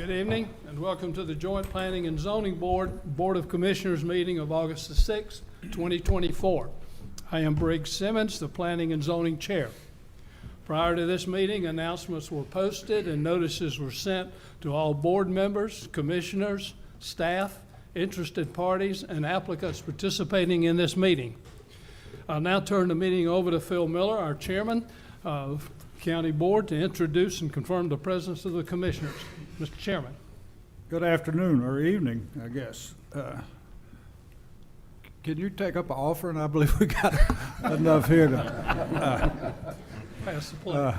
Good evening and welcome to the Joint Planning and Zoning Board of Commissioners meeting of August the 6th, 2024. I am Briggs Simmons, the Planning and Zoning Chair. Prior to this meeting, announcements were posted and notices were sent to all board members, commissioners, staff, interested parties, and applicants participating in this meeting. I'll now turn the meeting over to Phil Miller, our chairman of County Board, to introduce and confirm the presence of the commissioners. Mr. Chairman. Good afternoon, or evening, I guess. Can you take up an offering? I believe we got enough here to. Pass the plate.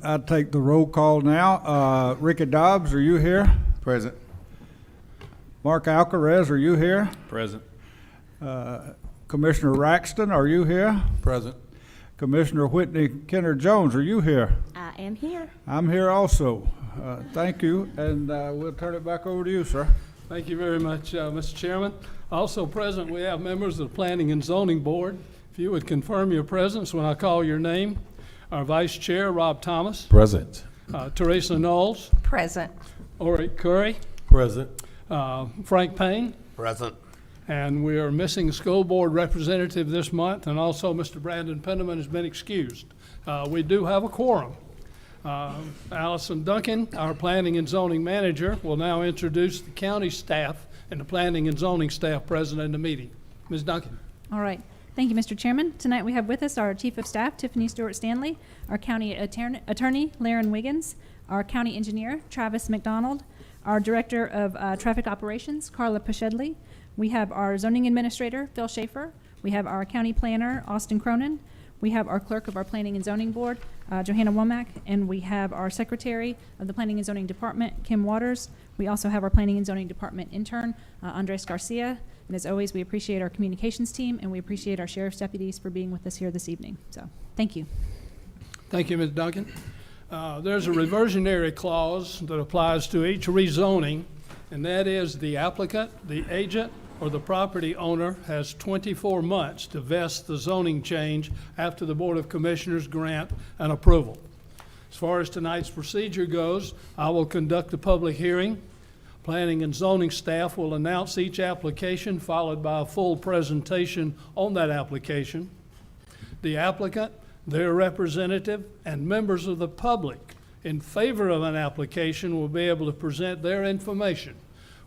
I'd take the roll call now. Ricky Dobbs, are you here? Present. Mark Alcarez, are you here? Present. Commissioner Raxton, are you here? Present. Commissioner Whitney Kenner Jones, are you here? I am here. I'm here also. Thank you, and we'll turn it back over to you, sir. Thank you very much, Mr. Chairman. Also present, we have members of the Planning and Zoning Board. If you would confirm your presence when I call your name. Our Vice Chair, Rob Thomas. Present. Teresa Knowles. Present. Oric Curry. Present. Frank Payne. Present. And we are missing a school board representative this month, and also Mr. Brandon Penniman has been excused. We do have a quorum. Allison Duncan, our Planning and Zoning Manager, will now introduce the county staff and the Planning and Zoning staff present in the meeting. Ms. Duncan. All right. Thank you, Mr. Chairman. Tonight we have with us our Chief of Staff, Tiffany Stewart Stanley, our County Attorney, Laren Wiggins, our County Engineer, Travis McDonald, our Director of Traffic Operations, Carla Pashedley. We have our Zoning Administrator, Phil Schaefer. We have our County Planner, Austin Cronin. We have our Clerk of our Planning and Zoning Board, Johanna Womack. And we have our Secretary of the Planning and Zoning Department, Kim Waters. We also have our Planning and Zoning Department intern, Andres Garcia. And as always, we appreciate our communications team and we appreciate our sheriff's deputies for being with us here this evening. So, thank you. Thank you, Ms. Duncan. There's a reversionary clause that applies to each rezoning, and that is the applicant, the agent, or the property owner has 24 months to vest the zoning change after the Board of Commissioners grant an approval. As far as tonight's procedure goes, I will conduct a public hearing. Planning and zoning staff will announce each application, followed by a full presentation on that application. The applicant, their representative, and members of the public in favor of an application will be able to present their information.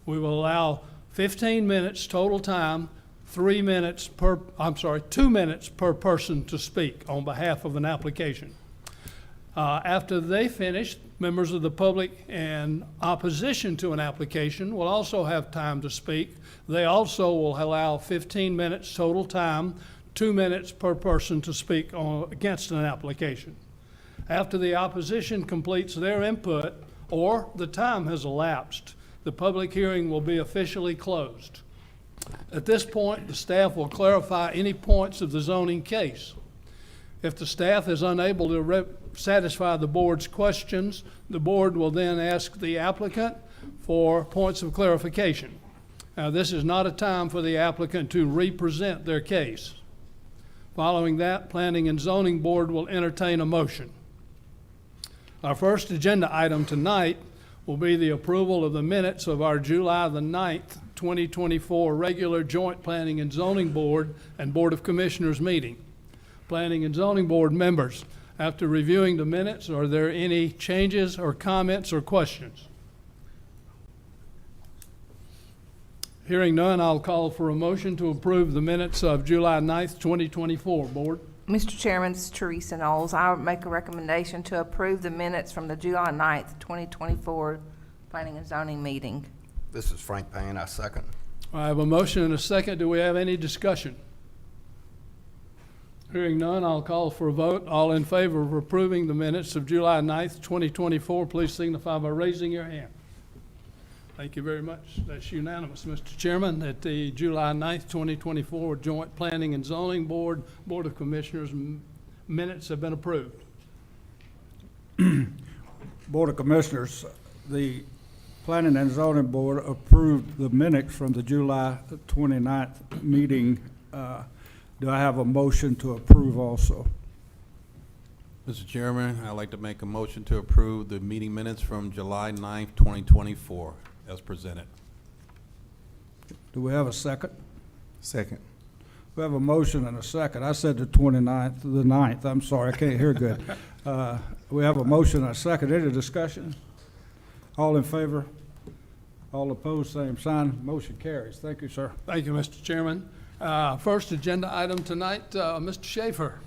We will allow 15 minutes total time, 2 minutes per person to speak on behalf of an application. After they finish, members of the public in opposition to an application will also have time to speak. They also will allow 15 minutes total time, 2 minutes per person to speak against an application. After the opposition completes their input or the time has elapsed, the public hearing will be officially closed. At this point, the staff will clarify any points of the zoning case. If the staff is unable to satisfy the board's questions, the board will then ask the applicant for points of clarification. Now, this is not a time for the applicant to re-present their case. Following that, Planning and Zoning Board will entertain a motion. Our first agenda item tonight will be the approval of the minutes of our July the 9th, 2024 regular Joint Planning and Zoning Board and Board of Commissioners meeting. Planning and Zoning Board members, after reviewing the minutes, are there any changes or comments or questions? Hearing none, I'll call for a motion to approve the minutes of July 9th, 2024. Board. Mr. Chairman, this is Teresa Knowles. I would make a recommendation to approve the minutes from the July 9th, 2024 Planning and Zoning meeting. This is Frank Payne. I second. I have a motion and a second. Do we have any discussion? Hearing none, I'll call for a vote. All in favor of approving the minutes of July 9th, 2024, please signify by raising your hand. Thank you very much. That's unanimous, Mr. Chairman, that the July 9th, 2024 Joint Planning and Zoning Board, Board of Commissioners minutes have been approved. Board of Commissioners, the Planning and Zoning Board approved the minutes from the July 29th meeting. Do I have a motion to approve also? Mr. Chairman, I'd like to make a motion to approve the meeting minutes from July 9th, 2024, as presented. Do we have a second? Second. We have a motion and a second. I said the 29th, the 9th. I'm sorry, I can't hear good. We have a motion and a second. Any discussion? All in favor? All opposed, same sign. Motion carries. Thank you, sir. Thank you, Mr. Chairman. First agenda item tonight, Mr. Schaefer.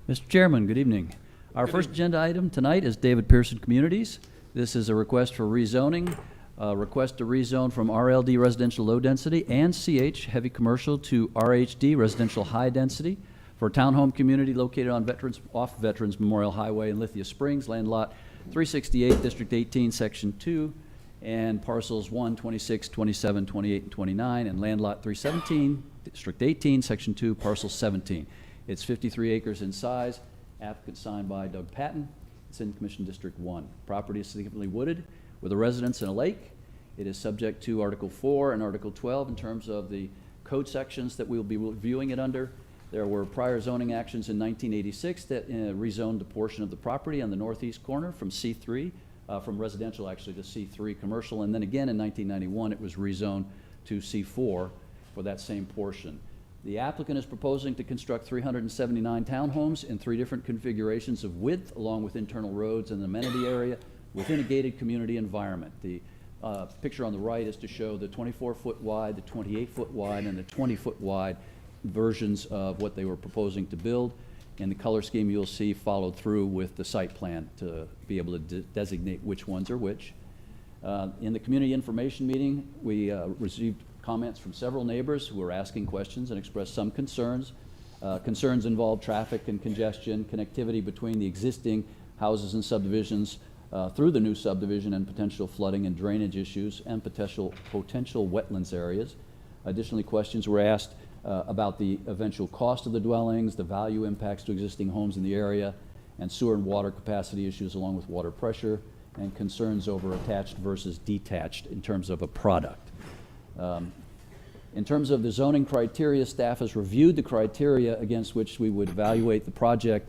Mr. Chairman, good evening. Our first agenda item tonight is David Pearson Communities. This is a request for rezoning, request to rezone from RLD residential low density and CH heavy commercial to RHD residential high density for a townhome community located on off Veterans Memorial Highway in Lithia Springs, land lot 368, District 18, Section 2, and parcels 1, 26, 27, 28, and 29, and land lot 317, District 18, Section 2, parcel 17. It's 53 acres in size. Applicant signed by Doug Patton. It's in Commission District 1. Property is significantly wooded with a residence and a lake. It is subject to Article 4 and Article 12 in terms of the code sections that we'll be reviewing it under. There were prior zoning actions in 1986 that rezoned a portion of the property on the northeast corner from C3, from residential actually to C3 commercial, and then again in 1991 it was rezoned to C4 for that same portion. The applicant is proposing to construct 379 townhomes in 3 different configurations of width, along with internal roads and amenity area within a gated community environment. The picture on the right is to show the 24-foot wide, the 28-foot wide, and the 20-foot wide versions of what they were proposing to build. And the color scheme you'll see followed through with the site plan to be able to designate which ones are which. In the community information meeting, we received comments from several neighbors who were asking questions and expressed some concerns. Concerns involve traffic and congestion, connectivity between the existing houses and subdivisions through the new subdivision, and potential flooding and drainage issues, and potential wetlands areas. Additionally, questions were asked about the eventual cost of the dwellings, the value impacts to existing homes in the area, and sewer and water capacity issues along with water pressure, and concerns over attached versus detached in terms of a product. In terms of the zoning criteria, staff has reviewed the criteria against which we would evaluate the project.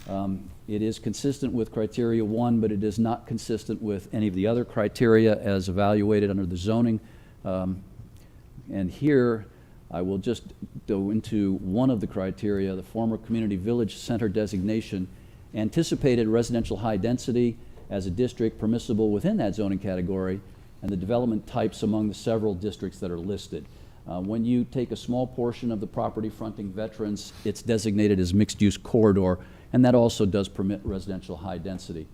It is consistent with criteria 1, but it is not consistent with any of the other criteria as evaluated under the zoning. And here, I will just go into one of the criteria. The former community village center designation anticipated residential high density as a district permissible within that zoning category, and the development types among the several districts that are listed. When you take a small portion of the property fronting Veterans, it's designated as mixed-use corridor, and that also does permit residential high density.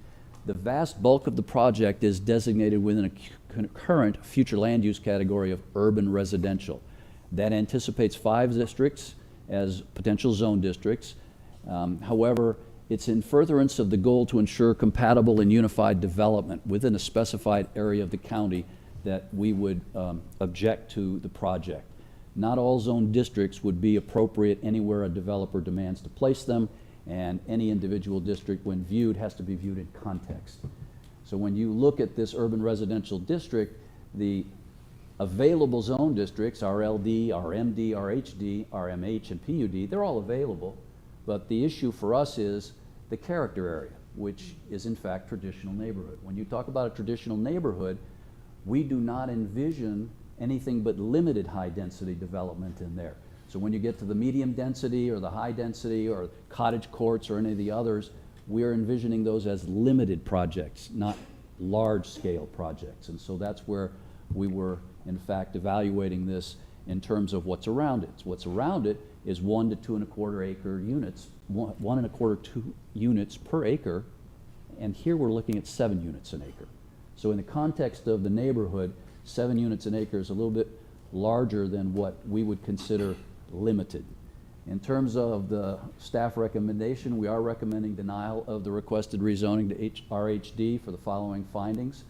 The vast bulk of the project is designated within a current future land use category of urban residential. That anticipates 5 districts as potential zone districts. However, it's in furtherance of the goal to ensure compatible and unified development within a specified area of the county that we would object to the project. Not all zone districts would be appropriate anywhere a developer demands to place them, and any individual district, when viewed, has to be viewed in context. So when you look at this urban residential district, the available zone districts, RLD, RMD, RHD, RMH, and PUD, they're all available, but the issue for us is the character area, which is in fact traditional neighborhood. When you talk about a traditional neighborhood, we do not envision anything but limited high density development in there. So when you get to the medium density or the high density or cottage courts or any of the others, we are envisioning those as limited projects, not large scale projects. And so that's where we were in fact evaluating this in terms of what's around it. So what's around it is 1 to 2.25 acre units, 1.25, 2 units per acre, and here we're looking at 7 units an acre. So in the context of the neighborhood, 7 units an acre is a little bit larger than what we would consider limited. In terms of the staff recommendation, we are recommending denial of the requested rezoning to RHD for the following findings: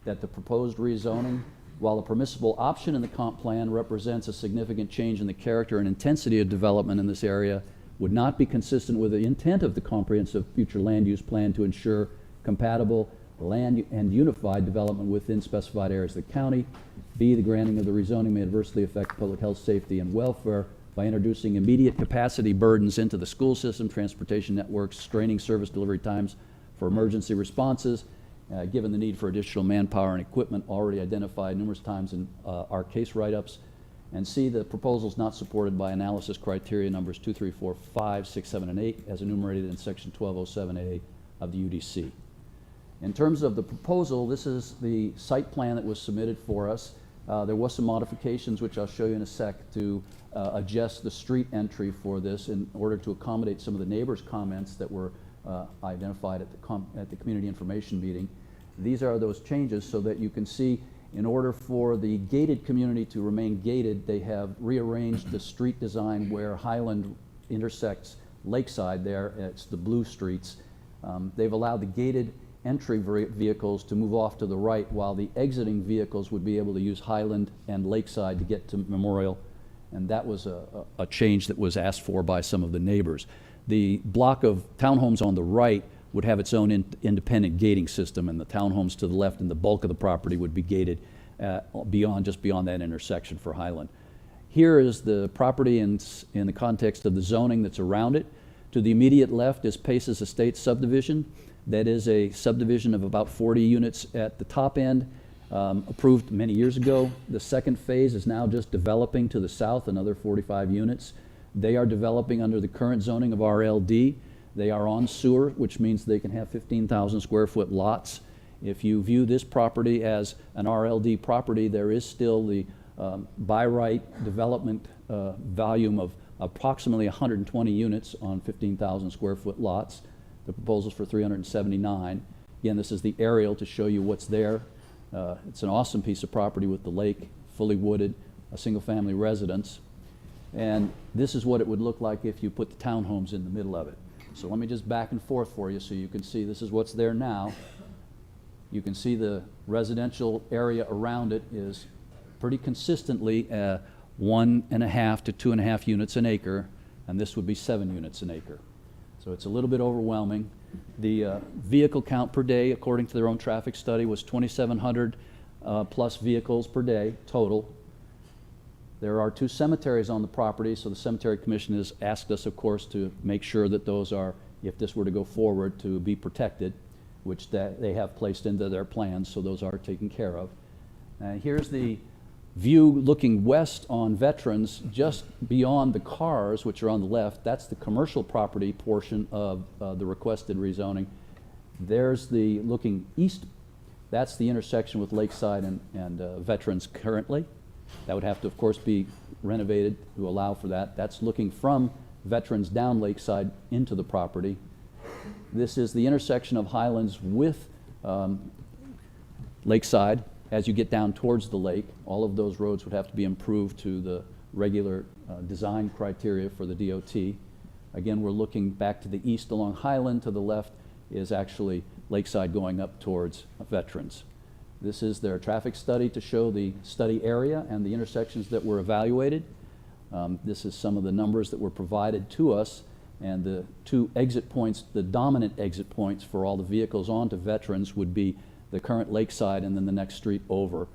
that the proposed rezoning, while a permissible option in the comp plan, represents a significant change in the character and intensity of development in this area, would not be consistent with the intent of the comprehensive future land use plan to ensure compatible land and unified development within specified areas of the county. B, the granting of the rezoning may adversely affect public health, safety, and welfare by introducing immediate capacity burdens into the school system, transportation networks, straining service delivery times for emergency responses, given the need for additional manpower and equipment already identified numerous times in our case write-ups. And C, the proposal is not supported by analysis criteria numbers 2, 3, 4, 5, 6, 7, and 8 as enumerated in section 1207A of the UDC. In terms of the proposal, this is the site plan that was submitted for us. There was some modifications, which I'll show you in a sec, to adjust the street entry for this in order to accommodate some of the neighbors' comments that were identified at the community information meeting. These are those changes so that you can see, in order for the gated community to remain gated, they have rearranged the street design where Highland intersects Lakeside there. It's the blue streets. They've allowed the gated entry vehicles to move off to the right, while the exiting vehicles would be able to use Highland and Lakeside to get to Memorial. And that was a change that was asked for by some of the neighbors. The block of townhomes on the right would have its own independent gating system, and the townhomes to the left and the bulk of the property would be gated just beyond that intersection for Highland. Here is the property in the context of the zoning that's around it. To the immediate left is Paces Estates subdivision. That is a subdivision of about 40 units at the top end, approved many years ago. The second phase is now just developing to the south, another 45 units. They are developing under the current zoning of RLD. They are on sewer, which means they can have 15,000 square foot lots. If you view this property as an RLD property, there is still the by right development volume of approximately 120 units on 15,000 square foot lots. The proposal's for 379. Again, this is the aerial to show you what's there. It's an awesome piece of property with the lake, fully wooded, a single family residence. And this is what it would look like if you put the townhomes in the middle of it. So let me just back and forth for you so you can see this is what's there now. You can see the residential area around it is pretty consistently 1.5 to 2.5 units an acre, and this would be 7 units an acre. So it's a little bit overwhelming. The vehicle count per day, according to their own traffic study, was 2,700 plus vehicles per day total. There are 2 cemeteries on the property, so the Cemetery Commission has asked us, of course, to make sure that those are, if this were to go forward, to be protected, which they have placed into their plans, so those are taken care of. Here's the view looking west on Veterans, just beyond the cars, which are on the left. That's the commercial property portion of the requested rezoning. There's the looking east. That's the intersection with Lakeside and Veterans currently. That would have to, of course, be renovated to allow for that. That's looking from Veterans down Lakeside into the property. This is the intersection of Highlands with Lakeside. As you get down towards the lake, all of those roads would have to be improved to the regular design criteria for the DOT. Again, we're looking back to the east along Highland. To the left is actually Lakeside going up towards Veterans. This is their traffic study to show the study area and the intersections that were evaluated. This is some of the numbers that were provided to us, and the 2 exit points, the dominant exit points for all the vehicles onto Veterans would be the current Lakeside and then the next street over.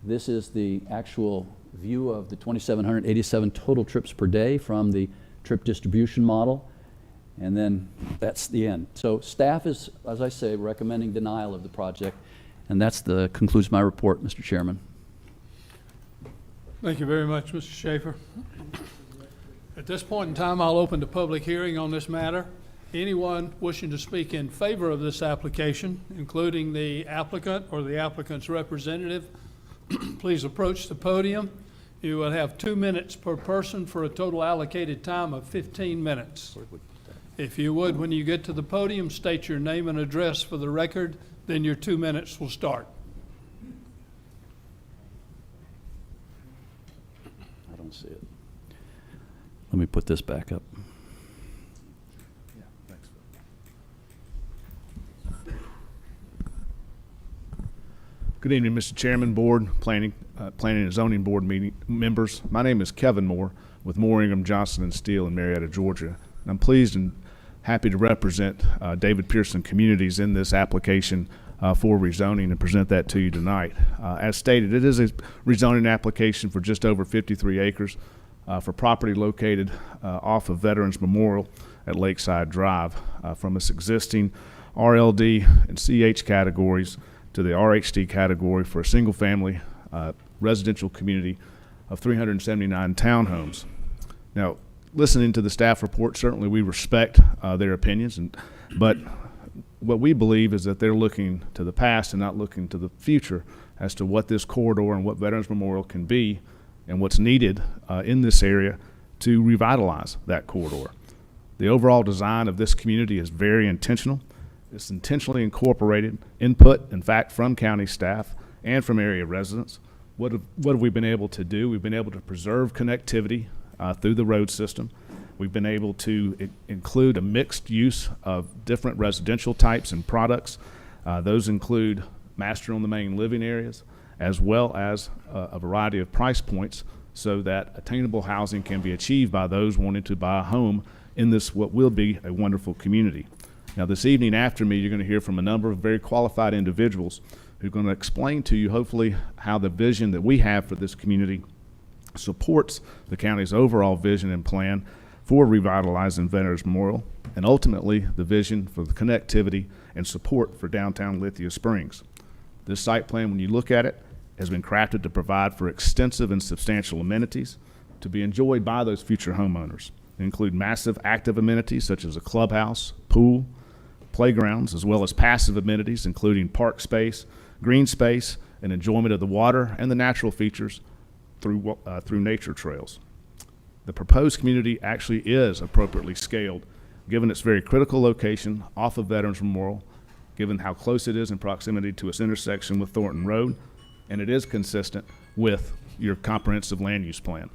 This is the actual view of the 2,787 total trips per day from the trip distribution model, and then that's the end. So staff is, as I say, recommending denial of the project, and that's concludes my report, Mr. Chairman. Thank you very much, Mr. Schaefer. At this point in time, I'll open the public hearing on this matter. Anyone wishing to speak in favor of this application, including the applicant or the applicant's representative, please approach the podium. You will have 2 minutes per person for a total allocated time of 15 minutes. If you would, when you get to the podium, state your name and address for the record, then your 2 minutes will start. I don't see it. Let me put this back up. Good evening, Mr. Chairman, Board, Planning and Zoning Board members. My name is Kevin Moore with Moore, Ingram, Johnson & Steele in Marietta, Georgia. And I'm pleased and happy to represent David Pearson Communities in this application for rezoning and present that to you tonight. As stated, it is a rezoning application for just over 53 acres. for property located off of Veterans Memorial at Lakeside Drive, from its existing RLD and CH categories to the RHD category for a single-family residential community of 379 townhomes. Now, listening to the staff report, certainly we respect their opinions, but what we believe is that they're looking to the past and not looking to the future as to what this corridor and what Veterans Memorial can be and what's needed in this area to revitalize that corridor. The overall design of this community is very intentional. It's intentionally incorporated input, in fact, from county staff and from area residents. What have we been able to do? We've been able to preserve connectivity through the road system. We've been able to include a mixed use of different residential types and products. Those include master on the main living areas, as well as a variety of price points so that attainable housing can be achieved by those wanting to buy a home in this what will be a wonderful community. Now, this evening after me, you're going to hear from a number of very qualified individuals who are going to explain to you, hopefully, how the vision that we have for this community supports the county's overall vision and plan for revitalizing Veterans Memorial, and ultimately the vision for the connectivity and support for downtown Lithia Springs. This site plan, when you look at it, has been crafted to provide for extensive and substantial amenities to be enjoyed by those future homeowners. They include massive active amenities such as a clubhouse, pool, playgrounds, as well as passive amenities including park space, green space, and enjoyment of the water and the natural features through nature trails. The proposed community actually is appropriately scaled, given its very critical location off of Veterans Memorial, given how close it is in proximity to its intersection with Thornton Road, and it is consistent with your comprehensive land use plan.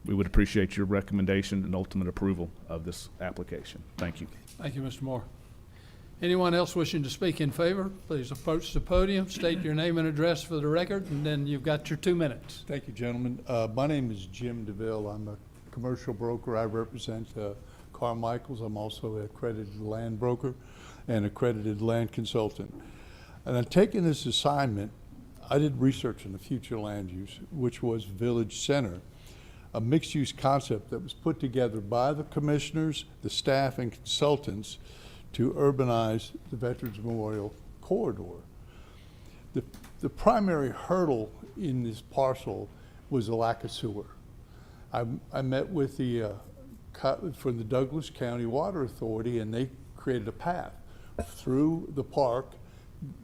We would appreciate your recommendation and ultimate approval of this application. Thank you. Thank you, Mr. Moore. Anyone else wishing to speak in favor, please approach the podium, state your name and address for the record, and then you've got your 2 minutes. Thank you, gentlemen. My name is Jim DeVille. I'm a commercial broker. I represent Carmichael's. I'm also an accredited land broker and accredited land consultant. And I'm taking this assignment. I did research on the future land use, which was Village Center, a mixed-use concept that was put together by the commissioners, the staff, and consultants to urbanize the Veterans Memorial Corridor. The primary hurdle in this parcel was the lack of sewer. I met with from the Douglas County Water Authority, and they created a path through the park,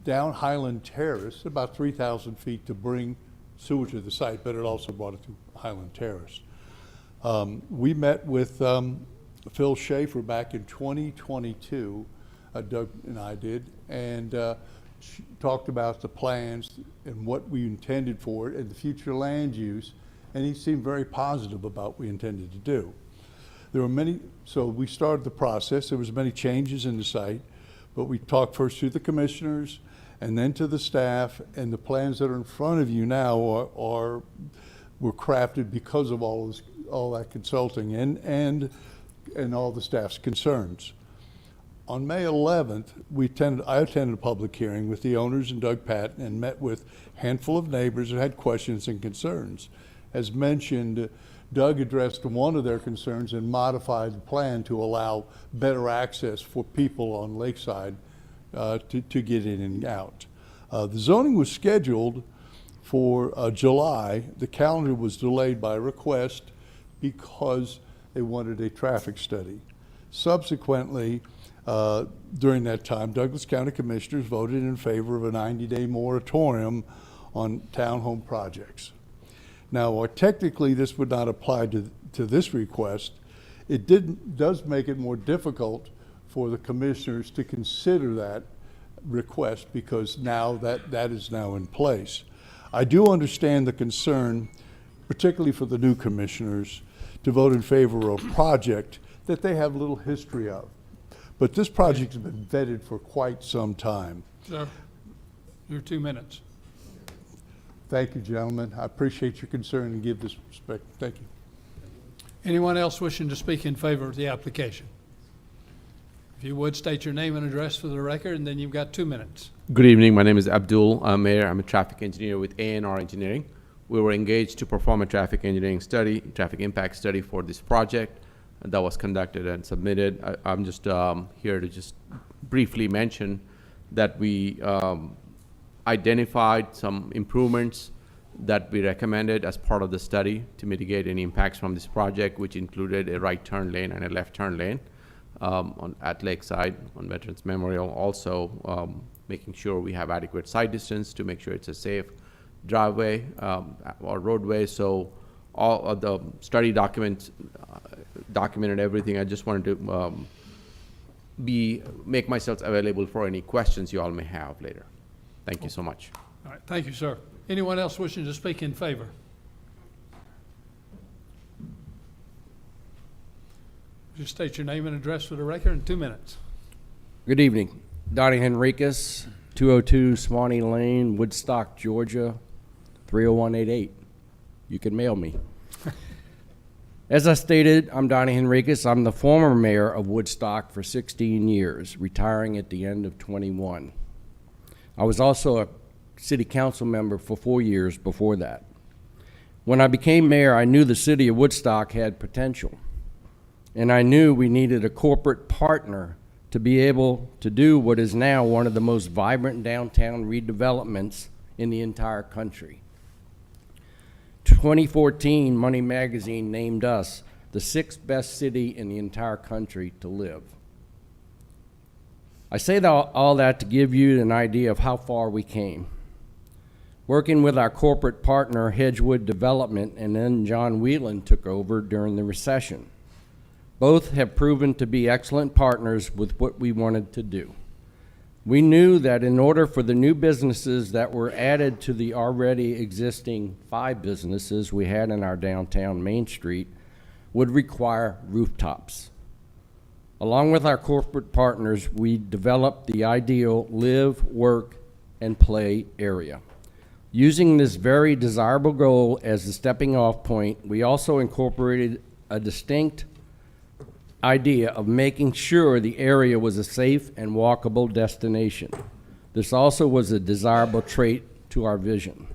down Highland Terrace, about 3,000 feet, to bring sewer to the site, but it also brought it to Highland Terrace. We met with Phil Schaefer back in 2022, Doug and I did, and talked about the plans and what we intended for it and the future land use, and he seemed very positive about what we intended to do. There were many, so we started the process. There was many changes in the site, but we talked first to the commissioners and then to the staff, and the plans that are in front of you now were crafted because of all that consulting and all the staff's concerns. On May 11th, I attended a public hearing with the owners and Doug Patton and met with a handful of neighbors who had questions and concerns. As mentioned, Doug addressed one of their concerns and modified the plan to allow better access for people on Lakeside to get in and out. The zoning was scheduled for July. The calendar was delayed by request because they wanted a traffic study. Subsequently, during that time, Douglas County Commissioners voted in favor of a 90-day moratorium on townhome projects. Now, technically, this would not apply to this request. It does make it more difficult for the commissioners to consider that request because now that is now in place. I do understand the concern, particularly for the new commissioners, to vote in favor of a project that they have little history of. But this project has been vetted for quite some time. Sir, your 2 minutes. Thank you, gentlemen. I appreciate your concern and give this respect. Thank you. Anyone else wishing to speak in favor of the application? If you would, state your name and address for the record, and then you've got 2 minutes. Good evening. My name is Abdul Mayer. I'm a traffic engineer with A&R Engineering. We were engaged to perform a traffic engineering study, traffic impact study for this project that was conducted and submitted. I'm just here to just briefly mention that we identified some improvements that we recommended as part of the study to mitigate any impacts from this project, which included a right turn lane and a left turn lane at Lakeside on Veterans Memorial. Also, making sure we have adequate side distance to make sure it's a safe driveway or roadway. So all of the study documents documented everything. I just wanted to make myself available for any questions you all may have later. Thank you so much. All right, thank you, sir. Anyone else wishing to speak in favor? Just state your name and address for the record in 2 minutes. Good evening. Donnie Henriquez, 202 Swanee Lane, Woodstock, Georgia, 30188. You can mail me. As I stated, I'm Donnie Henriquez. I'm the former mayor of Woodstock for 16 years, retiring at the end of 21. I was also a city council member for 4 years before that. When I became mayor, I knew the city of Woodstock had potential, and I knew we needed a corporate partner to be able to do what is now one of the most vibrant downtown redevelopments in the entire country. 2014, Money Magazine named us the 6th best city in the entire country to live. I say all that to give you an idea of how far we came. Working with our corporate partner, Hedgewood Development, and then John Whelan took over during the recession. Both have proven to be excellent partners with what we wanted to do. We knew that in order for the new businesses that were added to the already existing 5 businesses we had in our downtown Main Street would require rooftops. Along with our corporate partners, we developed the ideal live, work, and play area. Using this very desirable goal as the stepping off point, we also incorporated a distinct idea of making sure the area was a safe and walkable destination. This also was a desirable trait to our vision.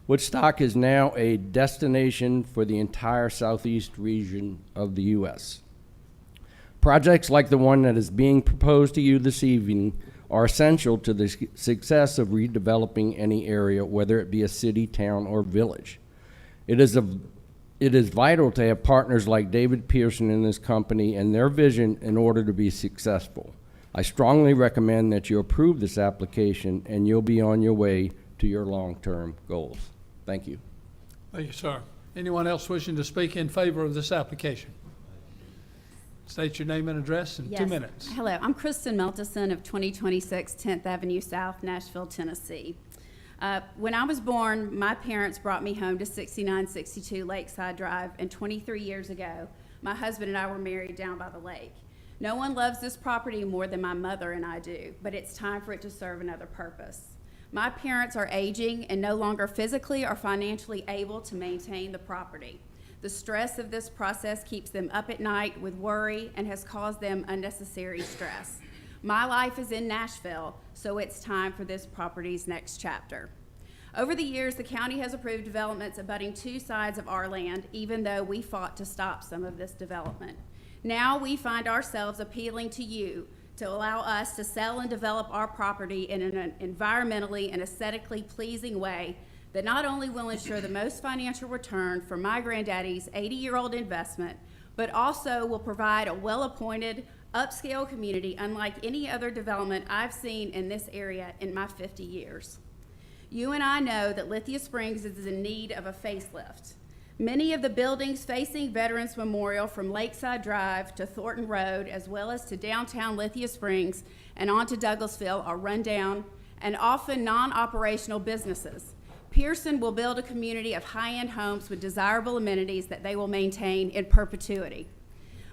Woodstock is now a destination for the entire southeast region of the U.S. Projects like the one that is being proposed to you this evening are essential to the success of redeveloping any area, whether it be a city, town, or village. It is vital to have partners like David Pearson in this company and their vision in order to be successful. I strongly recommend that you approve this application, and you'll be on your way to your long-term goals. Thank you. Thank you, sir. Anyone else wishing to speak in favor of this application? State your name and address in 2 minutes. Hello, I'm Kristen Meltison of 2026 10th Avenue South, Nashville, Tennessee. When I was born, my parents brought me home to 6962 Lakeside Drive, and 23 years ago, my husband and I were married down by the lake. No one loves this property more than my mother and I do, but it's time for it to serve another purpose. My parents are aging and no longer physically or financially able to maintain the property. The stress of this process keeps them up at night with worry and has caused them unnecessary stress. My life is in Nashville, so it's time for this property's next chapter. Over the years, the county has approved developments abutting 2 sides of our land, even though we fought to stop some of this development. Now we find ourselves appealing to you to allow us to sell and develop our property in an environmentally and aesthetically pleasing way that not only will ensure the most financial return for my granddaddy's 80-year-old investment, but also will provide a well-appointed, upscale community unlike any other development I've seen in this area in my 50 years. You and I know that Lithia Springs is in need of a facelift. Many of the buildings facing Veterans Memorial from Lakeside Drive to Thornton Road, as well as to downtown Lithia Springs and on to Douglasville, are run down and often non-operational businesses. Pearson will build a community of high-end homes with desirable amenities that they will maintain in perpetuity.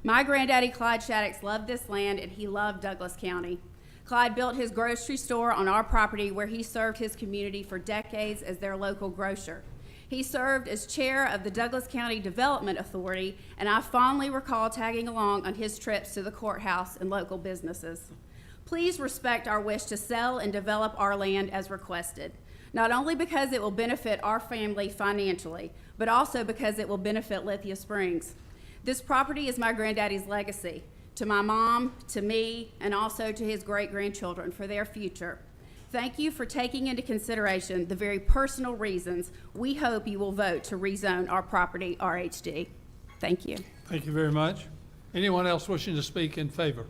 My granddaddy, Clyde Shaddix, loved this land, and he loved Douglas County. Clyde built his grocery store on our property where he served his community for decades as their local grocer. He served as chair of the Douglas County Development Authority, and I fondly recall tagging along on his trips to the courthouse and local businesses. Please respect our wish to sell and develop our land as requested. not only because it will benefit our family financially, but also because it will benefit Lithia Springs. This property is my granddaddy's legacy to my mom, to me, and also to his great-grandchildren for their future. Thank you for taking into consideration the very personal reasons we hope you will vote to rezone our property RHD. Thank you. Thank you very much. Anyone else wishing to speak in favor?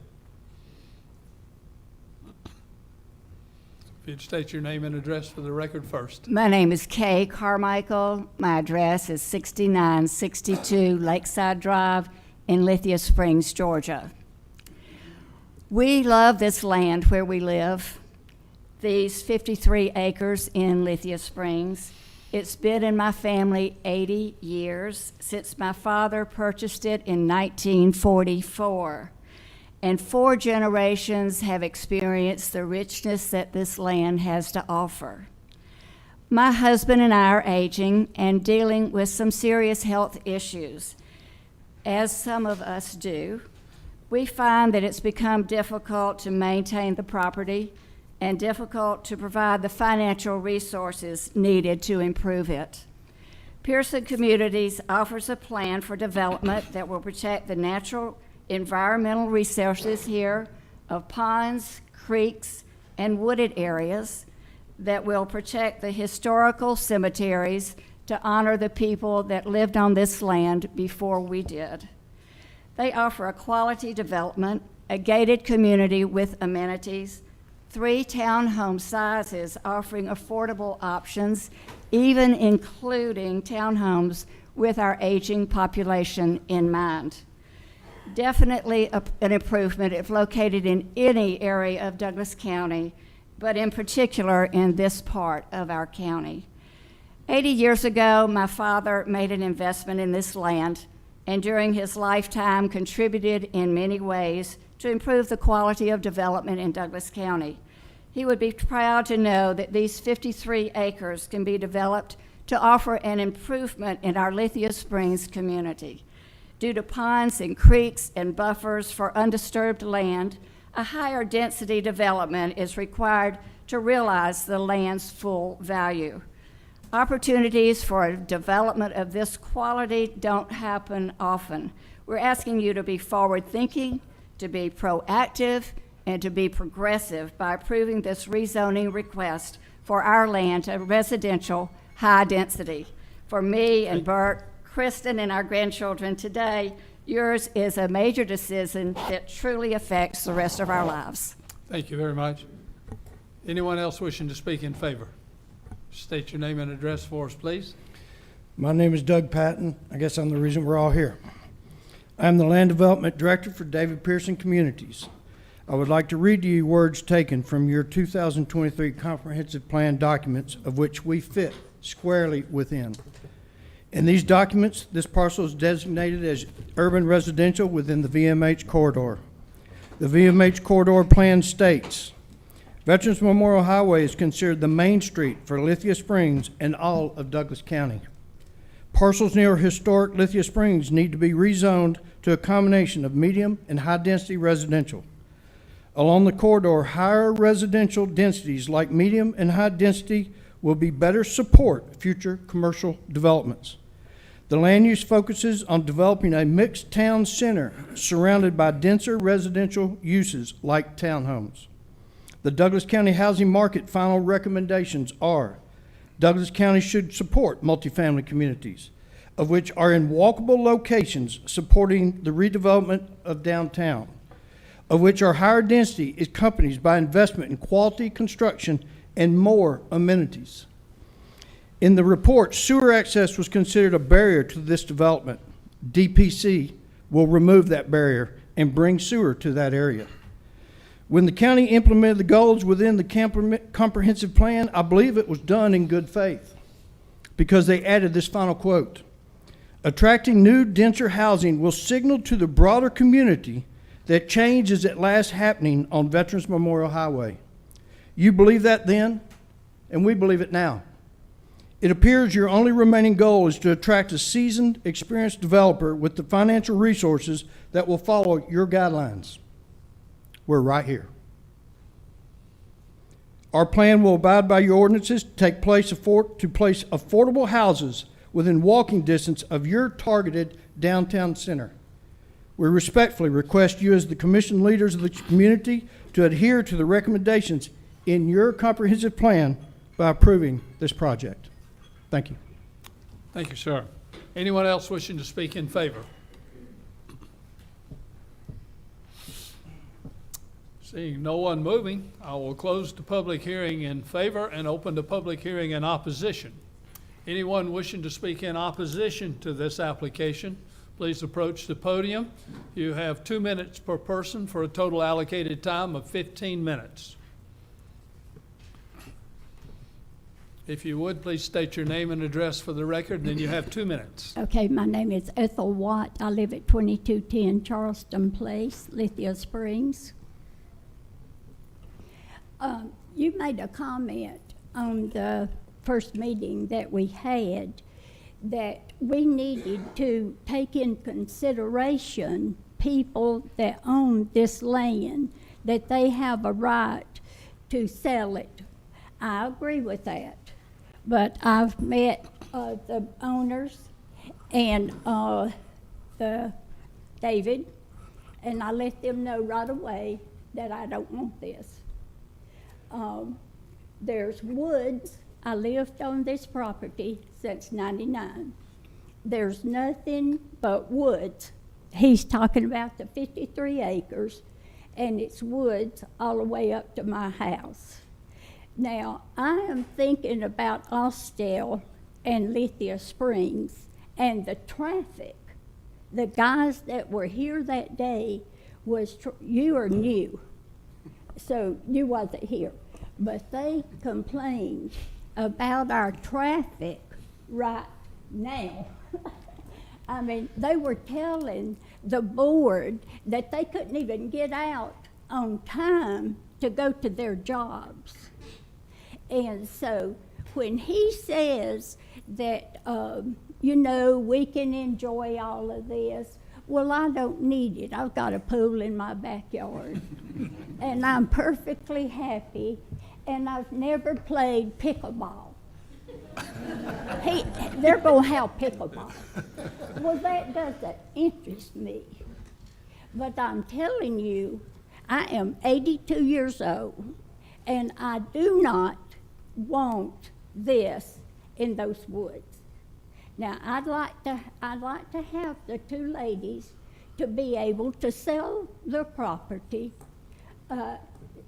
If you'd state your name and address for the record first. My name is Kay Carmichael. My address is 6962 Lakeside Drive in Lithia Springs, Georgia. We love this land where we live, these 53 acres in Lithia Springs. It's been in my family 80 years since my father purchased it in 1944. And 4 generations have experienced the richness that this land has to offer. My husband and I are aging and dealing with some serious health issues. As some of us do, we find that it's become difficult to maintain the property and difficult to provide the financial resources needed to improve it. Pearson Communities offers a plan for development that will protect the natural environmental resources here of ponds, creeks, and wooded areas, that will protect the historical cemeteries to honor the people that lived on this land before we did. They offer a quality development, a gated community with amenities, 3 townhome sizes offering affordable options, even including townhomes with our aging population in mind. Definitely an improvement if located in any area of Douglas County, but in particular in this part of our county. 80 years ago, my father made an investment in this land, and during his lifetime contributed in many ways to improve the quality of development in Douglas County. He would be proud to know that these 53 acres can be developed to offer an improvement in our Lithia Springs community. Due to ponds and creeks and buffers for undisturbed land, a higher density development is required to realize the land's full value. Opportunities for development of this quality don't happen often. We're asking you to be forward-thinking, to be proactive, and to be progressive by approving this rezoning request for our land to residential high density. For me and Bert, Kristen, and our grandchildren today, yours is a major decision that truly affects the rest of our lives. Thank you very much. Anyone else wishing to speak in favor? State your name and address for us, please. My name is Doug Patton. I guess I'm the reason we're all here. I'm the Land Development Director for David Pearson Communities. I would like to read to you words taken from your 2023 Comprehensive Plan documents, of which we fit squarely within. In these documents, this parcel is designated as urban residential within the VMH corridor. The VMH corridor plan states, Veterans Memorial Highway is considered the main street for Lithia Springs and all of Douglas County. Parcels near historic Lithia Springs need to be rezoned to a combination of medium and high-density residential. Along the corridor, higher residential densities like medium and high density will be better support future commercial developments. The land use focuses on developing a mixed town center surrounded by denser residential uses like townhomes. The Douglas County housing market final recommendations are Douglas County should support multifamily communities, of which are in walkable locations supporting the redevelopment of downtown, of which our higher density is accompanied by investment in quality construction and more amenities. In the report, sewer access was considered a barrier to this development. DPC will remove that barrier and bring sewer to that area. When the county implemented the goals within the comprehensive plan, I believe it was done in good faith because they added this final quote. Attracting new, denser housing will signal to the broader community that change is at last happening on Veterans Memorial Highway. You believe that then, and we believe it now. It appears your only remaining goal is to attract a seasoned, experienced developer with the financial resources that will follow your guidelines. We're right here. Our plan will abide by your ordinances to place affordable houses within walking distance of your targeted downtown center. We respectfully request you as the commission leaders of the community to adhere to the recommendations in your comprehensive plan by approving this project. Thank you. Thank you, sir. Anyone else wishing to speak in favor? Seeing no one moving, I will close the public hearing in favor and open the public hearing in opposition. Anyone wishing to speak in opposition to this application, please approach the podium. You have 2 minutes per person for a total allocated time of 15 minutes. If you would, please state your name and address for the record, and then you have 2 minutes. Okay, my name is Ethel Watt. I live at 2210 Charleston Place, Lithia Springs. You made a comment on the first meeting that we had that we needed to take in consideration people that own this land, that they have a right to sell it. I agree with that. But I've met the owners and David, and I let them know right away that I don't want this. There's woods. I lived on this property since '99. There's nothing but woods. He's talking about the 53 acres, and it's woods all the way up to my house. Now, I am thinking about Austell and Lithia Springs and the traffic. The guys that were here that day you are new, so you wasn't here. But they complained about our traffic right now. I mean, they were telling the board that they couldn't even get out on time to go to their jobs. And so when he says that, we can enjoy all of this, well, I don't need it. I've got a pool in my backyard. And I'm perfectly happy. And I've never played pickleball. They're going to have pickleball. Well, that doesn't interest me. But I'm telling you, I am 82 years old, and I do not want this in those woods. Now, I'd like to have the two ladies to be able to sell their property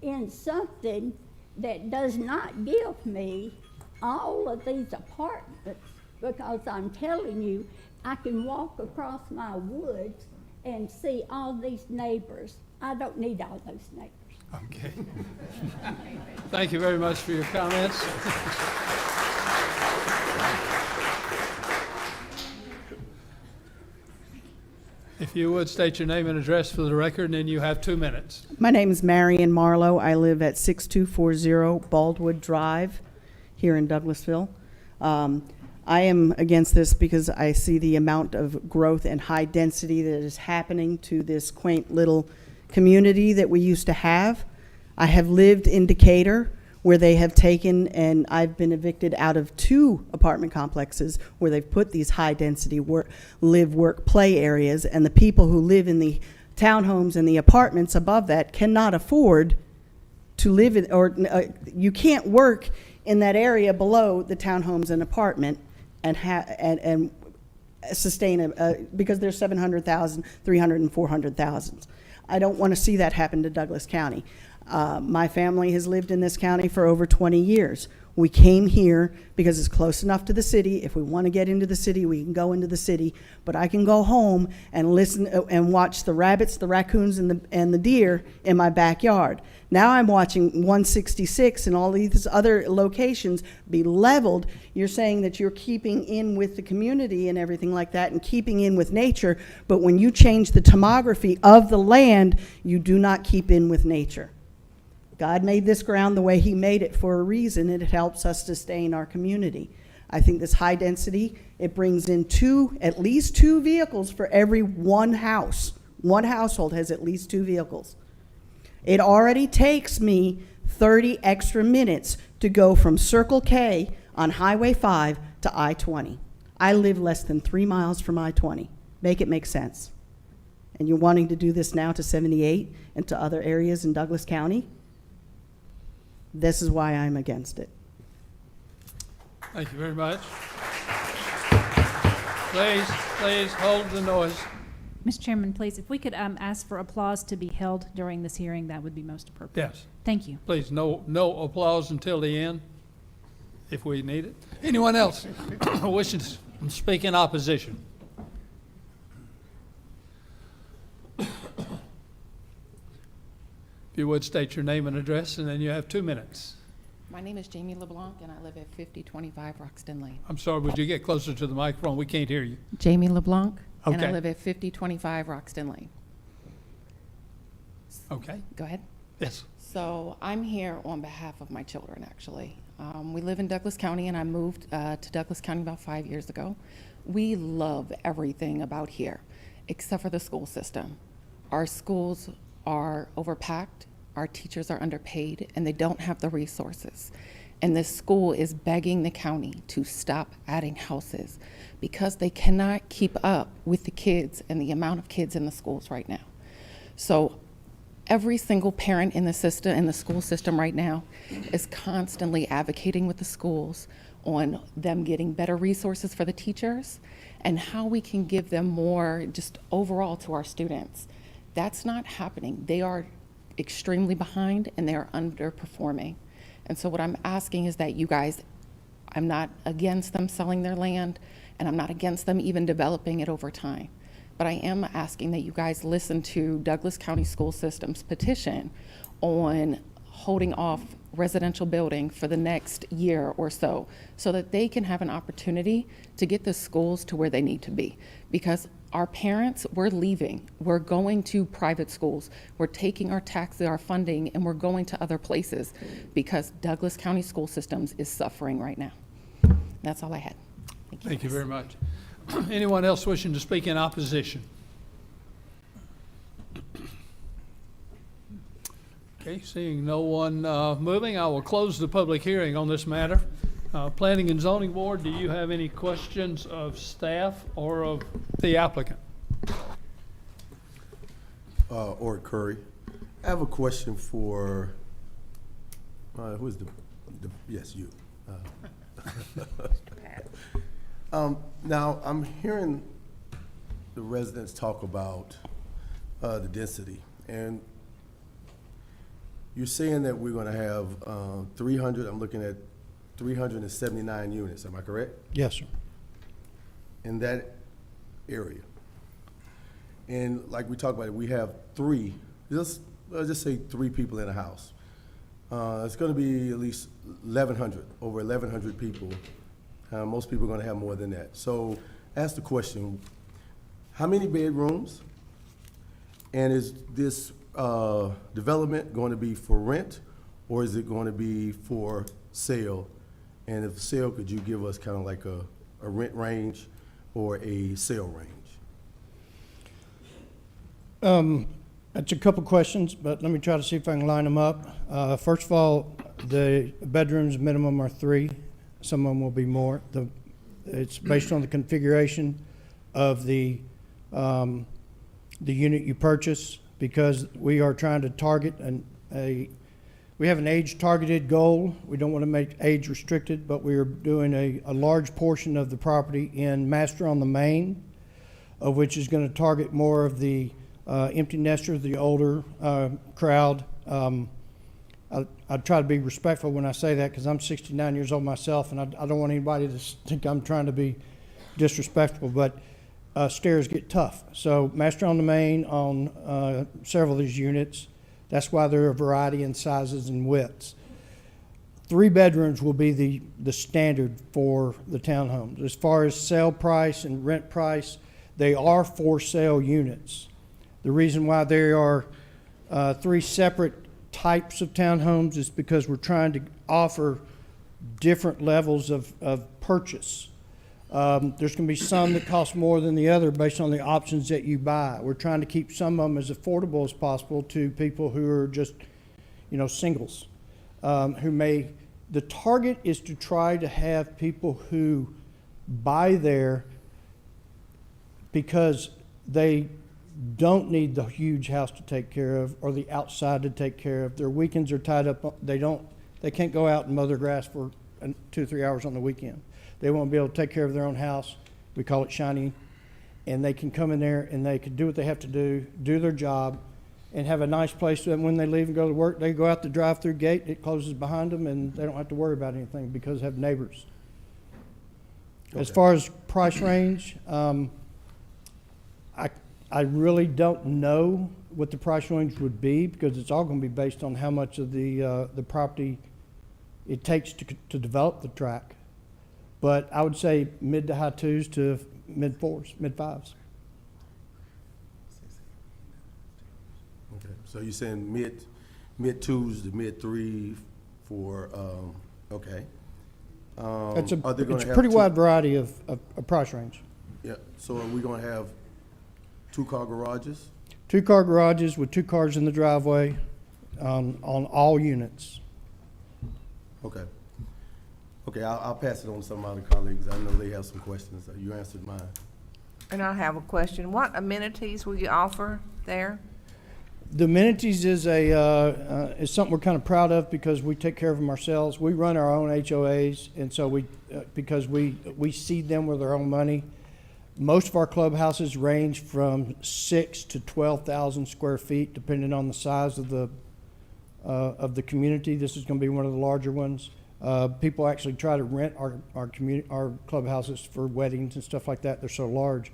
in something that does not give me all of these apartments, because I'm telling you, I can walk across my woods and see all these neighbors. I don't need all those neighbors. Okay. Thank you very much for your comments. If you would, state your name and address for the record, and then you have 2 minutes. My name is Marion Marlowe. I live at 6240 Baldwood Drive here in Douglasville. I am against this because I see the amount of growth and high density that is happening to this quaint little community that we used to have. I have lived in Decatur, where they have taken, and I've been evicted out of 2 apartment complexes where they've put these high density live, work, play areas, and the people who live in the townhomes and the apartments above that cannot afford to live in, or you can't work in that area below the townhomes and apartment and sustain because there's 700,000, 300,000, and 400,000. I don't want to see that happen to Douglas County. My family has lived in this county for over 20 years. We came here because it's close enough to the city. If we want to get into the city, we can go into the city. But I can go home and listen and watch the rabbits, the raccoons, and the deer in my backyard. Now I'm watching 166 and all these other locations be leveled. You're saying that you're keeping in with the community and everything like that and keeping in with nature. But when you change the topography of the land, you do not keep in with nature. God made this ground the way he made it for a reason, and it helps us to stay in our community. I think this high density, it brings in at least two vehicles for every one house. One household has at least 2 vehicles. It already takes me 30 extra minutes to go from Circle K on Highway 5 to I-20. I live less than 3 miles from I-20. Make it make sense. And you're wanting to do this now to 78 and to other areas in Douglas County? This is why I'm against it. Thank you very much. Please hold the noise. Mr. Chairman, please, if we could ask for applause to be held during this hearing, that would be most appropriate. Yes. Thank you. Please, no applause until the end, if we need it. Anyone else wishing to speak in opposition? If you would state your name and address, and then you have 2 minutes. My name is Jamie LeBlanc, and I live at 5025 Roxton Lane. I'm sorry, would you get closer to the microphone? We can't hear you. Jamie LeBlanc, and I Okay. live at 5025 Roxton Lane. Okay. Go ahead. Yes. So I'm here on behalf of my children, actually. We live in Douglas County, and I moved to Douglas County about 5 years ago. We love everything about here, except for the school system. Our schools are overpacked, our teachers are underpaid, and they don't have the resources. And this school is begging the county to stop adding houses because they cannot keep up with the kids and the amount of kids in the schools right now. So every single parent in the system, in the school system right now, is constantly advocating with the schools on them getting better resources for the teachers and how we can give them more just overall to our students. That's not happening. They are extremely behind and they are underperforming. And so what I'm asking is that you guys, I'm not against them selling their land and I'm not against them even developing it over time. But I am asking that you guys listen to Douglas County School System's petition on holding off residential building for the next year or so that they can have an opportunity to get the schools to where they need to be. Because our parents, we're leaving. We're going to private schools. We're taking our taxes, our funding, and we're going to other places because Douglas County School Systems is suffering right now. That's all I had. Thank you very much. Anyone else wishing to speak in opposition? Okay, seeing no one moving, I will close the public hearing on this matter. Planning and Zoning Board, do you have any questions of staff or of the applicant? Ort Curry. I have a question for, who is yes, you. Now, I'm hearing the residents talk about the density, and you're saying that we're going to have 300, I'm looking at 379 units, am I correct? Yes, sir. In that area. And like we talked about it, we have three, let's just say 3 people in a house. It's going to be at least 1,100, over 1,100 people. Most people are going to have more than that. So ask the question, how many bedrooms? And is this development going to be for rent or is it going to be for sale? And if sale, could you give us kind of like a rent range or a sale range? That's a couple questions, but let me try to see if I can line them up. First of all, the bedrooms minimum are 3. Some of them will be more. It's based on the configuration of the unit you purchase, because we are trying to target we have an age-targeted goal. We don't want to make age restricted, but we are doing a large portion of the property in Master on the Main, of which is going to target more of the empty nesters, the older crowd. I try to be respectful when I say that because I'm 69 years old myself, and I don't want anybody to think I'm trying to be disrespectful, but stairs get tough. So Master on the Main on several of these units. That's why there are a variety in sizes and widths. 3 bedrooms will be the standard for the townhomes. As far as sale price and rent price, they are for sale units. The reason why there are 3 separate types of townhomes is because we're trying to offer different levels of purchase. There's going to be some that cost more than the other based on the options that you buy. We're trying to keep some of them as affordable as possible to people who are just, singles. the target is to try to have people who buy there because they don't need the huge house to take care of or the outside to take care of. Their weekends are tied up. They can't go out and mow their grass for 2 or 3 hours on the weekend. They want to be able to take care of their own house. We call it shiny. And they can come in there and they can do what they have to do their job, and have a nice place that when they leave and go to work, they go out the drive-through gate, it closes behind them, and they don't have to worry about anything because they have neighbors. As far as price range, I really don't know what the price range would be because it's all going to be based on how much of the property it takes to develop the track. But I would say mid to high twos to mid fours, mid fives. Okay, so you're saying mid twos to mid three for, okay. It's a Are they gonna have pretty two- wide variety of price range. Yeah, so are we gonna have 2-car garages? 2-car garages with 2 cars in the driveway on all units. Okay. Okay, I'll pass it on to some of my other colleagues. I know they have some questions. You answered mine. And I have a question. What amenities will you offer there? The amenities is is something we're kind of proud of because we take care of them ourselves. We run our own HOAs, and so because we seed them with our own money. Most of our clubhouses range from 6 to 12,000 square feet, depending on the size of the community. This is going to be one of the larger ones. People actually try to rent our clubhouses for weddings and stuff like that. They're so large.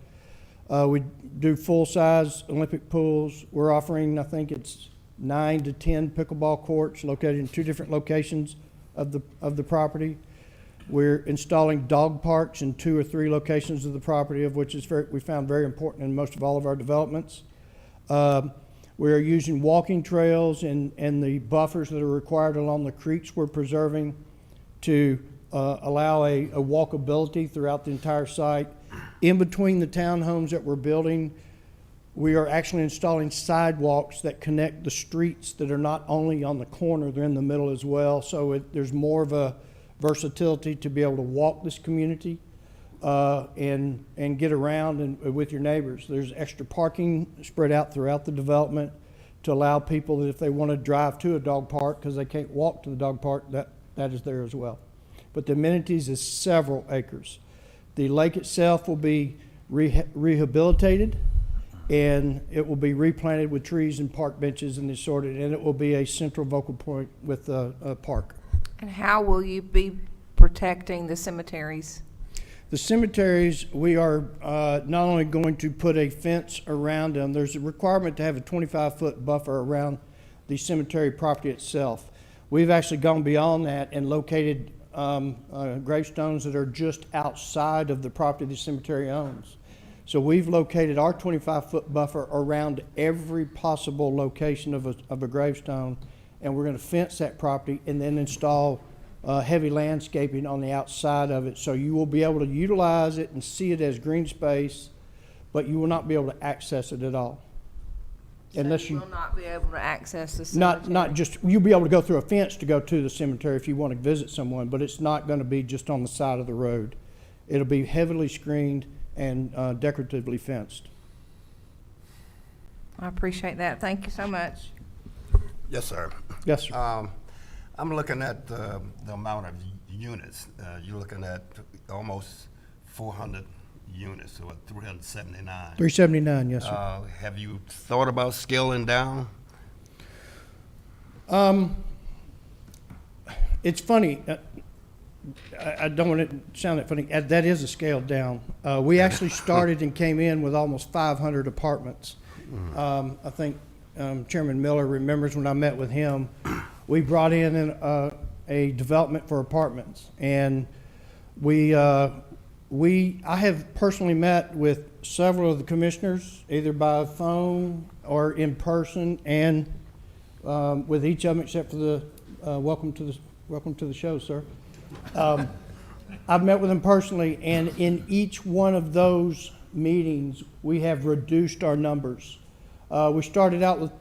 We do full-size Olympic pools. We're offering, I think it's 9 to 10 pickleball courts located in 2 different locations of the property. We're installing dog parks in 2 or 3 locations of the property, of which we found very important in most of all of our developments. We're using walking trails and the buffers that are required along the creeks we're preserving to allow a walkability throughout the entire site. In between the townhomes that we're building, we are actually installing sidewalks that connect the streets that are not only on the corner, they're in the middle as well. So there's more of a versatility to be able to walk this community and get around and with your neighbors. There's extra parking spread out throughout the development to allow people that if they want to drive to a dog park because they can't walk to the dog park, that is there as well. But the amenities is several acres. The lake itself will be rehabilitated, and it will be replanted with trees and park benches and assorted, and it will be a central focal point with a park. And how will you be protecting the cemeteries? The cemeteries, we are not only going to put a fence around them, there's a requirement to have a 25-foot buffer around the cemetery property itself. We've actually gone beyond that and located gravestones that are just outside of the property the cemetery owns. So we've located our 25-foot buffer around every possible location of a gravestone, and we're going to fence that property and then install heavy landscaping on the outside of it. So you will be able to utilize it and see it as green space, but you will not be able to access it at all. Unless you will not be able to access the cemetery? Not just, you'll be able to go through a fence to go to the cemetery if you want to visit someone, but it's not going to be just on the side of the road. It'll be heavily screened and decoratively fenced. I appreciate that. Thank you so much. Yes, sir. Yes, sir. I'm looking at the amount of units. You're looking at almost 400 units, so 379. 379, yes, sir. Have you thought about scaling down? It's funny. I don't want to sound that funny. That is a scale down. We actually started and came in with almost 500 apartments. I think Chairman Miller remembers when I met with him, we brought in a development for apartments, and I have personally met with several of the commissioners, either by phone or in person, and with each of them except for the welcome to the show, sir. I've met with them personally, and in each one of those meetings, we have reduced our numbers. We started out with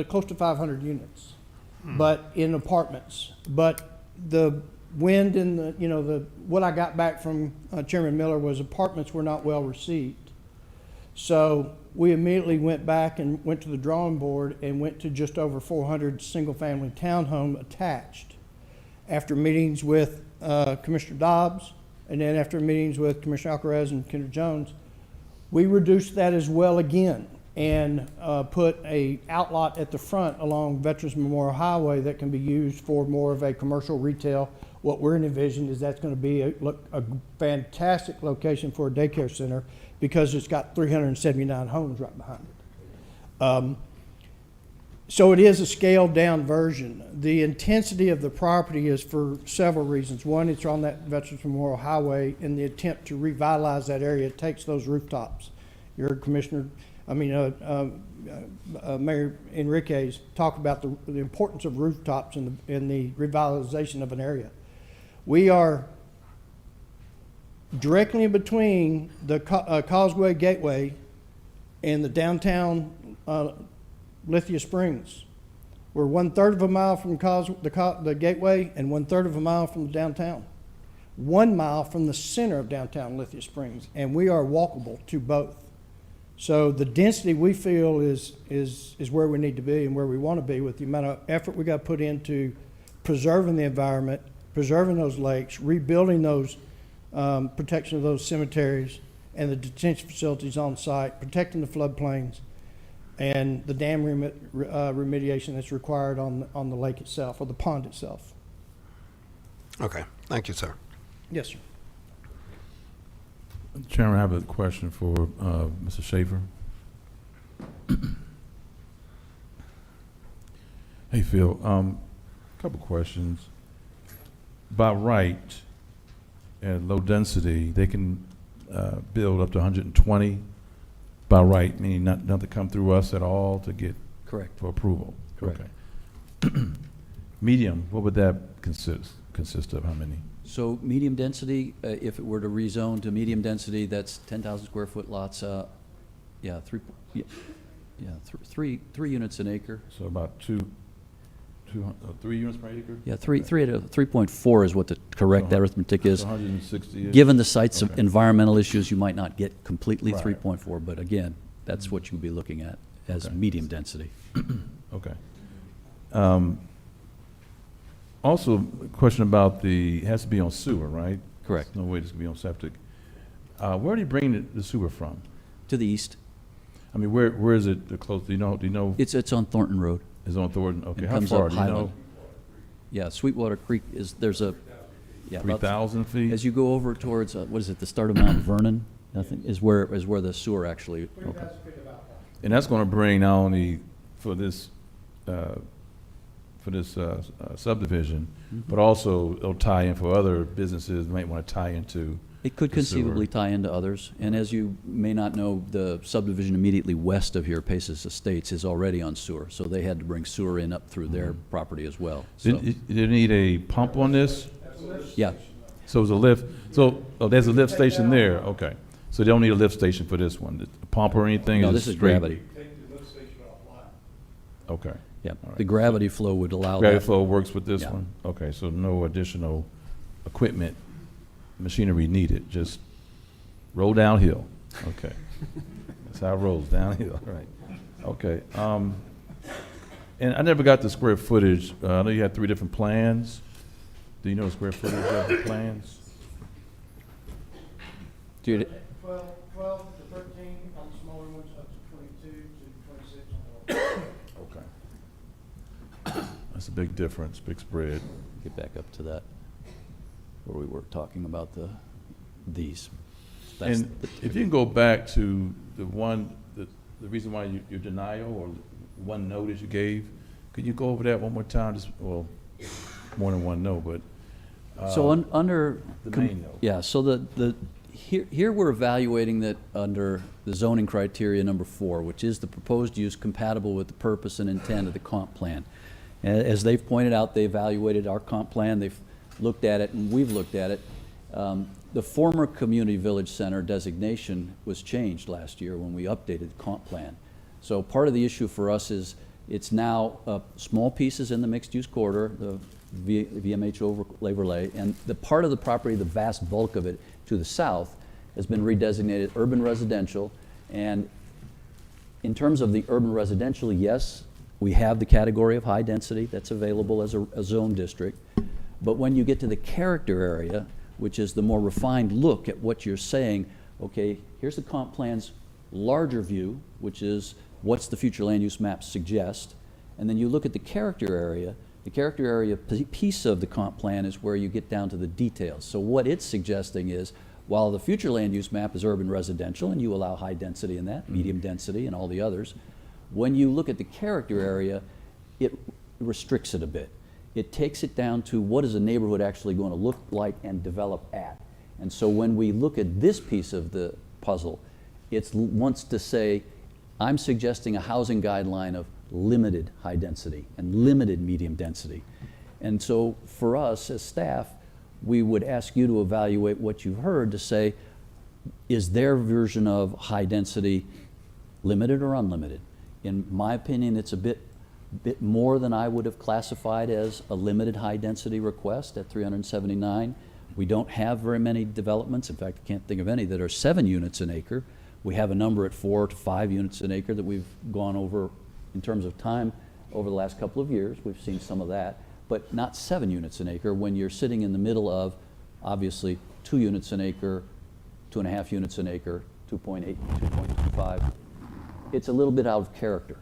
close to 500 units, but in apartments. But the wind and the, you know, the, what I got back from Chairman Miller was apartments were not well received. So we immediately went back and went to the drawing board and went to just over 400 single-family townhome attached. After meetings with Commissioner Dobbs, and then after meetings with Commissioner Alcaraz and Kendra Jones, we reduced that as well again and put a outlot at the front along Veterans Memorial Highway that can be used for more of a commercial retail. What we're envisioning is that's going to be a fantastic location for a daycare center because it's got 379 homes right behind it. So it is a scaled down version. The intensity of the property is for several reasons. One, it's on that Veterans Memorial Highway, and the attempt to revitalize that area takes those rooftops. You heard Mayor Enriquez talk about the importance of rooftops in the revitalization of an area. We are directly in between the Causeway Gateway and the downtown Lithia Springs. We're 1/3 of a mile from the Gateway and 1/3 of a mile from the downtown. 1 mile from the center of downtown Lithia Springs, and we are walkable to both. So the density we feel is where we need to be and where we want to be with the amount of effort we got to put into preserving the environment, preserving those lakes, rebuilding those protection of those cemeteries and the detention facilities on site, protecting the floodplains, and the dam remediation that's required on the lake itself or the pond itself. Okay, thank you, sir. Yes, sir. Chairman, I have a question for Mr. Schaefer. Hey, Phil, couple questions. By right, at low density, they can build up to 120 by right, meaning not to come through us at all to get Correct. for approval. Correct. Okay. Medium, what would that consist of? How many? So medium density, if it were to rezone to medium density, that's 10,000 square foot lots. Three units an acre. So about 3 units per acre? Yeah, 3.4 is what the correct So arithmetic is. 160-ish? Given the site's Okay. environmental issues, you might not get completely Right. 3.4, but again, that's what you'd be looking at as Okay. medium density. Okay. Also, a question about it has to be on sewer, right? Correct. No way this can be on septic. Where do you bring the sewer from? To the east. I mean, where is it the close, do you know? It's on Thornton Road. It's on Thornton, okay. It How comes far, up do you know? Highland. Yeah, Sweetwater Creek there's a, yeah. about 3,000 feet? As you go over towards, what is it, the start of Mount Vernon, I think, is where the sewer actually, okay. And that's gonna bring not only for this subdivision, but also it'll tie in for other businesses might wanna tie into. It could the sewer. conceivably tie into others, and as you may not know, the subdivision immediately west of here, Paces Estates, is already on sewer, so they had to bring sewer in up through their property as well. So, Did you need a pump on this? yeah, So it's a lift, there's a lift station there, okay. So they don't need a lift station for this one, a pump or anything? no, It's this is straight- gravity. Okay. Yeah, All right. the gravity flow would allow that. Gravity flow works with this Yeah. one? Okay, so no additional equipment, machinery needed, just roll downhill. Okay. That's how it rolls, downhill, right. Okay. And I never got the square footage. I know you had 3 different plans. Do you know the square footage of the plans? Dude, 12 to 13 on the smaller ones, up to 22 to 26 on the Okay. That's a big difference, big spread. get back up to that, where we were talking about these. That's And if you can go back to the reason why your denial or one notice you gave, could you go over that one more time? Well, more than one no, but. So under. The main note. Yeah, so here we're evaluating that under the zoning criteria number 4, which is the proposed use compatible with the purpose and intent of the comp plan. As they've pointed out, they evaluated our comp plan, they've looked at it, and we've looked at it. The former community village center designation was changed last year when we updated the comp plan. So part of the issue for us is It's now small pieces in the mixed-use corridor, the VMH overlay, and the part of the property, the vast bulk of it to the south, has been redesignated urban residential. And in terms of the urban residential, yes, we have the category of high density that's available as a zone district. But when you get to the character area, which is the more refined look at what you're saying, okay, here's the comp plan's larger view, which is what's the future land use map suggest, and then you look at the character area. The character area piece of the comp plan is where you get down to the details. So what it's suggesting is, while the future land use map is urban residential, and you allow high density in that, medium density and all the others, when you look at the character area, it restricts it a bit. It takes it down to what is a neighborhood actually going to look like and develop at. And so when we look at this piece of the puzzle, it wants to say, I'm suggesting a housing guideline of limited high density and limited medium density. And so for us as staff, we would ask you to evaluate what you've heard to say, is their version of high density limited or unlimited? In my opinion, it's a bit more than I would have classified as a limited high density request at 379. We don't have very many developments. In fact, I can't think of any that are 7 units an acre. We have a number at 4 to 5 units an acre that we've gone over in terms of time over the last couple of years. We've seen some of that, but not 7 units an acre when you're sitting in the middle of, obviously, 2 units an acre, 2.5 units an acre, 2.8, 2.25. It's a little bit out of character.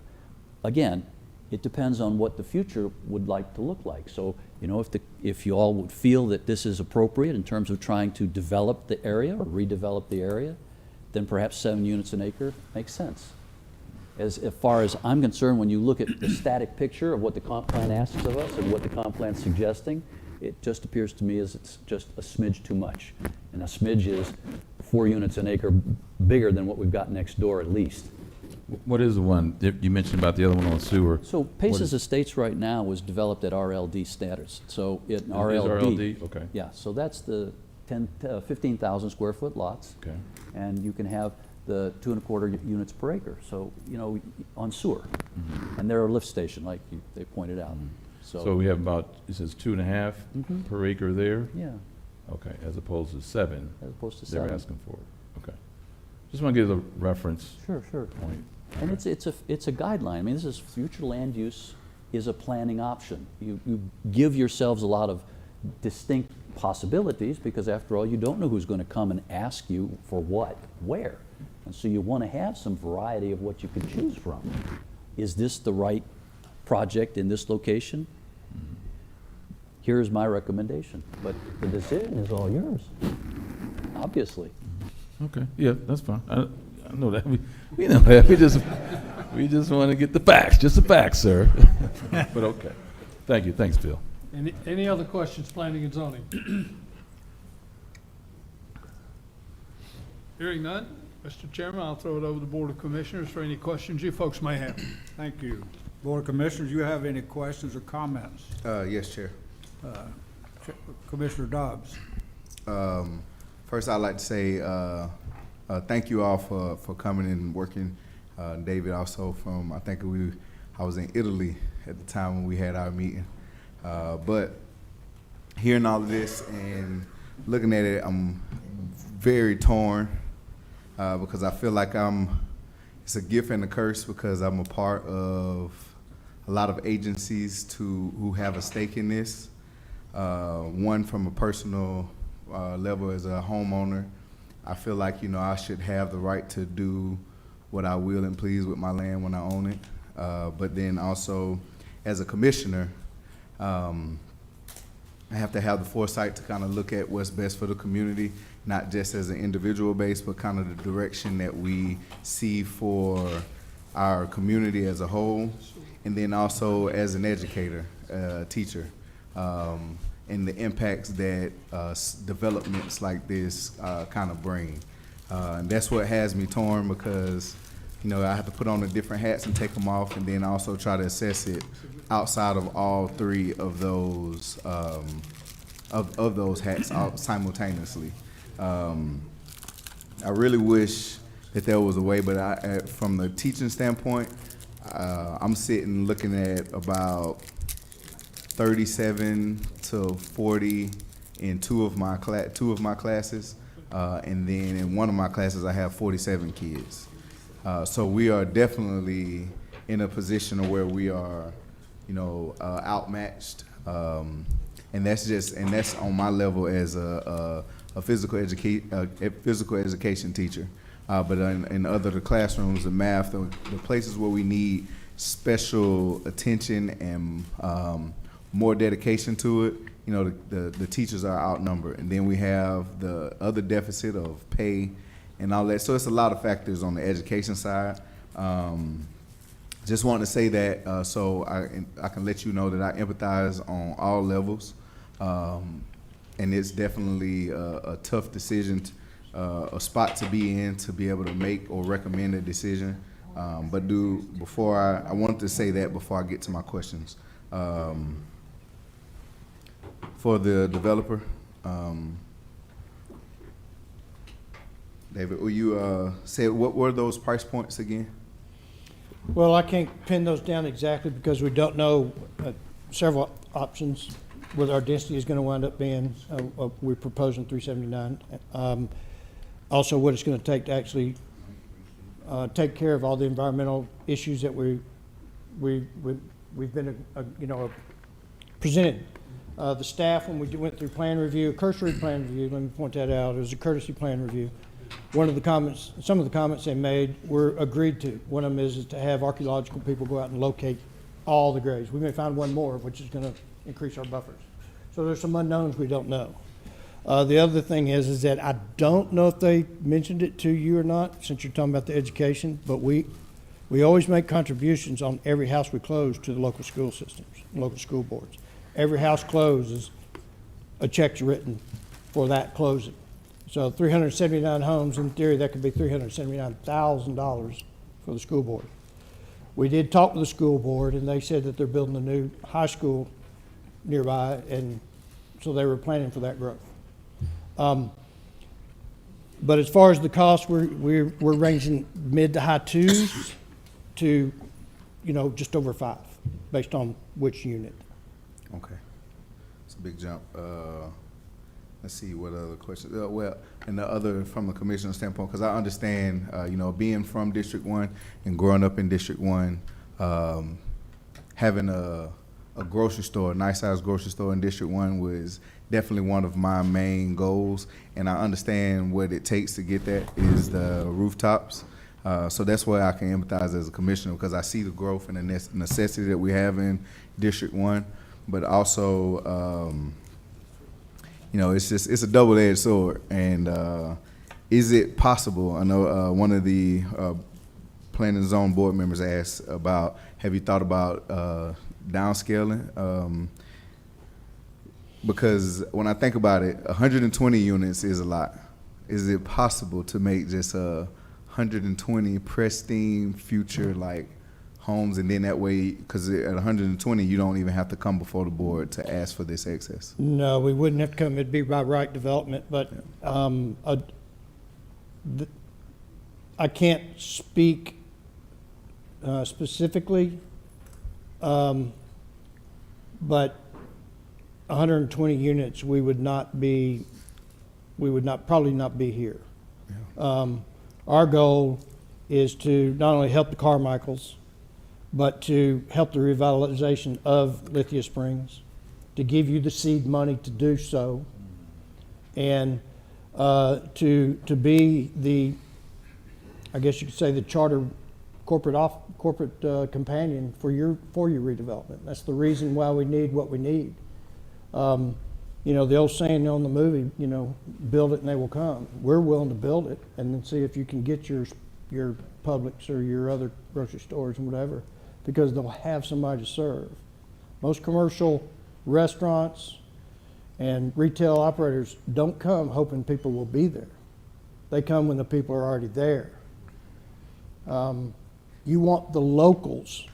Again, it depends on what the future would like to look like. So, you know, if you all would feel that this is appropriate in terms of trying to develop the area or redevelop the area, then perhaps 7 units an acre makes sense. As far as I'm concerned, when you look at the static picture of what the comp plan asks of us and what the comp plan's suggesting, it just appears to me as it's just a smidge too much. And a smidge is 4 units an acre bigger than what we've got next door at least. What is the one, you mentioned about the other one on sewer? So Paces Estates right now was developed at RLD standards. So it Is RLD. okay. Yeah, so that's the 15,000 square foot lots. Okay. And you can have the 2.25 units per acre. So, you know, on sewer. And they're a lift station, like they pointed out. So we have about, it says 2.5 per acre there? Yeah. Okay, as opposed to 7. As opposed to They're 7. asking for. Okay. Just want to give a reference. Sure. Point. And it's a guideline. I mean, this is future land use is a planning option. You give yourselves a lot of distinct possibilities because after all, you don't know who's going to come and ask you for what, where. And so you want to have some variety of what you can choose from. Is this the right project in this location? Here's my recommendation, but the decision is all yours, obviously. Okay, yeah, that's fine. I know that. We know that. We just want to get the facts, just the facts, sir. But okay. Thank you. Thanks, Phil. Any other questions, planning and zoning? Hearing none, Mr. Chairman, I'll throw it over to the Board of Commissioners for any questions you folks may have. Thank you. Board of Commissioners, you have any questions or comments? Yes, Chair. Commissioner Dobbs. First, I'd like to say thank you all for coming and working. David also from, I was in Italy at the time when we had our meeting. But hearing all of this and looking at it, I'm very torn because I feel like it's a gift and a curse because I'm a part of a lot of agencies who have a stake in this. One from a personal level as a homeowner, I feel like, you know, I should have the right to do what I will and please with my land when I own it. But then also as a commissioner, I have to have the foresight to kind of look at what's best for the community, not just as an individual base, but kind of the direction that we see for our community as a whole. And then also as an educator, teacher, and the impacts that developments like this kind of bring. And that's what has me torn because, you know, I have to put on the different hats and take them off and then also try to assess it outside of all 3 of those of those hats simultaneously. I really wish that there was a way, but from the teaching standpoint, I'm I'm sitting looking at about 37 to 40 in two of my classes, and then in one of my classes I have 47 kids. So we are definitely in a position where we are, outmatched, and that's on my level as a physical education teacher. But in other classrooms, the math, the places where we need special attention and more dedication to it, the teachers are outnumbered. And then we have the other deficit of pay and all that. So it's a lot of factors on the education side. Just wanted to say that so I can let you know that I empathize on all levels. And it's definitely a tough decision, a spot to be in to be able to make or recommend a decision. But I wanted to say that before I get to my questions. For the developer, David, will you say what were those price points again? Well, I can't pin those down exactly because we don't know several options. What our density is going to wind up being, we're proposing 379. Also, what it's going to take to actually take care of all the environmental issues that we've been, presented. The staff, when we went through plan review, a cursory plan review, let me point that out, it was a courtesy plan review. Some of the comments they made were agreed to. One of them is to have archaeological people go out and locate all the graves. We may find one more, which is going to increase our buffers. So there's some unknowns we don't know. The other thing is that I don't know if they mentioned it to you or not, since you're talking about the education, but we always make contributions on every house we close to the local school systems, local school boards. Every house closes, a check's written for that closing. So 379 homes, in theory, that could be $379,000 for the school board. We did talk to the school board, and they said that they're building a new high school nearby, and so they were planning for that growth. But as far as the cost, we're ranging mid to high twos to, just over 5, based on which unit. Okay, it's a big jump. Let's see what other questions. Well, and the other from a commissioner standpoint, because I understand, being from District 1 and growing up in District 1, having a grocery store, a nice-sized grocery store in District 1 was definitely one of my main goals, and I understand what it takes to get that is the rooftops. So that's where I can empathize as a commissioner, because I see the growth and the necessity that we have in District 1, but also, it's a double-edged sword. And is it possible? I know one of the planning and zone board members asked about, have you thought about downscaling? Because when I think about it, 120 units is a lot. Is it possible to make just 120 pristine future homes, and then that way, because at 120 you don't even have to come before the board to ask for this excess? No, we wouldn't have to come. It'd be by right development, but I can't speak specifically, but 120 units, we would probably not be here. Yeah. Our goal is to not only help the Carmichaels, but to help the revitalization of Lithia Springs, to give you the seed money to do so, and to be the, I guess you could say, the charter corporate companion for your redevelopment. That's the reason why we need what we need. The old saying on the movie, build it and they will come. We're willing to build it and then see if you can get your Publix or your other grocery stores and whatever, because they'll have somebody to serve. Most commercial restaurants and retail operators don't come hoping people will be there. They come when the people are already there. You want the locals,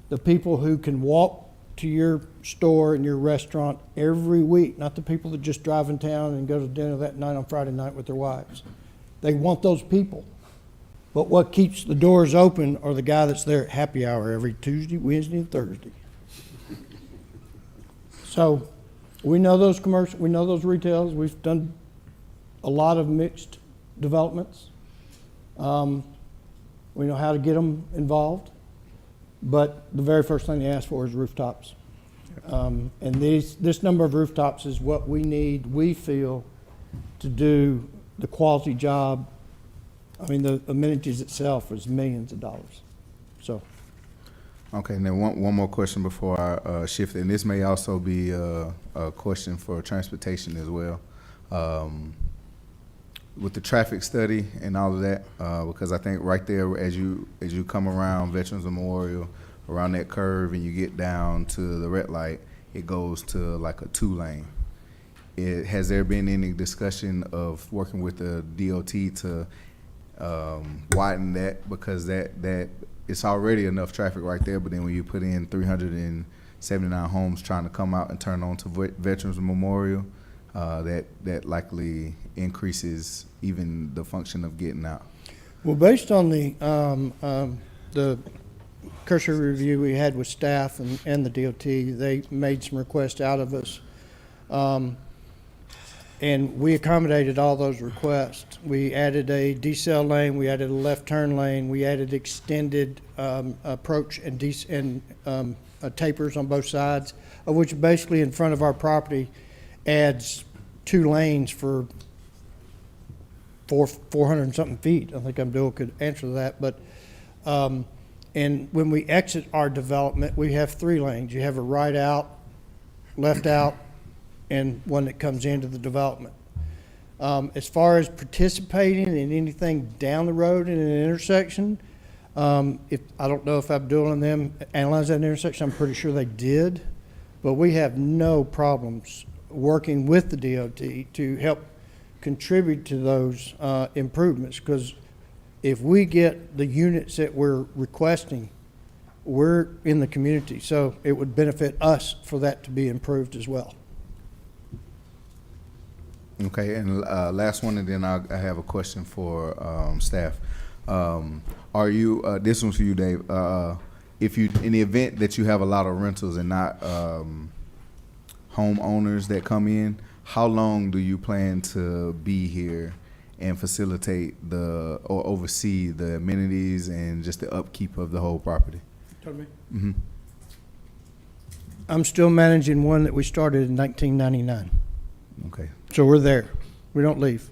the people who can walk to your store and your restaurant every week, not the people that just drive in town and go to dinner that night on Friday night with their wives. They want those people. But what keeps the doors open are the guy that's there at happy hour every Tuesday, Wednesday, and Thursday. So we know those commercial, we know those retails. We've done a lot of mixed developments. We know how to get them involved, but the very first thing they ask for is rooftops. And this number of rooftops is what we need, we feel, to do the quality job. I mean, the amenities itself is millions of dollars. So, Okay, and then one more question before I shift, and this may also be a question for transportation as well. With the traffic study and all of that, because I think right there, as you come around Veterans Memorial, around that curve, and you get down to the red light, it goes to like a 2-lane. Has there been any discussion of working with the DOT to widen that, because that it's already enough traffic right there, but then when you put in 379 homes trying to come out and turn on to Veterans Memorial, that likely increases even the function of getting out. well, based on the cursory review we had with staff and the DOT, they made some requests out of us. And we accommodated all those requests. We added a decel lane, we added a left turn lane, we added extended approach and tapers on both sides, of which basically in front of our property adds 2 lanes for 400 and something feet. I think Abdul could answer that. But and when we exit our development, we have 3 lanes. You have a right out, left out, and one that comes into the development. As far as participating in anything down the road in an intersection, I don't know if Abdul and them analyzed that intersection. I'm pretty sure they did, but we have no problems working with the DOT to help contribute to those improvements, because if we get the units that we're requesting, we're in the community, so it would benefit us for that to be improved as well. Okay, and last one, and then I have a question for staff. Are you, this one's for you, Dave, if you, in the event that you have a lot of rentals and not homeowners that come in, how long do you plan to be here and facilitate or oversee the amenities and just the upkeep of the whole property? Tell me. Mm-hmm. I'm still managing one that we started in 1999. Okay. So we're there. We don't leave.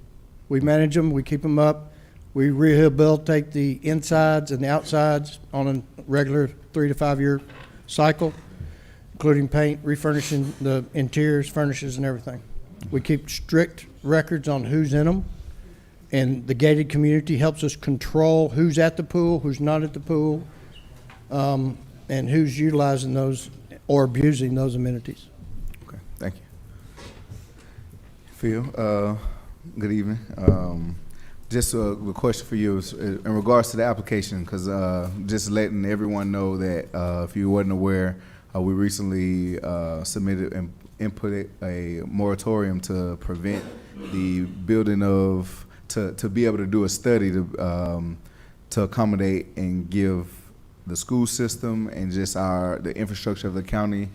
We manage them, we keep them up. We rehabilitate the insides and the outsides on a regular 3 to 5 year cycle, including paint, refurnishing the interiors, furnishes, and everything. We keep strict records on who's in them, and the gated community helps us control who's at the pool, who's not at the pool, and who's utilizing those or abusing those amenities. Okay, thank you. Phil, good evening. Just a question for you is, in regards to the application, because just letting everyone know that if you wasn't aware, we recently submitted and inputted a moratorium to prevent the building of, to be able to do a study to accommodate and give the school system and just the infrastructure of the county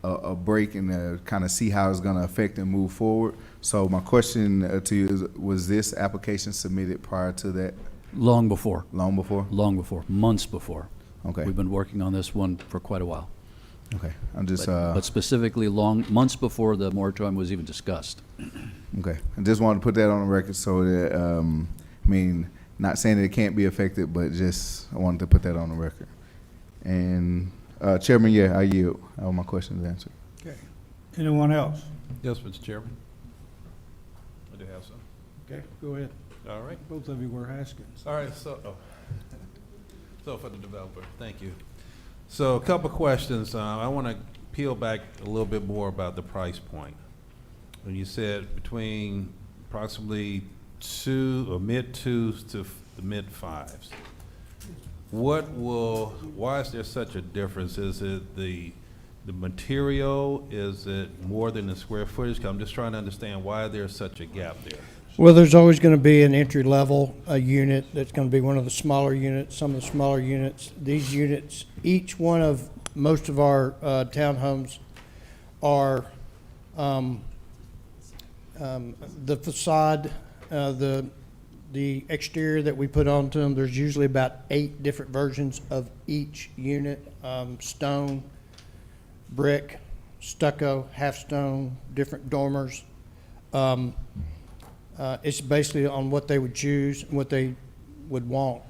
a break and to kind of see how it's going to affect and move forward. So my question to you is, was this application submitted prior to that? Long before. Long before? Long before, months before. Okay. We've been working on this one for quite a while. Okay, I'm just. But specifically months before the moratorium was even discussed. Okay, I just wanted to put that on the record so that, I mean, not saying that it can't be affected, but just I wanted to put that on the record. And Chairman, yeah, I yield. All my questions answered. Okay. Anyone else? Yes, Mr. Chairman. I do have some. Okay, go ahead. All right. Both of you were asking. All right, so for the developer, thank you. So a couple questions. I want to peel back a little bit more about the price point. When you said between approximately mid-2s to the mid-5s, why is there such a difference? Is it the material? Is it more than the square footage? 'Cause I'm just trying to understand why there's such a gap there. Well, there's always going to be an entry level, a unit that's going to be one of the smaller units, some of the smaller units. These units, each one of, most of our townhomes are the facade, the exterior that we put onto them. There's usually about 8 different versions of each unit, stone, brick, stucco, half stone, different dormers. It's basically on what they would choose and what they would want.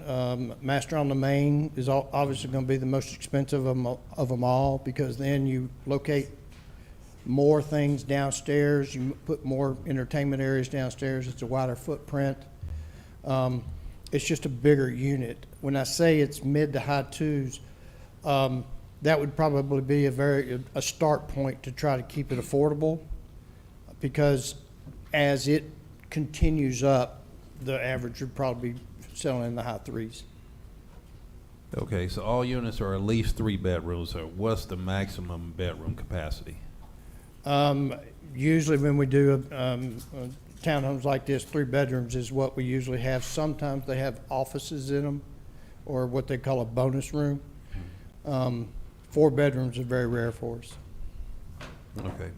Master on the Main is obviously going to be the most expensive of them all, because then you locate more things downstairs. You put more entertainment areas downstairs. It's a wider footprint. It's just a bigger unit. When I say it's mid to high 2s, that would probably be a start point to try to keep it affordable, because as it continues up, the average would probably be selling in the high 3s. Okay, so all units are at least 3 bedrooms, or what's the maximum bedroom capacity? Usually when we do townhomes like this, 3 bedrooms is what we usually have. Sometimes they have offices in them, or what they call a bonus room. 4 bedrooms are very rare for us. Okay.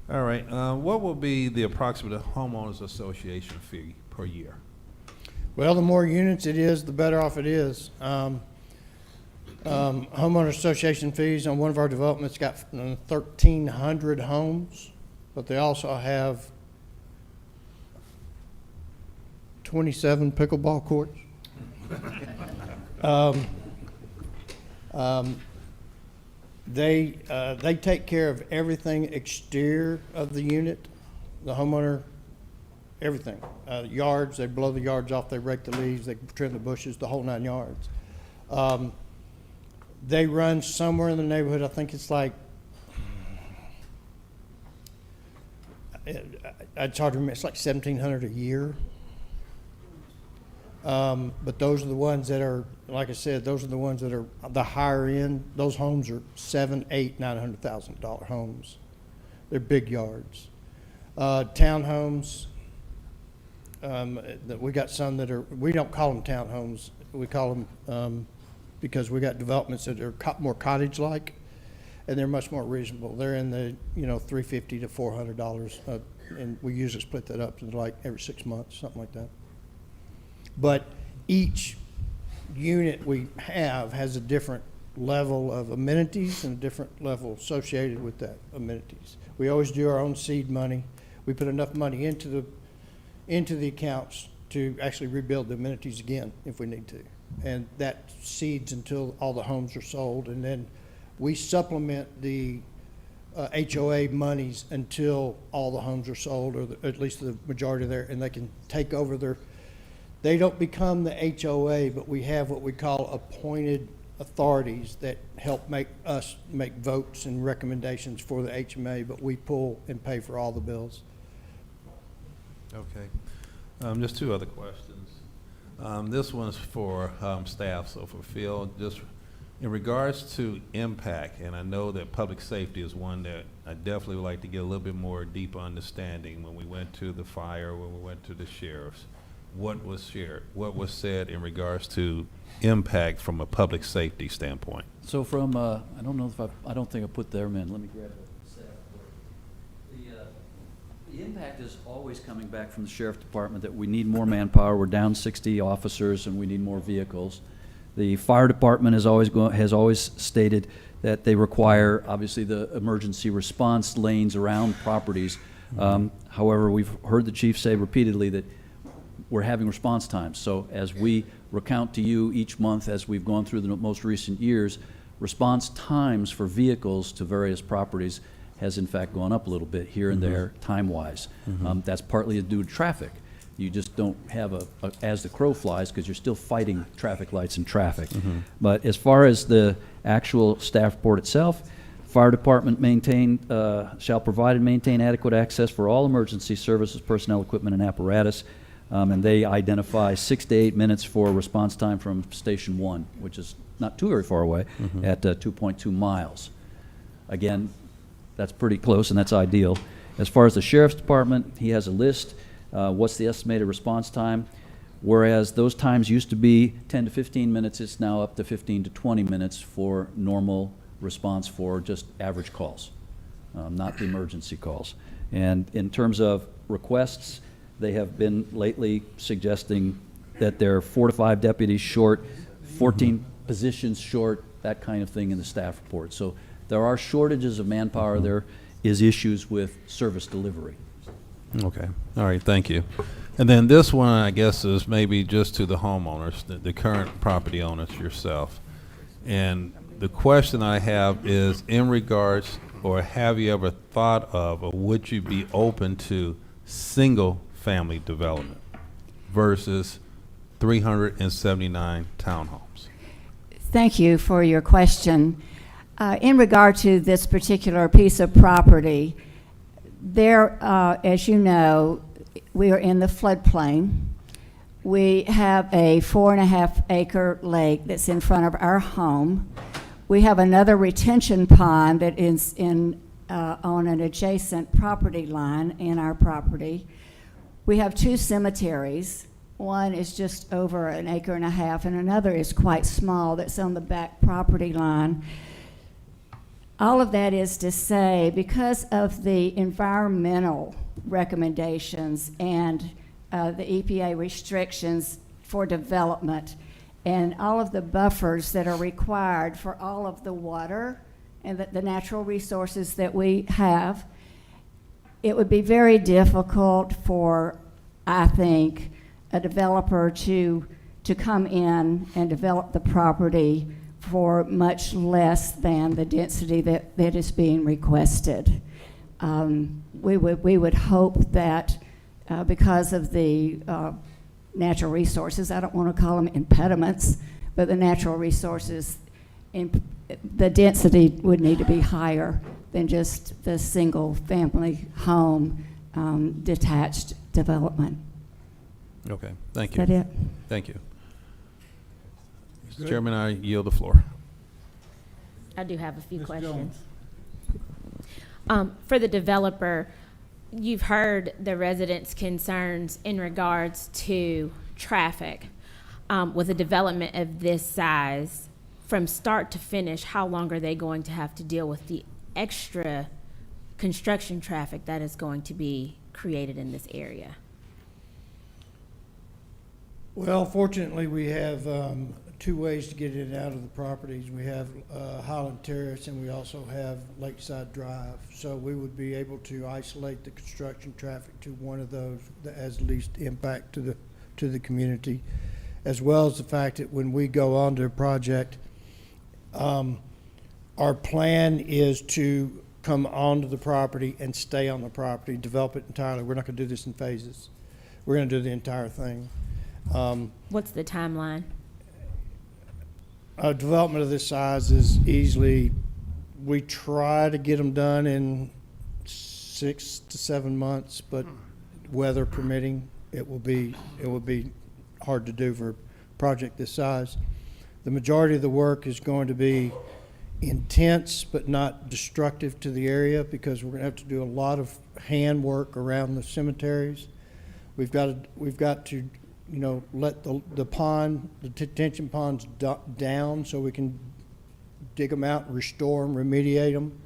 All right. What will be the approximate homeowners association fee per year? Well, the more units it is, the better off it is. Homeowner association fees on one of our developments got 1,300 homes, but they also have 27 pickleball courts. They take care of everything exterior of the unit, the homeowner, everything. Yards, they blow the yards off, they rake the leaves, they trim the bushes, the whole 9 yards. They run somewhere in the neighborhood, I think it's like, it's hard to remember, it's like 1,700 a year. But those are the ones that are, like I said, those are the ones that are the higher end. Those homes are $700,000, $800,000, $900,000 homes. They're big yards. Townhomes, we got some that are, we don't call them townhomes. We call them, because we got developments that are more cottage-like, and they're much more reasonable. They're in the, $350 to $400, and we usually split that up to like every 6 months, something like that. But each unit we have has a different level of amenities and a different level associated with that amenities. We always do our own seed money. We put enough money into the accounts to actually rebuild the amenities again if we need to. And that seeds until all the homes are sold, and then we supplement the HOA monies until all the homes are sold, or at least the majority there, and they can take over they don't become the HOA, but we have what we call appointed authorities that help make votes and recommendations for the HMA, but we pull and pay for all the bills. Okay. Just 2 other questions. This one's for staff, so for Phil, just in regards to impact, and I know that public safety is one that I definitely would like to get a little bit more deeper understanding. When we went to the fire, when we went to the sheriffs, what was shared, what was said in regards to impact from a public safety standpoint? So from, I don't know if I don't think I put them in. Let me grab it. The impact is always coming back from the sheriff department that we need more manpower. We're down 60 officers and we need more vehicles. The fire department has always stated that they require, obviously, the emergency response lanes around properties. However, we've heard the chief say repeatedly that we're having response times. So as we recount to you each month as we've gone through the most recent years, response times for vehicles to various properties has in fact gone up a little bit here and there time-wise. That's partly due to traffic. You just don't have a as the crow flies, because you're still fighting traffic lights and traffic. But as far as the actual staff report itself, fire department shall provide and maintain adequate access for all emergency services, personnel, equipment, and apparatus. And they identify 6 to 8 minutes for response time from Station 1, which is not too very far away, at 2.2 miles. Again, that's pretty close, and that's ideal. As far as the sheriff's department, he has a list. What's the estimated response time? Whereas those times used to be 10 to 15 minutes, it's now up to 15 to 20 minutes for normal response for just average calls, not the emergency calls. And in terms of requests, they have been lately suggesting that they're 4 to 5 deputies short, 14 positions short, that kind of thing in the staff report. So there are shortages of manpower. There is issues with service delivery. Okay, all right, thank you. And then this one, I guess, is maybe just to the homeowners, the current property owners, yourself. And the question I have is in regards, or have you ever thought of, or would you be open to single-family development versus 379 townhomes? Thank you for your question. In regard to this particular piece of property, there, as you know, we are in the floodplain. We have a 4.5 acre lake that's in front of our home. We have another retention pond that is on an adjacent property line in our property. We have 2 cemeteries. One is just over 1.5 acres, and another is quite small that's on the back property line. All of that is to say, because of the environmental recommendations and the EPA restrictions for development and all of the buffers that are required for all of the water and the natural resources that we have, it would be very difficult for, I think, a developer to come in and develop the property for much less than the density that is being requested. We would hope that because of the natural resources, I don't want to call them impediments, but the natural resources, the density would need to be higher than just the single-family home detached development. Okay, thank you. Is that it? Thank you. Mr. Chairman, I yield the floor. I do have a few Ms. questions. For the developer, you've heard the residents' concerns in regards to traffic. With a development of this size, from start to finish, how long are they going to have to deal with the extra construction traffic that is going to be created in this area? Well, fortunately, we have 2 ways to get in and out of the properties. We have Highland Terrace, and we also have Lakeside Drive. So we would be able to isolate the construction traffic to one of those that has least impact to the community, as well as the fact that when we go on to a project, our plan is to come onto the property and stay on the property, develop it entirely. We're not going to do this in phases. We're going to do the entire thing. What's the timeline? A development of this size is easily, we try to get them done in 6 to 7 months, but weather permitting, it will be hard to do for a project this size. The majority of the work is going to be intense but not destructive to the area, because we're going to have to do a lot of hand work around the cemeteries. We've got to you know, let the pond, the detention ponds down so we can dig them out, restore them, remediate them.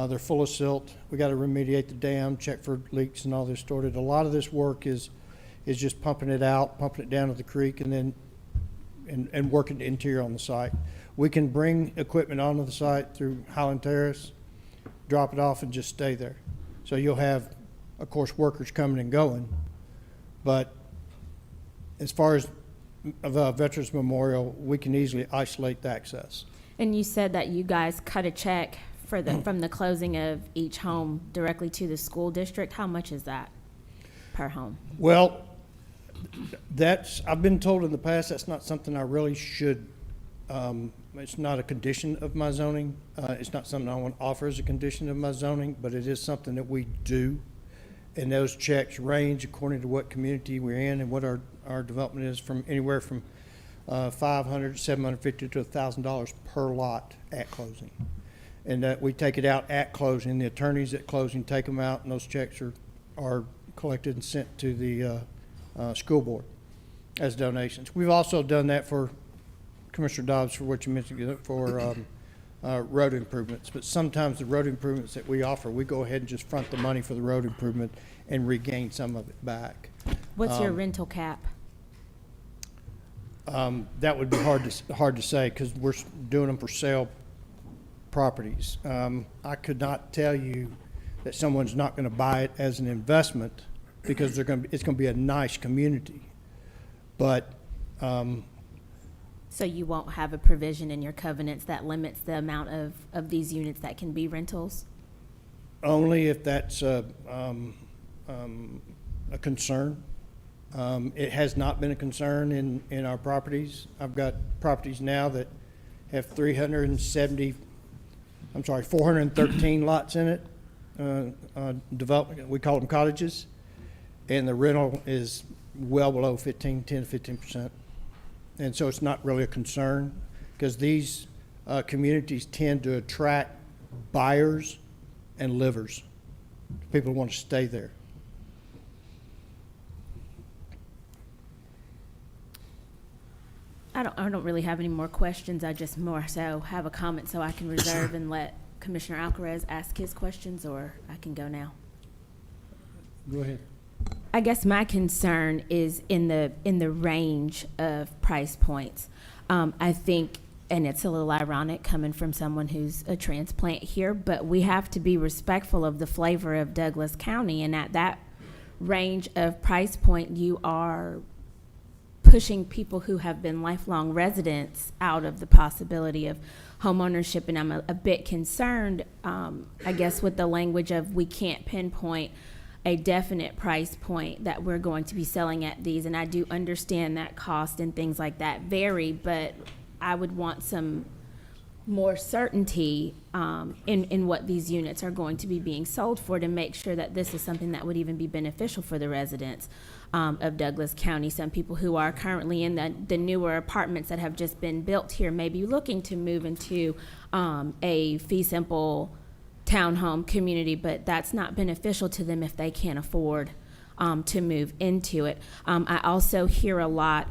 They're full of silt. We got to remediate the dam, check for leaks and all this sorted. A lot of this work is just pumping it out, pumping it down to the creek, and then and working the interior on the site. We can bring equipment onto the site through Highland Terrace, drop it off, and just stay there. So you'll have, of course, workers coming and going, but as far as Veterans Memorial, we can easily isolate the access. And you said that you guys cut a check for from the closing of each home directly to the school district. How much is that per home? Well, I've been told in the past that's not something I really should, it's not a condition of my zoning. It's not something I want to offer as a condition of my zoning, but it is something that we do. And those checks range according to what community we're in and what our development is, from anywhere from $500, $750 to $1,000 per lot at closing. And that we take it out at closing. The attorneys at closing take them out, and those checks are collected and sent to the school board as donations. We've also done that for Commissioner Dobbs, for what you mentioned, for road improvements. But sometimes the road improvements that we offer, we go ahead and just front the money for the road improvement and regain some of it back. What's your rental cap? That would be hard to say, because we're doing them for sale properties. I could not tell you that someone's not going to buy it as an investment, because it's going to be a nice community. But So you won't have a provision in your covenants that limits the amount of these units that can be rentals? only if that's a concern. It has not been a concern in our properties. I've got properties now that have 413 lots in it, development, we call them cottages, and the rental is well below 10 to 15%. And so it's not really a concern, because these communities tend to attract buyers and livers, people who want to stay there. I don't really have any more questions. I just more so have a comment so I can reserve and let Commissioner Alcaraz ask his questions, or I can go now. Go ahead. I guess my concern is in the range of price points. I think, and it's a little ironic coming from someone who's a transplant here, but we have to be respectful of the flavor of Douglas County, and at that range of price point, you are pushing people who have been lifelong residents out of the possibility of home ownership. And I'm a bit concerned, I guess, with the language of we can't pinpoint a definite price point that we're going to be selling at these. And I do understand that cost and things like that vary, but I would want some more certainty in what these units are going to be being sold for, to make sure that this is something that would even be beneficial for the residents of Douglas County. Some people who are currently in the newer apartments that have just been built here may be looking to move into a fee simple townhome community, but that's not beneficial to them if they can't afford to move into it. I also hear a lot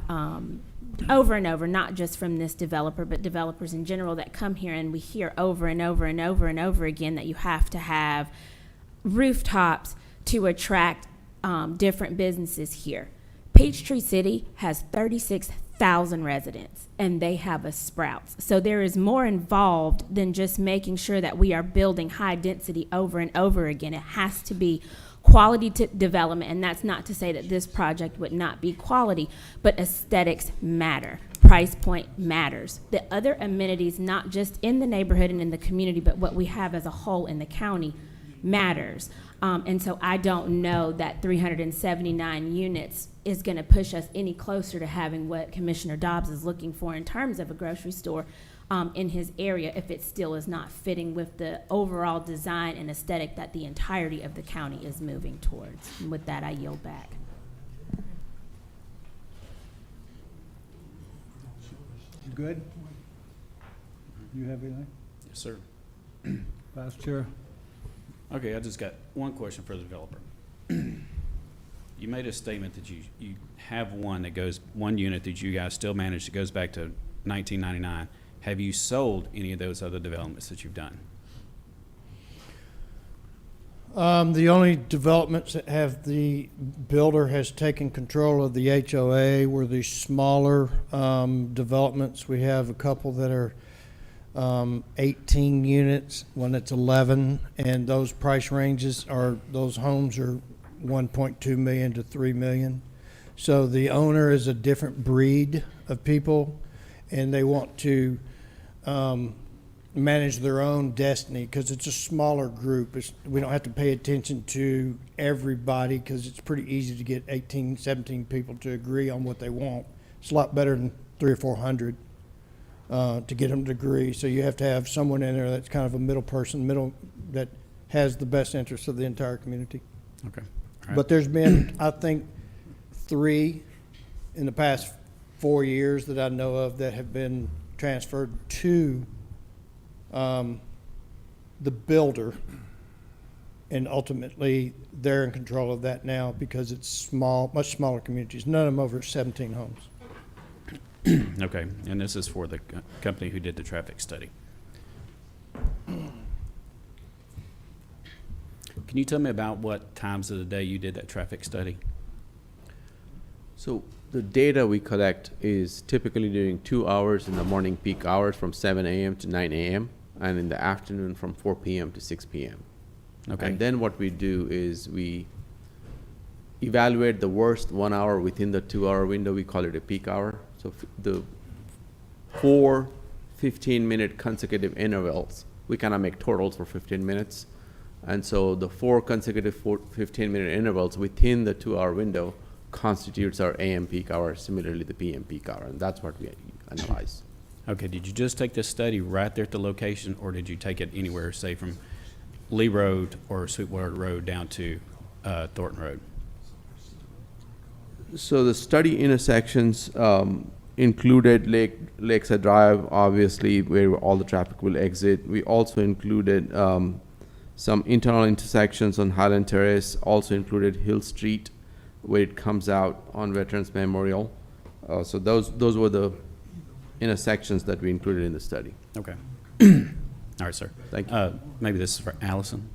over and over, not just from this developer, but developers in general that come here, and we hear over and over and over and over again that you have to have rooftops to attract different businesses here. Peachtree City has 36,000 residents, and they have a Sprouts. So there is more involved than just making sure that we are building high density over and over again. It has to be quality development, and that's not to say that this project would not be quality, but aesthetics matter. Price point matters. The other amenities, not just in the neighborhood and in the community, but what we have as a whole in the county matters. And so I don't know that 379 units is going to push us any closer to having what Commissioner Dobbs is looking for in terms of a grocery store in his area, if it still is not fitting with the overall design and aesthetic that the entirety of the county is moving towards. And with that, I yield back. You good? You have anything? Yes, sir. Vice Chair? Okay, I just got one question for the developer. You made a statement that you have one unit that you guys still manage that goes back to 1999. Have you sold any of those other developments that you've done? The only developments that have the builder has taken control of the HOA were the smaller developments. We have a couple that are 18 units, one that's 11, and those price ranges those homes are 1.2 million to 3 million. So the owner is a different breed of people, and they want to manage their own destiny, because it's a smaller group. We don't have to pay attention to everybody, because it's pretty easy to get 18, 17 people to agree on what they want. It's a lot better than 300 or 400 to get them to agree. So you have to have someone in there that's kind of a middle person, that has the best interest of the entire community. Okay. All right. But there's been, I think, 3 in the past 4 years that I know of that have been transferred to the builder, And ultimately, they're in control of that now because it's small, much smaller communities, none of them over 17 homes. Okay, and this is for the company who did the traffic study. Can you tell me about what times of the day you did that traffic study? So the data we collect is typically during 2 hours in the morning peak hours from 7 a.m. to 9 a.m. and in the afternoon from 4 p.m. to 6 p.m. Okay. And then what we do is we evaluate the worst 1 hour within the 2 hour window. We call it a peak hour. So the 4 15-minute consecutive intervals, we kind of make totals for 15 minutes. And so the 4 consecutive 15-minute intervals within the 2 hour window constitutes our AM peak hour, similarly the PM peak hour, and that's what we analyze. Okay, did you just take this study right there at the location, or did you take it anywhere, say from Lee Road or Sweetwater Road down to Thornton Road? So the study intersections included Lakeside Drive, obviously, where all the traffic will exit. We also included some internal intersections on Highland Terrace, also included Hill Street, where it comes out on Veterans Memorial. So those were the intersections that we included in the study. Okay. All right, sir. Thank you. Maybe this is for Allison.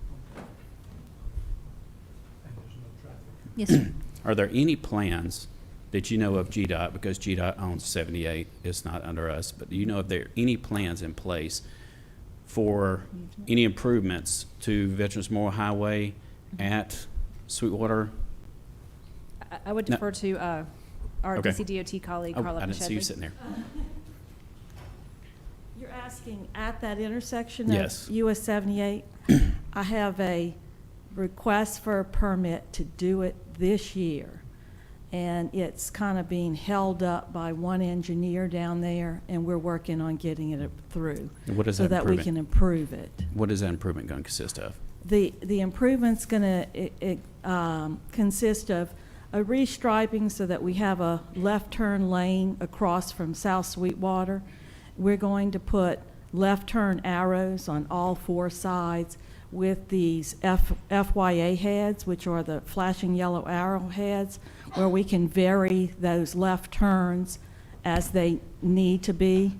Yes, sir. Are there any plans that you know of GDOT, because GDOT owns 78, it's not under us, but do you know if there are any plans in place for any improvements to Veterans Memorial Highway at Sweetwater? I would No. defer to our Okay. DCDOT colleague, Oh, Carla I didn't see you Machedley. sitting there. You're asking at that intersection Yes. of US 78? I have a request for a permit to do it this year. And it's kind of being held up by one engineer down there, and we're working on getting it through. And what is so that that we improvement? can improve it. What is that improvement going to consist of? The improvement's going to consist of a restriping so that we have a left turn lane across from South Sweetwater. We're going to put left turn arrows on all 4 sides with these FYA heads, which are the flashing yellow arrow heads, where we can vary those left turns as they need to be.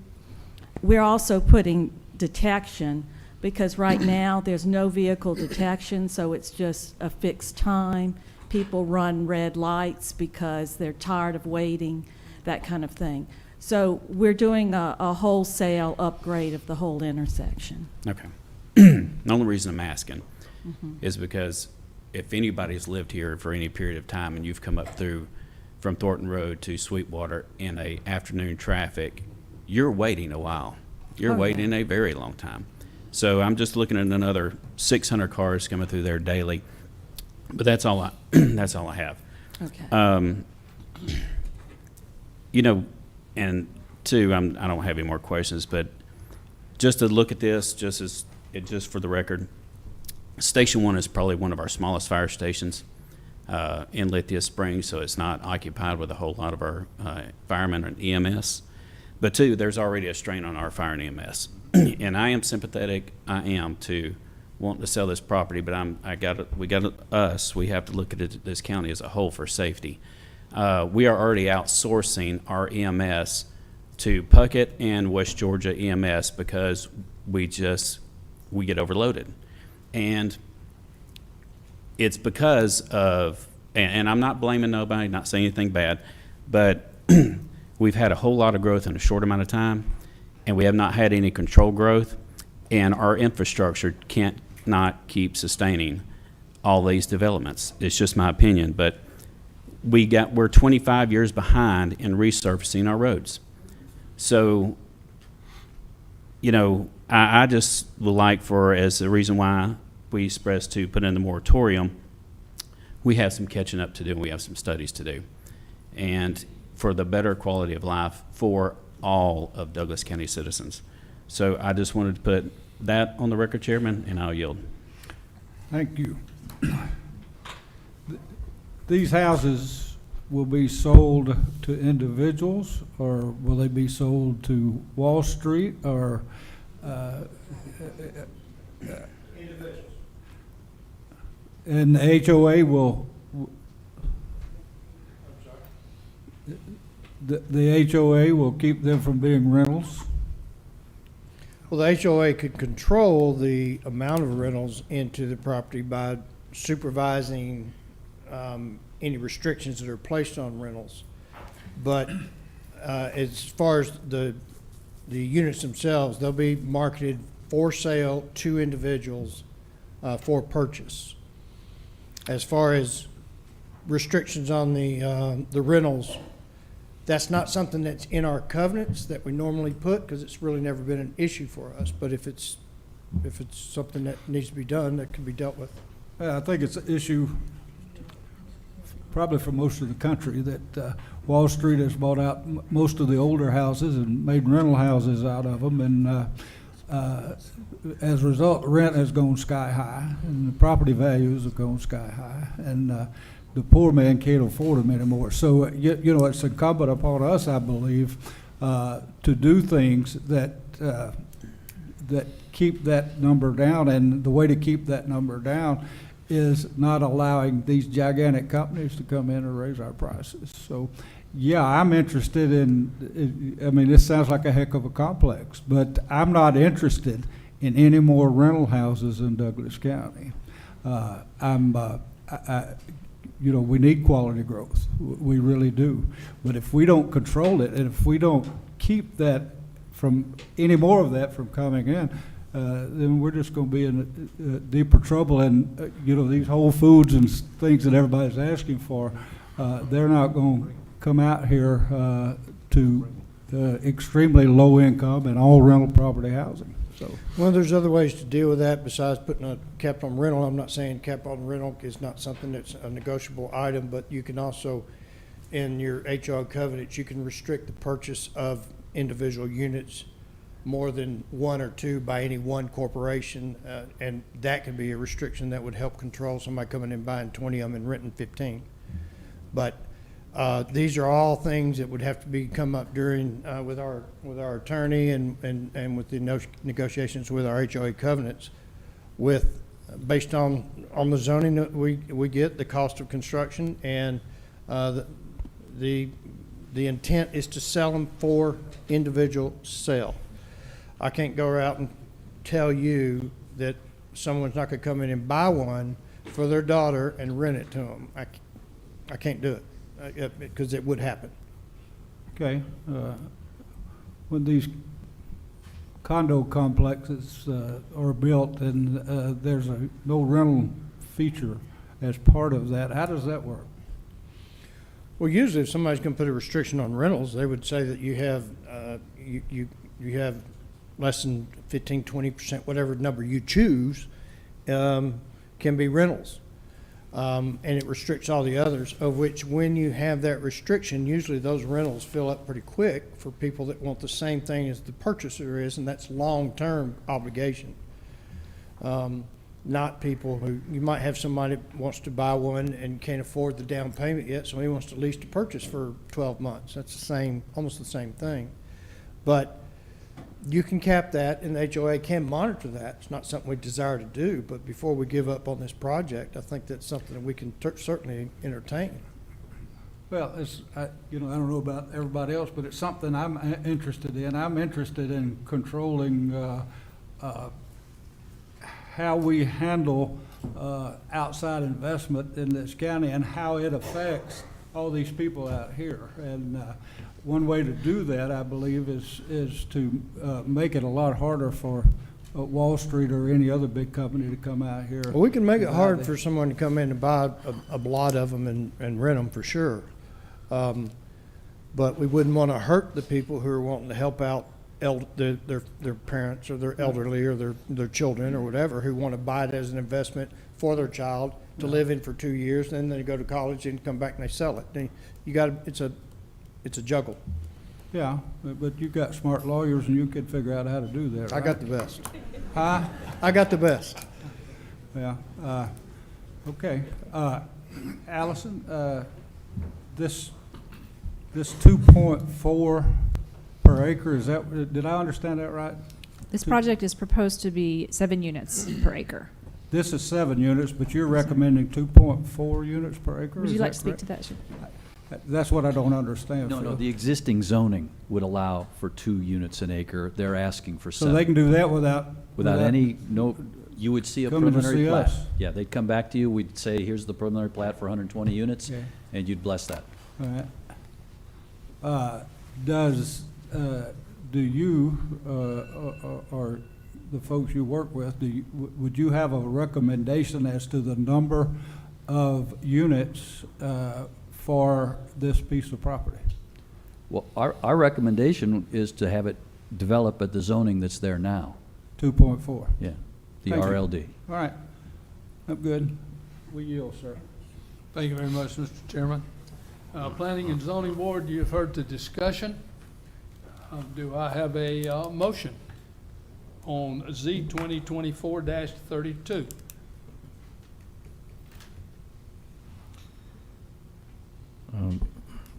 We're also putting detection, because right now there's no vehicle detection, so it's just a fixed time. People run red lights because they're tired of waiting, that kind of thing. So we're doing a wholesale upgrade of the whole intersection. Okay. The only reason I'm asking is because if anybody's lived here for any period of time and you've come up through from Thornton Road to Sweetwater in a afternoon traffic, you're waiting a while. You're Oh, yeah. waiting a very long time. So I'm just looking at another 600 cars coming through there daily. But that's all I that's all I have. Okay. You know, and two, I don't have any more questions, but just to look at this, just for the record, Station 1 is probably one of our smallest fire stations in Lithia Springs, so it's not occupied with a whole lot of our firemen and EMS. But two, there's already a strain on our fire and EMS. And I am sympathetic, to wanting to sell this property, but we have to look at this county as a whole for safety. We are already outsourcing our EMS to Puckett and West Georgia EMS because we get overloaded. And it's because of, and I'm not blaming nobody, not saying anything bad, but we've had a whole lot of growth in a short amount of time, and we have not had any control growth, and our infrastructure can't not keep sustaining all these developments. It's just my opinion, but we're 25 years behind in resurfacing our roads. So, you know, I just would like for, as the reason why we expressed to put in the moratorium, we have some catching up to do, and we have some studies to do. And for the better quality of life for all of Douglas County citizens. So I just wanted to put that on the record, Chairman, and I'll yield. Thank you. These houses will be sold to individuals, or will they be sold to Wall Street, or? Individuals. And the HOA will, the HOA will keep them from being rentals? Well, the HOA could control the amount of rentals into the property by supervising any restrictions that are placed on rentals. But as far as the units themselves, they'll be marketed for sale to individuals for purchase. As far as restrictions on the rentals, that's not something that's in our covenants that we normally put, because it's really never been an issue for us. But if it's something that needs to be done, that can be dealt with. I think it's an issue probably for most of the country that Wall Street has bought out most of the older houses and made rental houses out of them, and as a result, rent has gone sky high, and the property values have gone sky high, and the poor man can't afford them anymore. So, you know, it's incumbent upon us, I believe, to do things that that keep that number down, and the way to keep that number down is not allowing these gigantic companies to come in and raise our prices. So, yeah, I'm interested in, I mean, this sounds like a heck of a complex, but I'm not interested in any more rental houses in Douglas County. You know, we need quality growth. We really do. But if we don't control it, and if we don't keep that from, any more of that from coming in, then we're just going to be in deeper trouble. And, you know, these Whole Foods and things that everybody's asking for, they're not going to come out here to extremely low income and all rental property housing. So, well, there's other ways to deal with that besides putting a cap on rental. I'm not saying cap on rental is not something that's a negotiable item, but you can also, in your HOA covenants, you can restrict the purchase of individual units more than one or two by any one corporation, and that can be a restriction that would help control somebody coming in buying 20 of them and renting 15. But these are all things that would have to be come up during with our attorney and with the negotiations with our HOA covenants, with based on the zoning that we get, the cost of construction, and the intent is to sell them for individual sale. I can't go out and tell you that someone's not going to come in and buy one for their daughter and rent it to them. I can't do it because it would happen. okay. When these condo complexes are built and there's no rental feature as part of that, how does that work? Well, usually if somebody's going to put a restriction on rentals, they would say that you have you have less than 15, 20%, whatever number you choose, can be rentals. And it restricts all the others, of which when you have that restriction, usually those rentals fill up pretty quick for people that want the same thing as the purchaser is, and that's long-term obligation. Not people who, you might have somebody that wants to buy one and can't afford the down payment yet, so he wants to lease to purchase for 12 months. That's the same, almost the same thing. But you can cap that, and the HOA can monitor that. It's not something we desire to do, but before we give up on this project, I think that's something that we can certainly entertain. Well, you know, I don't know about everybody else, but it's something I'm interested in. I'm interested in controlling how we handle outside investment in this county and how it affects all these people out here. And one way to do that, I believe, is to make it a lot harder for Wall Street or any other big company to come out here. Well, we can make it hard for someone to come in and buy a lot of them and rent them for sure. But we wouldn't want to hurt the people who are wanting to help out their parents or their elderly or their children or whatever, who want to buy it as an investment for their child to live in for 2 years, then they go to college and come back and they sell it. You got it's a juggle. Yeah, but you've got smart lawyers and you can figure out how to do that, right? I got the best. Huh? I got the best. Yeah. Okay. Allison, this 2.4 per acre, is that, did I understand that right? This project is proposed to be 7 units per acre. This is 7 units, but you're recommending 2.4 units per acre? Would is you like that to speak to correct? that, sir? That's what I don't understand. No, Phil. the existing zoning would allow for 2 units an acre. They're asking for 7. So they can do that without? Without any, no, you would see a Coming to preliminary see plat. us. Yeah, they'd come back to you, we'd say, here's the preliminary plat for 120 units, Yeah. and you'd bless that. All right. Do you, or the folks you work with, would you have a recommendation as to the number of units for this piece of property? Well, our recommendation is to have it develop at the zoning that's there now. 2.4? Yeah, the Thank you. RLD. All right. I'm good. We yield, sir. Thank you very much, Mr. Chairman. Planning and Zoning Board, you've heard the discussion. Do I have a motion on Z 2024-32?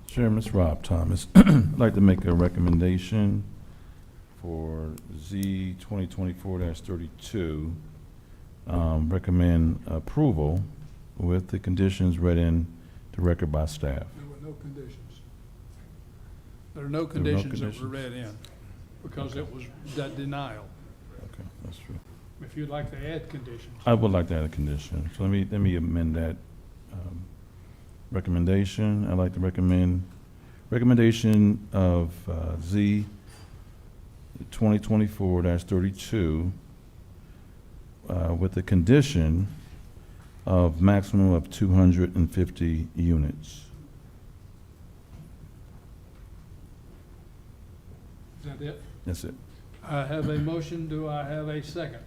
Chairman, it's Rob Thomas. I'd like to make a recommendation for Z 2024-32. Recommend approval with the conditions read in to record by staff. There were no conditions. There are no There were no conditions that were conditions? read in because it was that denial. Okay, that's true. If you'd like to add conditions. I would like to add a condition. So let me amend that recommendation. I'd like to recommendation of Z 2024-32 with the condition of maximum of 250 units. Is that it? That's it. I have a motion. Do I have a second?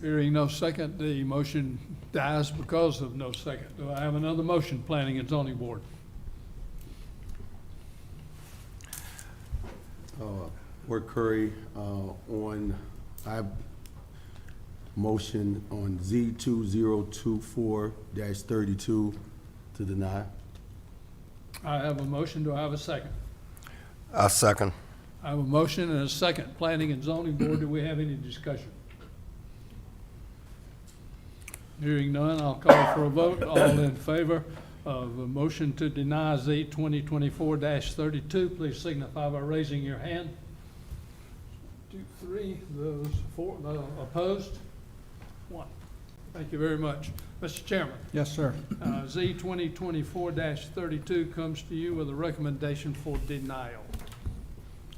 Hearing no second, the motion dies because of no second. Do I have another motion, Planning and Zoning Board? Ward Curry, I have motion on Z 2024-32 to deny. I have a motion. Do I have a second? I second. I have a motion and a second. Planning and Zoning Board, do we have any discussion? Hearing none, I'll call for a vote. All in favor of a motion to deny Z 2024-32, please signify by raising your hand. 2, 3, those 4, opposed? 1. Thank you very much. Mr. Chairman. Yes, sir. Z 2024-32 comes to you with a recommendation for denial.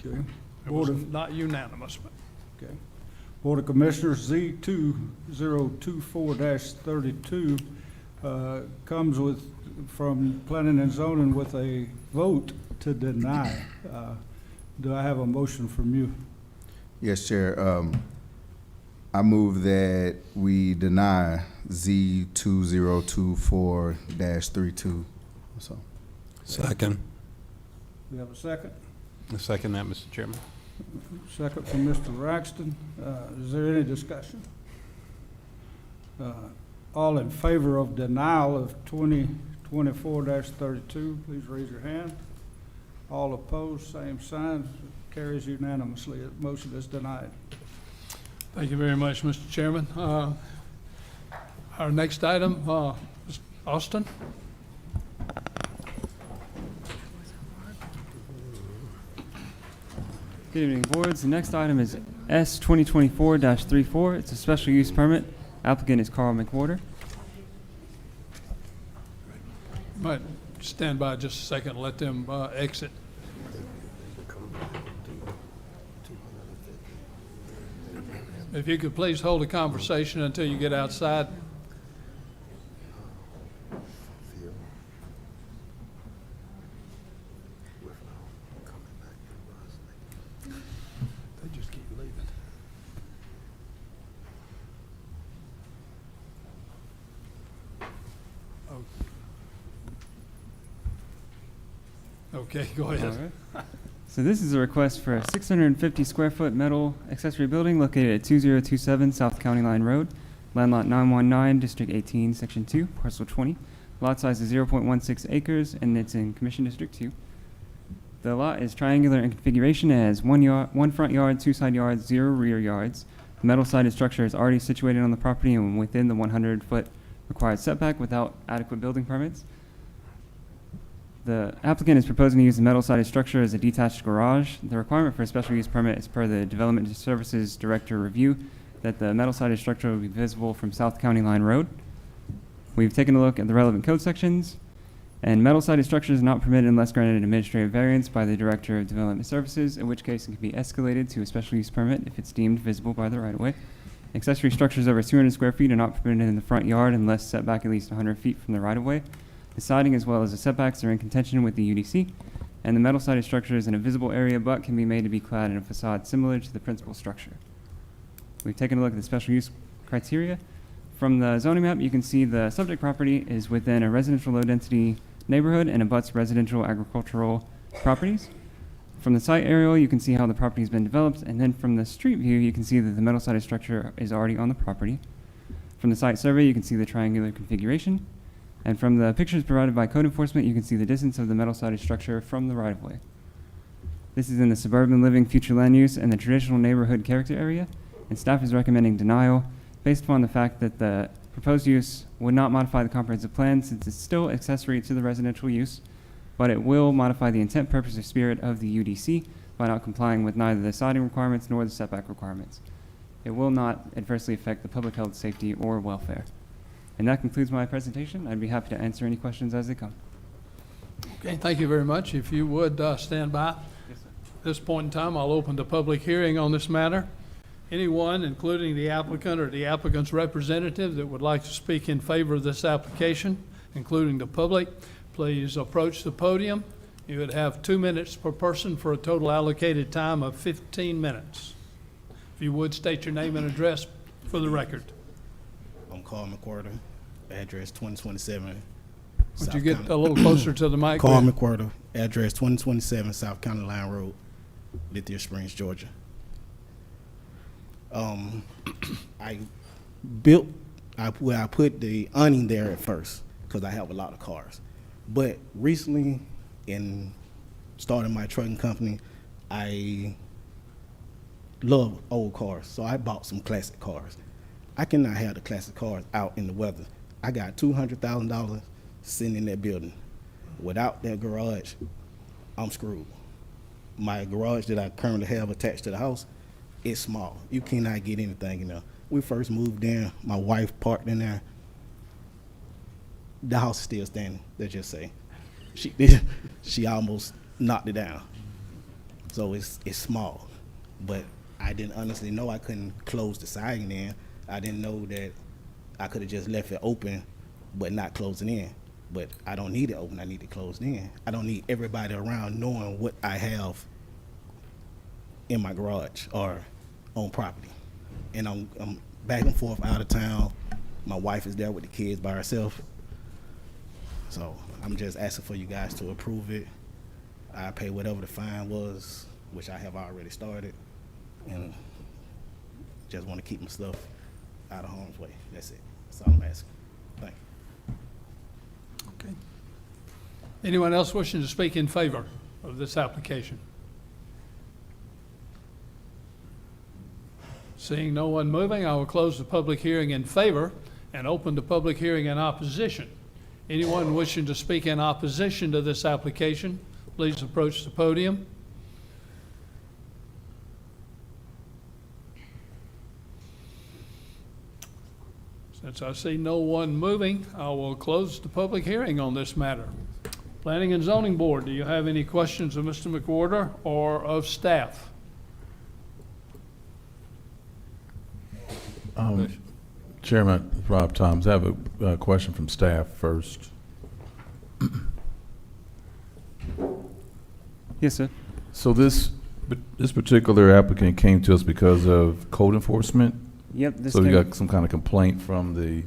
Okay. It was not unanimous, but. Okay. Board of Commissioners, Z 2024-32 comes from Planning and Zoning with a vote to deny. Do I have a motion from you? Yes, Chair. I move that we deny Z 2024-32. So. Second. We have a second? I second that, Mr. Chairman. Second from Mr. Raxton. Is there any discussion? All in favor of denial of 2024-32, please raise your hand. All opposed, same sign. Carries unanimously. The motion is denied. Thank you very much, Mr. Chairman. Our next item, Austin. Good evening, boards. The next item is S 2024-34. It's a special use permit. Applicant is Carl McWhorter. Might stand by just a second and let them exit. If you could please hold a conversation until you get outside. They just keep leaving. Okay, go ahead. All right. So this is a request for a 650 square foot metal accessory building located at 2027 South County Line Road, land lot 919, District 18, Section 2, Parcel 20. Lot size is 0.16 acres, and it's in Commission District 2. The lot is triangular in configuration. It has one front yard, 2 side yards, 0 rear yards. The metal-sided structure is already situated on the property and within the 100-foot required setback without adequate building permits. The applicant is proposing to use the metal-sided structure as a detached garage. The requirement for a special use permit is per the Development Services Director review that the metal-sided structure will be visible from South County Line Road. We've taken a look at the relevant code sections, and metal-sided structures are not permitted unless granted an administrative variance by the Director of Development Services, in which case it can be escalated to a special use permit if it's deemed visible by the right-of-way. Accessory structures over 200 square feet are not permitted in the front yard unless set back at least 100 feet from the right-of-way. The siding as well as the setbacks are in contention with the UDC, and the metal-sided structure is in a visible area but can be made to be clad in a facade similar to the principal structure. We've taken a look at the special use criteria. From the zoning map, you can see the subject property is within a residential low-density neighborhood and abuts residential agricultural properties. From the site aerial, you can see how the property has been developed, and then from the street view, you can see that the metal-sided structure is already on the property. From the site survey, you can see the triangular configuration. And from the pictures provided by code enforcement, you can see the distance of the metal-sided structure from the right-of-way. This is in the suburban living future land use and the traditional neighborhood character area, and staff is recommending denial based upon the fact that the proposed use would not modify the comprehensive plan since it's still accessory to the residential use, but it will modify the intent, purpose, or spirit of the UDC by not complying with neither the siding requirements nor the setback requirements. It will not adversely affect the public health, safety, or welfare. And that concludes my presentation. I'd be happy to answer any questions as they come. Okay, thank you very much. If you would stand by. Yes, sir. At this point in time, I'll open the public hearing on this matter. Anyone, including the applicant or the applicant's representative, that would like to speak in favor of this application, including the public, please approach the podium. You would have 2 minutes per person for a total allocated time of 15 minutes. If you would, state your name and address for the record. I'm Carl McWhorter, address 2027. Would you get a little closer to the mic? Carl McWhorter, address 2027 South County Line Road, Lithia Springs, Georgia. I put the awning there at first because I have a lot of cars. But recently, in starting my trucking company, I love old cars, so I bought some classic cars. I cannot have the classic cars out in the weather. I got $200,000 sitting in that building. Without that garage, I'm screwed. My garage that I currently have attached to the house, it's small. You cannot get anything in there. We first moved in, my wife parked in there. The house is still standing, let's just say. She almost knocked it down. So it's small. But I didn't honestly know I couldn't close the siding in. I didn't know that I could have just left it open but not closing in. But I don't need it open, I need it closed in. I don't need everybody around knowing what I have in my garage or on property. And I'm back and forth out of town. My wife is there with the kids by herself. So I'm just asking for you guys to approve it. I pay whatever the fine was, which I have already started. And just want to keep my stuff out of harm's way. That's it. That's all I'm asking. Thank you. Okay. Anyone else wishing to speak in favor of this application? Seeing no one moving, I will close the public hearing in favor and open the public hearing in opposition. Anyone wishing to speak in opposition to this application, please approach the podium. Since I see no one moving, I will close the public hearing on this matter. Planning and Zoning Board, do you have any questions of Mr. McWhorter or of staff? Chairman Rob Thomas, I have a question from staff first. Yes, sir. So this particular applicant came to us because of code enforcement? Yep. So we got some kind of complaint from the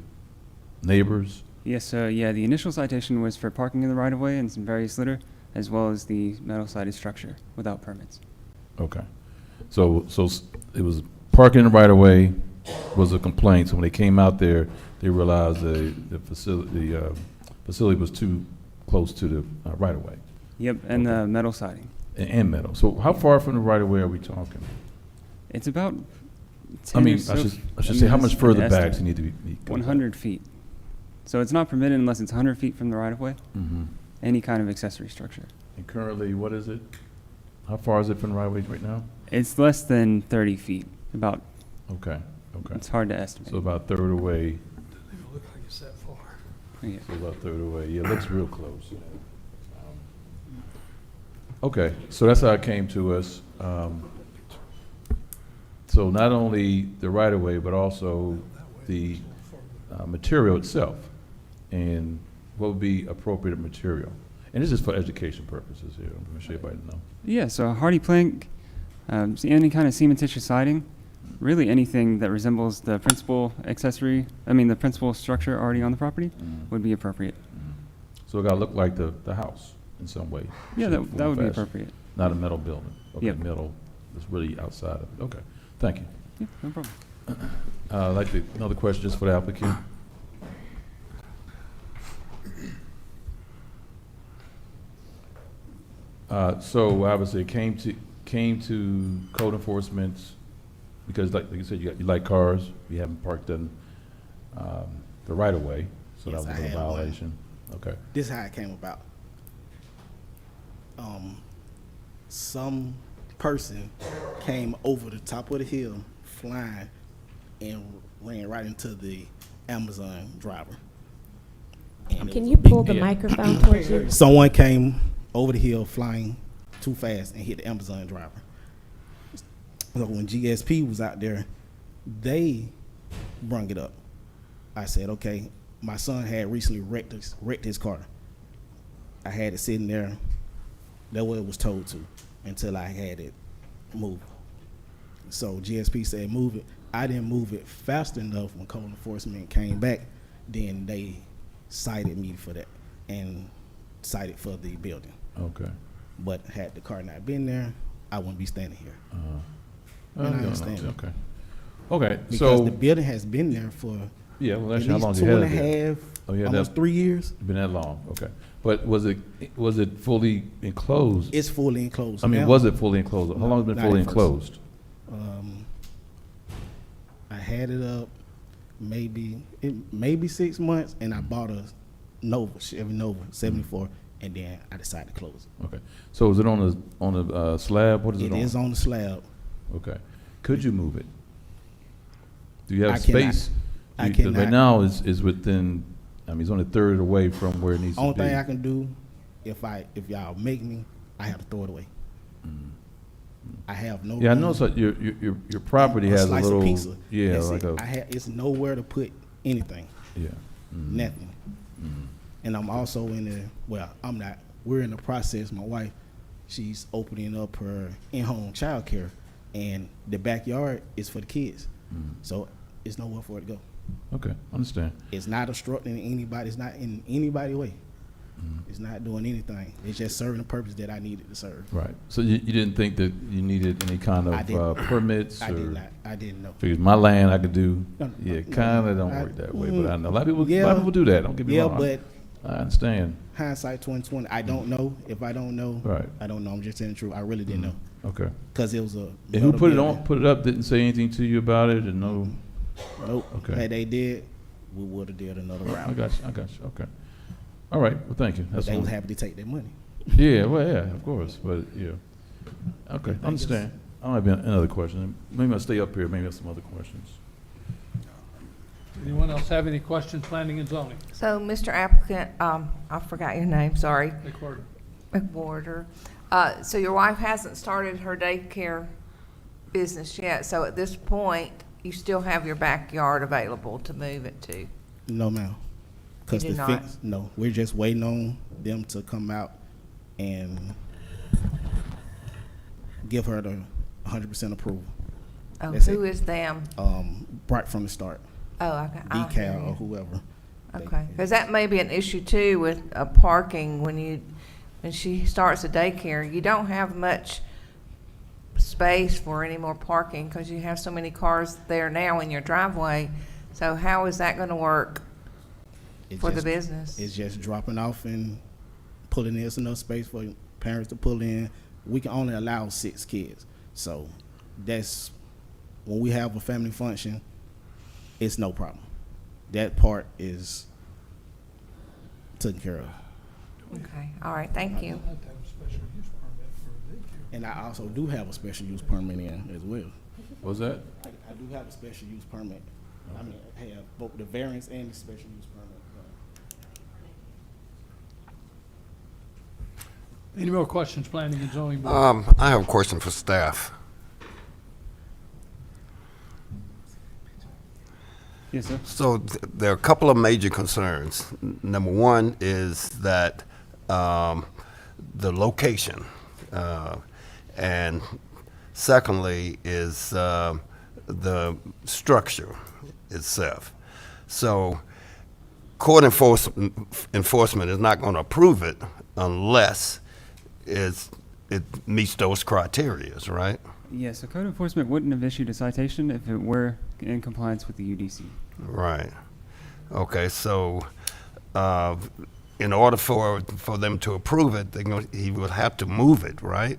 neighbors? Yes, sir. Yeah, the initial citation was for parking in the right-of-way and some various litter, as well as the metal-sided structure without permits. Okay. So it was parking in the right-of-way was a complaint. So when they came out there, they realized the facility was too close to the right-of-way. Yep, and the metal siding. and Meadow. So how far from the right of way are we talking? It's about 10 I mean, or so I should say, how much an further back estimate. does it need to be? 100 feet. So it's not permitted unless it's 100 feet from the right-of-way, Mm-hmm. any kind of accessory structure. And currently, what is it? How far is it from the right of way right now? It's less than 30 feet, about, Okay, okay. it's hard to estimate. So about a third away. Look like it's that far. Yeah. So about a third away. Yeah, it looks real close. Okay, so that's how it came to us. So not only the right of way, but also the material itself, and what would be appropriate material. And this is for education purposes here. I'm going to show everybody to know. Yeah, so hardy plank, any kind of cementitious siding, really anything that resembles the principal the principal structure already on the property would be appropriate. So it got to look like the house in some way. Yeah, shape, that form, would be fashion. appropriate. Not a metal building. Okay, Yep. metal is really outside of it. Okay, thank you. Yeah, no problem. I'd like to, another question just for the applicant. So obviously it came to code enforcement because like you said, you like cars, you haven't parked in the right of way, so Yes, that I was a had one. violation. Okay. This is how it came about. Some person came over the top of the hill flying and ran right into the Amazon driver. And it Can was you a big pull the deal. microphone towards you? Someone came over the hill flying too fast and hit the Amazon driver. So when GSP was out there, they brung it up. I said, okay, my son had recently wrecked his car. I had it sitting there. That's what it was told to until I had it moved. So GSP said move it. I didn't move it fast enough when code enforcement came back. Then they cited me for that and cited for the building. Okay. But had the car not been there, I wouldn't be standing here. Oh, And I no, understand. okay. Okay, Because so the building has been there for yeah, well, at actually, how long least you had 2.5, it there? Oh, you had almost that- 3 years. Been that long? Okay. But was it fully enclosed? It's fully enclosed. I mean, now. was it fully enclosed? How long has it been Not fully at first. enclosed? I had it up maybe 6 months, and I bought a Chevy Nova 74, and then I decided to close it. Okay. So is it on a slab? What is it on? It is on the slab. Okay. Could you move it? Do you have I cannot. space? I You- 'cause cannot. Right now is within, I mean, it's only a third away from where it needs to Only be. thing I can do, if y'all make me, I have to throw it away. I have no. Yeah, I room. know. So your property has a slice little. of pizza. Yeah, That's like it. a. It's nowhere to put anything. Yeah. Mhm. Nothing. And I'm also I'm not. We're in the process. My wife, she's opening up her in-home childcare, and the backyard is for the kids. So it's nowhere for it to go. Okay, understand. It's not obstructing anybody. It's not in anybody's way. It's not doing anything. It's just serving the purpose that I needed to serve. Right. So you didn't think that you needed any kind I of didn't. permits? I or did not. I didn't know. Because my land I could do. No, Yeah, no, kind of don't I- work that way. But I know a lot of people. A Yeah. lot of people do that. Don't get me Yeah, wrong. but I understand. hindsight 2020. I don't know. If I don't know, Right. I don't know. I'm just telling the truth. I really didn't know. Okay. Because it was a. And who metal put it building. on? Put it up? Didn't say anything to you about it, and no. Nope. Okay. Had they did, we would have did another route. I got you. I got you. Okay. All right. Well, thank you. But That's they all. was happy to take their money. Yeah. Well, yeah. Of course. But yeah. Okay. Understand. I don't have another question. Maybe I'll stay up here. Maybe I have some other questions. Anyone else have any questions, planning and zoning? So, Mr. Applicant, I forgot your name, sorry. McWhorter. McWhorter. So your wife hasn't started her daycare business yet, so at this point, you still have your backyard available to move it to? No, ma'am. Because You the do not? fence, no. We're just waiting on them to come out and give her the 100% approval. Oh, That's who it. is them? Right from the start. Oh, okay. I hear Decal or you. whoever. Okay, because that may be an issue too with parking when she starts a daycare. You don't have much space for any more parking because you have so many cars there now in your driveway. So how is that going to work It for the just- business? It's just dropping off and pulling in. There's enough space for parents to pull in, We can only allow 6 kids. So that's, when we have a family function, it's no problem. That part is taken care of. Okay, all right, thank you. And I also do have a special use permit in as well. What's that? I do have a special use permit. I mean, I have both the variance and the special use permit. Any more questions, planning and zoning board? I have a question for staff. Yes, sir. So there are a couple of major concerns. Number one is that the location, and secondly is the structure itself. So court enforcement is not going to approve it unless it meets those criteria, right? Yes, so code enforcement wouldn't have issued a citation if it were in compliance with the UDC. Right. Okay, so in order for them to approve it, he would have to move it, right?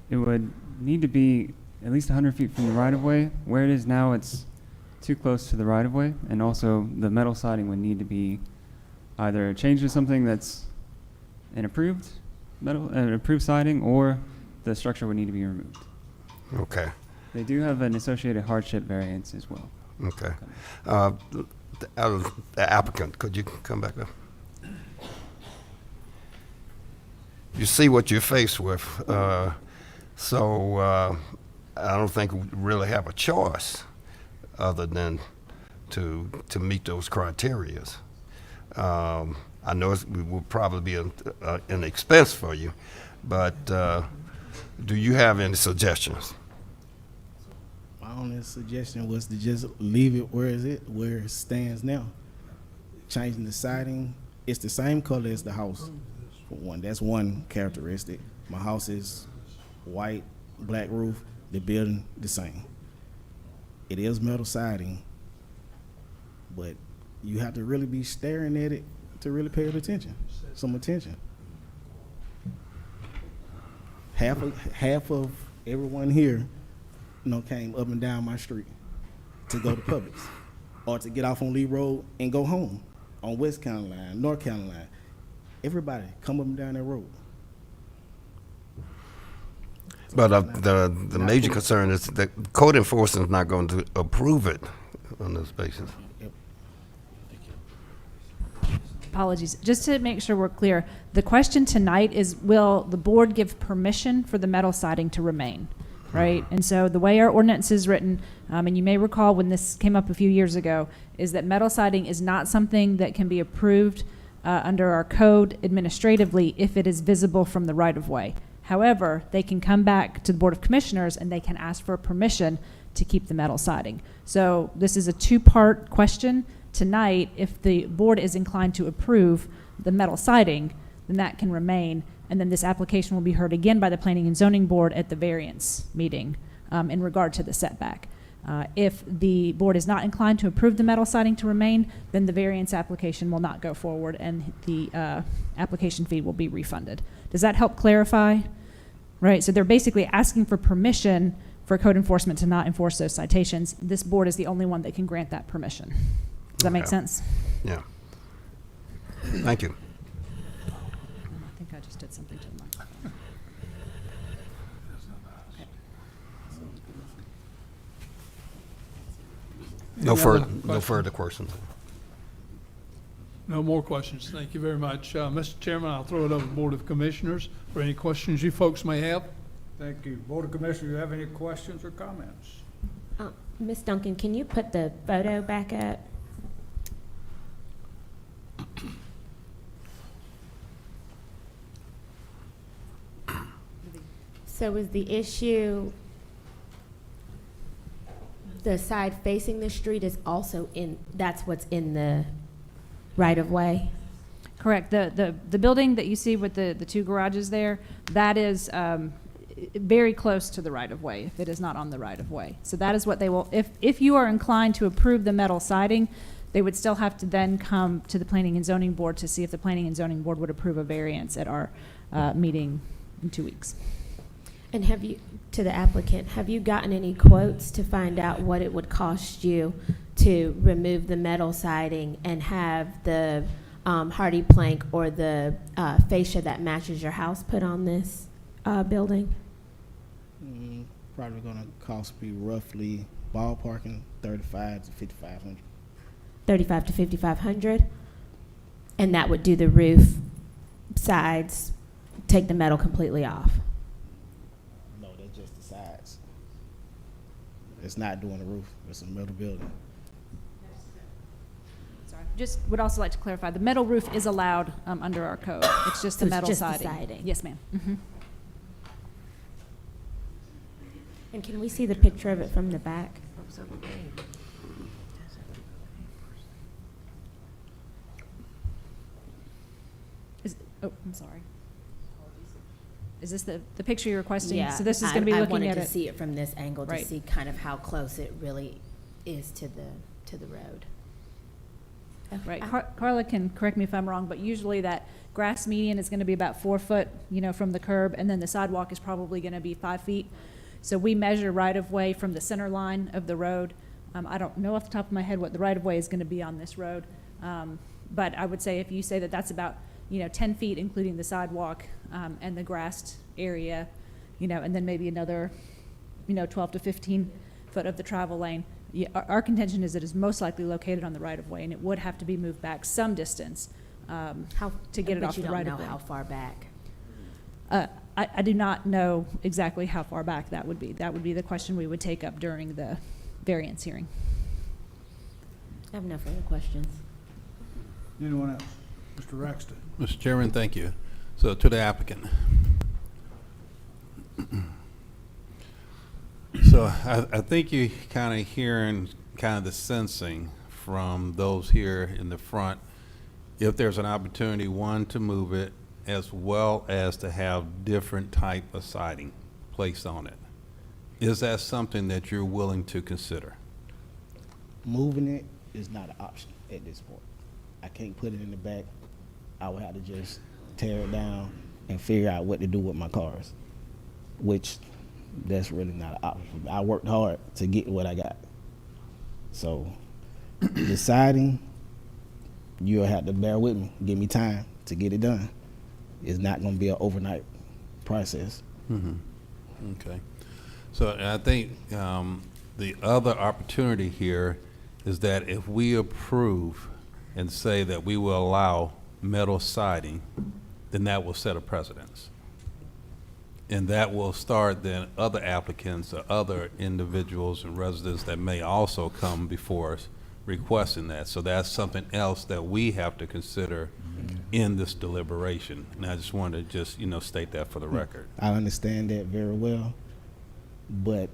It would need to be at least 100 feet from the right-of-way. Where it is now, it's too close to the right-of-way, and also the metal siding would need to be either changed to something that's an approved siding, or the structure would need to be removed. Okay. They do have an associated hardship variance as well. Okay. The applicant, could you come back up? You see what you're faced with, so I don't think we really have a choice other than to meet those criteria. I know it will probably be an expense for you, but do you have any suggestions? My only suggestion was to just leave it where it stands now. Changing the siding, it's the same color as the house. For one, that's one characteristic. My house is white, black roof, the building the same. It is metal siding, but you have to really be staring at it to really pay it attention, some attention. Half of everyone here, came up and down my street to go to Publix or to get off on Lee Road and go home on West County Line, North County Line. Everybody come up and down that road. But the major concern is that code enforcement is not going to approve it on this basis. Apologies. Just to make sure we're clear, the question tonight is, will the board give permission for the metal siding to remain? Right? And so the way our ordinance is written, and you may recall when this came up a few years ago, is that metal siding is not something that can be approved under our code administratively if it is visible from the right-of-way. However, they can come back to the Board of Commissioners and they can ask for permission to keep the metal siding. So this is a two-part question. Tonight, if the board is inclined to approve the metal siding, then that can remain, and then this application will be heard again by the Planning and Zoning Board at the variance meeting in regard to the setback. If the board is not inclined to approve the metal siding to remain, then the variance application will not go forward and the application fee will be refunded. Does that help clarify? Right, so they're basically asking for permission for code enforcement to not enforce those citations. This board is the only one that can grant that permission. Does that make sense? Yeah. Thank you. I think I just did something to the microphone. No further questions. No more questions. Thank you very much. Mr. Chairman, I'll throw it over to the Board of Commissioners for any questions you folks may have. Thank you. Board of Commissioners, do you have any questions or comments? Ms. Duncan, can you put the photo back up? So is the issue the side facing the street is also that's what's in the right of way? Correct. The building that you see with the two garages there, that is very close to the right-of-way, if it is not on the right-of-way. So that is what they will, if you are inclined to approve the metal siding, they would still have to then come to the Planning and Zoning Board to see if the Planning and Zoning Board would approve a variance at our meeting in 2 weeks. And have you, to the applicant, have you gotten any quotes to find out what it would cost you to remove the metal siding and have the hardy plank or the fascia that matches your house put on this building? Probably gonna cost me roughly ballparking $3,500 to $5,500. 35 to 5,500, and that would do the roof sides, take the metal completely off. No, that's just the sides. It's not doing the roof. It's a metal building. Sorry. Just would also like to clarify, the metal roof is allowed under our code. It's just So the it's metal just the siding. siding. Yes, ma'am. Mhm. And can we see the picture of it from the back? Oh, I'm sorry. Is this the picture you're requesting? Yeah, So this is going to be I looking wanted at to it. see it from this angle to Right. see kind of how close it really is to the road. Right. Carla can correct me if I'm wrong, but usually that grass median is going to be about 4 foot, from the curb, and then the sidewalk is probably going to be 5 feet. So we measure right-of-way from the center line of the road. I don't know off the top of my head what the right-of-way is going to be on this road, but I would say if you say that that's about 10 feet, including the sidewalk and the grassed area, and then maybe another, 12 to 15 foot of the travel lane. Yeah, our contention is it is most likely located on the right-of-way, and it would have to be moved back some distance to get it off the right-of-way. But you don't know how far back? I do not know exactly how far back that would be. That would be the question we would take up during the variance hearing. I have no further questions. Anyone else? Mr. Raxton? Mr. Chairman, thank you. So to the applicant. So I think you kind of hearing kind of the sensing from those here in the front, if there's an opportunity, one, to move it, as well as to have different type of siding placed on it. Is that something that you're willing to consider? Moving it is not an option at this point. I can't put it in the back. I would have to just tear it down and figure out what to do with my cars, which that's really not an option. I worked hard to get what I got. So the siding, you'll have to bear with me, give me time to get it done. It's not going to be an overnight process. Mm-hmm. Okay. So I think the other opportunity here is that if we approve and say that we will allow metal siding, then that will set a precedence. And that will start then other applicants or other individuals and residents that may also come before us requesting that. So that's something else that we have to consider in this deliberation. And I just wanted to just, state that for the record. I understand that very well, but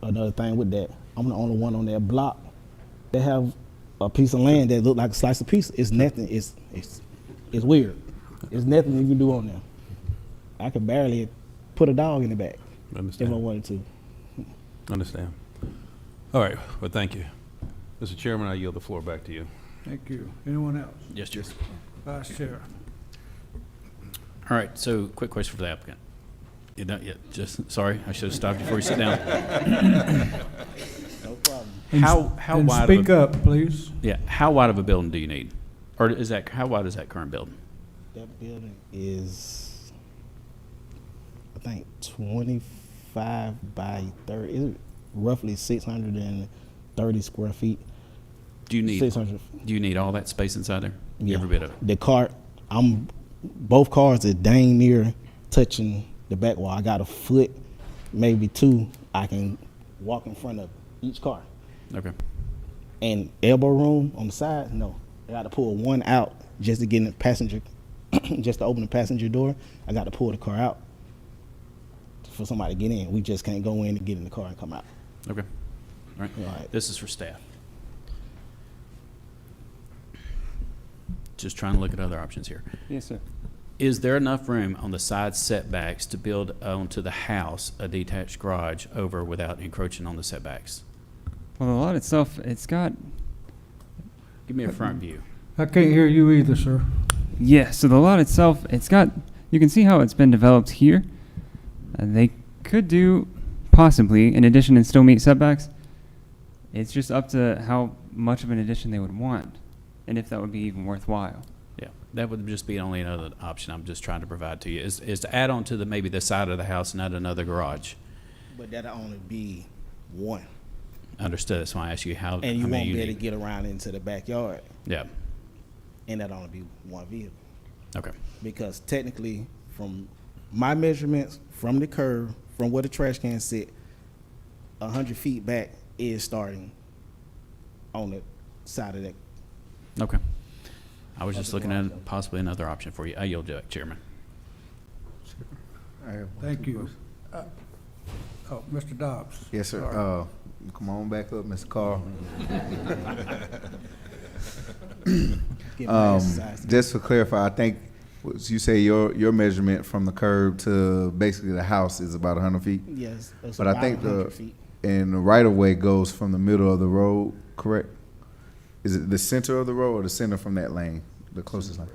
another thing with that, I'm the only one on that block that have a piece of land that look like a slice of pizza. It's nothing. It's weird. It's nothing you can do on there. I could barely put a dog in the back if I wanted to. Understand. All right. Well, thank you. Mr. Chairman, I yield the floor back to you. Thank you. Anyone else? Yes, Chair. Vice Chair. All right, so quick question for the applicant. You're not yet, sorry, I should have stopped you before you sit down. No problem. How And wide speak of a, up, please. Yeah, how wide of a building do you need? Or how wide is that current building? That building is, I think, 25 by 30. It's roughly 630 square feet. Do you need 600. Do you need all that space inside there? Yeah. Every bit of it. The car, both cars are dang near touching the back wall. I got a foot, maybe two. I can walk in front of each car. Okay. And elbow room on the side, no. I got to pull one out just to get in the passenger, just to open the passenger door. I got to pull the car out for somebody to get in. We just can't go in and get in the car and come out. Okay. All right. All right. This is for staff. Just trying to look at other options here. Yes, sir. Is there enough room on the side setbacks to build onto the house a detached garage over without encroaching on the setbacks? Well, the lot itself, it's got. Give me a front view. I can't hear you either, sir. Yeah, so the lot itself, it's got, you can see how it's been developed here. They could do possibly an addition and still meet setbacks. It's just up to how much of an addition they would want, and if that would be even worthwhile. Yeah, that would just be only another option I'm just trying to provide to you, is to add on to maybe the side of the house and add another garage. But that'll only be one. Understood, that's why I asked you how. And you how many won't be able need. to get around into the backyard. Yeah, And that'll only be one vehicle. okay. Because technically, from my measurements, from the curb, from where the trash can sit, 100 feet back is starting on the side of that. Okay. I was just looking at possibly another option for you. I yield to it, Chairman. Thank you. Oh, Mr. Dobbs. Yes, sir. Sorry. Come on back up, Mr. Carr. Get my exercise. Just to clarify, I think you say your measurement from the curb to basically the house is about 100 feet? Yes, it's But I about think 100 feet. and the right of way goes from the middle of the road, correct? Is it the center of the road or the center from that lane, the closest lane?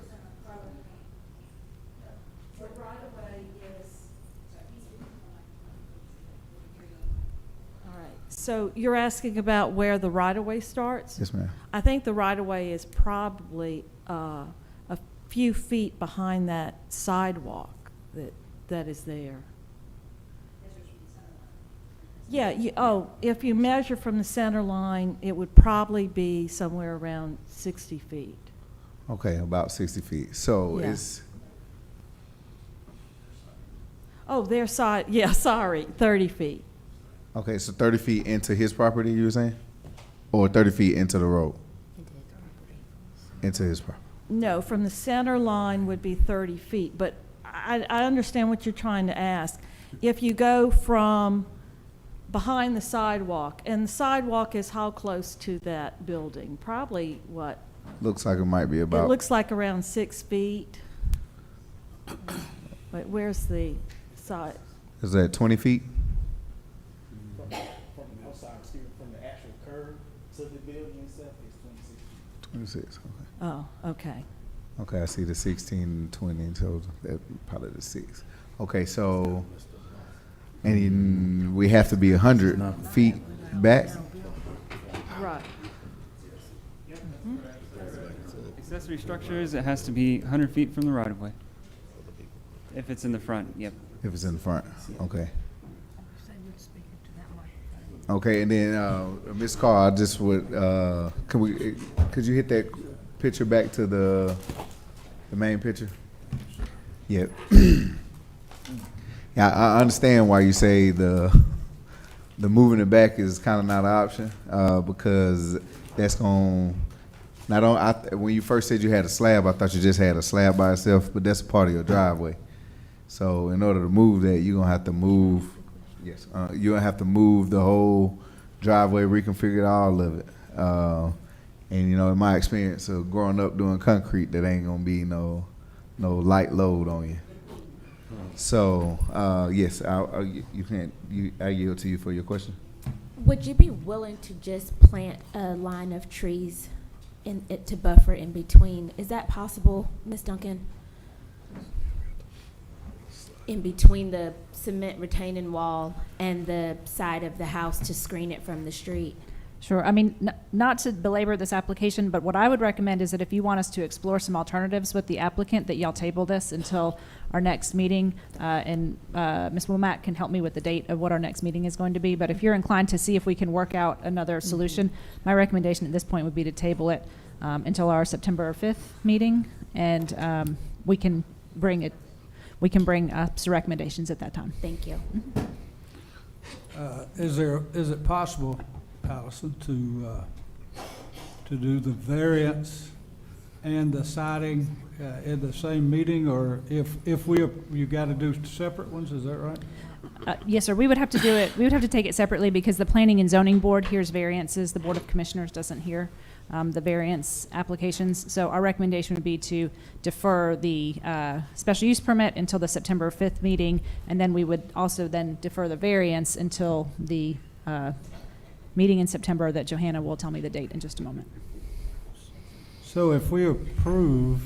All right, so you're asking about where the right-of-way starts? Yes, ma'am. I think the right-of-way is probably a few feet behind that sidewalk that is there. Yeah, if you measure from the center line, it would probably be somewhere around 60 feet. Okay, about 60 feet. So Yeah. it's, Oh, their side, yeah, sorry, 30 feet. okay, so 30 feet into his property, you were saying? Or 30 feet into the road? Into his property. No, from the center line would be 30 feet, but I understand what you're trying to ask. If you go from behind the sidewalk, and the sidewalk is how close to that building? Probably, what? Looks like it might be It about, looks like around 6 feet. Wait, where's the side? is that 20 feet? From the outside, from the actual curb to the building itself is 26 feet. 26, okay. Oh, okay. Okay, I see the 16 and 20, so that probably the 6. Okay, so, and we have to be 100 feet back? Right. Accessory structures, it has to be 100 feet from the right-of-way. If it's in the front, yep. If it's in the front, okay. Okay, and then, Ms. Carr, I just would, could you hit that picture back to the main picture? Yep. Yeah, I understand why you say the moving it back is kind of not an option, because that's going, not on, when you first said you had a slab, I thought you just had a slab by itself, but that's a part of your driveway. So in order to move that, you're gonna have to move, yes, you're gonna have to move the whole driveway, reconfigure all of it. And you know, in my experience of growing up doing concrete, that ain't gonna be no light load on you. So yes, I yield to you for your question. Would you be willing to just plant a line of trees in it to buffer in between? Is that possible, Ms. Duncan? In between the cement retaining wall and the side of the house to screen it from the street? Sure. I mean, not to belabor this application, but what I would recommend is that if you want us to explore some alternatives with the applicant, that y'all table this until our next meeting, and Ms. Womack can help me with the date of what our next meeting is going to be. But if you're inclined to see if we can work out another solution, my recommendation at this point would be to table it until our September 5th meeting, and we can bring up some recommendations at that time. Thank you. Is it possible, Allison, to do the variance and the siding in the same meeting, or if you got to do separate ones? Is that right? Yes, sir. We would have to do it. We would have to take it separately because the Planning and Zoning Board hears variances. The Board of Commissioners doesn't hear the variance applications. So our recommendation would be to defer the special use permit until the September 5th meeting, and then we would also then defer the variance until the meeting in September that Johanna will tell me the date in just a moment. So if we approve,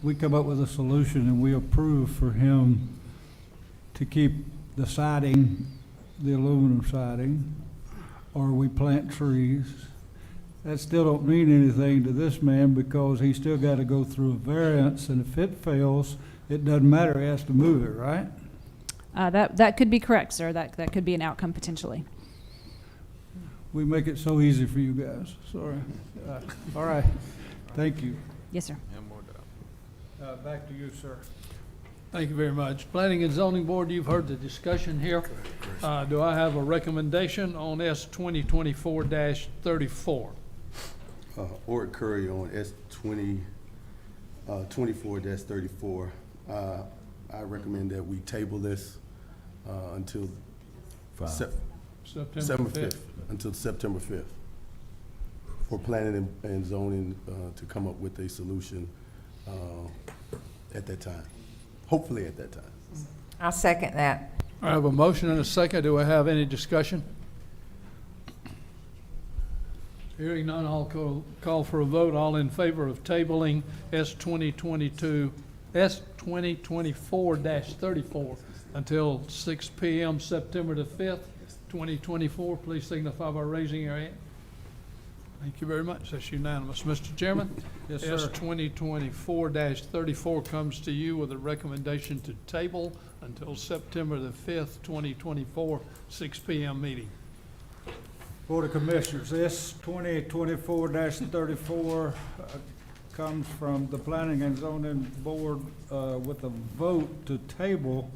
we come up with a solution and we approve for him to keep the siding, the aluminum siding, or we plant trees, that still don't mean anything to this man because he still got to go through a variance, and if it fails, it doesn't matter, he has to move it, right? That could be correct, sir. That could be an outcome potentially. We make it so easy for you guys, sorry. All right, thank you. Yes, sir. Back to you, sir. Thank you very much. Planning and Zoning Board, you've heard the discussion here. Do I have a recommendation on S 2024-34? Ort Curry on S 24-34. I recommend that we table this until September 5th. until September 5th for planning and zoning to come up with a solution at that time. Hopefully at that time. I'll second that. I have a motion and a second. Do I have any discussion? Hearing none, I'll call for a vote. All in favor of tabling S 2024-34 until 6 p.m. September the 5th, 2024, please signify by raising your hand. Thank you very much. That's unanimous. Mr. Chairman? Yes, S sir. 2024-34 comes to you with a recommendation to table until September the 5th, 2024, 6 p.m. meeting. Board of Commissioners, S 2024-34 comes from the Planning and Zoning Board with a vote to table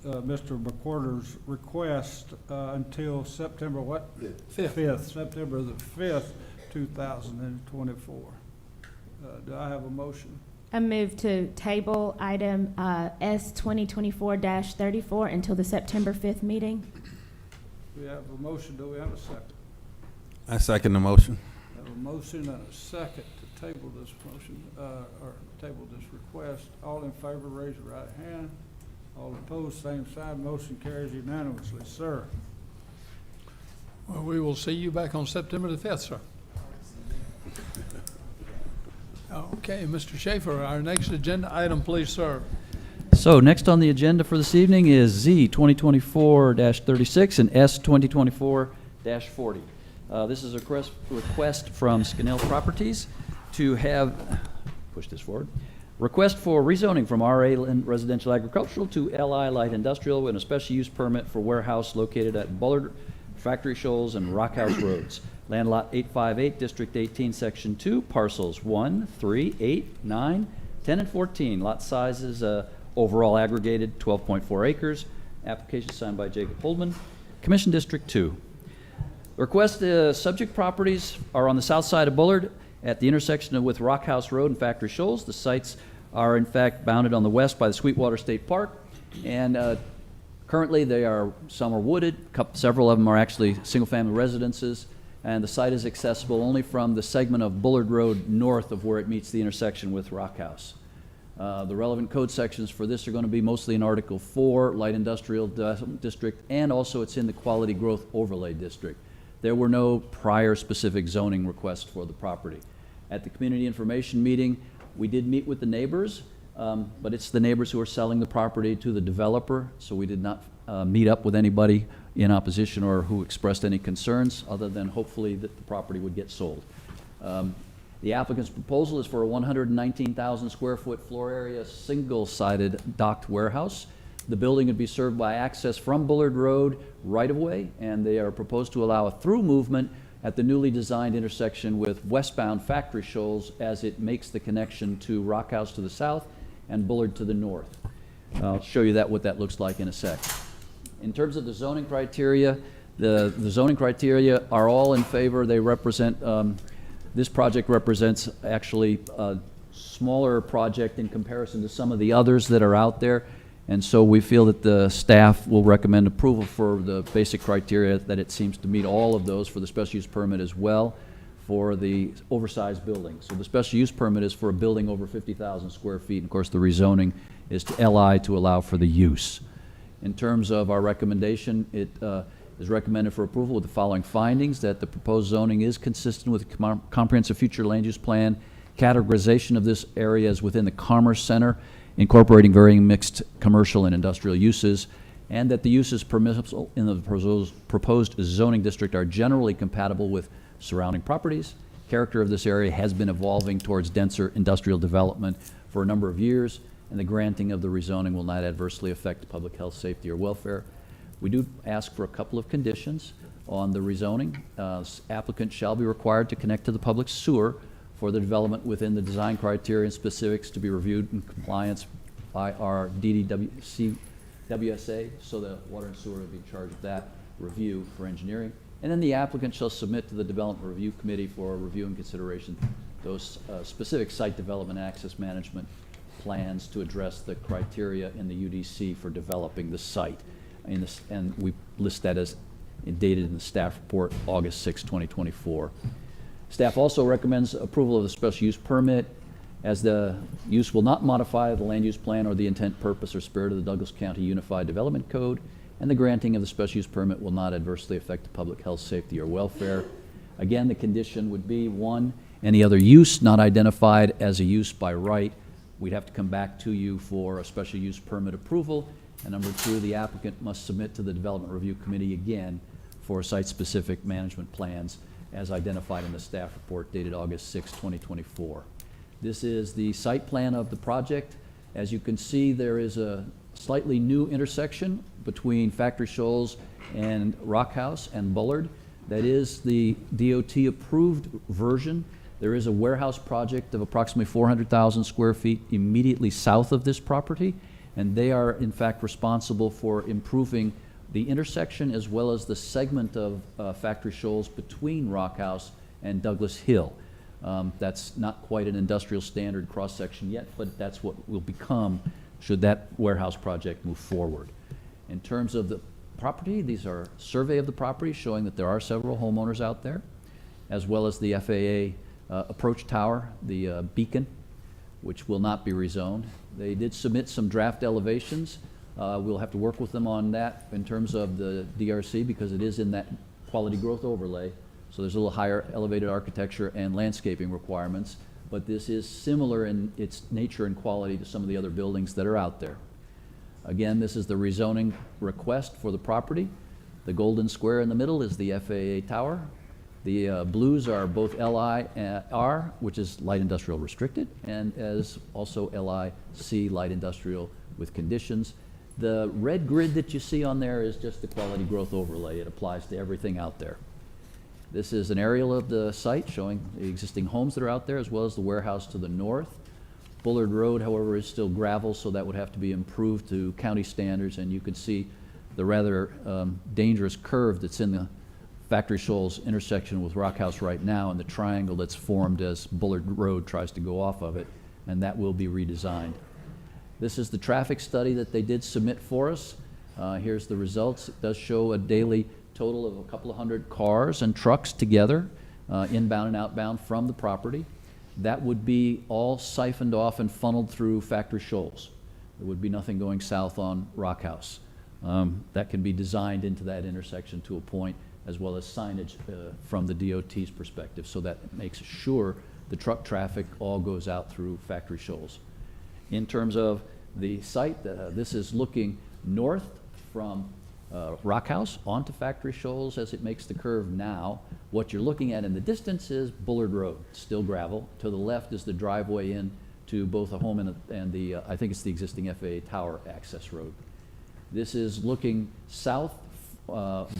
Mr. McWhorter's request until September what? Fifth. September the 5th, 2024. Do I have a motion? I move to table item S 2024-34 until the September 5th meeting. We have a motion, do we have a second? I second the motion. We have a motion and a second to table this motion, or table this request. All in favor, raise your right hand. All opposed, same sign. Motion carries unanimously. Sir. Well, we will see you back on September the 5th, sir. Okay, Mr. Schaefer, our next agenda item, please, sir. So next on the agenda for this evening is Z 2024-36 and S 2024-40. This is a request from Scannell Properties to have, push this forward, request for rezoning from RA Residential Agricultural to LI Light Industrial and a special use permit for warehouse located at Bullard, Factory Shoals, and Rock House Roads. Land Lot 858, District 18, Section 2, parcels 1, 3, 8, 9, 10, and 14. Lot sizes overall aggregated 12.4 acres. Application signed by Jacob Holdman. Commission District 2. Request subject properties are on the south side of Bullard at the intersection with Rock House Road and Factory Shoals. The sites are in fact bounded on the west by the Sweetwater State Park, and currently some are wooded, several of them are actually single-family residences, and the site is accessible only from the segment of Bullard Road north of where it meets the intersection with Rock House. The relevant code sections for this are going to be mostly in Article 4, Light Industrial District, and also it's in the Quality Growth Overlay District. There were no prior specific zoning requests for the property. At the community information meeting, we did meet with the neighbors, but it's the neighbors who are selling the property to the developer, so we did not meet up with anybody in opposition or who expressed any concerns, other than hopefully that the property would get sold. The applicant's proposal is for a 119,000 square foot floor area, single-sided docked warehouse. The building would be served by access from Bullard Road right-of-way, and they are proposed to allow a through movement at the newly designed intersection with westbound Factory Shoals as it makes the connection to Rock House to the south and Bullard to the north. I'll show you what that looks like in a sec. In terms of the zoning criteria, the zoning criteria are all in favor. They represent, this project represents actually a smaller project in comparison to some of the others that are out there. And so we feel that the staff will recommend approval for the basic criteria, that it seems to meet all of those for the special use permit as well for the oversized building. So the special use permit is for a building over 50,000 square feet. And of course, the rezoning is to LI to allow for the use. In terms of our recommendation, it is recommended for approval with the following findings: that the proposed zoning is consistent with the comprehensive future land use plan, categorization of this area as within the Commerce Center, incorporating varying mixed commercial and industrial uses, and that the uses permissible in the proposed zoning district are generally compatible with surrounding properties. Character of this area has been evolving towards denser industrial development for a number of years, and the granting of the rezoning will not adversely affect public health, safety, or welfare. We do ask for a couple of conditions on the rezoning. Applicant shall be required to connect to the public sewer for the development within the design criteria and specifics to be reviewed in compliance by our WSA, so the water and sewer will be in charge of that review for engineering. And then the applicant shall submit to the Development Review Committee for review and consideration those specific site development access management plans to address the criteria in the UDC for developing the site. And we list that as dated in the staff report, August 6, 2024. Staff also recommends approval of the special use permit, as the use will not modify the land use plan or the intent, purpose, or spirit of the Douglas County Unified Development Code, and the granting of the special use permit will not adversely affect the public health, safety, or welfare. Again, the condition would be, 1, any other use not identified as a use by right, we'd have to come back to you for a special use permit approval. And number 2, the applicant must submit to the Development Review Committee again for site-specific management plans as identified in the staff report dated August 6, 2024. This is the site plan of the project. As you can see, there is a slightly new intersection between Factory Shoals and Rock House and Bullard. That is the DOT-approved version. There is a warehouse project of approximately 400,000 square feet immediately south of this property, and they are in fact responsible for improving the intersection as well as the segment of Factory Shoals between Rock House and Douglas Hill. That's not quite an industrial standard cross-section yet, but that's what will become should that warehouse project move forward. In terms of the property, these are survey of the property showing that there are several homeowners out there, as well as the FAA approach tower, the beacon, which will not be rezoned. They did submit some draft elevations. We'll have to work with them on that in terms of the DRC because it is in that quality growth overlay. So there's a little higher elevated architecture and landscaping requirements, but this is similar in its nature and quality to some of the other buildings that are out there. Again, this is the rezoning request for the property. The golden square in the middle is the FAA tower. The blues are both LIR, which is light industrial restricted, and as also LIC, light industrial with conditions. The red grid that you see on there is just the quality growth overlay. It applies to everything out there. This is an aerial of the site showing the existing homes that are out there as well as the warehouse to the north. Bullard Road, however, is still gravel, so that would have to be improved to county standards, and you can see the rather dangerous curve that's in the Factory Shoals intersection with Rock House right now, and the triangle that's formed as Bullard Road tries to go off of it, and that will be redesigned. This is the traffic study that they did submit for us. Here's the results. It does show a daily total of a couple of hundred cars and trucks together, inbound and outbound from the property. That would be all siphoned off and funneled through Factory Shoals. There would be nothing going south on Rock House. That can be designed into that intersection to a point, as well as signage from the DOT's perspective, so that makes sure the truck traffic all goes out through Factory Shoals. In terms of the site, this is looking north from Rock House onto Factory Shoals as it makes the curve now. What you're looking at in the distance is Bullard Road, still gravel. To the left is the driveway in to both a home and the, I think it's the existing FAA tower access road. This is looking south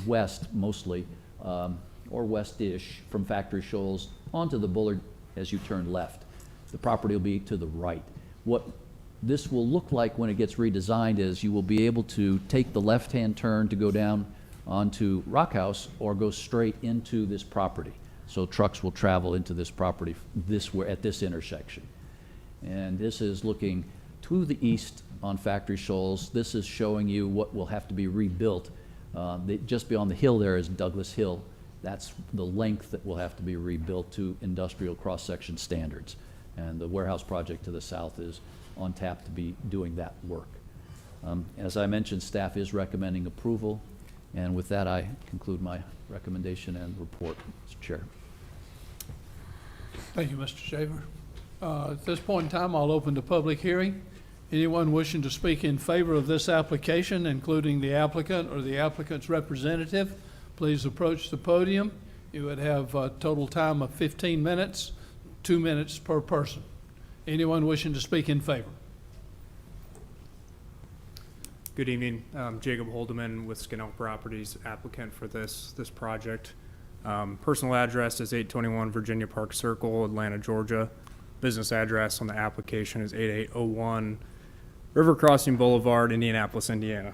west mostly, or west-ish from Factory Shoals onto the Bullard as you turn left. The property will be to the right. What this will look like when it gets redesigned is you will be able to take the left-hand turn to go down onto Rock House or go straight into this property. So trucks will travel into this property at this intersection. And this is looking to the east on Factory Shoals. This is showing you what will have to be rebuilt. Just beyond the hill there is Douglas Hill. That's the length that will have to be rebuilt to industrial cross-section standards. And the warehouse project to the south is on tap to be doing that work. As I mentioned, staff is recommending approval. And with that, I conclude my recommendation and report, Mr. Chair. Thank you, Mr. Shaver. At this point in time, I'll open the public hearing. Anyone wishing to speak in favor of this application, including the applicant or the applicant's representative, please approach the podium. You would have a total time of 15 minutes, 2 minutes per person. Anyone wishing to speak in favor? Good evening. Jacob Holdeman with Skinnell Properties, applicant for this project. Personal address is 821 Virginia Park Circle, Atlanta, Georgia. Business address on the application is 8801 River Crossing Boulevard, Indianapolis, Indiana.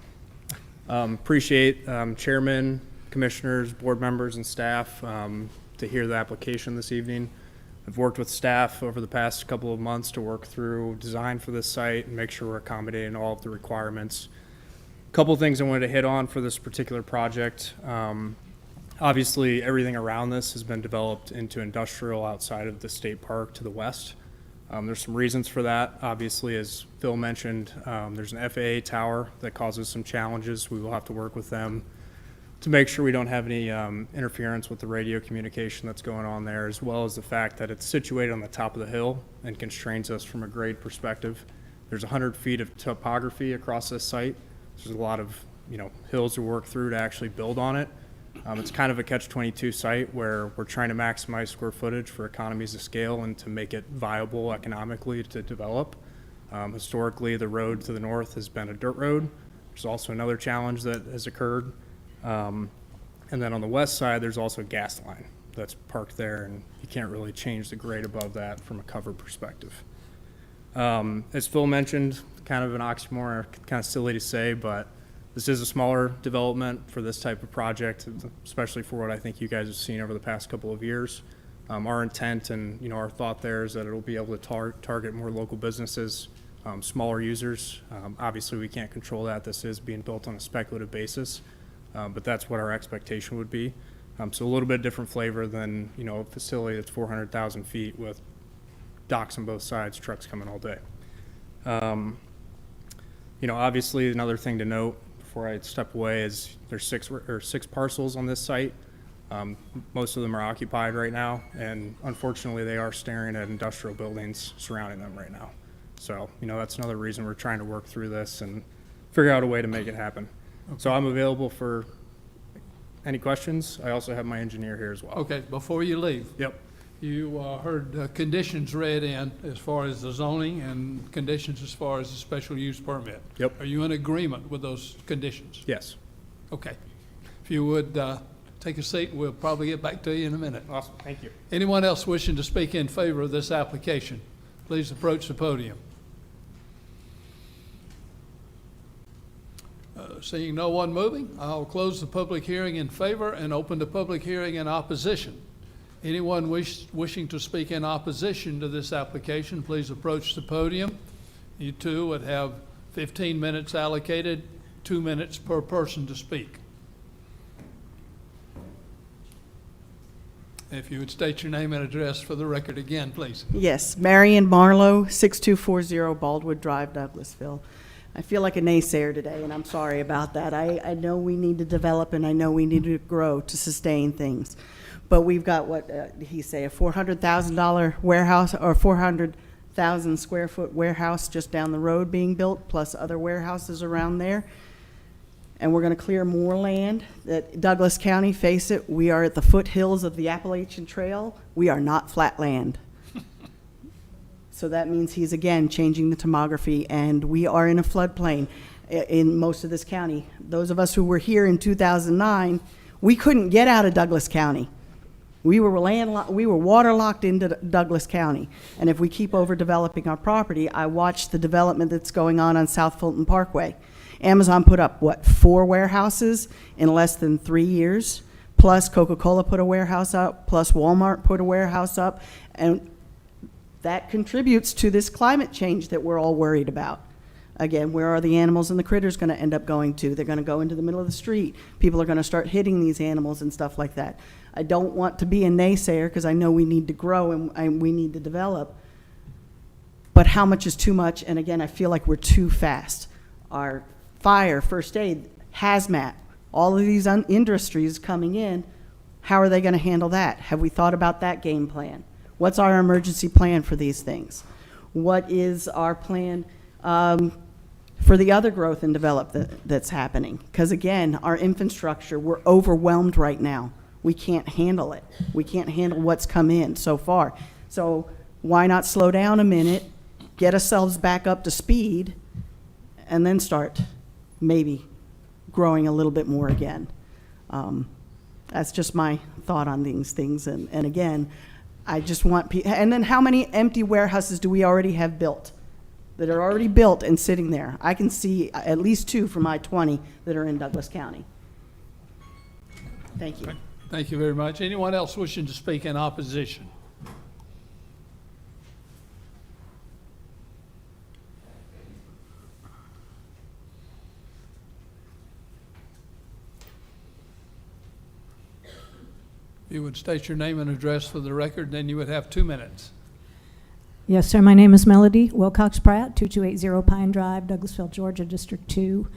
Appreciate chairman, commissioners, board members, and staff to hear the application this evening. I've worked with staff over the past couple of months to work through design for this site and make sure we're accommodating all of the requirements. A couple of things I wanted to hit on for this particular project. Obviously, everything around this has been developed into industrial outside of the state park to the west. There's some reasons for that. Obviously, as Phil mentioned, there's an FAA tower that causes some challenges. We will have to work with them to make sure we don't have any interference with the radio communication that's going on there, as well as the fact that it's situated on the top of the hill and constrains us from a grade perspective. There's 100 feet of topography across this site. There's a lot of hills to work through to actually build on it. It's kind of a catch-22 site where we're trying to maximize square footage for economies of scale and to make it viable economically to develop. Historically, the road to the north has been a dirt road, which is also another challenge that has occurred. And then on the west side, there's also a gas line that's parked there, and you can't really change the grade above that from a cover perspective. As Phil mentioned, kind of an oxymoron, kind of silly to say, but this is a smaller development for this type of project, especially for what I think you guys have seen over the past couple of years. Our intent and our thought there is that it'll be able to target more local businesses, smaller users. Obviously, we can't control that. This is being built on a speculative basis, but that's what our expectation would be. So a little bit different flavor than a facility that's 400,000 feet with docks on both sides, trucks coming all day. Obviously, another thing to note before I step away is there's six parcels on this site. Most of them are occupied right now, and unfortunately, they are staring at industrial buildings surrounding them right now. So, that's another reason we're trying to work through this and figure out a way to make it happen. Okay. So I'm available for any questions. I also have my engineer here as well. Okay, before you leave. Yep. You heard conditions read in as far as the zoning and conditions as far as the special use permit. Yep. Are you in agreement with those conditions? Yes. Okay. If you would take a seat, we'll probably get back to you in a minute. Awesome. Thank you. Anyone else wishing to speak in favor of this application, please approach the podium. Seeing no one moving, I'll close the public hearing in favor and open the public hearing in opposition. Anyone wishing to speak in opposition to this application, please approach the podium. You too would have 15 minutes allocated, 2 minutes per person to speak. If you would state your name and address for the record again, please. Yes, Marion Marlowe, 6240 Baldwood Drive, Douglasville. I feel like a naysayer today, and I'm sorry about that. I know we need to develop, and I know we need to grow to sustain things. But we've got, what did he say, a $400,000 warehouse, or 400,000 square foot warehouse just down the road being built, plus other warehouses around there. And we're going to clear more land. That Douglas County, face it, we are at the foothills of the Appalachian Trail. We are not flat land. So that means he's, again, changing the tomography, and we are in a floodplain in most of this county. Those of us who were here in 2009, we couldn't get out of Douglas County. We were waterlocked into Douglas County. And if we keep overdeveloping our property, I watched the development that's going on South Fulton Parkway. Amazon put up, 4 warehouses in less than 3 years, plus Coca-Cola put a warehouse up, plus Walmart put a warehouse up, and that contributes to this climate change that we're all worried about. Again, where are the animals and the critters going to end up going to? They're going to go into the middle of the street. People are going to start hitting these animals and stuff like that. I don't want to be a naysayer because I know we need to grow and we need to develop. But how much is too much? And again, I feel like we're too fast. Our fire, first aid, hazmat, all of these industries coming in, how are they going to handle that? Have we thought about that game plan? What's our emergency plan for these things? What is our plan for the other growth and development that's happening? Because again, our infrastructure, we're overwhelmed right now. We can't handle it. We can't handle what's come in so far. So why not slow down a minute, get ourselves back up to speed, and then start maybe growing a little bit more again? That's just my thought on these things. And again, I just want and then how many empty warehouses do we already have built that are already built and sitting there? I can see at least 2 from I-20 that are in Douglas County. Thank you. Thank you very much. Anyone else wishing to speak in opposition? If you would state your name and address for the record, then you would have 2 minutes. Yes, sir. My name is Melody Wilcox Pratt, 2280 Pine Drive, Douglasville, Georgia, District 2.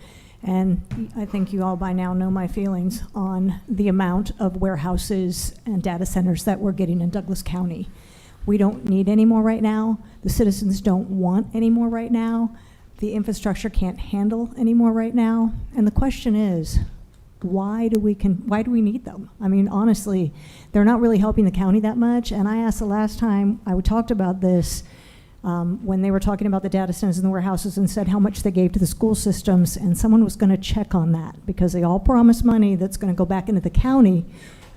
And I think you all by now know my feelings on the amount of warehouses and data centers that we're getting in Douglas County. We don't need any more right now. The citizens don't want any more right now. The infrastructure can't handle any more right now. And the question is, why do we need them? I mean, honestly, they're not really helping the county that much. And I asked the last time I talked about this, when they were talking about the data centers and the warehouses, and said how much they gave to the school systems, and someone was going to check on that because they all promise money that's going to go back into the county,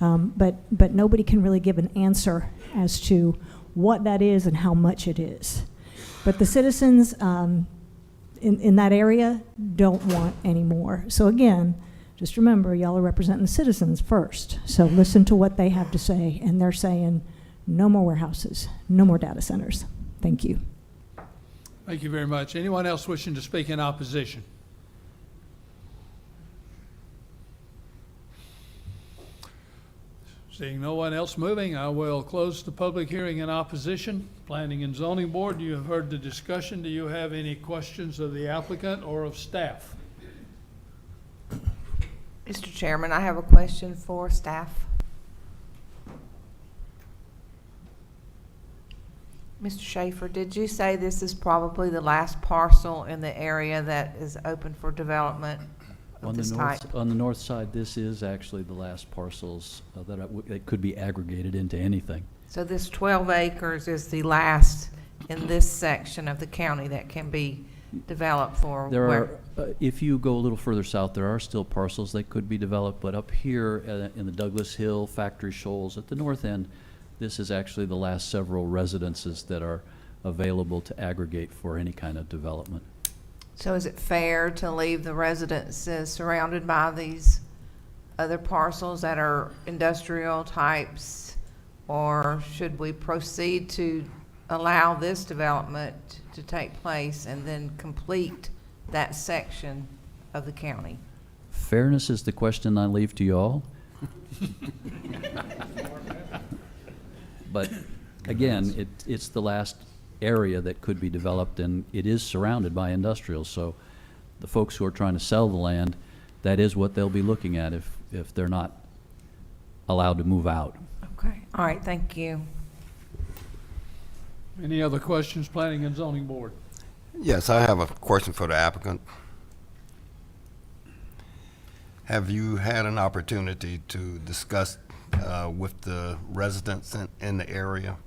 but nobody can really give an answer as to what that is and how much it is. But the citizens in that area don't want any more. So again, just remember, y'all are representing the citizens first. So listen to what they have to say, and they're saying no more warehouses, no more data centers. Thank you. Thank you very much. Anyone else wishing to speak in opposition? Seeing no one else moving, I will close the public hearing in opposition. Planning and Zoning Board, you have heard the discussion. Do you have any questions of the applicant or of staff? Mr. Chairman, I have a question for staff. Mr. Schaefer, did you say this is probably the last parcel in the area that is open for development of this type? On the north side, this is actually the last parcels that could be aggregated into anything. So this 12 acres is the last in this section of the county that can be developed for There where? are, if you go a little further south, there are still parcels that could be developed, but up here in the Douglas Hill, Factory Shoals, at the north end, this is actually the last several residences that are available to aggregate for any kind of development. So is it fair to leave the residences surrounded by these other parcels that are industrial types? Or should we proceed to allow this development to take place and then complete that section of the county? Fairness is the question I leave to you all. But again, it's the last area that could be developed, and it is surrounded by industrial. So the folks who are trying to sell the land, that is what they'll be looking at if they're not allowed to move out. Okay, all right, thank you. Any other questions, Planning and Zoning Board? Yes, I have a question for the applicant. Have you had an opportunity to discuss with the residents in the area?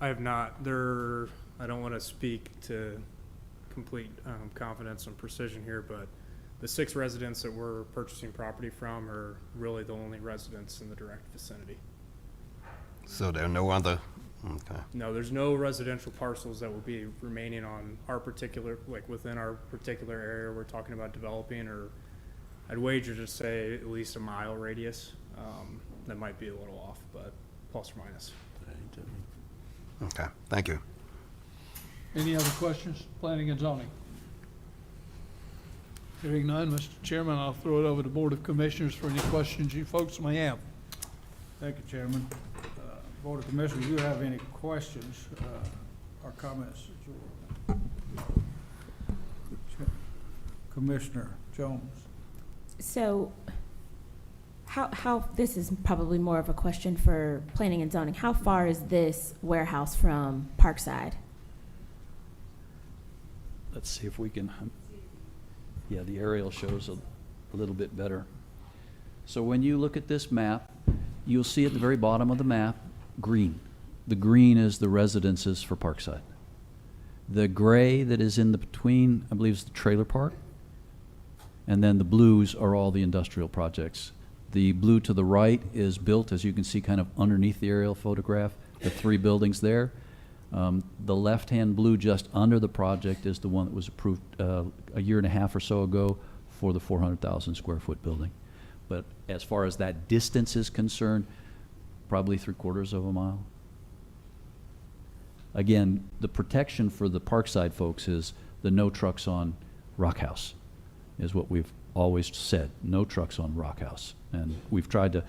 I have not. I don't want to speak to complete confidence and precision here, but the 6 residents that we're purchasing property from are really the only residents in the direct vicinity. So there are no other, okay. No, there's no residential parcels that will be remaining on our particular, like within our particular area we're talking about developing, or I'd wager to say at least a mile radius. That might be a little off, but plus or minus. Okay, thank you. Any other questions, Planning and Zoning? Hearing none, Mr. Chairman, I'll throw it over to Board of Commissioners for any questions you folks may have. Thank you, Chairman. Board of Commissioners, do you have any questions or comments? Commissioner Jones. So how, this is probably more of a question for planning and zoning. How far is this warehouse from Parkside? Let's see if we can, yeah, the aerial shows a little bit better. So when you look at this map, you'll see at the very bottom of the map, green. The green is the residences for Parkside. The gray that is in the between, I believe, is the trailer park. And then the blues are all the industrial projects. The blue to the right is built, as you can see, kind of underneath the aerial photograph, the 3 buildings there. The left-hand blue just under the project is the one that was approved a year and a half or so ago for the 400,000 square foot building. But as far as that distance is concerned, probably 3/4 of a mile. Again, the protection for the Parkside folks is the no trucks on Rock House, is what we've always said, no trucks on Rock House. And we've tried to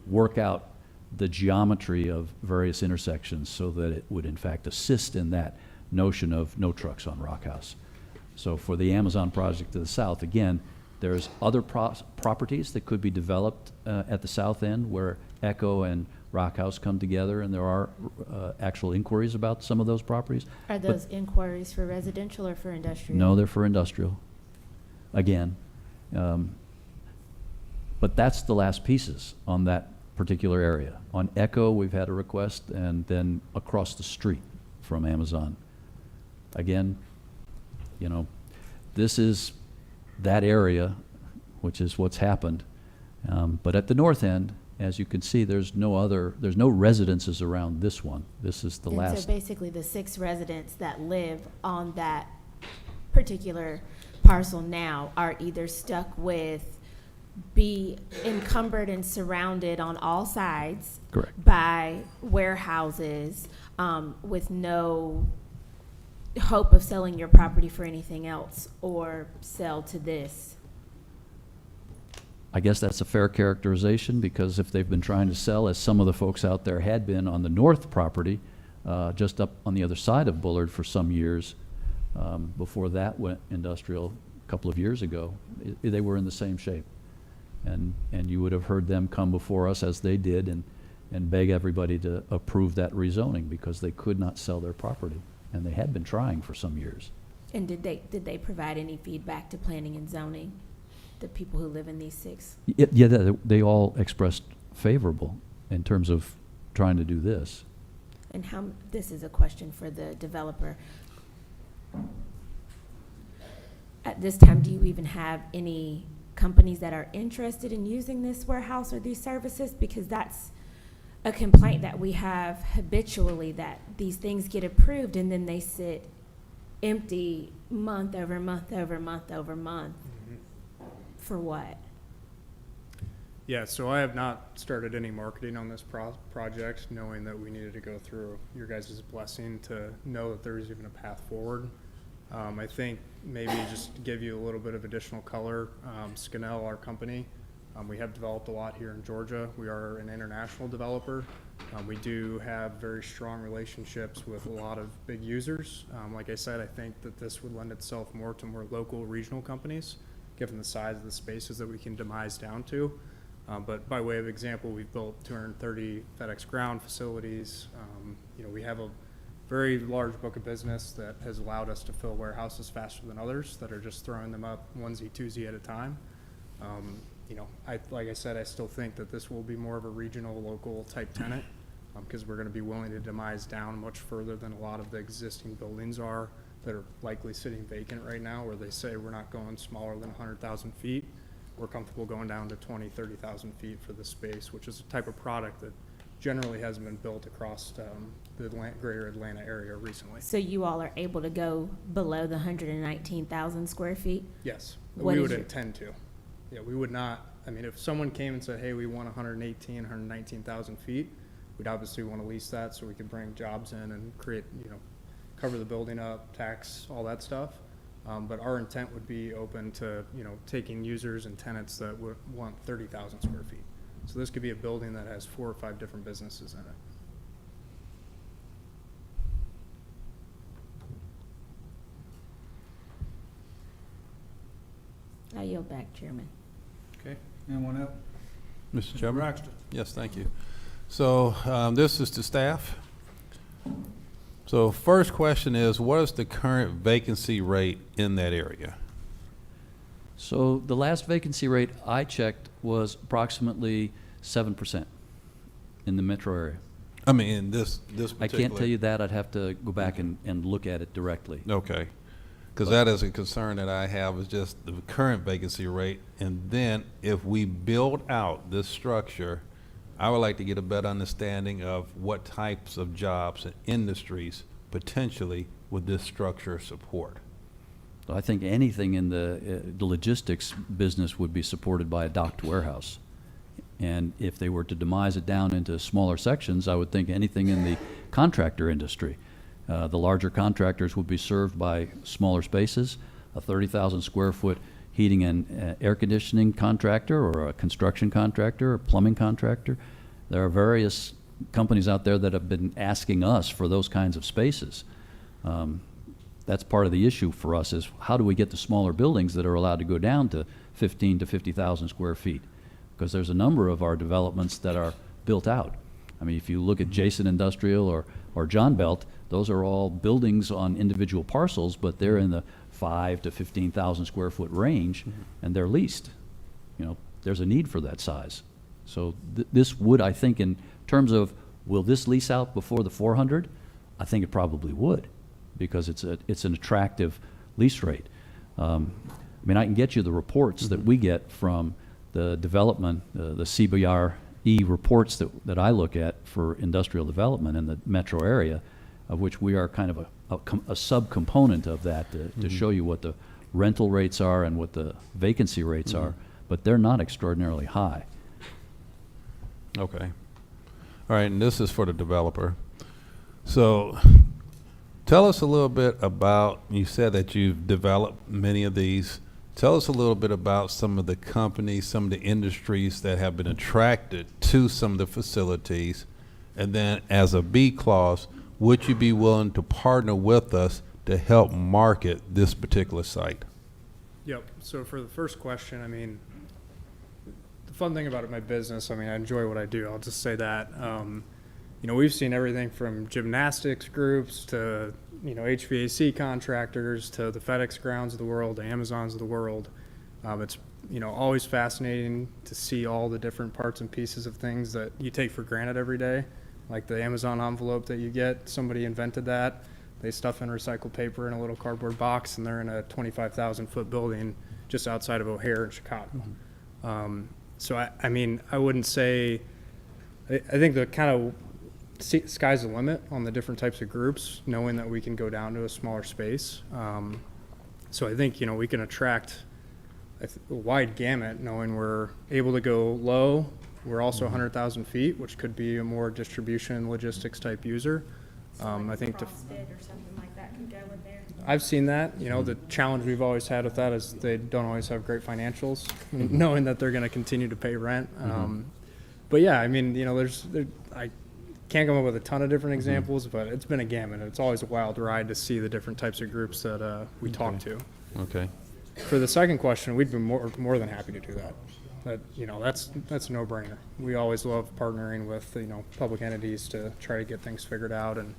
work out the geometry of various intersections so that it would in fact assist in that notion of no trucks on Rock House. So for the Amazon project to the south, again, there's other properties that could be developed at the south end where Echo and Rock House come together, and there are actual inquiries about some of those properties. Are But those inquiries for residential or for industrial? no, they're for industrial, again. But that's the last pieces on that particular area. On Echo, we've had a request, and then across the street from Amazon. Again, you know, this is that area, which is what's happened. But at the north end, as you can see, there's no residences around this one. This is the And last. so basically the 6 residents that live on that particular parcel now are either stuck with be encumbered and surrounded on all sides Correct. by warehouses with no hope of selling your property for anything else or sell to this. I guess that's a fair characterization, because if they've been trying to sell, as some of the folks out there had been on the north property, just up on the other side of Bullard for some years, before that went industrial a couple of years ago, they were in the same shape. And you would have heard them come before us, as they did, and beg everybody to approve that rezoning because they could not sell their property. And they had been trying for some years. And did they provide any feedback to planning and zoning, the people who live in these 6? Yeah, they all expressed favorable in terms of trying to do this. And this is a question for the developer. At this time, do you even have any companies that are interested in using this warehouse or these services? Because that's a complaint that we have habitually, that these things get approved and then they sit empty month over month over month over month. For what? Yeah, so I have not started any marketing on this project, knowing that we needed to go through your guys' blessing to know that there is even a path forward. I think maybe just to give you a little bit of additional color, Scannell, our company, we have developed a lot here in Georgia. We are an international developer. We do have very strong relationships with a lot of big users. Like I said, I think that this would lend itself more to more local, regional companies, given the size of the spaces that we can demise down to. But by way of example, we've built 230 FedEx Ground facilities. We have a very large book of business that has allowed us to fill warehouses faster than others that are just throwing them up onesie, twosie at a time. Like I said, I still think that this will be more of a regional, local type tenant because we're going to be willing to demise down much further than a lot of the existing buildings are that are likely sitting vacant right now, where they say we're not going smaller than 100,000 feet. We're comfortable going down to 20, 30,000 feet for the space, which is a type of product that generally hasn't been built across the greater Atlanta area recently. So you all are able to go below the 119,000 square feet? Yes, What we is would your- intend to. Yeah, we would not, if someone came and said, hey, we want 118, 119,000 feet, we'd obviously want to lease that so we could bring jobs in and create, cover the building up, tax, all that stuff. But our intent would be open to, taking users and tenants that would want 30,000 square feet. So this could be a building that has 4 or 5 different businesses in it. I yield back, Chairman. Okay, anyone else? Mr. Chairman? Braxton. Yes, thank you. So this is to staff. So first question is, what is the current vacancy rate in that area? So the last vacancy rate I checked was approximately 7% in the metro area. I mean, in this I particular. can't tell you that. I'd have to go back and look at it directly. Okay. Because that is a concern that I have, is just the current vacancy rate. And then if we build out this structure, I would like to get a better understanding of what types of jobs and industries potentially would this structure support. So I think anything in the logistics business would be supported by a docked warehouse. And if they were to demise it down into smaller sections, I would think anything in the contractor industry. The larger contractors would be served by smaller spaces, a 30,000 square foot heating and air conditioning contractor, or a construction contractor, or plumbing contractor. There are various companies out there that have been asking us for those kinds of spaces. That's part of the issue for us, is how do we get the smaller buildings that are allowed to go down to 15 to 50,000 square feet? Because there's a number of our developments that are built out. I mean, if you look at Jason Industrial or John Belt, those are all buildings on individual parcels, but they're in the 5 to 15,000 square foot range, and they're leased. You know, there's a need for that size. So this would, I think, in terms of, will this lease out before the 400? I think it probably would, because it's an attractive lease rate. I mean, I can get you the reports that we get from the development, the CBRE reports that I look at for industrial development in the metro area, of which we are kind of a subcomponent of that to show you what the rental rates are and what the vacancy rates are, but they're not extraordinarily high. Okay. All right, and this is for the developer. So tell us a little bit about, you said that you've developed many of these. Tell us a little bit about some of the companies, some of the industries that have been attracted to some of the facilities. And then as a B clause, would you be willing to partner with us to help market this particular site? Yep. So for the first question, I mean, the fun thing about my business, I mean, I enjoy what I do. I'll just say that. You know, we've seen everything from gymnastics groups to, you know, HVAC contractors to the FedEx grounds of the world, the Amazons of the world. It's, you know, always fascinating to see all the different parts and pieces of things that you take for granted every day. Like the Amazon envelope that you get, somebody invented that. They stuff in recycled paper in a little cardboard box, and they're in a 25,000 foot building just outside of O'Hare in Chicago. So I mean, I wouldn't say, I think the kind of sky's the limit on the different types of groups, knowing that we can go down to a smaller space. So I think, you know, we can attract a wide gamut, knowing we're able to go low. We're also 100,000 feet, which could be a more distribution logistics type user. I think or something like that can go in there. I've seen that. You know, the challenge we've always had with that is they don't always have great financials, knowing that they're going to continue to pay rent. But yeah, I mean, you know, I can't come up with a ton of different examples, but it's been a gamut. It's always a wild ride to see the different types of groups that we talk to. Okay. For the second question, we'd be more than happy to do that. That, you know, that's a no-brainer. We always love partnering with, you know, public entities to try to get things figured out. And,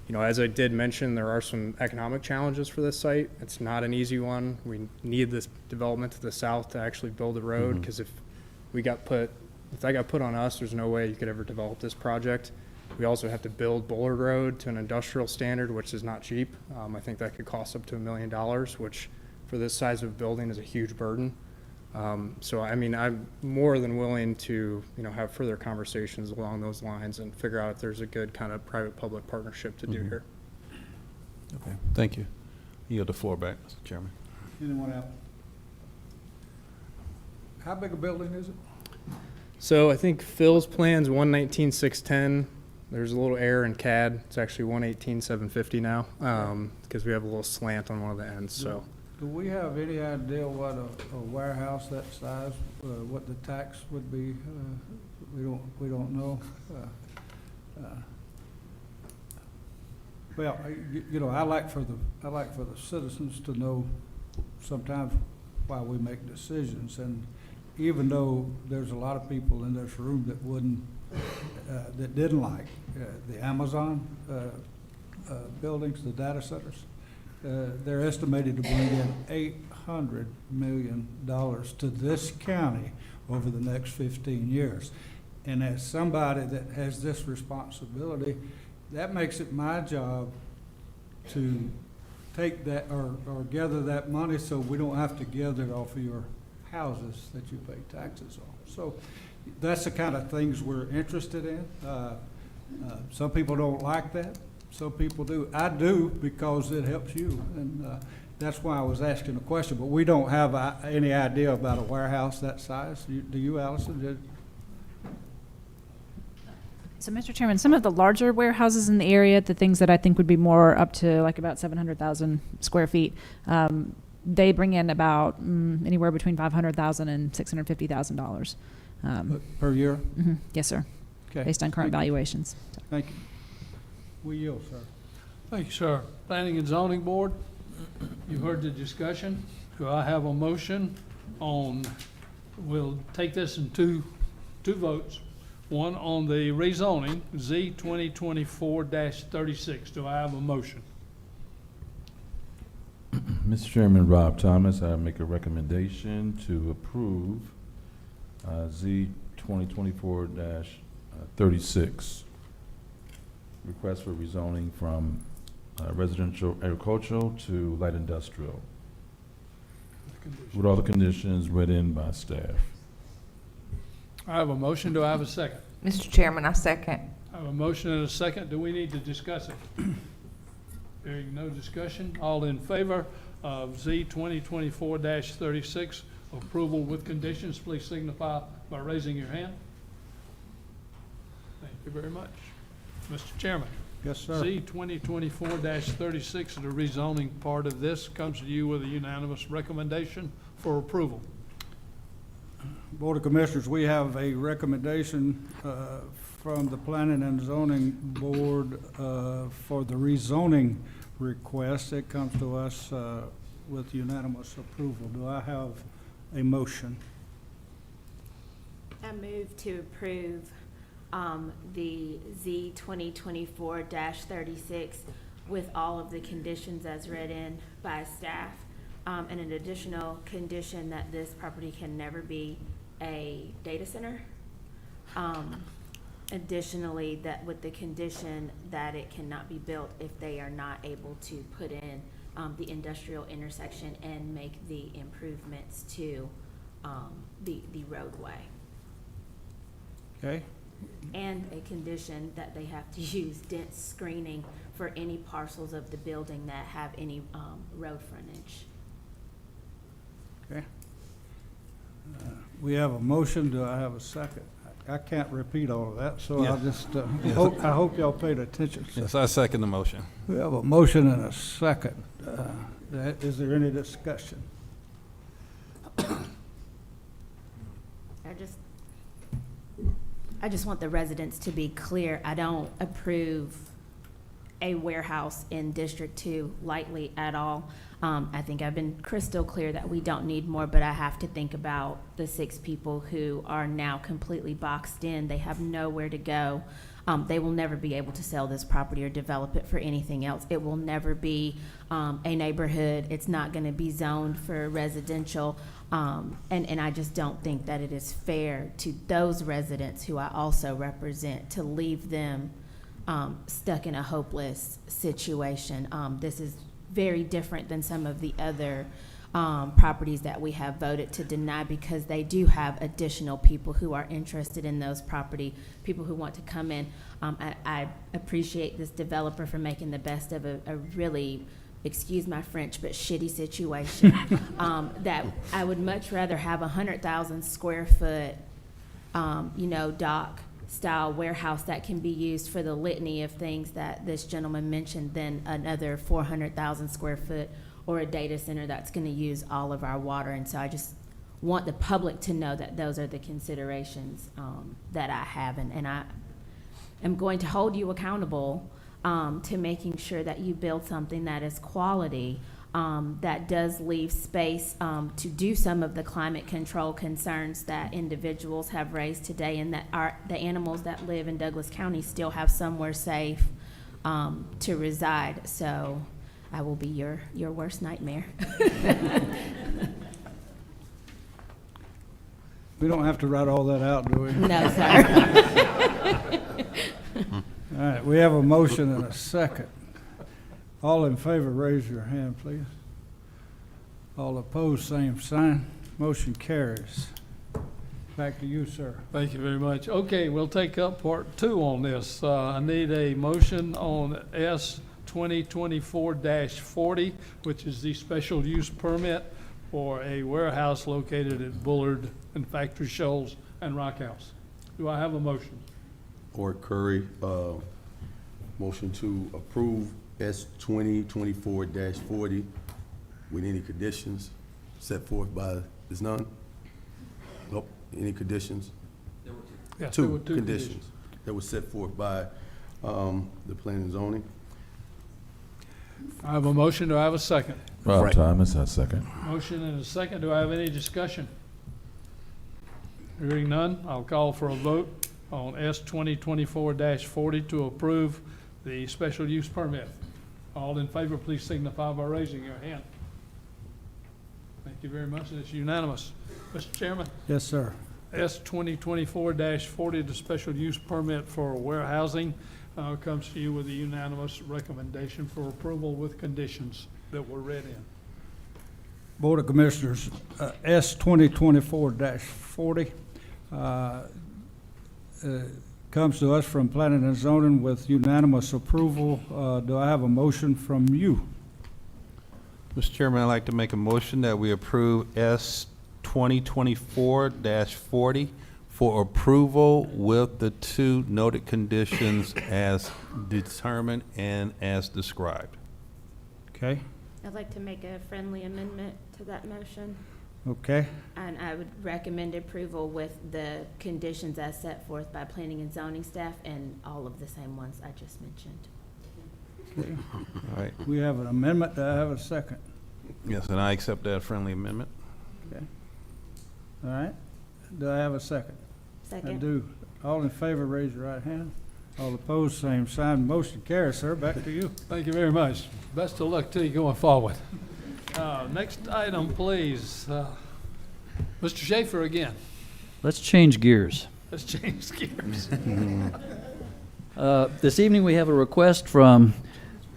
you know, as I did mention, there are some economic challenges for this site. It's not an easy one. We need this development to the south to actually build a road, because if that got put on us, there's no way you could ever develop this project. We also have to build Bullard Road to an industrial standard, which is not cheap. I think that could cost up to $1 million, which for this size of building is a huge burden. So, I mean, I'm more than willing to, you know, have further conversations along those lines and figure out if there's a good kind of private-public partnership to do here. Okay, thank you. Yield the floor back, Mr. Chairman. Anyone else? How big a building is it? So I think Phil's plan's 119,610. There's a little error in CAD. It's actually 118,750 now, because we have a little slant on one of the ends. So. Do we have any idea what a warehouse that size, what the tax would be? We don't know. Well, you know, I like for the citizens to know sometimes why we make decisions, and even though there's a lot of people in this room that wouldn't, that didn't like the Amazon buildings, the data centers, they're estimated to bring in $800 million to this county over the next 15 years. And as somebody that has this responsibility, that makes it my job to take that or gather that money so we don't have to gather it off of your houses that you pay taxes on. So that's the kind of things we're interested in. Some people don't like that. Some people do. I do because it helps you. And that's why I was asking the question. But we don't have any idea about a warehouse that size. Do you, Allison? So, Mr. Chairman, some of the larger warehouses in the area, the things that I think would be more up to like about 700,000 square feet, they bring in about anywhere between $500,000 and $650,000 per year? Mm-hmm. Yes, sir. Okay. Based on current valuations. So. Thank you. We yield, sir. Thank you, sir. Planning and Zoning Board, you've heard the discussion. Do I have a motion on, we'll take this in two votes. One on the rezoning, Z 2024-36. Do I have a motion? Mr. Chairman, Rob Thomas, I make a recommendation to approve Z 2024-36. Request for rezoning from residential agricultural to light industrial, with all the conditions read in by staff. I have a motion. Do I have a second? Mr. Chairman, I second. I have a motion and a second. Do we need to discuss it? Hearing no discussion. All in favor of Z 2024-36, approval with conditions, please signify by raising your hand. Thank you very much. Mr. Chairman. Yes, sir. Z 2024-36, the rezoning part of this comes to you with a unanimous recommendation for approval. Board of Commissioners, we have a recommendation from the Planning and Zoning Board for the rezoning request. It comes to us with unanimous approval. Do I have a motion? I move to approve the Z 2024-36 with all of the conditions as read in by staff, and an additional condition that this property can never be a data center. Additionally, that with the condition that it cannot be built if they are not able to put in the industrial intersection and make the improvements to the roadway. Okay. And a condition that they have to use dense screening for any parcels of the building that have any road frontage. Okay. We have a motion. Do I have a second? I can't repeat all of that, so I'll just I hope y'all paid attention. Yes, I second the motion. We have a motion and a second. Is there any discussion? I just want the residents to be clear. I don't approve a warehouse in District 2 lightly at all. I think I've been crystal clear that we don't need more, but I have to think about the 6 people who are now completely boxed in. They have nowhere to go. They will never be able to sell this property or develop it for anything else. It will never be a neighborhood. It's not going to be zoned for residential. And I just don't think that it is fair to those residents who I also represent to leave them stuck in a hopeless situation. This is very different than some of the other properties that we have voted to deny, because they do have additional people who are interested in those property, people who want to come in. I appreciate this developer for making the best of a really, excuse my French, but shitty situation. That I would much rather have 100,000 square foot, dock style warehouse that can be used for the litany of things that this gentleman mentioned than another 400,000 square foot or a data center that's going to use all of our water. And so I just want the public to know that those are the considerations that I have, and I am going to hold you accountable to making sure that you build something that is quality that does leave space to do some of the climate control concerns that individuals have raised today, and that the animals that live in Douglas County still have somewhere safe to reside. So I will be your worst nightmare. We don't have to write all that out, do we? No, sir. All right, we have a motion and a second. All in favor, raise your hand, please. All opposed, same sign. Motion carries. Back to you, sir. Thank you very much. Okay, we'll take up part 2 on this. I need a motion on S 2024-40, which is the special use permit for a warehouse located at Bullard and Factory Shoals and Rock House. Do I have a motion? Ort Curry, motion to approve S 2024-40 with any conditions set forth by, is none? Nope, any conditions? Yes, there were Two conditions that were set forth by the planning and zoning. I have a motion. Do I have a second? Rob Thomas, I second. Motion and a second. Do I have any discussion? Hearing none, I'll call for a vote on S 2024-40 to approve the special use permit. All in favor, please signify by raising your hand. Thank you very much. It's unanimous. Mr. Chairman, Yes, sir. S 2024-40, the special use permit for warehousing, comes to you with a unanimous recommendation for approval with conditions that were read in. Board of Commissioners, S 2024-40 comes to us from Planning and Zoning with unanimous approval. Do I have a motion from you? Mr. Chairman, I'd like to make a motion that we approve S 2024-40 for approval with the 2 noted conditions as determined and as described. Okay, I'd like to make a friendly amendment to that motion. okay. And I would recommend approval with the conditions as set forth by planning and zoning staff and all of the same ones I just mentioned. Okay. All right. We have an amendment. Do I have a second? Yes, and I accept that friendly amendment. Okay. All right. Do I have a second? Second. I do. All in favor, raise your right hand. All opposed, same sign. Motion carries, sir. Back to you. Thank you very much. Best of luck to you going forward. Next item, please. Mr. Schaefer again. Let's change gears. Let's change gears. This evening, we have a request from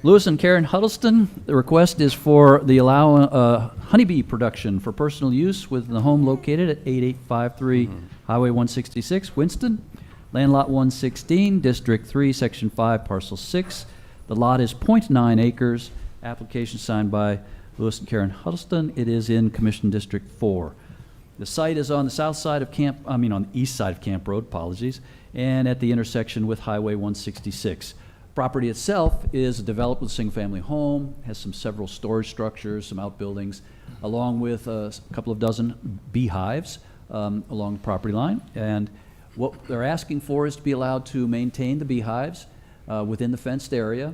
Lewis and Karen Huddleston. The request is for the honeybee production for personal use within the home located at 8853 Highway 166, Winston. Land lot 116, District 3, Section 5, Parcel 6. The lot is .9 acres. Application signed by Lewis and Karen Huddleston. It is in Commission District 4. The site is on the south side of on the east side of Camp Road, apologies, and at the intersection with Highway 166. Property itself is developed with a single-family home, has several storage structures, some outbuildings, along with a couple of dozen beehives along the property line. And what they're asking for is to be allowed to maintain the beehives within the fenced area.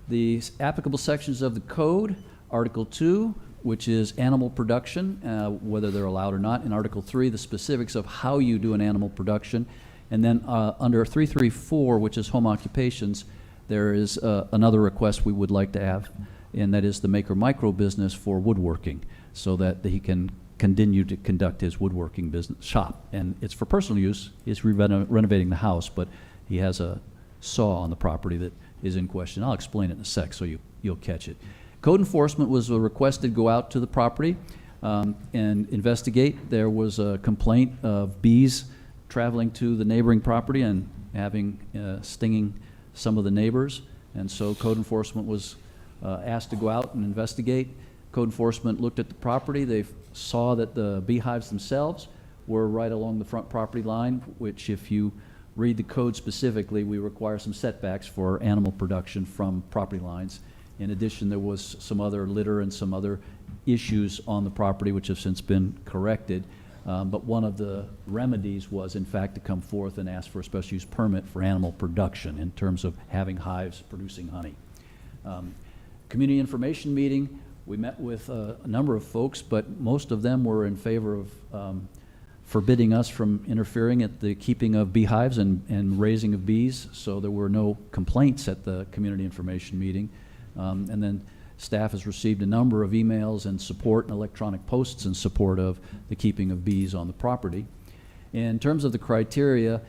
The applicable sections of the code, Article 2, which is animal production, whether they're allowed or not. In Article 3, the specifics of how you do an animal production. And then under 334, which is home occupations, there is another request we would like to have, and that is the maker micro business for woodworking, so that he can continue to conduct his woodworking business shop. And it's for personal use. He's renovating the house, but he has a saw on the property that is in question. I'll explain it in a sec so you'll catch it. Code enforcement was requested to go out to the property and investigate. There was a complaint of bees traveling to the neighboring property and stinging some of the neighbors, and so code enforcement was asked to go out and investigate. Code enforcement looked at the property. They saw that the beehives themselves were right along the front property line, which if you read the code specifically, we require some setbacks for animal production from property lines. In addition, there was some other litter and some other issues on the property which have since been corrected. But one of the remedies was, in fact, to come forth and ask for a special use permit for animal production in terms of having hives producing honey. Community information meeting We met with a number of folks, but most of them were in favor of forbidding us from interfering at the keeping of beehives and raising of bees, so there were no complaints at the community information meeting. And then staff has received a number of emails and support and electronic posts in support of the keeping of bees on the property. In terms of the criteria,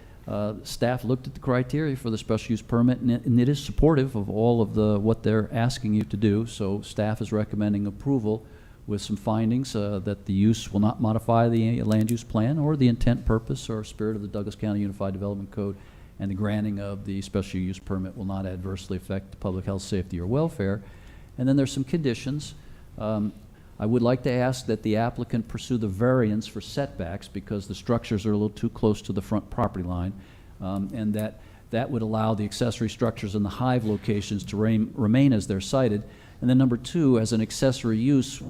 staff looked at the criteria for the special use permit, and it is supportive of all of what they're asking you to do. So staff is recommending approval with some findings that the use will not modify the land use plan or the intent, purpose, or spirit of the Douglas County Unified Development Code, and the granting of the special use permit will not adversely affect public health, safety, or welfare. And then there's some conditions. I would like to ask that the applicant pursue the variance for setbacks because the structures are a little too close to the front property line, and that would allow the accessory structures in the hive locations to remain as they're cited. And then number two, as an accessory use,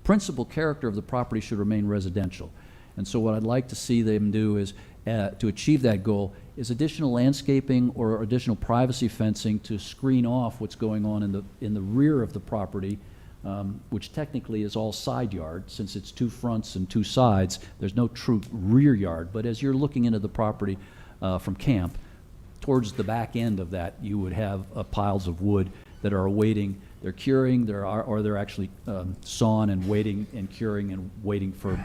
principal character of the property should remain residential. And so what I'd like to see them do is, to achieve that goal, is additional landscaping or additional privacy fencing to screen off what's going on in the rear of the property, which technically is all side yard. Since it's two fronts and two sides, there's no true rear yard. But as you're looking into the property from camp, towards the back end of that, you would have piles of wood that are awaiting, they're curing, or they're actually sawn and waiting and curing and waiting for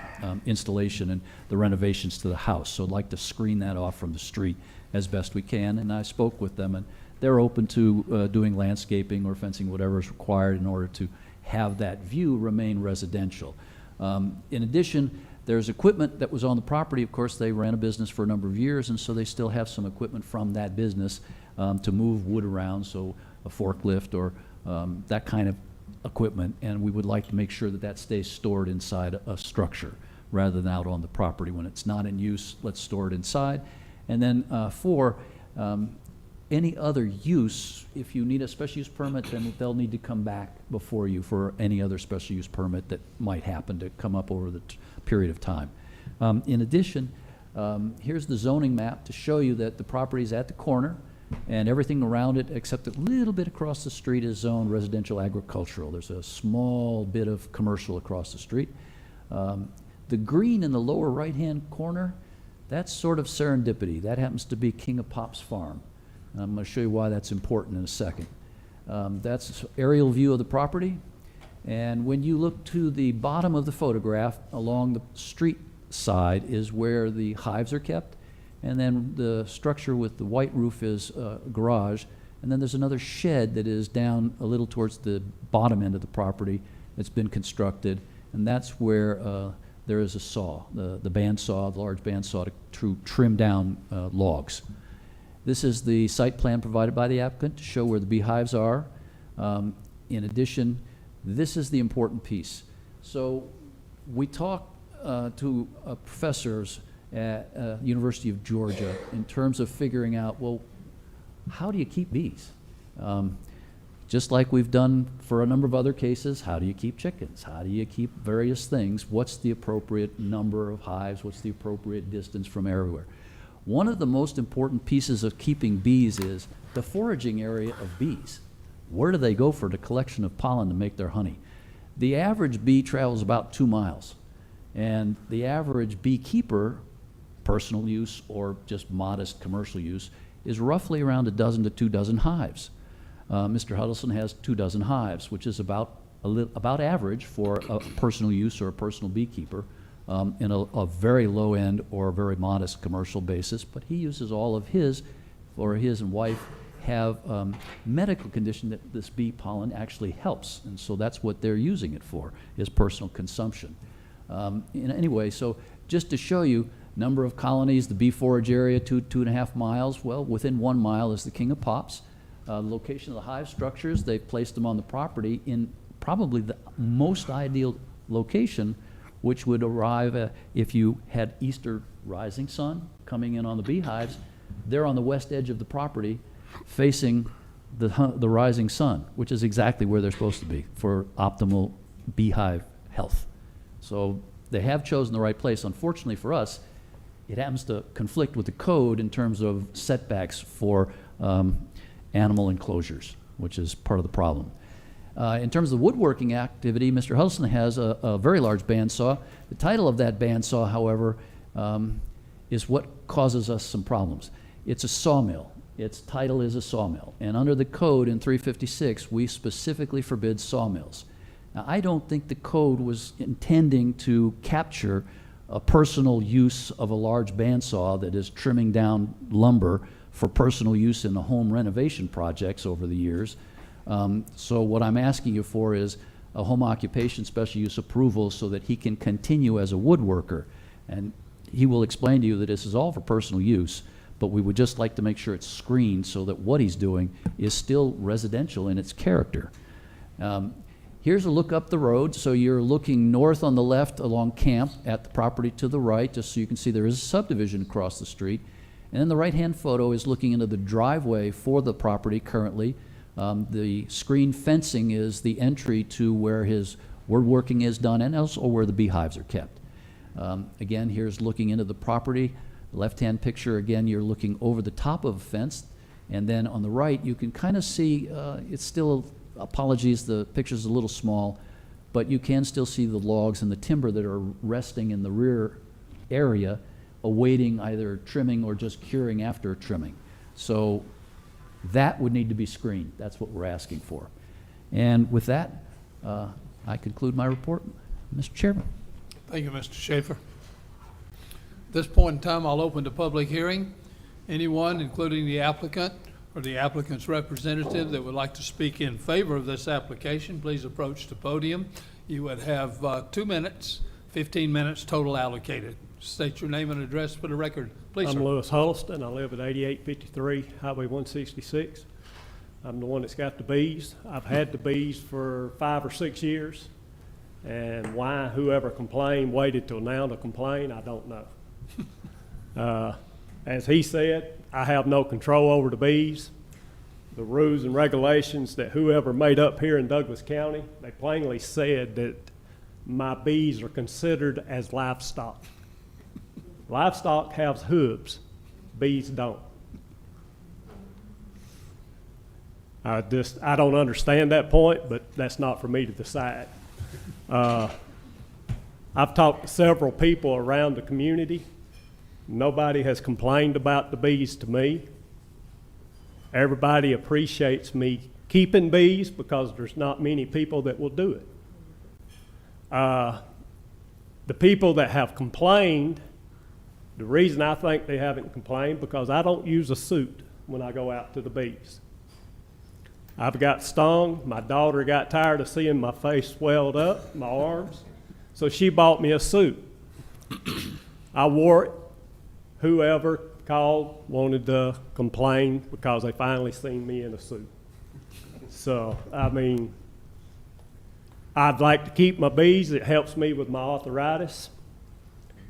installation and the renovations to the house. So I'd like to screen that off from the street as best we can. And I spoke with them, and they're open to doing landscaping or fencing, whatever is required in order to have that view remain residential. In addition, there's equipment that was on the property. Of course, they ran a business for a number of years, and so they still have some equipment from that business to move wood around, so a forklift or that kind of equipment, and we would like to make sure that that stays stored inside a structure rather than out on the property. When it's not in use, let's store it inside. And then four, any other use, if you need a special use permit, then they'll need to come back before you for any other special use permit that might happen to come up over the period of time. In addition, here's the zoning map to show you that the property is at the corner, and everything around it except a little bit across the street is zoned residential agricultural. There's a small bit of commercial across the street. The green in the lower right-hand corner, that's sort of serendipity. That happens to be King of Pops Farm. And I'm going to show you why that's important in a second. That's an aerial view of the property. And when you look to the bottom of the photograph, along the street side is where the hives are kept. And then the structure with the white roof is a garage. And then there's another shed that is down a little towards the bottom end of the property that's been constructed. And that's where there is a saw, the bandsaw, the large bandsaw to trim down logs. This is the site plan provided by the applicant to show where the beehives are. In addition, this is the important piece. So we talked to professors at University of Georgia in terms of figuring out, well, how do you keep bees? Just like we've done for a number of other cases, how do you keep chickens? How do you keep various things? What's the appropriate number of hives? What's the appropriate distance from everywhere? One of the most important pieces of keeping bees is the foraging area of bees. Where do they go for the collection of pollen to make their honey? The average bee travels about 2 miles, and the average beekeeper, personal use or just modest commercial use, is roughly around 12 to 24 hives. Mr. Huddleston has 24 hives, which is about average for a personal use or a personal beekeeper. In a very low end or a very modest commercial basis, but he uses all of his, or his and wife have medical condition that this bee pollen actually helps, and so that's what they're using it for, is personal consumption. Anyway, so just to show you, number of colonies, the bee forage area, 2.5 miles. Well, within 1 mile is the King of Pops. Location of the hive structures, they've placed them on the property in probably the most ideal location, which would arrive if you had Easter rising sun coming in on the beehives. They're on the west edge of the property facing the rising sun, which is exactly where they're supposed to be for optimal beehive health. So they have chosen the right place. Unfortunately for us, it happens to conflict with the code in terms of setbacks for animal enclosures, which is part of the problem. In terms of the woodworking activity, Mr. Huddleston has a very large bandsaw. The title of that bandsaw, however, is what causes us some problems. It's a sawmill. Its title is a sawmill. And under the code in 356, we specifically forbid sawmills. Now, I don't think the code was intending to capture a personal use of a large bandsaw that is trimming down lumber for personal use in the home renovation projects over the years. So what I'm asking you for is a home occupation special use approval so that he can continue as a woodworker. And he will explain to you that this is all for personal use, but we would just like to make sure it's screened so that what he's doing is still residential in its character. Here's a look up the road. So you're looking north on the left along Camp at the property to the right, just so you can see there is a subdivision across the street. And then the right-hand photo is looking into the driveway for the property currently. The screen fencing is the entry to where his woodworking is done and also where the beehives are kept. Again, here's looking into the property. The left-hand picture, again, you're looking over the top of a fence. And then on the right, you can kind of see, it's still, apologies, the picture's a little small, but you can still see the logs and the timber that are resting in the rear area, awaiting either trimming or just curing after trimming. So that would need to be screened. That's what we're asking for. And with that, I conclude my report, Mr. Chairman. Thank you, Mr. Schaefer. At this point in time, I'll open the public hearing. Anyone, including the applicant or the applicant's representative that would like to speak in favor of this application, please approach the podium. You would have 2 minutes, 15 minutes total allocated. State your name and address for the record, please, sir. I'm Lewis Huddleston. I live at 8853 Highway 166. I'm the one that's got the bees. I've had the bees for 5 or 6 years. And why whoever complained waited till now to complain, I don't know. As he said, I have no control over the bees. The rules and regulations that whoever made up here in Douglas County, they plainly said that my bees are considered as livestock. Livestock has hooves, bees don't. I don't understand that point, but that's not for me to decide. I've talked to several people around the community. Nobody has complained about the bees to me. Everybody appreciates me keeping bees because there's not many people that will do it. The people that have complained, the reason I think they haven't complained because I don't use a suit when I go out to the bees. I've got stung. My daughter got tired of seeing my face swelled up, my arms, so she bought me a suit. I wore it. Whoever called wanted to complain because they finally seen me in a suit. So, I mean, I'd like to keep my bees. It helps me with my arthritis.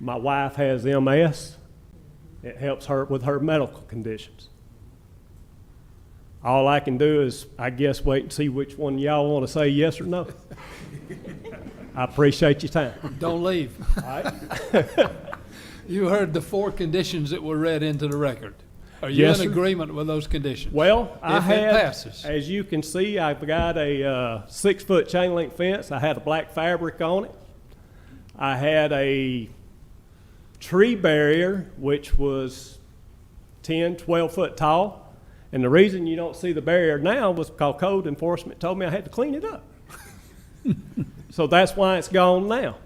My wife has MS. It helps her with her medical conditions. All I can do is, I guess, wait and see which one y'all want to say yes or no. I appreciate your time. Don't leave. All right. You heard the 4 conditions that were read into the record. Are you Yes, in sir. agreement with those conditions? Well, I If it had, passes. as you can see, I've got a 6-foot chain link fence. I had a black fabric on it. I had a tree barrier, which was 10, 12 foot tall. And the reason you don't see the barrier now was because code enforcement told me I had to clean it up. So that's why it's gone now.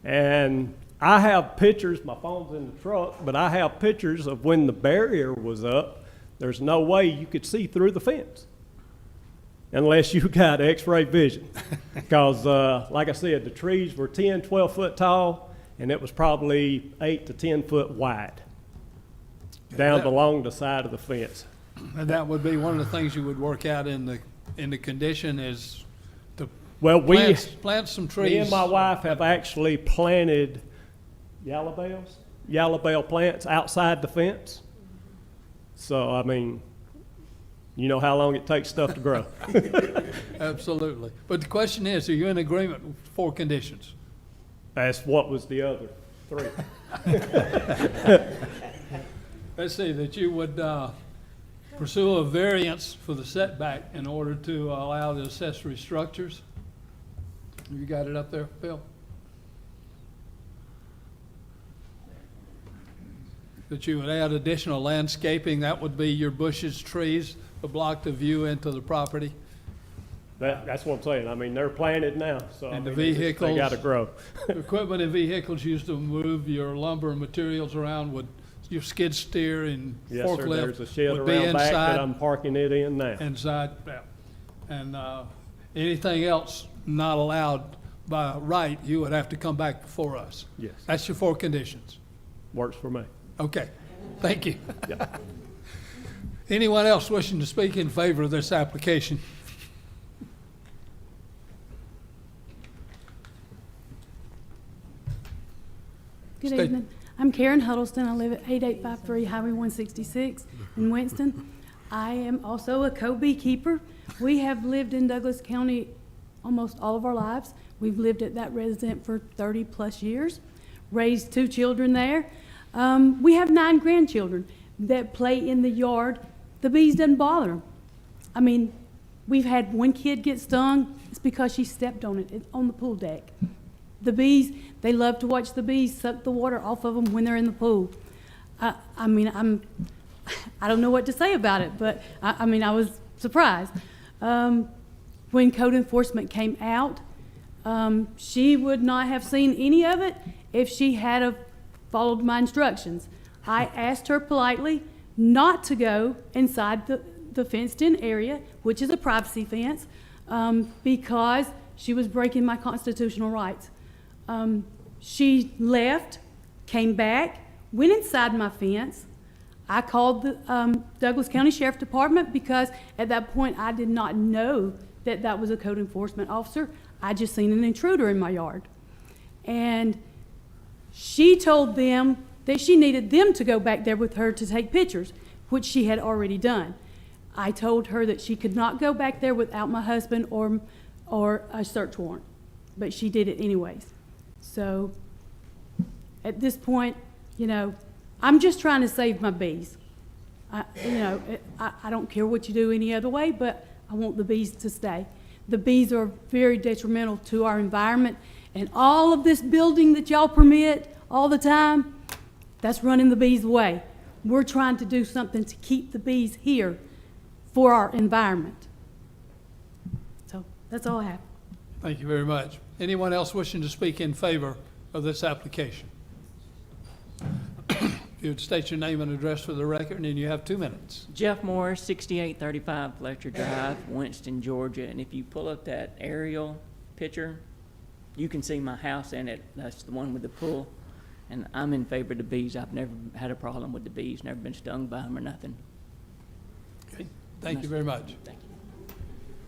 And I have pictures, my phone's in the truck, but I have pictures of when the barrier was up. There's no way you could see through the fence unless you got x-ray vision. Because, like I said, the trees were 10, 12 foot tall, and it was probably 8 to 10 foot wide down along the side of the fence. And that would be one of the things you would work out in the condition is to Well, plant some trees. Me and my wife have actually planted yellow bell plants outside the fence. So, I mean, you know how long it takes stuff to grow. Absolutely. But the question is, are you in agreement with 4 conditions? That's what was the other 3. Let's see, that you would pursue a variance for the setback in order to allow the accessory structures. You got it up there, Bill? That you would add additional landscaping, that would be your bushes, trees, to block the view into the property. That's what I'm saying. I mean, they're planted now, so I And the mean, they vehicles. gotta grow. Equipment and vehicles used to move your lumber and materials around would, your skid steer and Yes, sir, forklift there's a shed would be around back that inside. I'm parking it in now. Inside, yeah. And anything else not allowed by right, you would have to come back before us. Yes. That's your 4 conditions. Works for me. Okay, thank you. Yeah. Anyone else wishing to speak in favor of this application? Good State- evening. I'm Karen Huddleston. I live at 8853 Highway 166 in Winston. I am also a co-beekeeper. We have lived in Douglas County almost all of our lives. We've lived at that residence for 30-plus years, raised 2 children there. We have 9 grandchildren that play in the yard. The bees doesn't bother them. I mean, we've had one kid get stung. It's because she stepped on it on the pool deck. The bees, they love to watch the bees suck the water off of them when they're in the pool. I mean, I don't know what to say about it, but I mean, I was surprised. When code enforcement came out, she would not have seen any of it if she had have followed my instructions. I asked her politely not to go inside the fenced-in area, which is a privacy fence, because she was breaking my constitutional rights. She left, came back, went inside my fence. I called the Douglas County Sheriff Department because at that point I did not know that that was a code enforcement officer. I just seen an intruder in my yard. And she told them that she needed them to go back there with her to take pictures, which she had already done. I told her that she could not go back there without my husband or a search warrant, but she did it anyways. So at this point, you know, I'm just trying to save my bees. I don't care what you do any other way, but I want the bees to stay. The bees are very detrimental to our environment, and all of this building that y'all permit all the time, that's running the bees away. We're trying to do something to keep the bees here for our environment. So that's all I have. Thank you very much. Anyone else wishing to speak in favor of this application? If you would state your name and address for the record, and then you have 2 minutes. Jeff Morris, 6835 Fletcher Drive, Winston, Georgia. And if you pull up that aerial picture, you can see my house in it. That's the one with the pool. And I'm in favor of the bees. I've never had a problem with the bees, never been stung by them or nothing. Okay. Thank you very much. Thank you.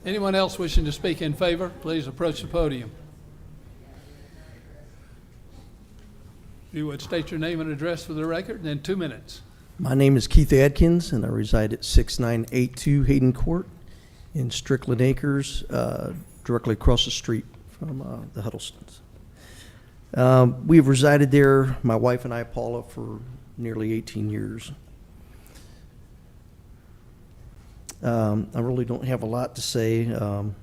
Anyone else wishing to speak in favor, please approach the podium. If you would state your name and address for the record, and then 2 minutes. My name is Keith Adkins, and I reside at 6982 Hayden Court in Strickland Acres, directly across the street from the Huddlestons. We've resided there, my wife and I, Paula, for nearly 18 years. I really don't have a lot to say or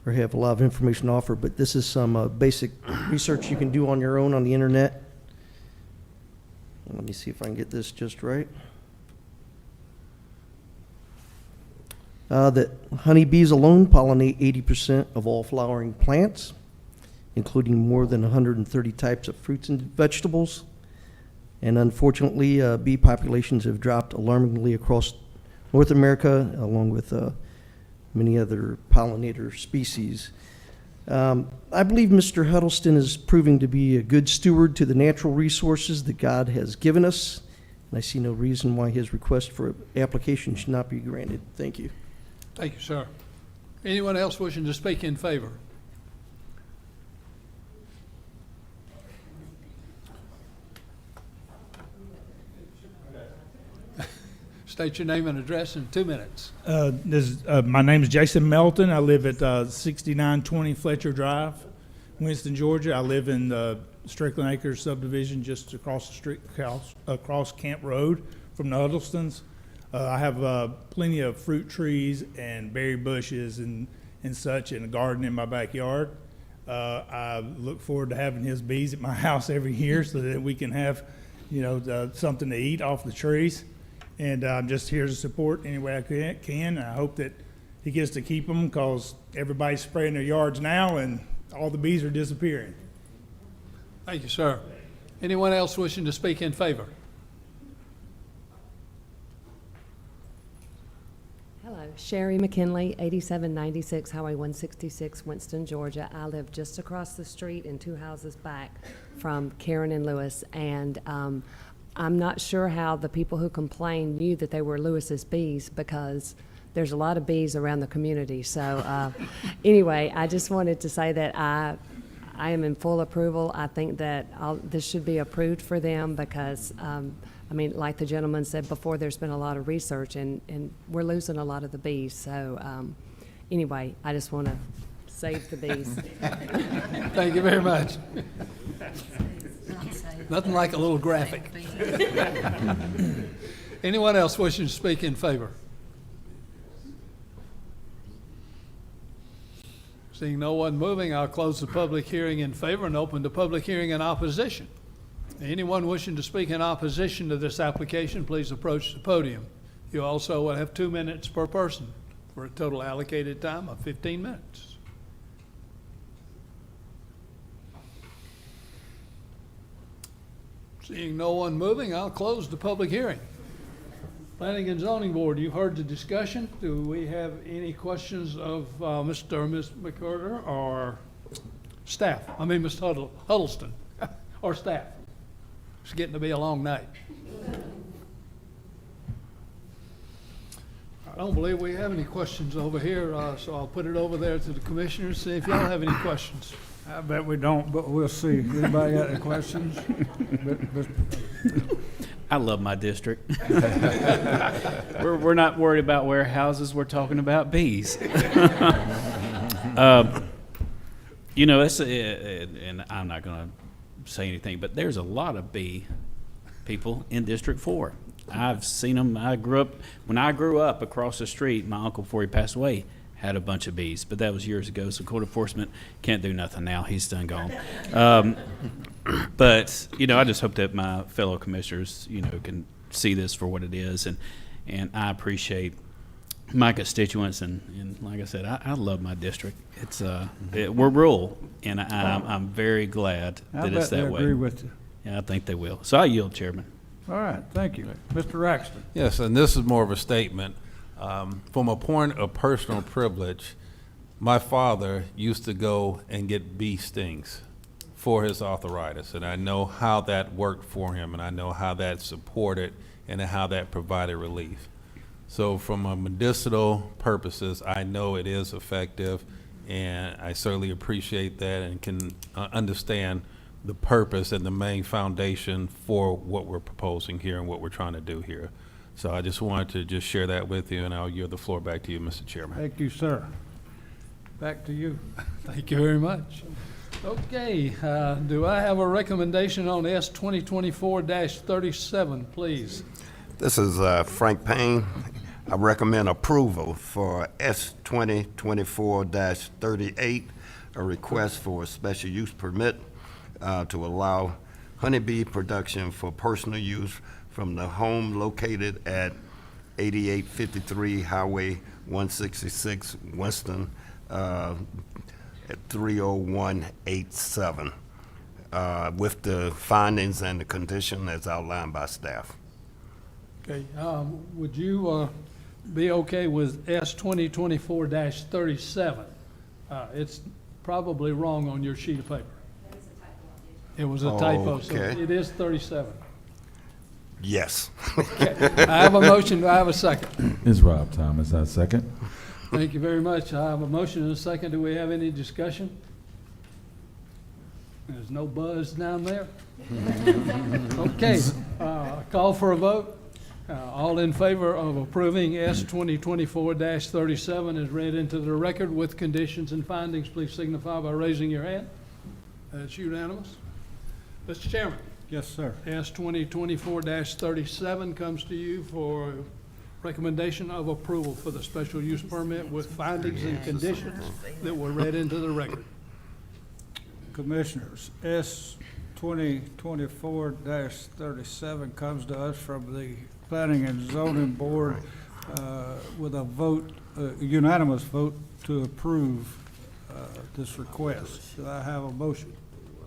have a lot of information to offer, but this is some basic research you can do on your own on the internet. Let me see if I can get this just right. That honeybees alone pollinate 80% of all flowering plants, including more than 130 types of fruits and vegetables. And unfortunately, bee populations have dropped alarmingly across North America, along with many other pollinator species. I believe Mr. Huddleston is proving to be a good steward to the natural resources that God has given us, and I see no reason why his request for application should not be granted. Thank you. Thank you, sir. Anyone else wishing to speak in favor? State your name and address in 2 minutes. My name is Jason Melton. I live at 6920 Fletcher Drive, Winston, Georgia. I live in the Strickland Acres subdivision just across the street, across Camp Road from the Huddlestons. I have plenty of fruit trees and berry bushes and such in a garden in my backyard. I look forward to having his bees at my house every year so that we can have, something to eat off the trees. And I'm just here to support any way I can. I hope that he gets to keep them because everybody's spraying their yards now and all the bees are disappearing. Thank you, sir. Anyone else wishing to speak in favor? Hello, Sherry McKinley, 8796 Highway 166, Winston, Georgia. I live just across the street and 2 houses back from Karen and Lewis, and I'm not sure how the people who complained knew that they were Lewis's bees because there's a lot of bees around the community. So anyway, I just wanted to say that I am in full approval. I think that this should be approved for them because like the gentleman said before, there's been a lot of research and we're losing a lot of the bees. So anyway, I just want to save the bees. Thank you very much. Nothing like a little graphic. Anyone else wishing to speak in favor? Seeing no one moving, I'll close the public hearing in favor and open the public hearing in opposition. Anyone wishing to speak in opposition to this application, please approach the podium. You also will have 2 minutes per person for a total allocated time of 15 minutes. Seeing no one moving, I'll close the public hearing. Planning and Zoning Board, you've heard the discussion. Do we have any questions of Mr. or Ms. McCurder or staff? I mean, Mr. Huddleston or staff? It's getting to be a long night. I don't believe we have any questions over here, so I'll put it over there to the commissioners, see if y'all have any questions. I bet we don't, but we'll see. Anybody got any questions? I love my district. We're not worried about warehouses. We're talking about bees. It's and I'm not going to say anything, but there's a lot of bee people in District 4. I've seen them. When I grew up across the street, my uncle, before he passed away, had a bunch of bees, but that was years ago, so code enforcement can't do nothing now. He's done gone. But, I just hope that my fellow commissioners, can see this for what it is, and I appreciate my constituents, and like I said, I love my district. It's we're rural, and I'm very glad that it's that way. I agree with you. Yeah, I think they will. So I yield, Chairman. All right, thank you. Mr. Raxton. Yes, and this is more of a statement. From a point of personal privilege, my father used to go and get bee stings for his arthritis, and I know how that worked for him, and I know how that supported and how that provided relief. So from a medicinal purposes, I know it is effective, and I certainly appreciate that and can understand the purpose and the main foundation for what we're proposing here and what we're trying to do here. So I just wanted to just share that with you, and I'll yield the floor back to you, Mr. Chairman. Thank you, sir. Back to you. Thank you very much. Okay, do I have a recommendation on S 2024-37, please? This is Frank Payne. I recommend approval for S 2024-38, a request for a special use permit to allow honeybee production for personal use from the home located at 8853 Highway 166, Winston, at 30187, with the findings and the condition as outlined by staff. Okay, would you be okay with S 2024-37? It's probably wrong on your sheet of paper. It was a typo, so Okay. it is 37. Yes. Okay. I have a motion. Do I have a second? Ms. Rob Thomas, I second. Thank you very much. I have a motion and a second. Do we have any discussion? There's no buzz down there. Okay, call for a vote. All in favor of approving S 2024-37 is read into the record with conditions and findings. Please signify by raising your hand. That's unanimous. Mr. Chairman. Yes, sir. S 2024-37 comes to you for Recommendation of approval for the special use permit with findings and conditions that were read into the record. Commissioners, S 2024-37 comes to us from the Planning and Zoning Board with a vote, unanimous vote to approve this request. Do I have a motion?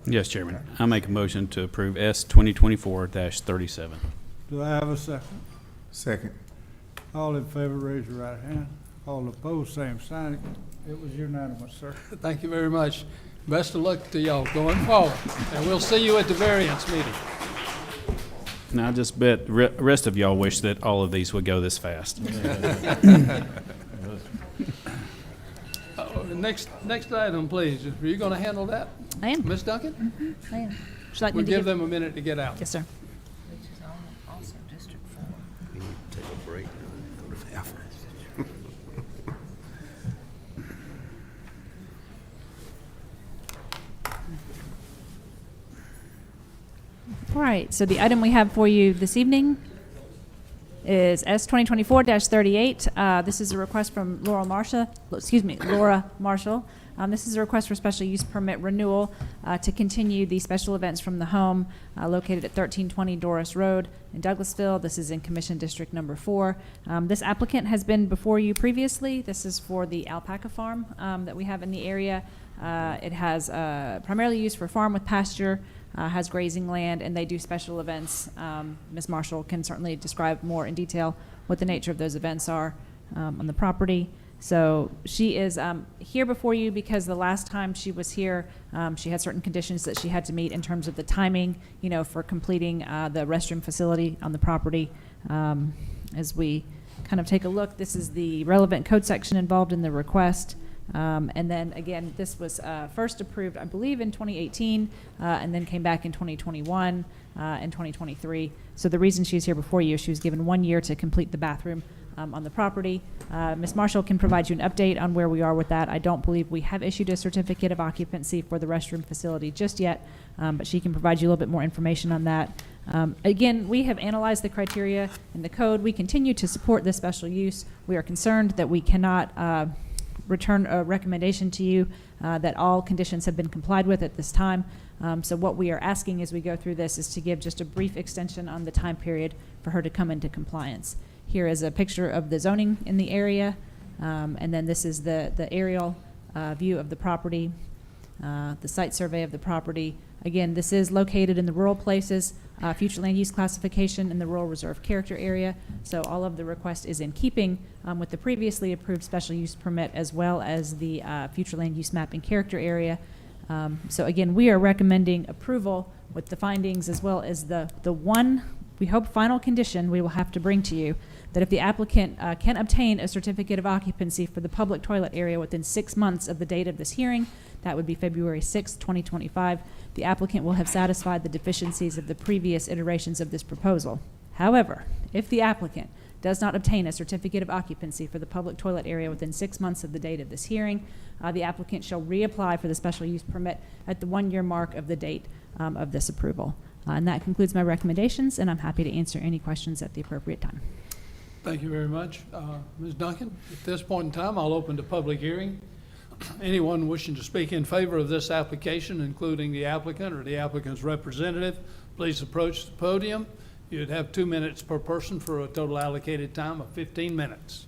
Yes, Chairman. I make a motion to approve S 2024-37. Do I have a second? Second. All in favor, raise your right hand. All opposed, same sign. It was unanimous, sir. Thank you very much. Best of luck to y'all going forward, and we'll see you at the variance meeting. Now, I just bet the rest of y'all wish that all of these would go this fast. Next item, please. Are you going to handle that? I am. Ms. Duncan? I am. Would you like me We'll to give them a minute to get out. Yes, sir. Which is also District 4. We need to take a break. Go to half. All right, so the item we have for you this evening is S 2024-38. This is a request from Laura Marshall. This is a request for special use permit renewal to continue the special events from the home located at 1320 Doris Road in Douglasville. This is in Commission District Number 4. This applicant has been before you previously. This is for the alpaca farm that we have in the area. It has primarily used for farm with pasture, has grazing land, and they do special events. Ms. Marshall can certainly describe more in detail what the nature of those events are on the property. So she is here before you because the last time she was here, she had certain conditions that she had to meet in terms of the timing, for completing the restroom facility on the property. As we kind of take a look, this is the relevant code section involved in the request. And then again, this was first approved, I believe, in 2018, and then came back in 2021 and 2023. So the reason she's here before you is she was given 1 year to complete the bathroom on the property. Ms. Marshall can provide you an update on where we are with that. I don't believe we have issued a certificate of occupancy for the restroom facility just yet, but she can provide you a little bit more information on that. Again, we have analyzed the criteria in the code. We continue to support this special use. We are concerned that we cannot return a recommendation to you that all conditions have been complied with at this time. So what we are asking as we go through this is to give just a brief extension on the time period for her to come into compliance. Here is a picture of the zoning in the area, and then this is the aerial view of the property, the site survey of the property. Again, this is located in the rural places, future land use classification in the rural reserve character area. So all of the request is in keeping with the previously approved special use permit as well as the future land use map and character area. So again, we are recommending approval with the findings as well as the one, we hope, final condition we will have to bring to you, that if the applicant can obtain a certificate of occupancy for the public toilet area within 6 months of the date of this hearing, that would be February 6, 2025, the applicant will have satisfied the deficiencies of the previous iterations of this proposal. However, if the applicant does not obtain a certificate of occupancy for the public toilet area within 6 months of the date of this hearing, the applicant shall reapply for the special use permit at the 1 year mark of the date of this approval. And that concludes my recommendations, and I'm happy to answer any questions at the appropriate time. Thank you very much. Ms. Duncan, at this point in time, I'll open the public hearing. Anyone wishing to speak in favor of this application, including the applicant or the applicant's representative, please approach the podium. You'd have 2 minutes per person for a total allocated time of 15 minutes.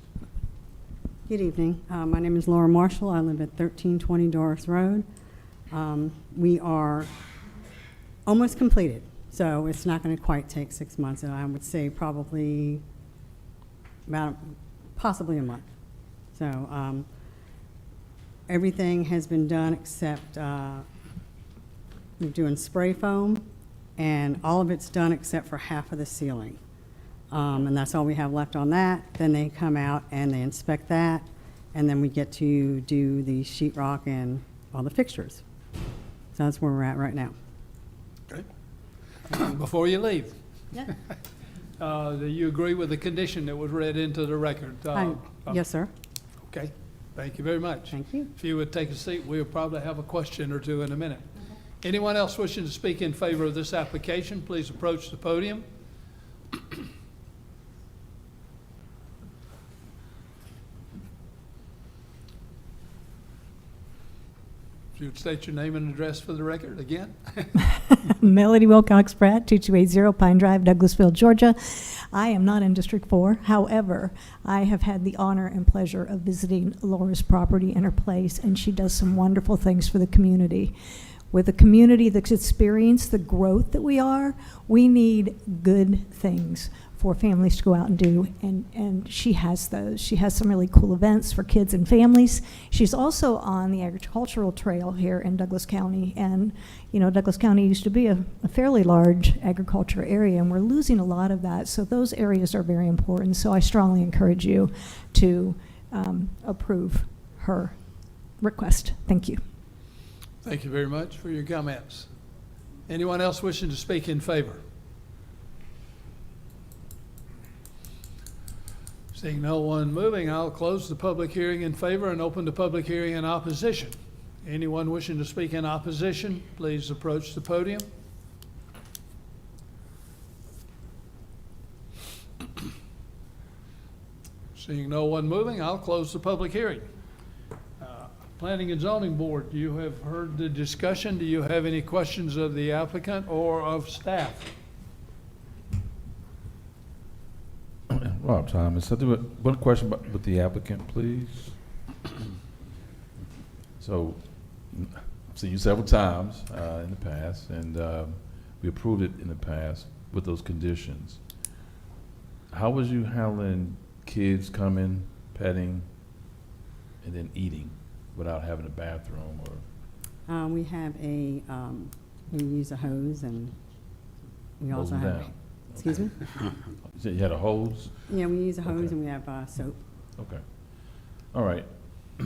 Good evening. My name is Laura Marshall. I live at 1320 Doris Road. We are almost completed, so it's not going to quite take 6 months. And I would say probably about possibly a month. So everything has been done except we're doing spray foam, and all of it's done except for half of the ceiling. And that's all we have left on that. Then they come out and they inspect that, and then we get to do the sheetrock and all the fixtures. So that's where we're at right now. Okay. Before you leave, Yeah. Do you agree with the condition that was read into the record? Yes, sir. Okay. Thank you very much. Thank you. If you would take a seat, we'll probably have a question or two in a minute. Anyone else wishing to speak in favor of this application, please approach the podium. would state your name and address for the record again. Melody Wilcox Pratt, 2280 Pine Drive, Douglasville, Georgia. I am not in District 4. However, I have had the honor and pleasure of visiting Laura's property and her place, and she does some wonderful things for the community. With a community that's experienced the growth that we need good things for families to go out and do, and she has those. She has some really cool events for kids and families. She's also on the agricultural trail here in Douglas County, and you know, Douglas County used to be a fairly large agriculture area, and we're losing a lot of that, so those areas are very important. So I strongly encourage you to approve her request. Thank you. Thank you very much for your comments. Anyone else wishing to speak in favor? Seeing no one moving, I'll close the public hearing in favor and open the public hearing in opposition. Anyone wishing to speak in opposition, please approach the podium. Seeing no one moving, I'll close the public hearing. Planning and Zoning Board, you have heard the discussion. Do you have any questions of the applicant or of staff? Rob Thomas, one question with the applicant, please. So, I've seen you several times in the past, and we approved it in the past with those conditions. How was you handling kids coming, petting, and then eating without having a bathroom or? We have we use a hose, and we also hose have. down. Excuse me? You said you had a hose? Yeah, we use a hose, Okay. and we have soap. Okay. All right. I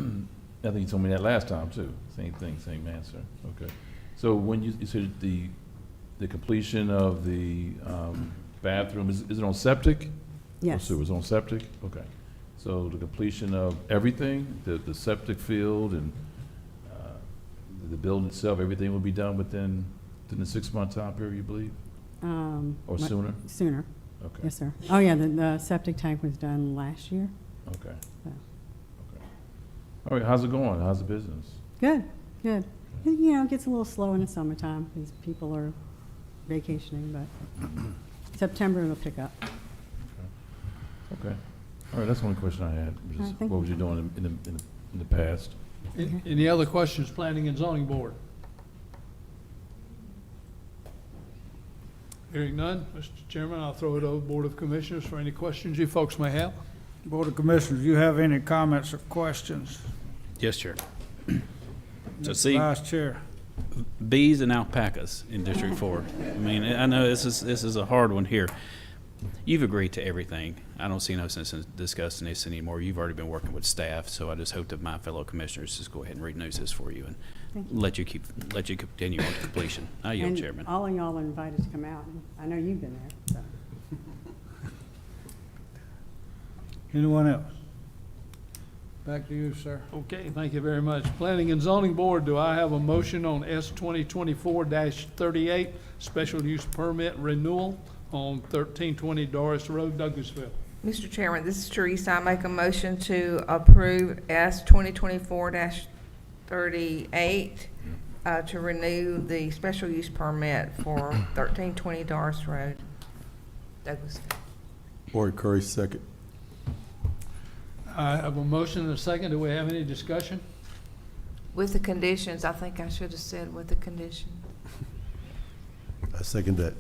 think you told me that last time too. Same thing, same answer. Okay. So when you said the completion of the bathroom, is it on septic? Yes. Or sewer? It's on septic? Okay. So the completion of everything, the septic field and the building itself, everything will be done within the 6-month time period, you believe? Or sooner? Sooner. Okay. Yes, sir. Oh, yeah, the septic tank was done last year. Okay. So. Okay. All right, how's it going? How's the business? Good, good. You know, it gets a little slow in the summertime because people are vacationing, but September it'll pick up. Okay. All right, that's the only question I had. Was just thank what was you. you doing in the past? Any other questions, Planning and Zoning Board? Hearing none, Mr. Chairman, I'll throw it over to Board of Commissioners for any questions you folks may have. Board of Commissioners, you have any comments or questions? Yes, Chair. So Mr. see, Vice Chair. bees and alpacas in District 4. I mean, I know this is a hard one here. You've agreed to everything. I don't see no sense in discussing this anymore. You've already been working with staff, so I just hope that my fellow commissioners just go ahead and read news this for you and Thank you. let you continue on to completion. I yield, And Chairman. all of y'all are invited to come out. And I know you've been there, so. Anyone else? Back to you, sir. Okay, thank you very much. Planning and Zoning Board, do I have a motion on S 2024-38, special use permit renewal on 1320 Doris Road, Douglasville? Mr. Chairman, this is Teresa. I make a motion to approve S 2024-38 to renew the special use permit for 1320 Doris Road, Douglasville. Or Curry, second. I have a motion and a second. Do we have any discussion? With the conditions, I think I should have said with the condition. I second that.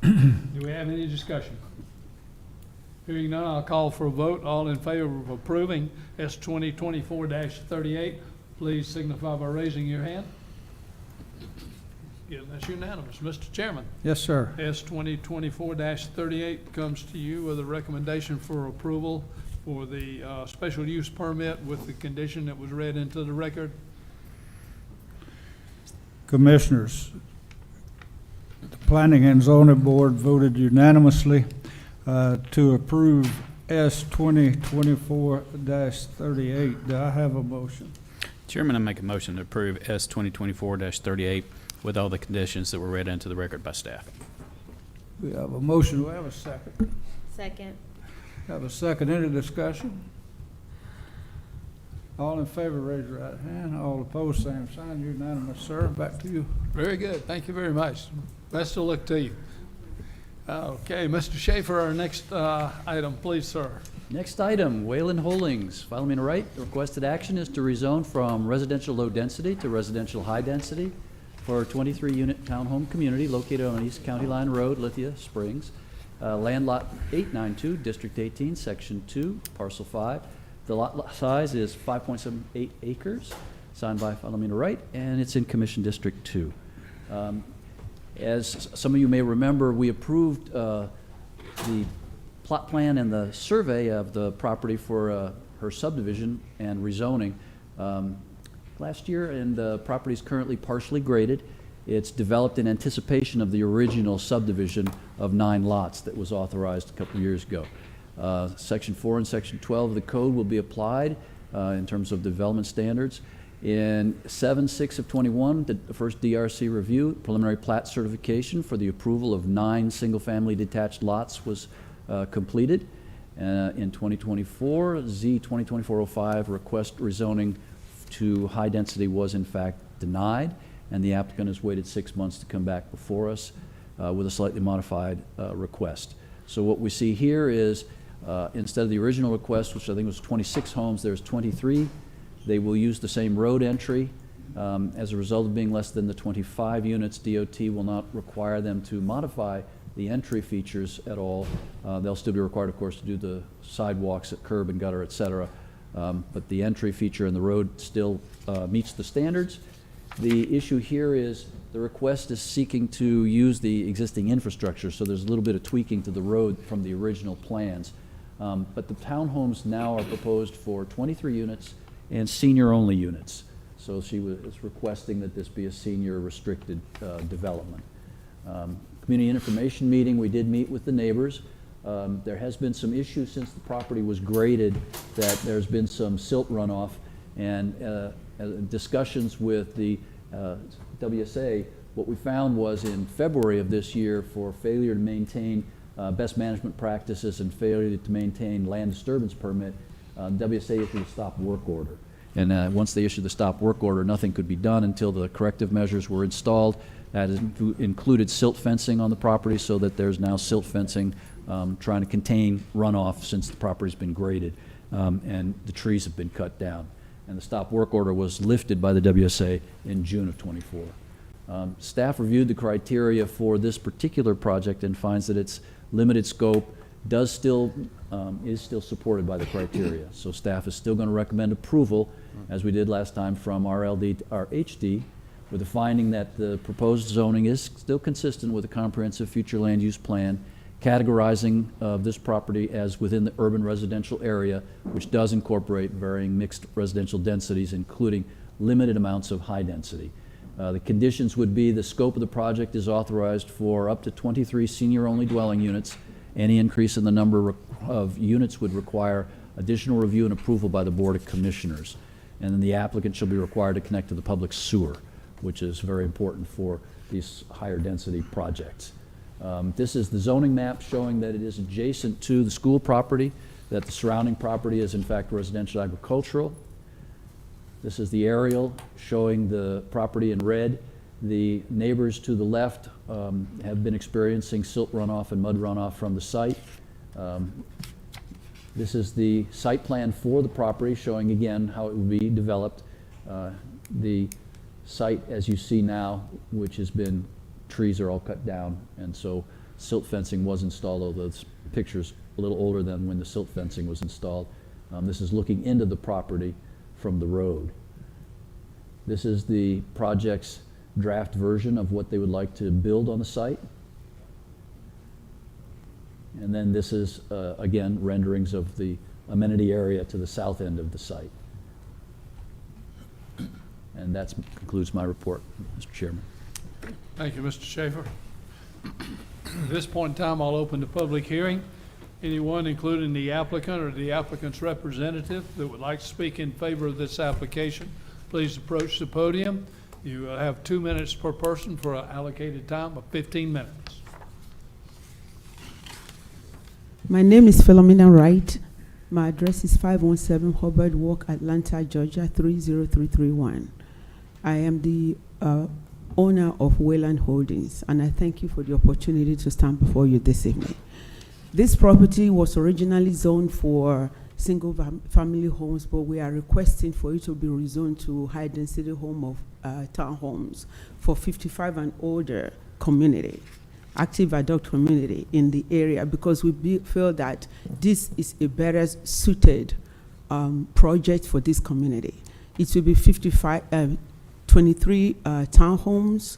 Do we have any discussion? Hearing none, I'll call for a vote. All in favor of approving S 2024-38, please signify by raising your hand. Yeah, that's unanimous. Mr. Chairman, Yes, sir. S 2024-38 comes to you with a recommendation for approval for the special use permit with the condition that was read into the record. Commissioners, the Planning and Zoning Board voted unanimously to approve S 2024-38. Do I have a motion? Chairman, I make a motion to approve S 2024-38 with all the conditions that were read into the record by staff. We have a motion. Do we have a second? Second. Have a second. Any discussion? All in favor, raise your right hand. All opposed, same sign. Unanimous, sir. Back to you. Very good. Thank you very much. Best of luck to you. Okay, Mr. Schaefer, our next item, please, sir. Next item, Wayland Holdings, Philomena Wright. The requested action is to rezone from residential low density to residential high density for a 23-unit townhome community located on East County Line Road, Lithia Springs. Land lot 892, District 18, Section 2, Parcel 5. The lot size is 5.78 acres, signed by Philomena Wright, and it's in Commission District 2. As some of you may remember, we approved the plot plan and the survey of the property for her subdivision and rezoning last year, and the property is currently partially graded. It's developed in anticipation of the original subdivision of 9 lots that was authorized a couple of years ago. Section 4 and Section 12 of the code will be applied in terms of development standards. In 7/6 of 21, the first DRC review, preliminary plat certification for the approval of 9 single-family detached lots was completed. In 2024, Z 2024-05 request rezoning to high density was in fact denied, and the applicant has waited 6 months to come back before us with a slightly modified request. So what we see here is instead of the original request, which I think was 26 homes, there's 23. They will use the same road entry. As a result of being less than the 25 units, DOT will not require them to modify the entry features at all. They'll still be required, of course, to do the sidewalks at curb and gutter, et cetera. But the entry feature and the road still meets the standards. The issue here is the request is seeking to use the existing infrastructure, so there's a little bit of tweaking to the road from the original plans. But the townhomes now are proposed for 23 units and senior-only units. So she is requesting that this be a senior restricted development. Community information meeting, we did meet with the neighbors. There has been some issues since the property was graded that there's been some silt runoff, and discussions with the WSA, what we found was in February of this year, for failure to maintain best management practices and failure to maintain land disturbance permit, WSA issued a stop work order. And once they issued the stop work order, nothing could be done until the corrective measures were installed. That included silt fencing on the property, so that there's now silt fencing trying to contain runoff since the property's been graded, and the trees have been cut down. And the stop work order was lifted by the WSA in June of '24. Staff reviewed the criteria for this particular project and finds that its limited scope is still supported by the criteria. So staff is still going to recommend approval, as we did last time, from RLD to RHD, with the finding that the proposed zoning is still consistent with the comprehensive future land use plan, categorizing this property as within the urban residential area, which does incorporate varying mixed residential densities, including limited amounts of high density. The conditions would be the scope of the project is authorized for up to 23 senior-only dwelling units. Any increase in the number of units would require additional review and approval by the Board of Commissioners. And then the applicant shall be required to connect to the public sewer, which is very important for these higher density projects. This is the zoning map showing that it is adjacent to the school property, that the surrounding property is in fact residential agricultural. This is the aerial showing the property in red. The neighbors to the left have been experiencing silt runoff and mud runoff from the site. This is the site plan for the property, showing again how it will be developed. The site, as you see now, which has been, trees are all cut down, and so silt fencing was installed, although this picture's a little older than when the silt fencing was installed. This is looking into the property from the road. This is the project's draft version of what they would like to build on the site. And then this is, again, renderings of the amenity area to the south end of the site. And that concludes my report, Mr. Chairman. Thank you, Mr. Schaefer. At this point in time, I'll open the public hearing. Anyone, including the applicant or the applicant's representative, that would like to speak in favor of this application, please approach the podium. You have 2 minutes per person for an allocated time of 15 minutes. My name is Philomena Wright. My address is 517 Hubbard Walk, Atlanta, Georgia 30331. I am the owner of Wayland Holdings, and I thank you for the opportunity to stand before you this evening. This property was originally zoned for single-family homes, but we are requesting for it to be rezoned to high-density home of townhomes for 55 and older community, active adult community in the area, because we feel that this is a better suited project for this community. It will be 23 townhomes.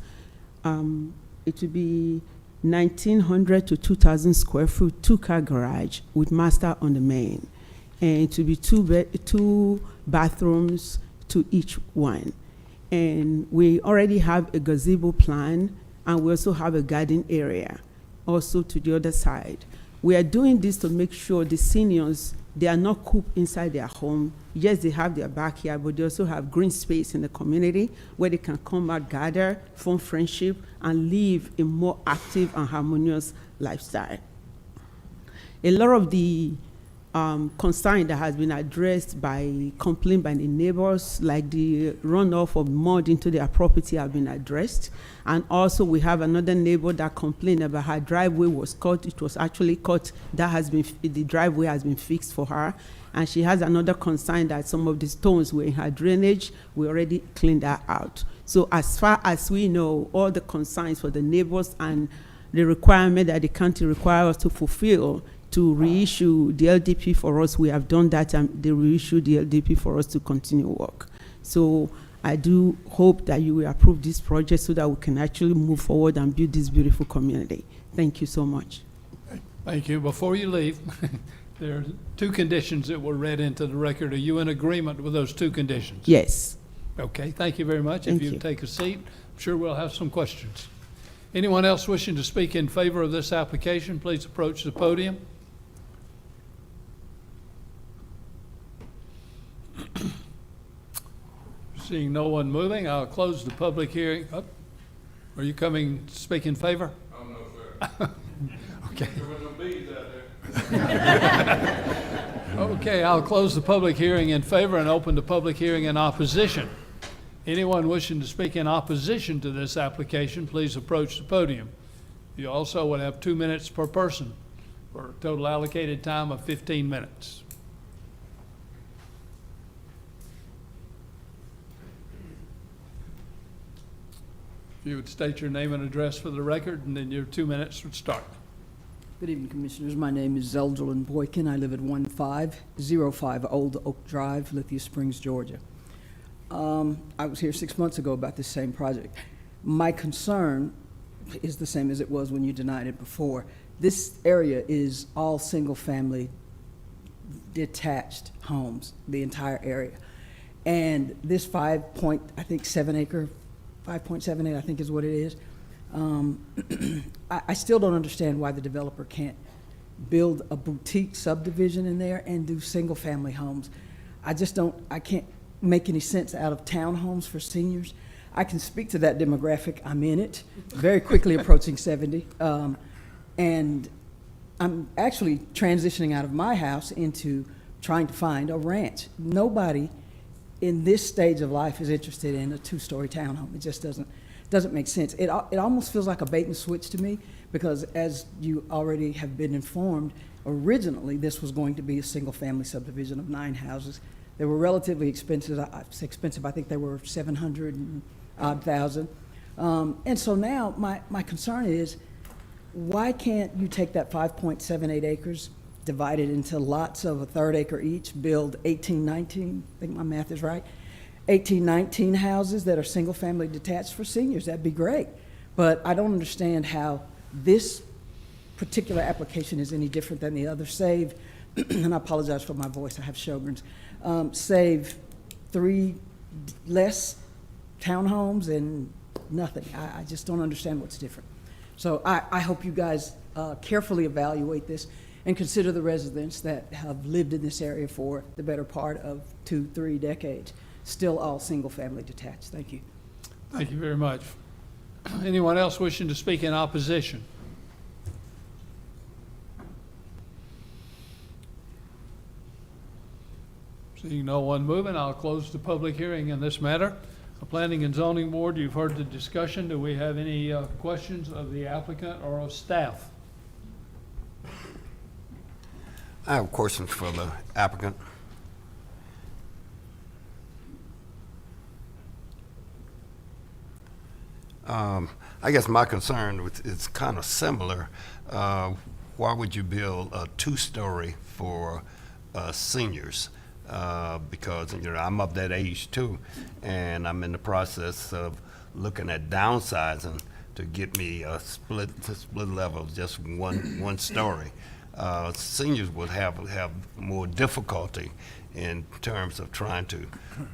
It will be 1,900 to 2,000 square foot, 2-car garage with master on the main. And it will be two bathrooms to each one. And we already have a gazebo plan, and we also have a garden area also to the other side. We are doing this to make sure the seniors, they are not cooped inside their home. Yes, they have their backyard, but they also have green space in the community where they can come out, gather, form friendship, and live a more active and harmonious lifestyle. A lot of the concern that has been addressed by complaint by the neighbors, like the runoff of mud into their property, have been addressed. And also we have another neighbor that complained about her driveway was cut. It was actually cut. The driveway has been fixed for her. And she has another concern that some of the stones were in her drainage. We already cleaned that out. So as far as we know, all the concerns for the neighbors and the requirement that the county requires us to fulfill to reissue the LDP for us, we have done that, and they reissue the LDP for us to continue work. So I do hope that you will approve this project so that we can actually move forward and build this beautiful community. Thank you so much. Thank you. Before you leave, there are 2 conditions that were read into the record. Are you in agreement with those 2 conditions? Yes. Okay, thank you very much. Thank If you you. take a seat, I'm sure we'll have some questions. Anyone else wishing to speak in favor of this application, please approach the podium. Seeing no one moving, I'll close the public hearing. Oh, are you coming to speak in favor? Oh, no, sir. Okay. There were no bees out there. Okay, I'll close the public hearing in favor and open the public hearing in opposition. Anyone wishing to speak in opposition to this application, please approach the podium. You also will have 2 minutes per person for a total allocated time of 15 minutes. If you would state your name and address for the record, and then your 2 minutes would start. Good evening, Commissioners. My name is Zeldrelin Boykin. I live at 1505 Old Oak Drive, Lithia Springs, Georgia. I was here 6 months ago about this same project. My concern is the same as it was when you denied it before. This area is all single-family detached homes, the entire area. And this 5.7 acre, 5.78 I think is what it is. I still don't understand why the developer can't build a boutique subdivision in there and do single-family homes. I can't make any sense out of townhomes for seniors. I can speak to that demographic. I'm in it, very quickly approaching 70. And I'm actually transitioning out of my house into trying to find a ranch. Nobody in this stage of life is interested in a 2-story townhome. It just doesn't make sense. It almost feels like a bait and switch to me, because as you already have been informed, originally this was going to be a single-family subdivision of 9 houses. They were relatively expensive. I think they were $700,000. And so now my concern is, why can't you take that 5.78 acres, divide it into lots of a 1/3 acre each, build 18, 19, I think my math is right, 18, 19 houses that are single-family detached for seniors? That'd be great. But I don't understand how this particular application is any different than the other. Save, and I apologize for my voice, I have Sjogren's, save 3 less townhomes and nothing. I just don't understand what's different. So I hope you guys carefully evaluate this and consider the residents that have lived in this area for the better part of 2-3 decades, still all single-family detached. Thank you. Thank you very much. Anyone else wishing to speak in opposition? Seeing no one moving, I'll close the public hearing in this matter. The Planning and Zoning Board, you've heard the discussion. Do we have any questions of the applicant or of staff? I have a question for the applicant. I guess my concern is kind of similar. Why would you build a two-story for seniors? Because I'm of that age too, and I'm in the process of looking at downsizing to get me a split level, just one story. Seniors would have more difficulty in terms of trying to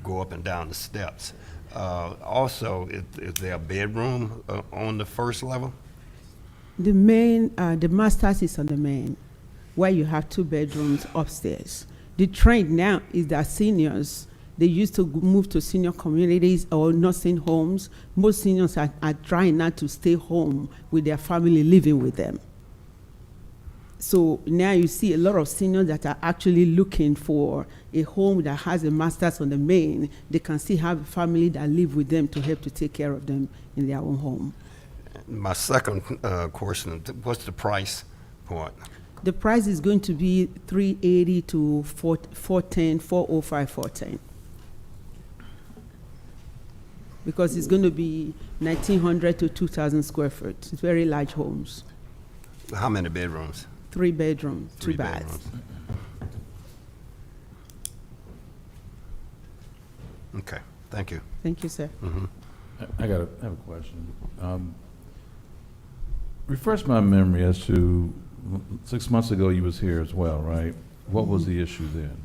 go up and down the steps. Also, is there a bedroom on the first level? The main, the master's is on the main, where you have 2 bedrooms upstairs. The trend now is that seniors, they used to move to senior communities or nursing homes. Most seniors are trying not to stay home with their family living with them. So now you see a lot of seniors that are actually looking for a home that has a master's on the main. They can still have a family that live with them to help to take care of them in their own home. My second question, what's the price point? The price is going to be $380 to $410, $405, $410. Because it's going to be 1,900 to 2,000 square foot. It's very large homes. How many bedrooms? 3 bedrooms, 2 3 baths. bedrooms. Okay, thank you. Thank you, sir. Mhm. I have a question. Refresh my memory as to 6 months ago you was here as well, right? What was the issue then?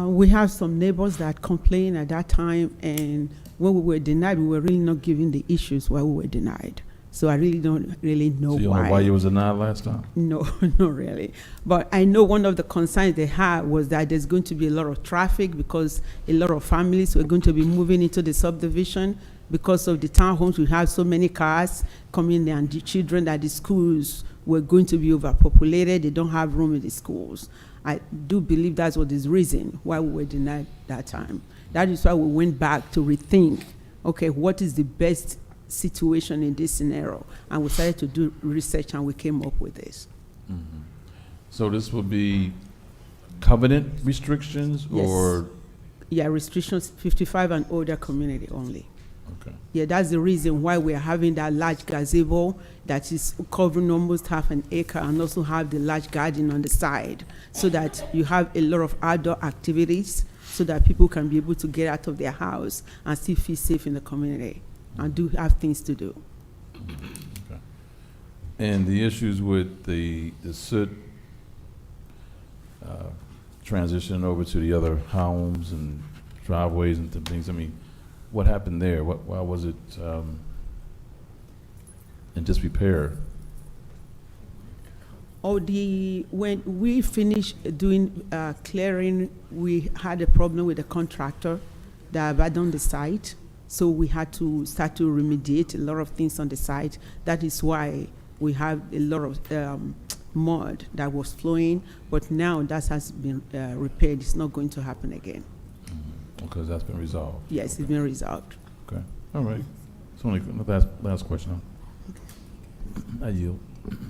We have some neighbors that complained at that time, and when we were denied, we were really not given the issues why we were denied. So I really don't know So you don't know why. why you was denied last time? No, not really. But I know one of the concerns they had was that there's going to be a lot of traffic because a lot of families were going to be moving into the subdivision. Because of the townhomes, we have so many cars coming there, and the children that the schools were going to be overpopulated. They don't have room in the schools. I do believe that's what is the reason why we were denied that time. That is why we went back to rethink, okay, what is the best situation in this scenario? And we started to do research, and we came up with this. Mm-hmm. So this will be covenant restrictions Yes. or? Yeah, restrictions, 55 and older community only. Okay. Yeah, that's the reason why we're having that large gazebo that is covering almost half an acre, and also have the large garden on the side, so that you have a lot of outdoor activities, so that people can be able to get out of their house and still feel safe in the community and do have things to do. Okay. And the issues with the soot transitioning over to the other homes and driveways and things, I mean, what happened there? Why was it in disrepair? When we finished doing clearing, we had a problem with the contractor that abandoned the site. So we had to start to remediate a lot of things on the site. That is why we have a lot of mud that was flowing, but now that has been repaired. It's not going to happen again. Because that's been resolved. Yes, it's been resolved. Okay, all right. It's only last question. I yield.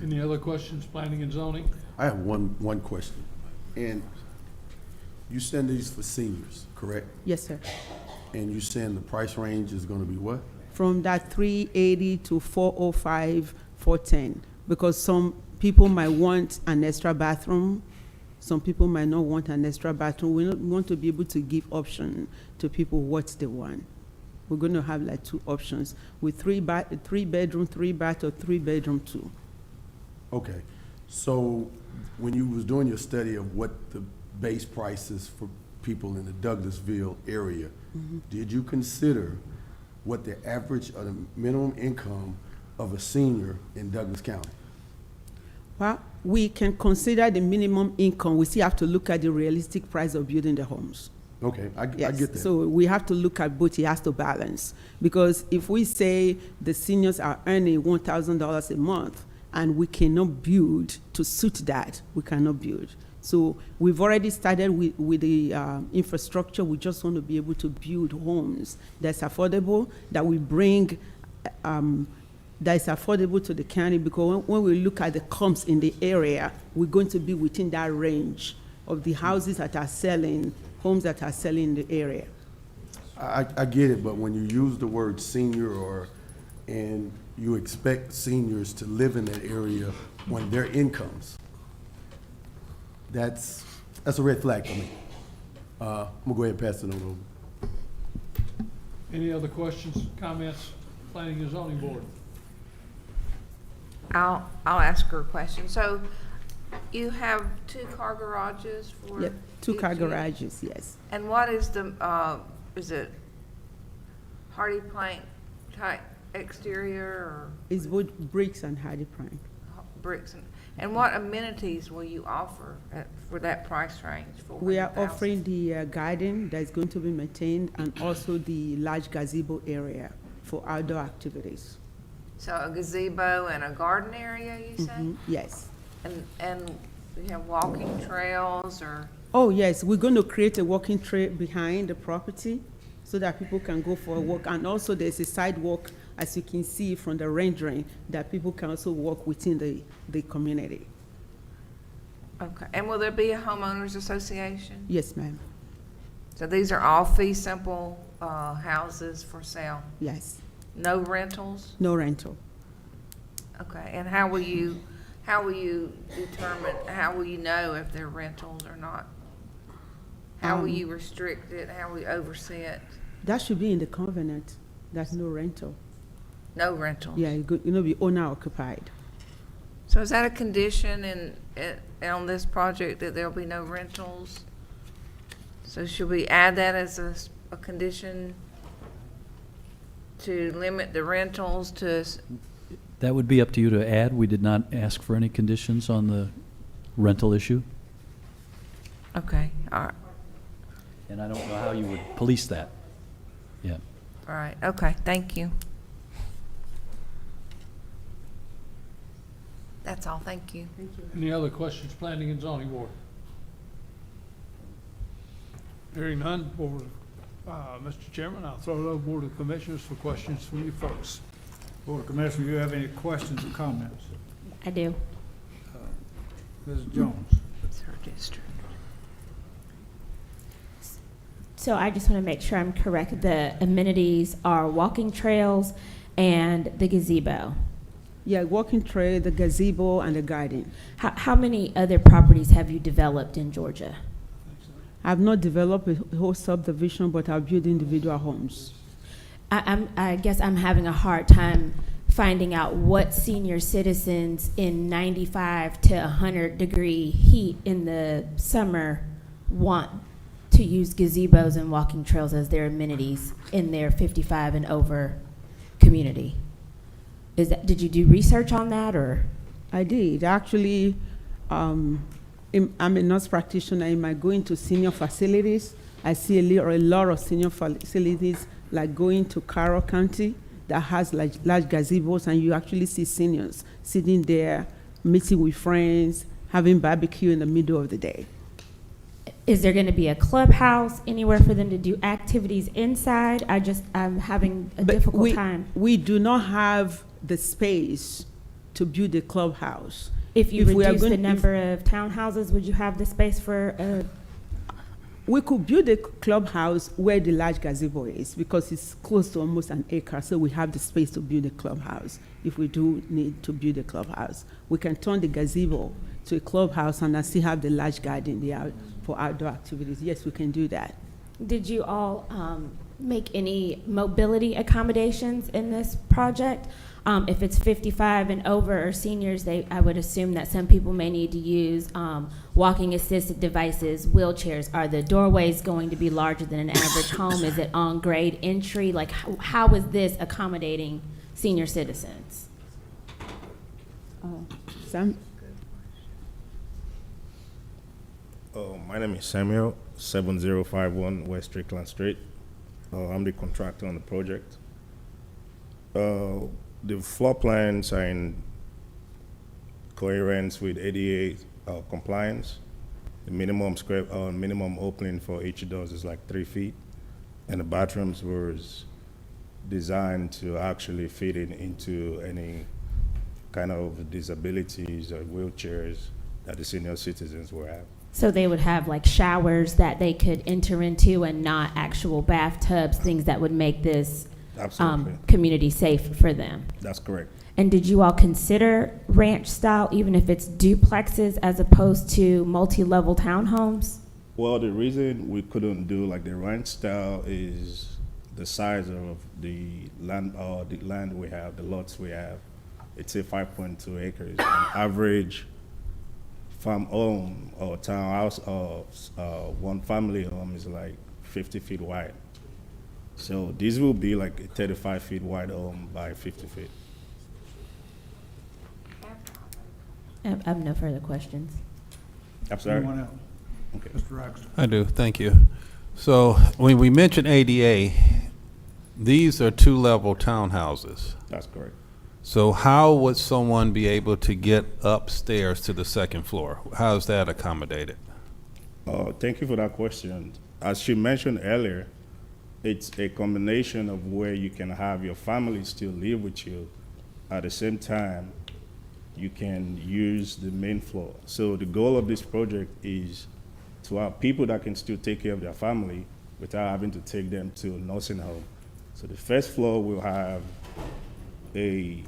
Any other questions, planning and zoning? I have one question. And you send these for seniors, correct? Yes, sir. And you saying the price range is gonna be what? From that 380 to 405, 410, because some people might want an extra bathroom. Some people might not want an extra bathroom. We want to be able to give option to people what they want. We're going to have like 2 options with 3 bedroom, 3 bath, or 3 bedroom 2. Okay, so when you was doing your study of what the base price is for people in the Douglasville area, did you consider what the average or the minimum income of a senior in Douglas County? Well, we can consider the minimum income. We still have to look at the realistic price of building the homes. Okay, I Yes, get that. so we have to look at both. It has to balance. Because if we say the seniors are earning $1,000 a month and we cannot build to suit that, we cannot build. So we've already started with the infrastructure. We just want to be able to build homes that's affordable, that we bring, that is affordable to the county, because when we look at the comps in the area, we're going to be within that range of the houses that are selling, homes that are selling in the area. I get it, but when you use the word senior and you expect seniors to live in that area when their incomes, that's a red flag for me. I'm gonna go ahead and pass it on over. Any other questions, comments, Planning and Zoning Board? I'll ask her a question. So you have 2-car garages for? Yep, 2-car each unit? garages, yes. And what is the, is it hardy plank type exterior or It's both bricks and hardy plank. bricks? And what amenities will you offer for that price range? We are 400,000? offering the garden that is going to be maintained, and also the large gazebo area for outdoor activities. So a gazebo and a garden area, you say? Yes. And we have walking trails or? Oh, yes, we're going to create a walking trail behind the property so that people can go for a walk. And also there's a sidewalk, as you can see from the rendering, that people can also walk within the community. Okay, and will there be a homeowners association? Yes, ma'am. So these are all fee simple houses for sale? Yes. No rentals? No rental. Okay, and how will you determine, how will you know if they're rentals or not? How will you restrict it? How will you oversee it? That should be in the covenant. That's no rental. No rentals? Yeah, be owner occupied. So is that a condition on this project that there'll be no rentals? So should we add that as a condition to limit the rentals to? That would be up to you to add. We did not ask for any conditions on the rental issue, Okay, all right, and I don't know how you would police that. Yeah. all right, okay, thank you. That's all, thank you. Any other questions, Planning and Zoning Board? Hearing none, Board, Mr. Chairman, I'll throw it over to Board of Commissioners for questions from you folks. Board of Commissioners, you have any questions or comments? I do. Mrs. Jones? It's her district. So I just want to make sure I'm correct. The amenities are walking trails and the gazebo. Yeah, walking trail, the gazebo, and the garden. How many other properties have you developed in Georgia? I've not developed a whole subdivision, but I've built individual homes. I guess I'm having a hard time finding out what senior citizens in 95 to 100-degree heat in the summer want to use gazebos and walking trails as their amenities in their 55 and over community. Did you do research on that, or? I did. Actually, I'm a nurse practitioner. I might go into senior facilities. I see a lot of senior facilities, like going to Carroll County, that has large gazebos, and you actually see seniors sitting there, meeting with friends, having barbecue in the middle of the day. Is there going to be a clubhouse, anywhere for them to do activities inside? I'm having a difficult time. We do not have the space to build a clubhouse. If you reduce the number of townhouses, would you have the space for a? We could build a clubhouse where the large gazebo is, because it's close to almost an acre, so we have the space to build a clubhouse. If we do need to build a clubhouse, we can turn the gazebo to a clubhouse and I still have the large garden there for outdoor activities. Yes, we can do that. Did you all make any mobility accommodations in this project? If it's 55 and over or seniors, I would assume that some people may need to use walking assisted devices, wheelchairs. Are the doorways going to be larger than an average home? Is it on grade entry? Like, how is this accommodating senior citizens? Sam? My name is Samuel, 7051 West Strickland Street. I'm the contractor on the project. The floor plans are in coherence with ADA compliance. The minimum opening for each doors is like 3 feet, and the bathrooms was designed to actually fit in into any kind of disabilities or wheelchairs that the senior citizens will have. So they would have like showers that they could enter into and not actual bathtubs, things that would make this Absolutely. community safe for them. That's correct. And did you all consider ranch style, even if it's duplexes as opposed to multi-level townhomes? Well, the reason we couldn't do like the ranch style is the size of the land we have, the lots we have. It's a 5.2 acres. An average farm home or townhouse or one family home is like 50 feet wide. So this will be like a 35 feet wide home by 50 feet. I have no further questions. I'm sorry? Anyone else? Okay. Mr. Raxton. I do, thank you. So when we mention ADA, these are 2-level townhouses. That's correct. So how would someone be able to get upstairs to the second floor? How is that accommodated? Thank you for that question. As she mentioned earlier, it's a combination of where you can have your family still live with you. At the same time, you can use the main floor. So the goal of this project is to have people that can still take care of their family without having to take them to a nursing home. So the first floor will have ADA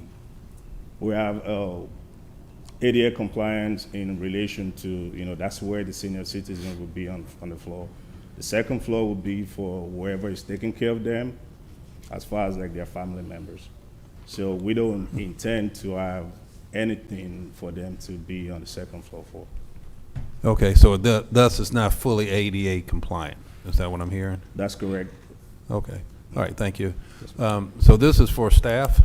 compliance in relation to, that's where the senior citizens will be on the floor. The second floor will be for whoever is taking care of them, as far as like their family members. So we don't intend to have anything for them to be on the second floor for. Okay, so thus it's not fully ADA compliant. Is that what I'm hearing? That's correct. Okay, all right, thank you. So this is for staff.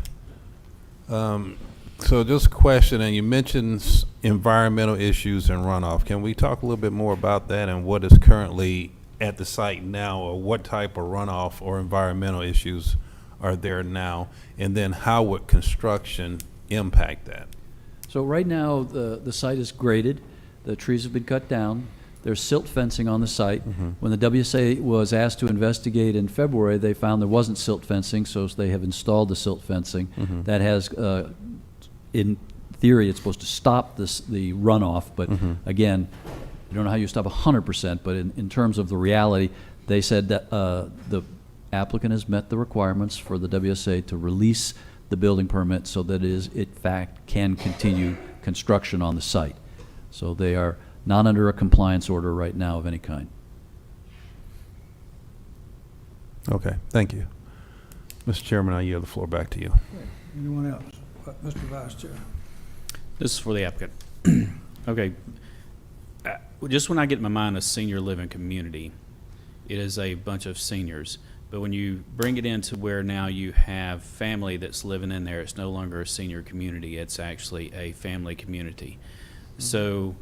So just a question, and you mentioned environmental issues and runoff. Can we talk a little bit more about that and what is currently at the site now, or what type of runoff or environmental issues are there now? And then how would construction impact that? So right now, the site is graded. The trees have been cut down. There's silt fencing on the site. When the WSA was asked to investigate in February, they found there wasn't silt fencing, so they have installed the silt fencing. That has, in theory, it's supposed to stop the runoff, but again, I don't know how you stop 100%, but in terms of the reality, they said that the applicant has met the requirements for the WSA to release the building permit so that it is, in fact, can continue construction on the site. So they are not under a compliance order right now of any kind. Okay, thank you. Mr. Chairman, I yield the floor back to you. Anyone else? Mr. Vice Chair. This is for the applicant. Okay. Just when I get in my mind a senior living community, it is a bunch of seniors. But when you bring it into where now you have family that's living in there, it's no longer a senior community. It's actually a family community. So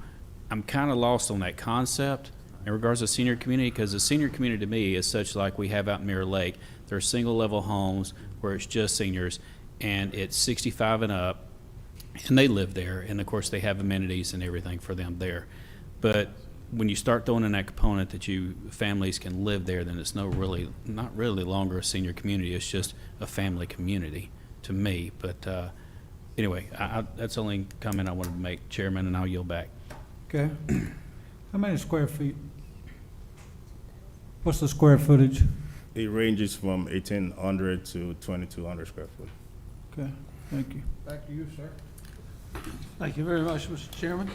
I'm kind of lost on that concept in regards to senior community, because the senior community to me is such like we have out in Mirror Lake. They're single level homes where it's just seniors, and it's 65 and up, and they live there, and of course they have amenities and everything for them there. But when you start throwing in that component that families can live there, then it's not really longer a senior community. It's just a family community to me. But anyway, that's the only comment I wanted to make, Chairman, and I'll yield back. Okay. How many square feet? What's the square footage? It ranges from 1,800 to 2,200 square foot. Okay, thank you. Back to you, sir. Thank you very much, Mr. Chairman.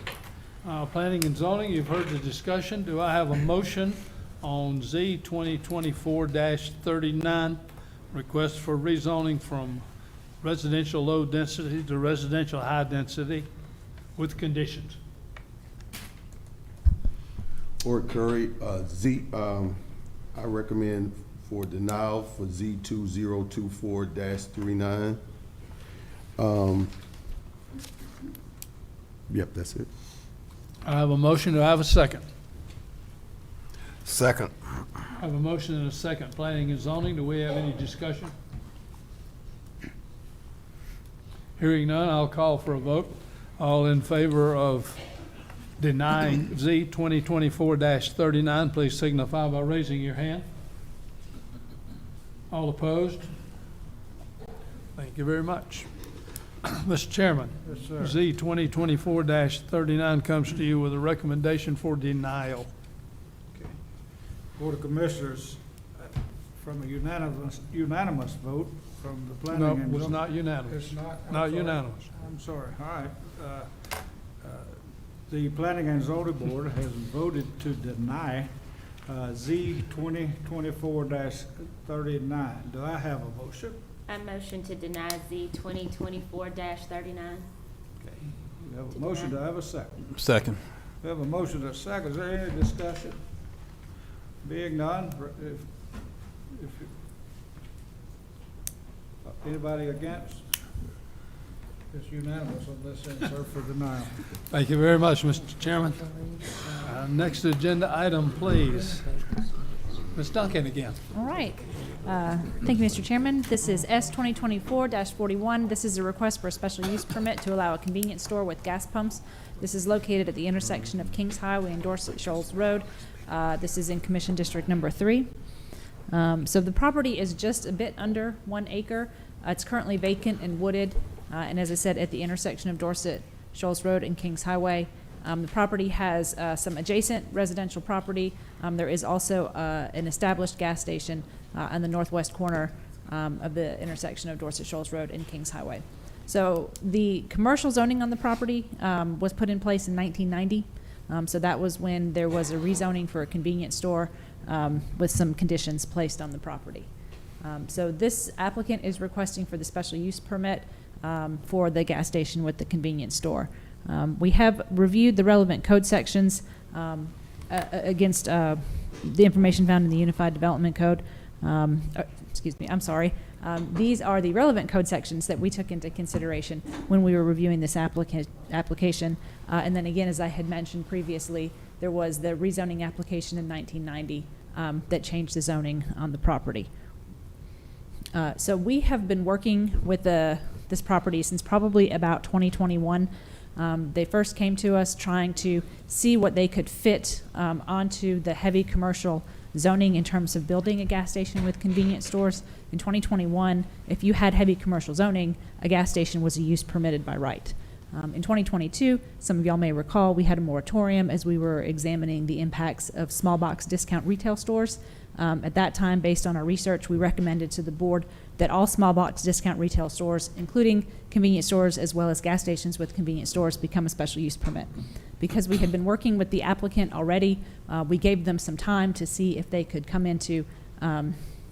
Planning and zoning, you've heard the discussion. Do I have a motion on Z 2024-39, request for rezoning from residential low density to residential high density with conditions? Fort Curry, I recommend for denial for Z 2024-39. Yep, that's it. I have a motion. Do I have a second? Second. I have a motion and a second. Planning and zoning, do we have any discussion? Hearing none, I'll call for a vote. All in favor of denying Z 2024-39, please signify by raising your hand. All opposed? Thank you very much. Mr. Chairman, Yes, sir. Z 2024-39 comes to you with a recommendation for denial. Board of Commissioners, from a unanimous vote from the planning No, and it was zoning- not unanimous. It's not? I'm Not sorry. unanimous. I'm sorry, all right. The Planning and Zoning Board has voted to deny Z 2024-39. Do I have a motion? I motion to deny Z 2024-39. We have a motion, do I have a second? Second. We have a motion and a second, is there any discussion? Being none, anybody against? It's unanimous on this end, sir, for denial. Thank you very much, Mr. Chairman. Next agenda item, please. Ms. Duncan again. All right. Thank you, Mr. Chairman. This is S 2024-41. This is a request for a special use permit to allow a convenience store with gas pumps. This is located at the intersection of Kings Highway and Dorset Shoals Road. This is in Commission District Number 3. So the property is just a bit under 1 acre. It's currently vacant and wooded, and as I said, at the intersection of Dorset Shoals Road and Kings Highway. The property has some adjacent residential property. There is also an established gas station on the northwest corner of the intersection of Dorset Shoals Road and Kings Highway. So the commercial zoning on the property was put in place in 1990. So that was when there was a rezoning for a convenience store with some conditions placed on the property. So this applicant is requesting for the special use permit for the gas station with the convenience store. We have reviewed the relevant code sections against the information found in the Unified Development Code. Excuse me, I'm sorry. These are the relevant code sections that we took into consideration when we were reviewing this application. And then again, as I had mentioned previously, there was the rezoning application in 1990 that changed the zoning on the property. So we have been working with this property since probably about 2021. They first came to us trying to see what they could fit onto the heavy commercial zoning in terms of building a gas station with convenience stores. In 2021, if you had heavy commercial zoning, a gas station was a use permitted by right. In 2022, some of y'all may recall, we had a moratorium as we were examining the impacts of small box discount retail stores. At that time, based on our research, we recommended to the board that all small box discount retail stores, including convenience stores as well as gas stations with convenience stores, become a special use permit. Because we had been working with the applicant already, we gave them some time to see if they could come into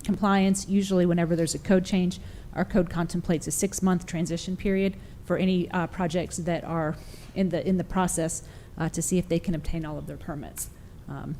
compliance. Usually whenever there's a code change, our code contemplates a 6-month transition period for any projects that are in the process to see if they can obtain all of their permits.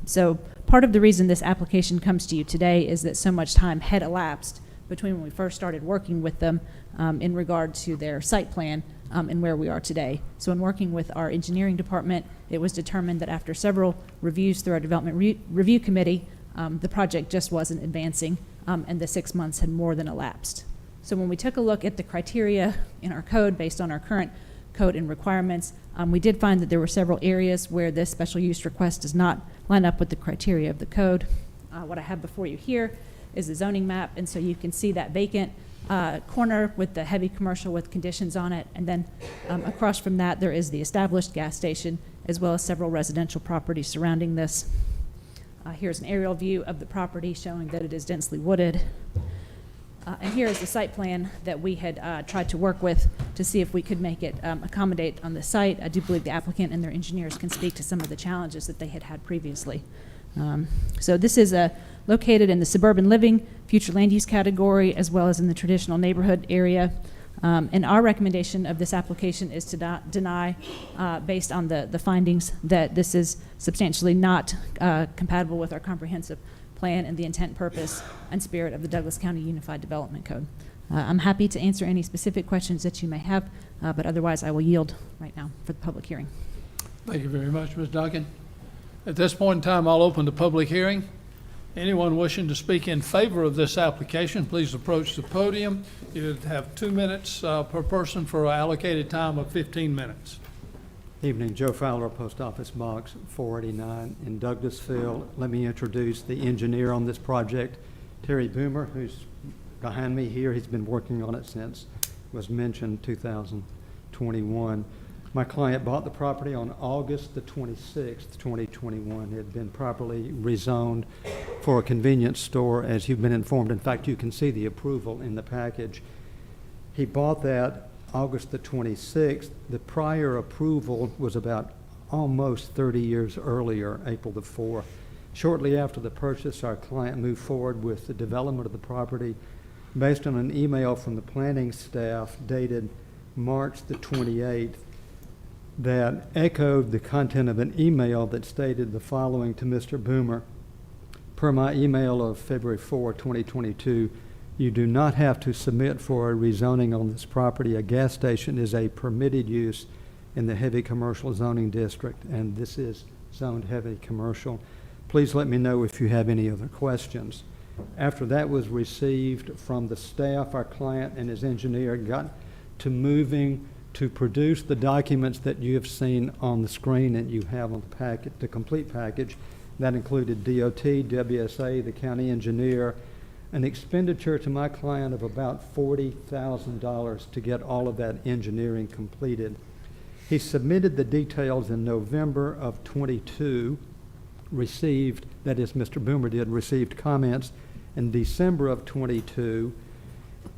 So part of the reason this application comes to you today is that so much time had elapsed between when we first started working with them in regard to their site plan and where we are today. So in working with our engineering department, it was determined that after several reviews through our development review committee, the project just wasn't advancing and the 6 months had more than elapsed. So when we took a look at the criteria in our code based on our current code and requirements, we did find that there were several areas where this special use request does not line up with the criteria of the code. What I have before you here is the zoning map, and so you can see that vacant corner with the heavy commercial with conditions on it, and then across from that there is the established gas station as well as several residential properties surrounding this. Here's an aerial view of the property showing that it is densely wooded. And here is the site plan that we had tried to work with to see if we could make it accommodate on the site. I do believe the applicant and their engineers can speak to some of the challenges that they had previously. So this is located in the suburban living, future land use category, as well as in the traditional neighborhood area. And our recommendation of this application is to deny based on the findings that this is substantially not compatible with our comprehensive plan and the intent, purpose, and spirit of the Douglas County Unified Development Code. I'm happy to answer any specific questions that you may have, but otherwise I will yield right now for the public hearing. Thank you very much, Ms. Duncan. At this point in time, I'll open the public hearing. Anyone wishing to speak in favor of this application, please approach the podium. You have 2 minutes per person for an allocated time of 15 minutes. Evening, Joe Fowler, Post Office Box 489 in Douglasville. Let me introduce the engineer on this project, Terry Boomer, who's behind me here. He's been working on it since it was mentioned 2021. My client bought the property on August the 26th, 2021. It had been properly rezoned for a convenience store, as you've been informed. In fact, you can see the approval in the package. He bought that August the 26th. The prior approval was about almost 30 years earlier, April the 4th. Shortly after the purchase, our client moved forward with the development of the property based on an email from the planning staff dated March the 28th that echoed the content of an email that stated the following to Mr. Boomer. Per my email of February 4, 2022, you do not have to submit for a rezoning on this property. A gas station is a permitted use in the heavy commercial zoning district, and this is zoned heavy commercial. Please let me know if you have any other questions. After that was received from the staff, our client and his engineer got to moving to produce the documents that you have seen on the screen and you have on the packet, the complete package. That included DOT, WSA, the county engineer, an expenditure to my client of about $40,000 to get all of that engineering completed. He submitted the details in November of 22, received, that is Mr. Boomer did, received comments in December of 22,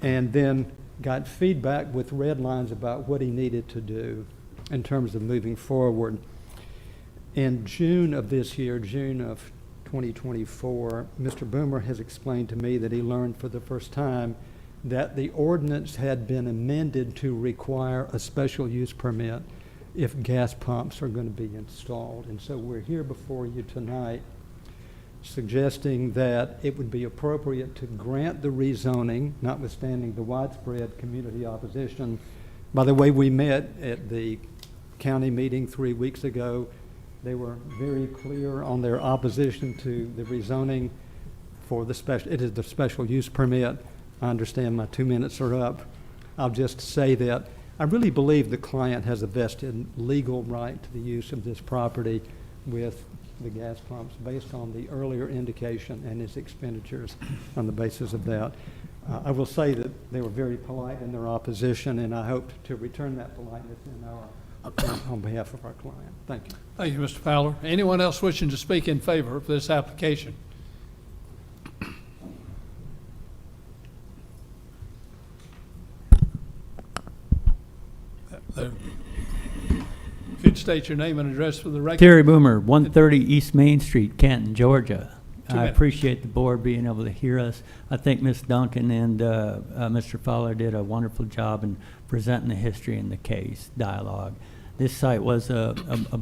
and then got feedback with red lines about what he needed to do in terms of moving forward. In June of this year, June of 2024, Mr. Boomer has explained to me that he learned for the first time that the ordinance had been amended to require a special use permit if gas pumps are going to be installed. And so we're here before you tonight suggesting that it would be appropriate to grant the rezoning, notwithstanding the widespread community opposition. By the way, we met at the county meeting 3 weeks ago. They were very clear on their opposition to the rezoning for the special, it is the special use permit. I understand my 2 minutes are up. I'll just say that I really believe the client has a vested legal right to the use of this property with the gas pumps based on the earlier indication and his expenditures on the basis of that. I will say that they were very polite in their opposition, and I hope to return that politeness on behalf of our client. Thank you. Thank you, Mr. Fowler. Anyone else wishing to speak in favor of this application? If you'd state your name and address for the record. Terry Boomer, 130 East Main Street, Canton, Georgia. I minutes. appreciate the board being able to hear us. I think Ms. Duncan and Mr. Fowler did a wonderful job in presenting the history and the case dialogue. This site was a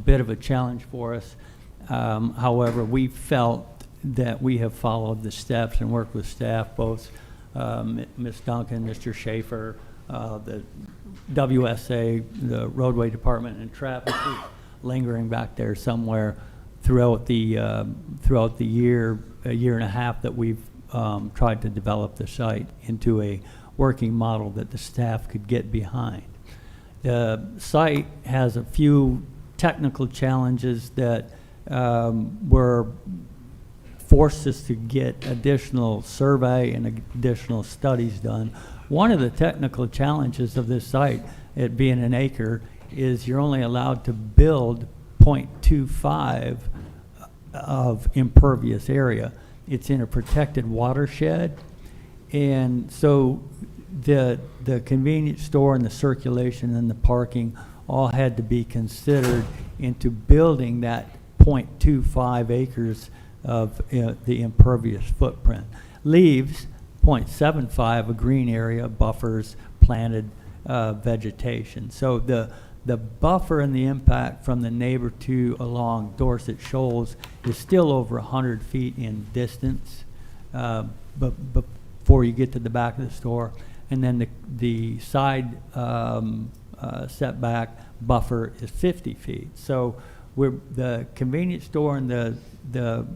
bit of a challenge for us. However, we felt that we have followed the steps and worked with staff, both Ms. Duncan, Mr. Schaefer, the WSA, the roadway department, and traffic is lingering back there somewhere throughout the year, a year and a half that we've tried to develop the site into a working model that the staff could get behind. The site has a few technical challenges that were forced us to get additional survey and additional studies done. One of the technical challenges of this site, it being an acre, is you're only allowed to build 0.25 of impervious area. It's in a protected watershed, and so the convenience store and the circulation and the parking all had to be considered into building that 0.25 acres of the impervious footprint. Leaves 0.75 a green area, buffers, planted vegetation. So the buffer and the impact from the neighbor two along Dorset Shoals is still over 100 feet in distance, but before you get to the back of the store. And then the side setback buffer is 50 feet. So the convenience store and the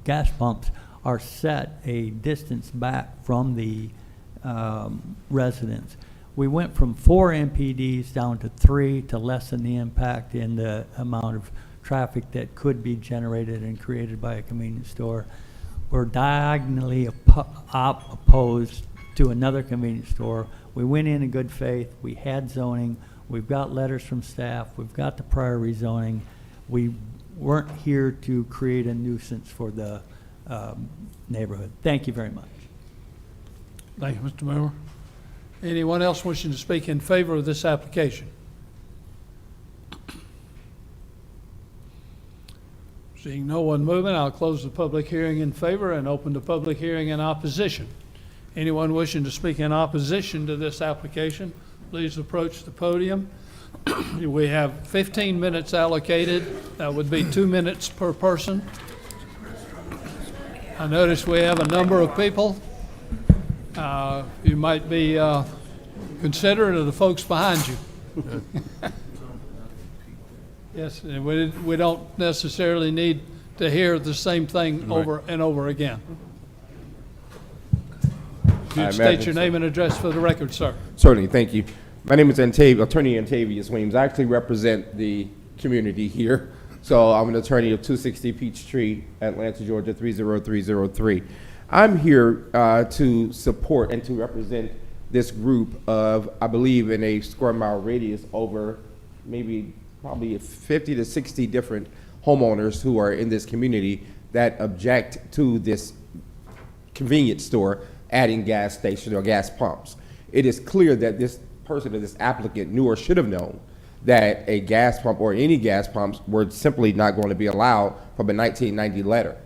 gas pumps are set a distance back from the residence. We went from 4 MPDs down to 3 to lessen the impact in the amount of traffic that could be generated and created by a convenience store. We're diagonally opposed to another convenience store. We went in good faith. We had zoning. We've got letters from staff. We've got the prior rezoning. We weren't here to create a nuisance for the neighborhood. Thank you very much. Thank you, Mr. Moore. Anyone else wishing to speak in favor of this application? Seeing no one moving, I'll close the public hearing in favor and open the public hearing in opposition. Anyone wishing to speak in opposition to this application, please approach the podium. We have 15 minutes allocated. That would be 2 minutes per person. I notice we have a number of people. You might be considerate of the folks behind you. Yes, and we don't necessarily need to hear the same thing over and over again. You'd state your name and address for the record, sir. Certainly, thank you. My name is Attorney Antavius Weems. I actually represent the community here. So I'm an attorney of 260 Peachtree, Atlanta, Georgia, 30303. I'm here to support and to represent this group of, I believe, in a square mile radius over probably 50 to 60 different homeowners who are in this community that object to this convenience store adding gas stations or gas pumps. It is clear that this person or this applicant knew or should have known that a gas pump or any gas pumps were simply not going to be allowed from a 1990 letter.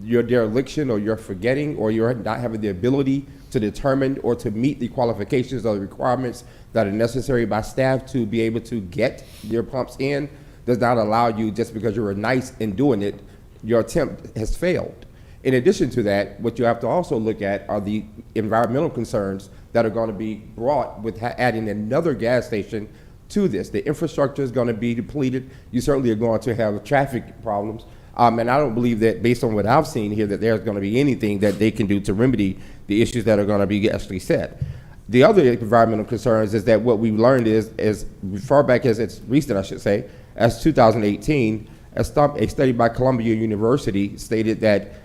Your dereliction or your forgetting or your not having the ability to determine or to meet the qualifications or the requirements that are necessary by staff to be able to get your pumps in does not allow you, just because you were nice in doing it, your attempt has failed. In addition to that, what you have to also look at are the environmental concerns that are going to be brought with adding another gas station to this. The infrastructure is going to be depleted. You certainly are going to have traffic problems. And I don't believe that, based on what I've seen here, that there's going to be anything that they can do to remedy the issues that are going to be actually set. The other environmental concerns is that what we've learned is as far back as it's recent, I should say, as 2018, a study by Columbia University stated that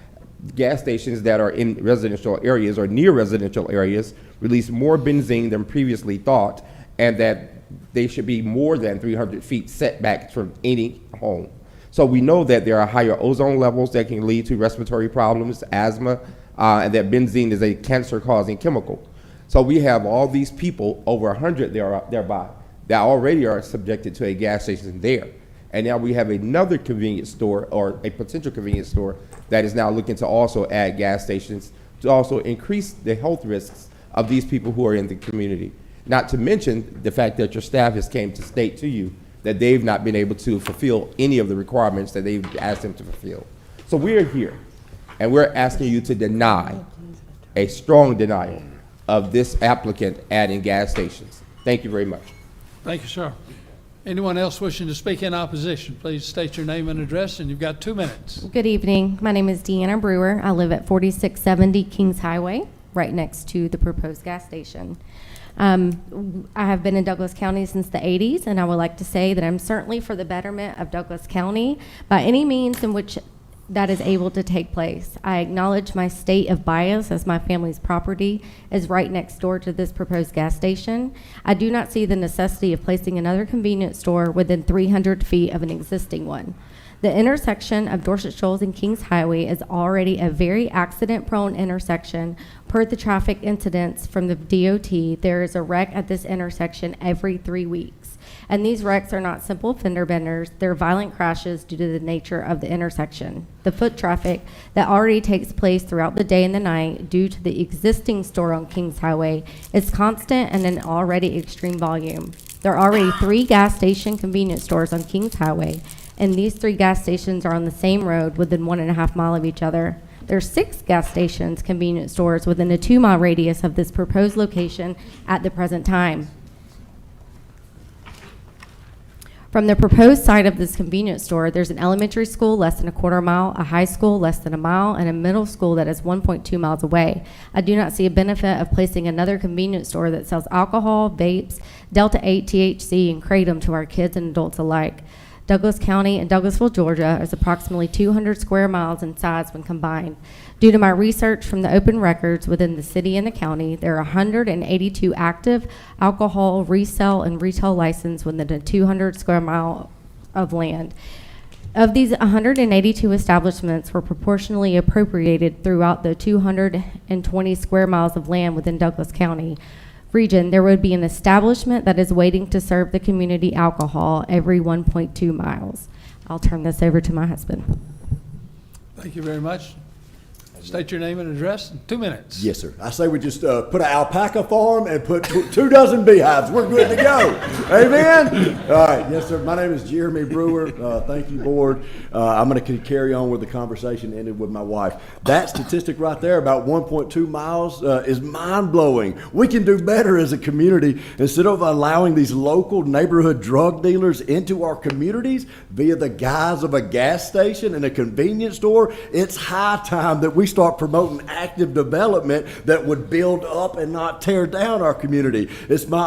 gas stations that are in residential areas or near residential areas release more benzene than previously thought, and that they should be more than 300 feet setback from any home. So we know that there are higher ozone levels that can lead to respiratory problems, asthma, and that benzene is a cancer-causing chemical. So we have all these people, over 100 thereby, that already are subjected to a gas station there. And now we have another convenience store, or a potential convenience store, that is now looking to also add gas stations to also increase the health risks of these people who are in the community. Not to mention the fact that your staff has came to state to you that they've not been able to fulfill any of the requirements that they've asked them to fulfill. So we're here, and we're asking you to deny, a strong denial, of this applicant adding gas stations. Thank you very much. Thank you, sir. Anyone else wishing to speak in opposition, please state your name and address, and you've got 2 minutes. Good evening. My name is Deanna Brewer. I live at 4670 Kings Highway, right next to the proposed gas station. I have been in Douglas County since the 80s, and I would like to say that I'm certainly for the betterment of Douglas County by any means in which that is able to take place. I acknowledge my state of bias as my family's property is right next door to this proposed gas station. I do not see the necessity of placing another convenience store within 300 feet of an existing one. The intersection of Dorset Shoals and Kings Highway is already a very accident-prone intersection. Per the traffic incidents from the DOT, there is a wreck at this intersection every 3 weeks. And these wrecks are not simple fender benders, they're violent crashes due to the nature of the intersection. The foot traffic that already takes place throughout the day and the night due to the existing store on Kings Highway is constant and an already extreme volume. There are already 3 gas station convenience stores on Kings Highway, and these 3 gas stations are on the same road within 1.5 miles of each other. There are 6 gas stations, convenience stores, within a 2-mile radius of this proposed location at the present time. From the proposed site of this convenience store, there's an elementary school less than a quarter mile, a high school less than a mile, and a middle school that is 1.2 miles away. I do not see a benefit of placing another convenience store that sells alcohol, vapes, Delta 8 THC, and Kratom to our kids and adults alike. Douglas County and Douglasville, Georgia is approximately 200 square miles in size when combined. Due to my research from the open records within the city and the county, there are 182 active alcohol resale and retail licenses within a 200 square mile of land. Of these, 182 establishments were proportionally appropriated throughout the 220 square miles of land within Douglas County region. There would be an establishment that is waiting to serve the community alcohol every 1.2 miles. I'll turn this over to my husband. Thank you very much. State your name and address in 2 minutes. Yes, sir. I say we just put an alpaca farm and put 2 dozen beehives. We're good to go. Amen? All right. Yes, sir. My name is Jeremy Brewer. Thank you, board. I'm going to carry on with the conversation ended with my wife. That statistic right there, about 1.2 miles, is mind-blowing. We can do better as a community. Instead of allowing these local neighborhood drug dealers into our communities via the guise of a gas station and a convenience store, it's high time that we start promoting active development that would build up and not tear down our community. It's in my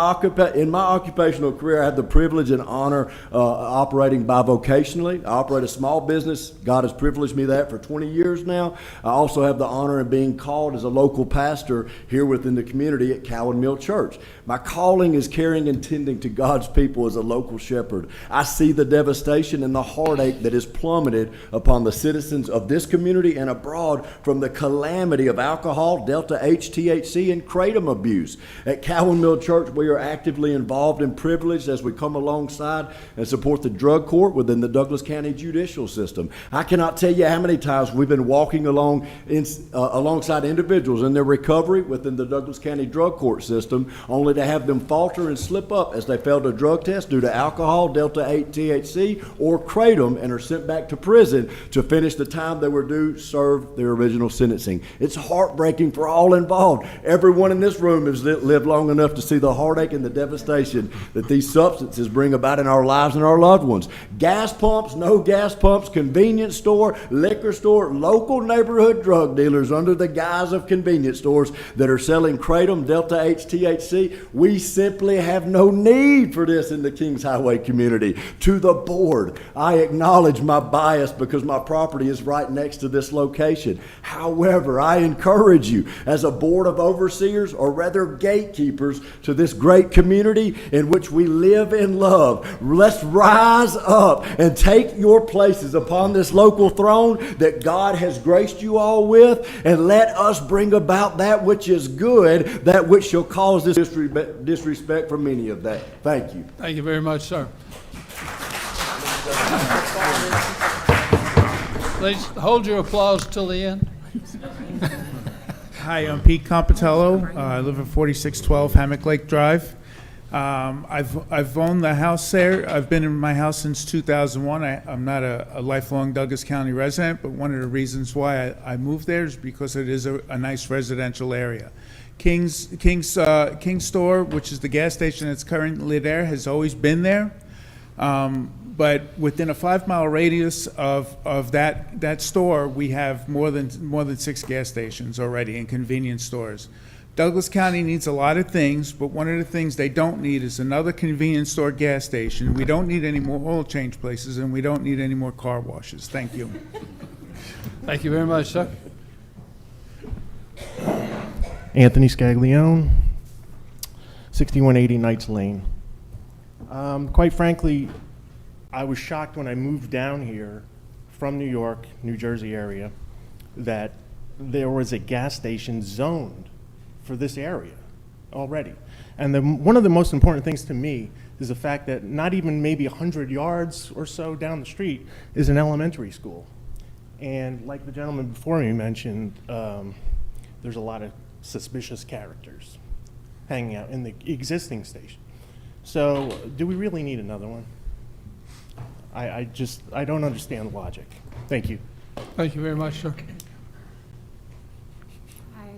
occupational career, I had the privilege and honor operating bivocationally. I operate a small business. God has privileged me that for 20 years now. I also have the honor of being called as a local pastor here within the community at Cowan Mill Church. My calling is caring and tending to God's people as a local shepherd. I see the devastation and the heartache that is plummeted upon the citizens of this community and abroad from the calamity of alcohol, Delta 8 THC, and Kratom abuse. At Cowan Mill Church, we are actively involved and privileged as we come alongside and support the drug court within the Douglas County judicial system. I cannot tell you how many times we've been walking alongside individuals in their recovery within the Douglas County drug court system, only to have them falter and slip up as they failed a drug test due to alcohol, Delta 8 THC, or Kratom, and are sent back to prison to finish the time they were due serve their original sentencing. It's heartbreaking for all involved. Everyone in this room has lived long enough to see the heartache and the devastation that these substances bring about in our lives and our loved ones. Gas pumps, no gas pumps, convenience store, liquor store, local neighborhood drug dealers under the guise of convenience stores that are selling Kratom, Delta 8 THC. We simply have no need for this in the Kings Highway community. To the board, I acknowledge my bias because my property is right next to this location. However, I encourage you as a board of overseers, or rather gatekeepers, to this great community in which we live and love. Let's rise up and take your places upon this local throne that God has graced you all with, and let us bring about that which is good, that which shall cause this disrespect for many of that. Thank you. Thank you very much, sir. Please hold your applause till the end. Hi, I'm Pete Compatello. I live at 4612 Hammock Lake Drive. I've owned the house there. I've been in my house since 2001. I'm not a lifelong Douglas County resident, but one of the reasons why I moved there is because it is a nice residential area. King's Store, which is the gas station that's currently there, has always been there. But within a 5-mile radius of that store, we have more than 6 gas stations already and convenience stores. Douglas County needs a lot of things, but one of the things they don't need is another convenience store gas station. We don't need any more oil change places, and we don't need any more car washes. Thank you. Thank you very much, sir. Anthony Scaglione, 6180 Knights Lane. Quite frankly, I was shocked when I moved down here from New York, New Jersey area, that there was a gas station zoned for this area already. And one of the most important things to me is the fact that not even maybe 100 yards or so down the street is an elementary school. And like the gentleman before me mentioned, there's a lot of suspicious characters hanging out in the existing station. So do we really need another one? I don't understand the logic. Thank you. Thank you very much, sir. Hi,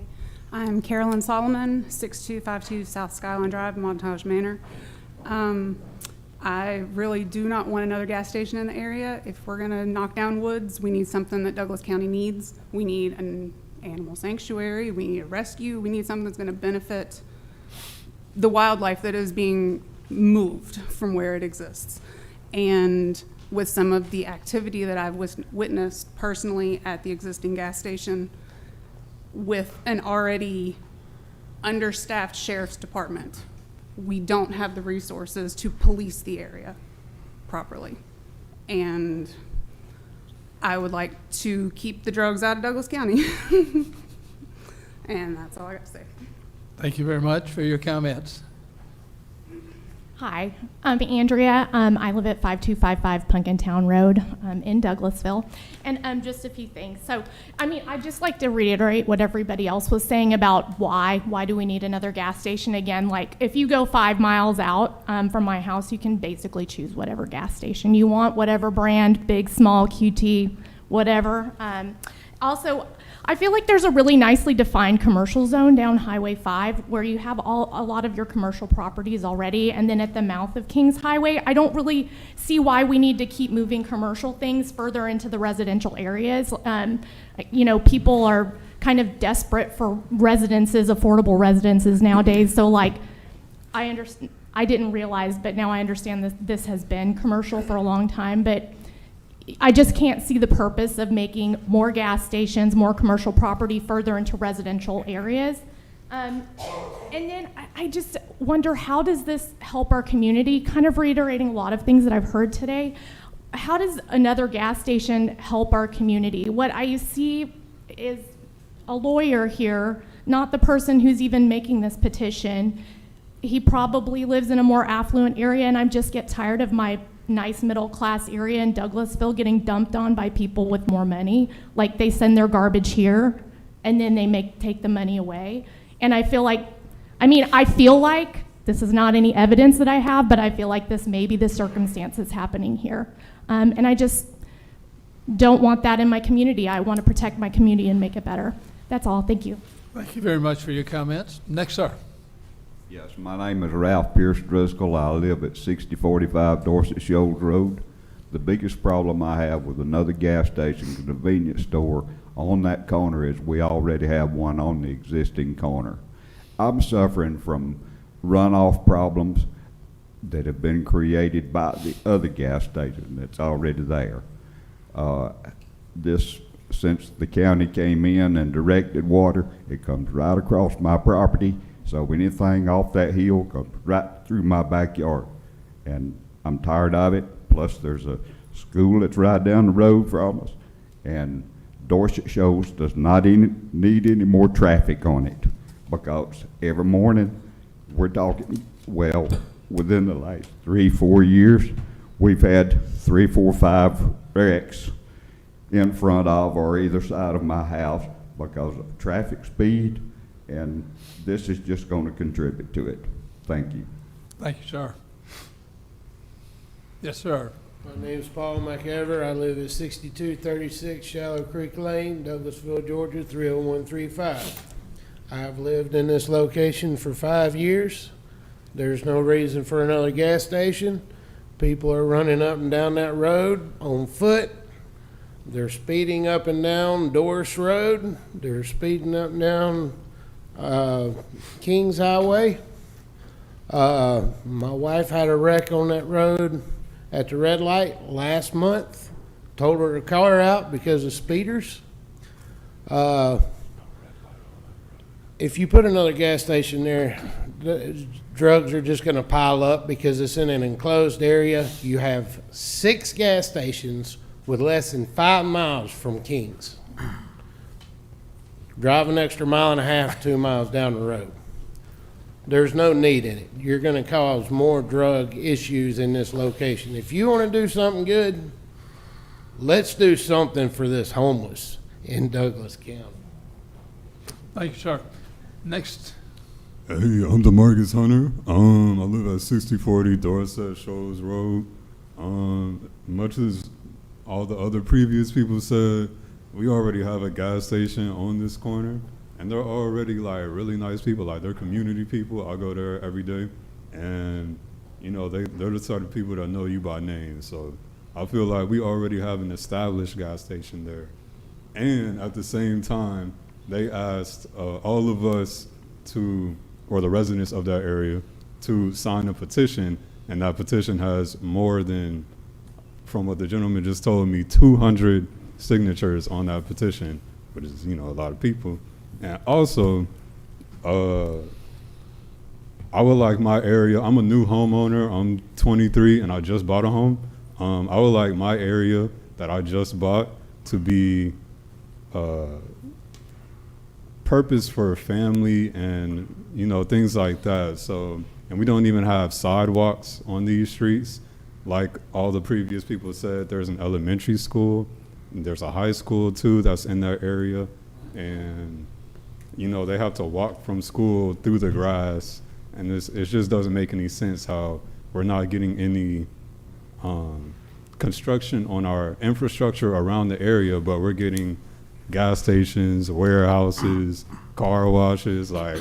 I'm Carolyn Solomon, 6252 South Skyline Drive, Montage Manor. I really do not want another gas station in the area. If we're gonna knock down woods, we need something that Douglas County needs. We need an animal sanctuary, we need a rescue, we need something that's gonna benefit the wildlife that is being moved from where it exists. And with some of the activity that I've witnessed personally at the existing gas station, with an already understaffed sheriff's department, we don't have the resources to police the area properly. And I would like to keep the drugs out of Douglas County. And that's all I got to say. Thank you very much for your comments. Hi, I'm Andrea. I live at 5255 Punkintown Road in Douglasville. And just a few things. So, I mean, I'd just like to reiterate what everybody else was saying about why do we need another gas station again. Like, if you go 5 miles out from my house, you can basically choose whatever gas station you want, whatever brand, big, small, QT, whatever. Also, I feel like there's a really nicely defined commercial zone down Highway 5 where you have a lot of your commercial properties already, and then at the mouth of Kings Highway, I don't really see why we need to keep moving commercial things further into the residential areas. You know, people are kind of desperate for residences, affordable residences nowadays, so like, I didn't realize, but now I understand this has been commercial for a long time, but I just can't see the purpose of making more gas stations, more commercial property further into residential areas. And then I just wonder, how does this help our community? Kind of reiterating a lot of things that I've heard today. How does another gas station help our community? What I see is a lawyer here, not the person who's even making this petition. He probably lives in a more affluent area, and I just get tired of my nice middle class area in Douglasville getting dumped on by people with more money. Like, they send their garbage here and then they take the money away. And I feel like this is not any evidence that I have, but I feel like this may be the circumstance that's happening here. And I just don't want that in my community. I want to protect my community and make it better. That's all. Thank you. Thank you very much for your comments. Next, sir. Yes, my name is Ralph Pierce Driscoll. I live at 6045 Dorset Shoals Road. The biggest problem I have with another gas station, convenience store on that corner is we already have one on the existing corner. I'm suffering from runoff problems that have been created by the other gas station that's already there. Since the county came in and directed water, it comes right across my property. So anything off that hill comes right through my backyard, and I'm tired of it. Plus, there's a school that's right down the road from us, and Dorset Shoals does not need any more traffic on it, because every morning we're talking, well, within the last 3-4 years, we've had 3, 4, 5 wrecks in front of or either side of my house because of traffic speed, and this is just going to contribute to it. Thank you. Thank you, sir. Yes, sir. My name's Paul McEver. I live at 6236 Shallow Creek Lane, Douglasville, Georgia, 30135. I've lived in this location for 5 years. There's no reason for another gas station. People are running up and down that road on foot. They're speeding up and down Doris Road. They're speeding up and down Kings Highway. My wife had a wreck on that road at the red light last month. Told her to call her out because of speeders. If you put another gas station there, the drugs are just going to pile up because it's in an enclosed area. You have 6 gas stations with less than 5 miles from Kings. Drive an extra 1.5 miles, 2 miles down the road. There's no need in it. You're going to cause more drug issues in this location. If you want to do something good, let's do something for this homeless in Douglas County. Thank you, sir. Next. Hey, I'm DeMarcus Hunter. I live at 6040 Dorset Shoals Road. Much as all the other previous people said, we already have a gas station on this corner, and they're already like really nice people, like they're community people. I go there every day, and you know, they're the sort of people that know you by name. So I feel like we already have an established gas station there. And at the same time, they asked all of us or the residents of that area, to sign a petition, and that petition has more than, from what the gentleman just told me, 200 signatures on that petition, which is, you know, a lot of people. And also, I would like my area, I'm a new homeowner, I'm 23 and I just bought a home. I would like my area that I just bought to be purpose for family and, you know, things like that. So, and we don't even have sidewalks on these streets. Like all the previous people said, there's an elementary school, and there's a high school too that's in that area. And, you know, they have to walk from school through the grass. And it just doesn't make any sense how we're not getting any construction on our infrastructure around the area, but we're getting gas stations, warehouses, car washes. Like,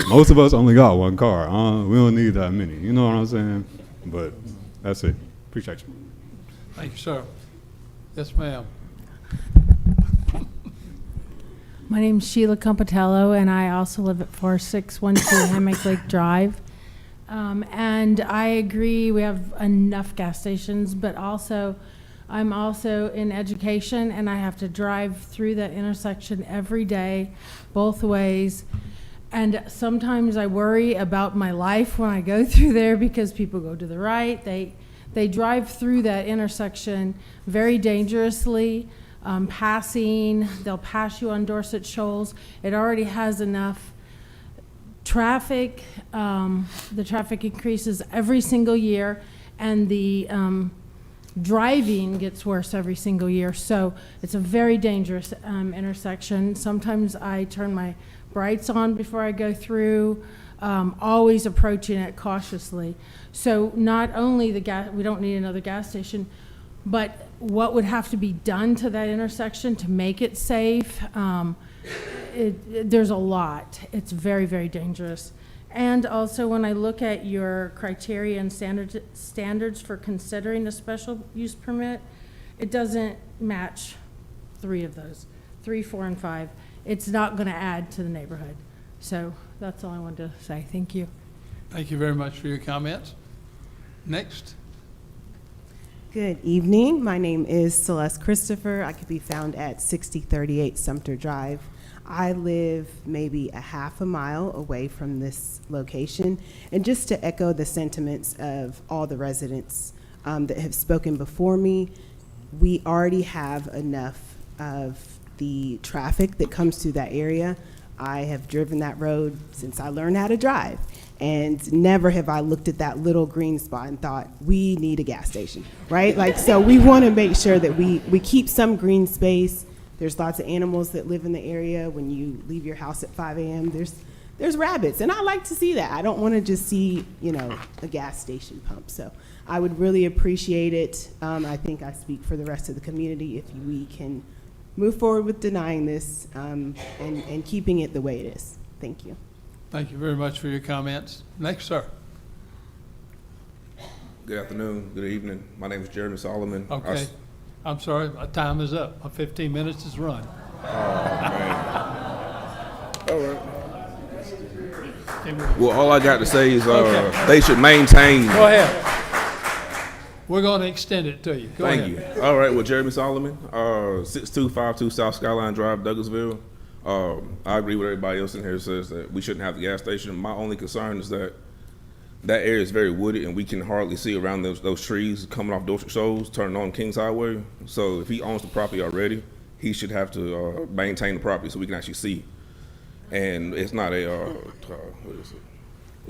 most of us only got one car. We don't need that many. You know what I'm saying? But that's it. Appreciate you. Thank you, sir. Yes, ma'am. My name's Sheila Compatello, and I also live at 4612 Hammock Lake Drive. And I agree, we have enough gas stations, but also, I'm also in education, and I have to drive through that intersection every day, both ways. And sometimes I worry about my life when I go through there, because people go to the right. They drive through that intersection very dangerously. They'll pass you on Dorset Shoals. It already has enough traffic. The traffic increases every single year, and the driving gets worse every single year. So it's a very dangerous intersection. Sometimes I turn my brights on before I go through, always approaching it cautiously. So not only we don't need another gas station, but what would have to be done to that intersection to make it safe? There's a lot. It's very, very dangerous. And also, when I look at your criteria and standards for considering a special use permit, it doesn't match 3 of those, 3, 4, and 5. It's not going to add to the neighborhood. So that's all I wanted to say. Thank you. Thank you very much for your comments. Next. Good evening. My name is Celeste Christopher. I could be found at 6038 Sumter Drive. I live maybe a half a mile away from this location. And just to echo the sentiments of all the residents that have spoken before me, we already have enough of the traffic that comes through that area. I have driven that road since I learned how to drive. And never have I looked at that little green spot and thought, we need a gas station, right? Like, so we want to make sure that we keep some green space. There's lots of animals that live in the area. When you leave your house at 5 a.m., there's rabbits, and I like to see that. I don't want to just see, you know, a gas station pump. So I would really appreciate it. I think I speak for the rest of the community if we can move forward with denying this and keeping it the way it is. Thank you. Thank you very much for your comments. Next, sir. Good afternoon, good evening. My name is Jeremy Solomon. Okay. I'm sorry, my time is up. My 15 minutes is run. Oh, man. All right. Well, all I got to say is they should maintain. Go ahead. We're going to extend it to you. Go ahead. Thank you. All right, well, Jeremy Solomon, 6252 South Skyline Drive, Douglasville. I agree with everybody else in here who says that we shouldn't have the gas station. My only concern is that area is very wooded, and we can hardly see around those trees coming off Dorset Shoals, turning on Kings Highway. So if he owns the property already, he should have to maintain the property so we can actually see. And it's not it's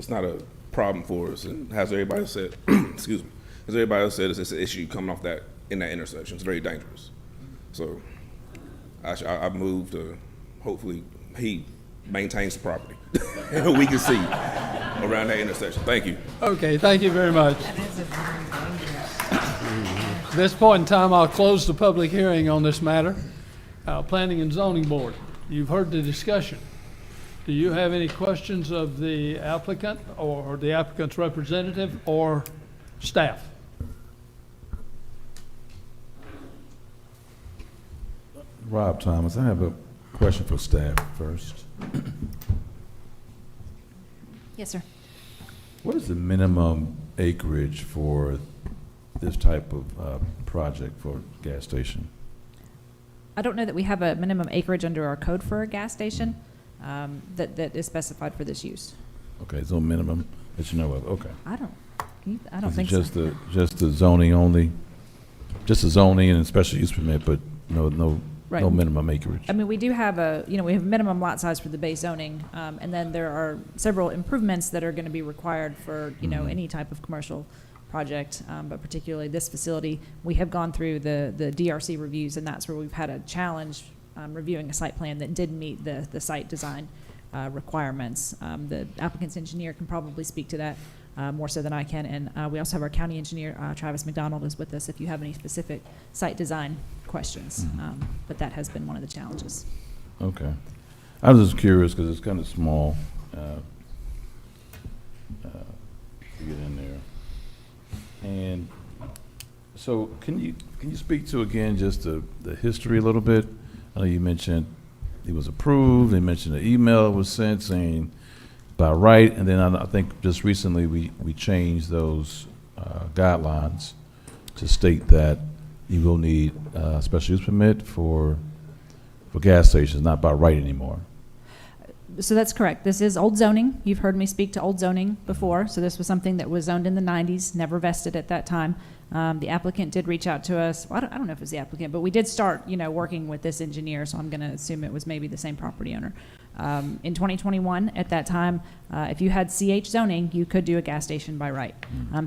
not a problem for us. And as everybody said, excuse me, as everybody else said, it's an issue coming off in that intersection. It's very dangerous. So I moved to hopefully he maintains the property. We can see around that intersection. Thank you. Okay, thank you very much. At this point in time, I'll close the public hearing on this matter. Planning and Zoning Board, you've heard the discussion. Do you have any questions of the applicant or the applicant's representative or staff? Rob Thomas, I have a question for staff first. Yes, sir. What is the minimum acreage for this type of project for gas station? I don't know that we have a minimum acreage under our code for a gas station that is specified for this use. Okay, there's no minimum that you know of, okay. I don't Is it think so. just the zoning only, just the zoning and special use permit, but no Right. minimum acreage? I mean, we do have we have minimum lot size for the base zoning, and then there are several improvements that are going to be required for, any type of commercial project, but particularly this facility. We have gone through the DRC reviews, and that's where we've had a challenge reviewing a site plan that did meet the site design requirements. The applicant's engineer can probably speak to that more so than I can, and we also have our county engineer, Travis McDonald, is with us if you have any specific site design questions, but that has been one of the challenges. Okay. I was just curious because it's kind of small to get in there. And so can you speak to, again, just the history a little bit? I know you mentioned it was approved. They mentioned an email was sent saying by right, and then I think just recently we changed those guidelines to state that you will need a special use permit for gas stations, not by right anymore. So that's correct. This is old zoning. You've heard me speak to old zoning before. So this was something that was zoned in the 90s, never vested at that time. The applicant did reach out to us. Well, I don't know if it was the applicant, but we did start, working with this engineer. So I'm going to assume it was maybe the same property owner. In 2021, at that time, if you had CH zoning, you could do a gas station by right.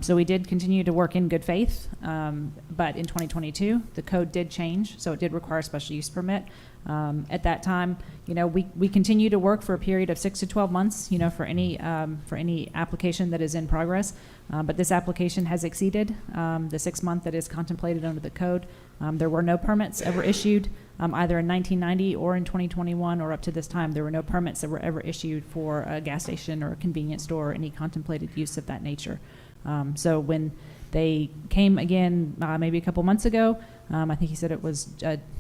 So we did continue to work in good faith. But in 2022, the code did change. So it did require a special use permit. At that time, we continue to work for a period of 6 to 12 months, for any application that is in progress. But this application has exceeded the 6 month that is contemplated under the code. There were no permits ever issued, either in 1990 or in 2021 or up to this time. There were no permits that were ever issued for a gas station or a convenience store or any contemplated use of that nature. So when they came again, maybe a couple months ago, I think he said it was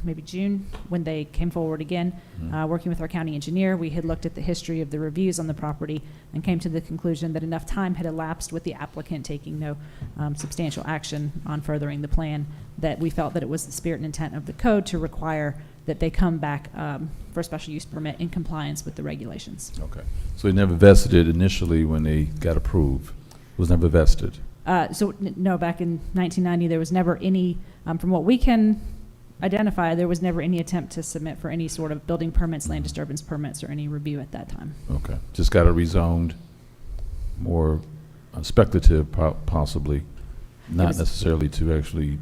maybe June when they came forward again, working with our county engineer. We had looked at the history of the reviews on the property and came to the conclusion that enough time had elapsed with the applicant taking no substantial action on furthering the plan that we felt that it was the spirit and intent of the code to require that they come back for a special use permit in compliance with the regulations. Okay. So they never vested it initially when they got approved? It was never vested? No, back in 1990, there was never any, from what we can identify, there was never any attempt to submit for any sort of building permits, land disturbance permits, or any review at that time. Okay. Just got it rezoned, more speculative possibly, not necessarily to actually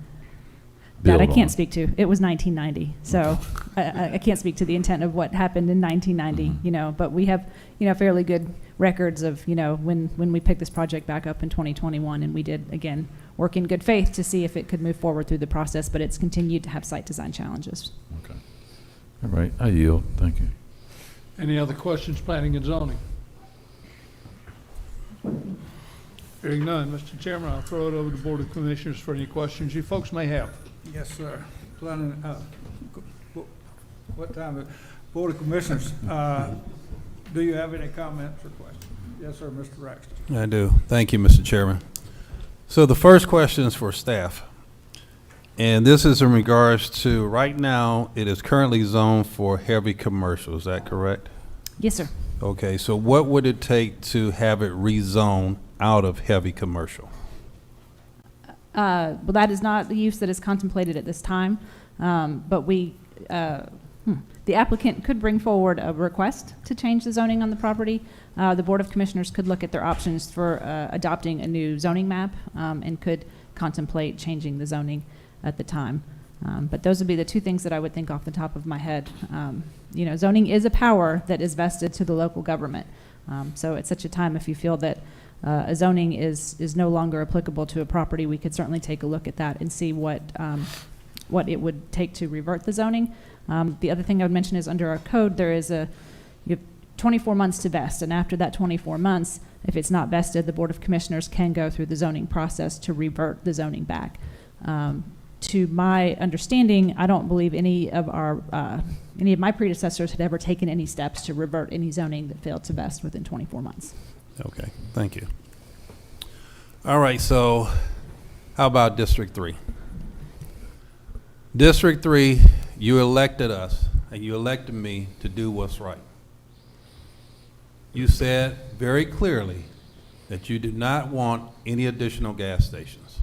build That I can't on. speak to. It was 1990, so I can't speak to the intent of what happened in 1990, but we have, fairly good records of, when we picked this project back up in 2021, and we did, again, work in good faith to see if it could move forward through the process, but it's continued to have site design challenges. Okay. All right. I yield. Thank you. Any other questions, planning and zoning? Hearing none, Mr. Chairman, I'll throw it over to the Board of Commissioners for any questions you folks may have. Yes, sir. Planning, what time? Board of Commissioners, do you have any comments or questions? Yes, sir, Mr. Raxton. I do. Thank you, Mr. Chairman. So the first question is for staff. And this is in regards to, right now, it is currently zoned for heavy commercial. Is that correct? Yes, sir. Okay, so what would it take to have it rezoned out of heavy commercial? Well, that is not the use that is contemplated at this time, but the applicant could bring forward a request to change the zoning on the property. The Board of Commissioners could look at their options for adopting a new zoning map and could contemplate changing the zoning at the time. But those would be the two things that I would think off the top of my head. Zoning is a power that is vested to the local government. So at such a time, if you feel that a zoning is no longer applicable to a property, we could certainly take a look at that and see what it would take to revert the zoning. The other thing I would mention is under our code, there is you have 24 months to vest, and after that 24 months, if it's not vested, the Board of Commissioners can go through the zoning process to revert the zoning back. To my understanding, I don't believe any of my predecessors had ever taken any steps to revert any zoning that failed to vest within 24 months. Okay, thank you. All right, so how about District 3? District 3, you elected us, and you elected me to do what's right. You said very clearly that you did not want any additional gas stations.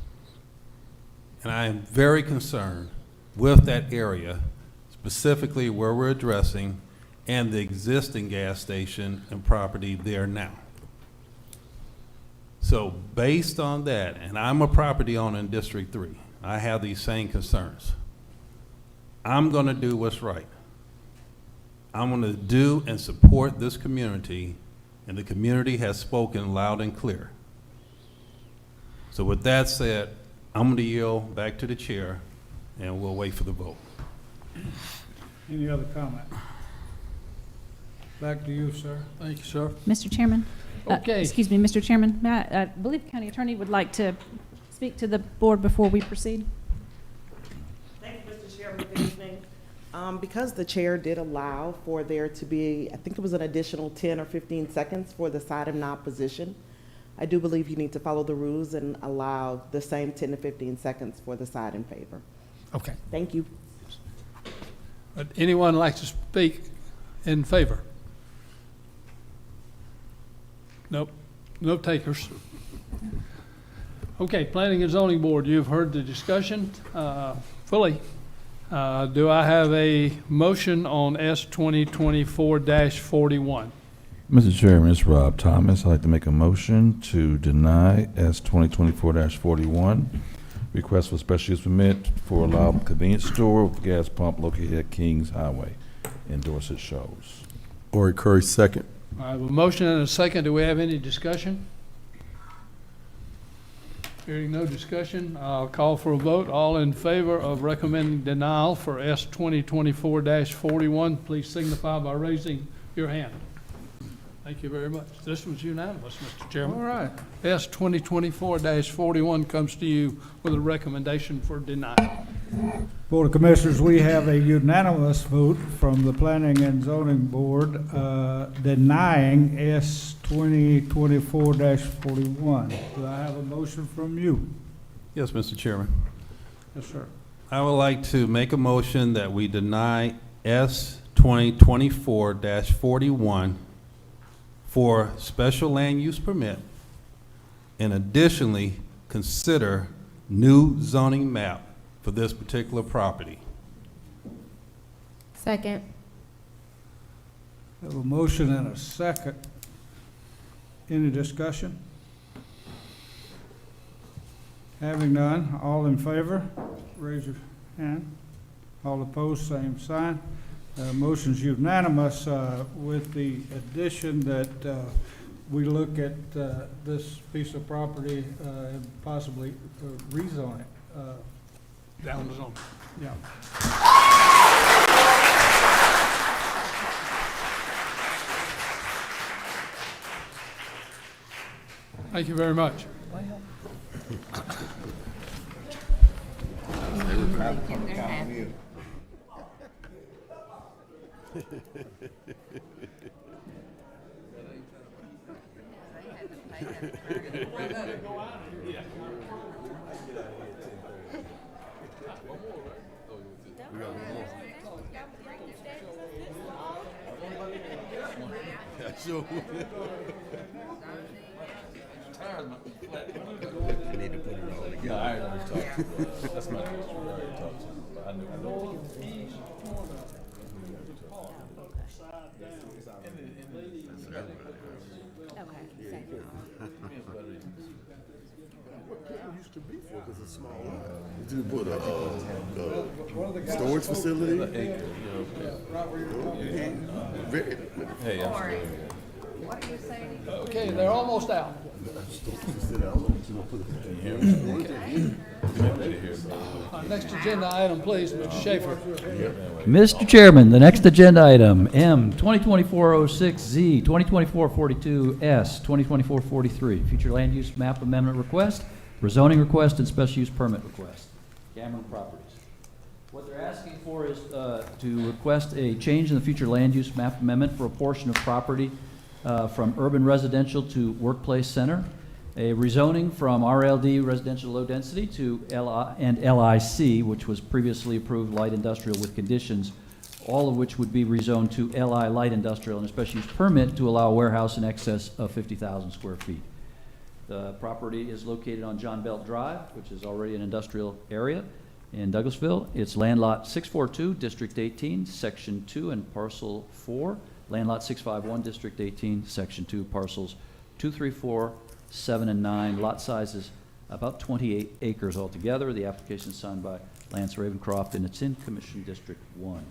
And I am very concerned with that area, specifically where we're addressing and the existing gas station and property there now. So based on that, and I'm a property owner in District 3, I have these same concerns. I'm going to do what's right. I'm going to do and support this community, and the community has spoken loud and clear. So with that said, I'm going to yield back to the chair, and we'll wait for the vote. Any other comment? Back to you, sir. Thank you, sir. Mr. Chairman? Okay. Excuse me, Mr. Chairman, I believe the County Attorney would like to speak to the board before we proceed. Thank you, Mr. Chairman. Good evening. Because the chair did allow for there to be, I think it was an additional 10 or 15 seconds for the side in opposition, I do believe you need to follow the rules and allow the same 10 to 15 seconds for the side in favor. Okay. Thank you. Would anyone like to speak in favor? Nope, no takers. Okay, Planning and Zoning Board, you've heard the discussion fully. Do I have a motion on S 2024-41? Mr. Chairman, it's Rob Thomas. I'd like to make a motion to deny S 2024-41, request for special use permit for allowed convenience store with gas pump located at Kings Highway in Dorset Shows. Ori Curry, second. I have a motion and a second. Do we have any discussion? Hearing no discussion, I'll call for a vote. All in favor of recommending denial for S 2024-41, please signify by raising your hand. Thank you very much. This was unanimous, Mr. Chairman. All right. S 2024-41 comes to you with a recommendation for denial. Board of Commissioners, we have a unanimous vote from the Planning and Zoning Board denying S 2024-41. Do I have a motion from you? Yes, Mr. Chairman. Yes, sir. I would like to make a motion that we deny S 2024-41 for special land use permit, and additionally consider new zoning map for this particular property. Second. We have a motion and a second. Any discussion? Having none, all in favor, raise your hand. All opposed, same sign. Motion's unanimous with the addition that we look at this piece of property and possibly rezone it. Down the zone. Yeah. Thank you very much. To put a storage facility. Hey, What are you saying? Okay, they're almost out. Can you hear me? Next agenda item, please, Mr. Schaefer. Mr. Chairman, the next agenda item, M 2024-06Z, 2024-42S, 2024-43, future land use map amendment request, rezoning request, and special use permit request. Cameron Properties. What they're asking for is to request a change in the future land use map amendment for a portion of property from urban residential to workplace center, a rezoning from RLD residential low density to LIC, which was previously approved light industrial with conditions, all of which would be rezoned to LI light industrial and a special use permit to allow a warehouse in excess of 50,000 square feet. The property is located on John Belt Drive, which is already an industrial area in Douglasville. It's land lot 642, District 18, Section 2 and Parcel 4. Land lot 651, District 18, Section 2, Parcels 2, 3, 4, 7, and 9. Lot size is about 28 acres altogether. The application is signed by Lance Ravencroft, and it's in Commission District 1.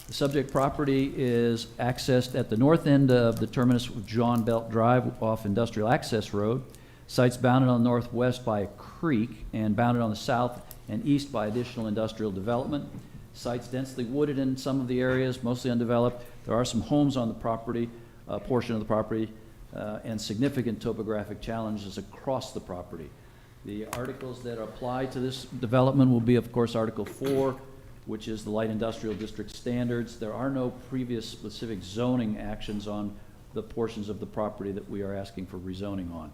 The subject property is accessed at the north end of the terminus of John Belt Drive off Industrial Access Road. Site's bounded on the northwest by a creek and bounded on the south and east by additional industrial development. Site's densely wooded in some of the areas, mostly undeveloped. There are some homes on the property, portion of the property, and significant topographic challenges across the property. The articles that apply to this development will be, of course, Article 4, which is the light industrial district standards. There are no previous specific zoning actions on the portions of the property that we are asking for rezoning on.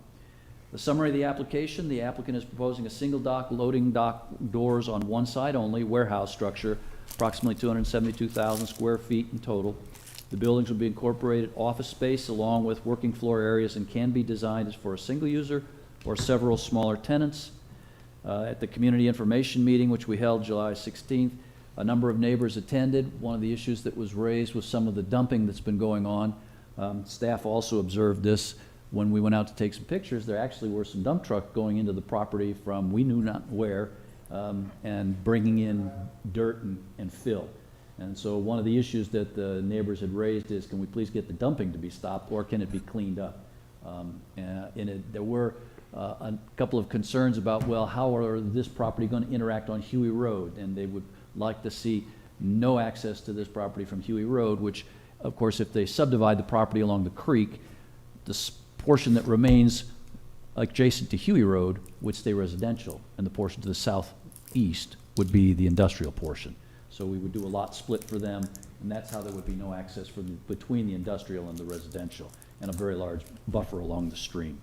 The summary of the application: the applicant is proposing a single dock, loading dock doors on one side only, warehouse structure, approximately 272,000 square feet in total. The buildings will be incorporated office space along with working floor areas and can be designed as for a single user or several smaller tenants. At the community information meeting, which we held July 16th, a number of neighbors attended. One of the issues that was raised was some of the dumping that's been going on. Staff also observed this when we went out to take some pictures. There actually were some dump trucks going into the property from we knew not where and bringing in dirt and fill. And so one of the issues that the neighbors had raised is, can we please get the dumping to be stopped, or can it be cleaned up? There were a couple of concerns about, well, how are this property going to interact on Huey Road? And they would like to see no access to this property from Huey Road, which, of course, if they subdivide the property along the creek, the portion that remains adjacent to Huey Road would stay residential, and the portion to the southeast would be the industrial portion. So we would do a lot split for them, and that's how there would be no access between the industrial and the residential, and a very large buffer along the stream.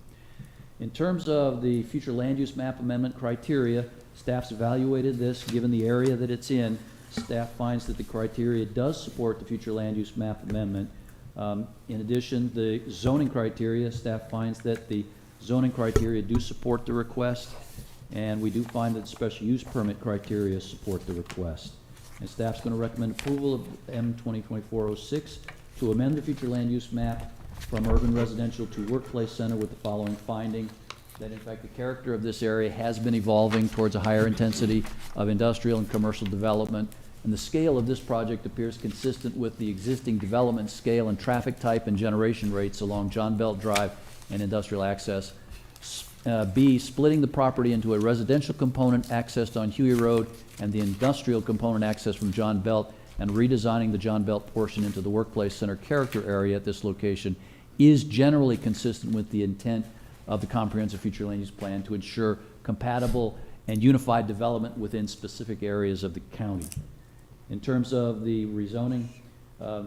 In terms of the future land use map amendment criteria, staff's evaluated this. Given the area that it's in, staff finds that the criteria does support the future land use map amendment. In addition, the zoning criteria, staff finds that the zoning criteria do support the request, and we do find that special use permit criteria support the request. And staff's going to recommend approval of M 2024-06 to amend the future land use map from urban residential to workplace center with the following finding: that in fact the character of this area has been evolving towards a higher intensity of industrial and commercial development, and the scale of this project appears consistent with the existing development scale and traffic type and generation rates along John Belt Drive and industrial access. B, splitting the property into a residential component accessed on Huey Road and the industrial component accessed from John Belt, and redesigning the John Belt portion into the workplace center character area at this location is generally consistent with the intent of the comprehensive future land use plan to ensure compatible and unified development within specific areas of the county. In terms of the rezoning,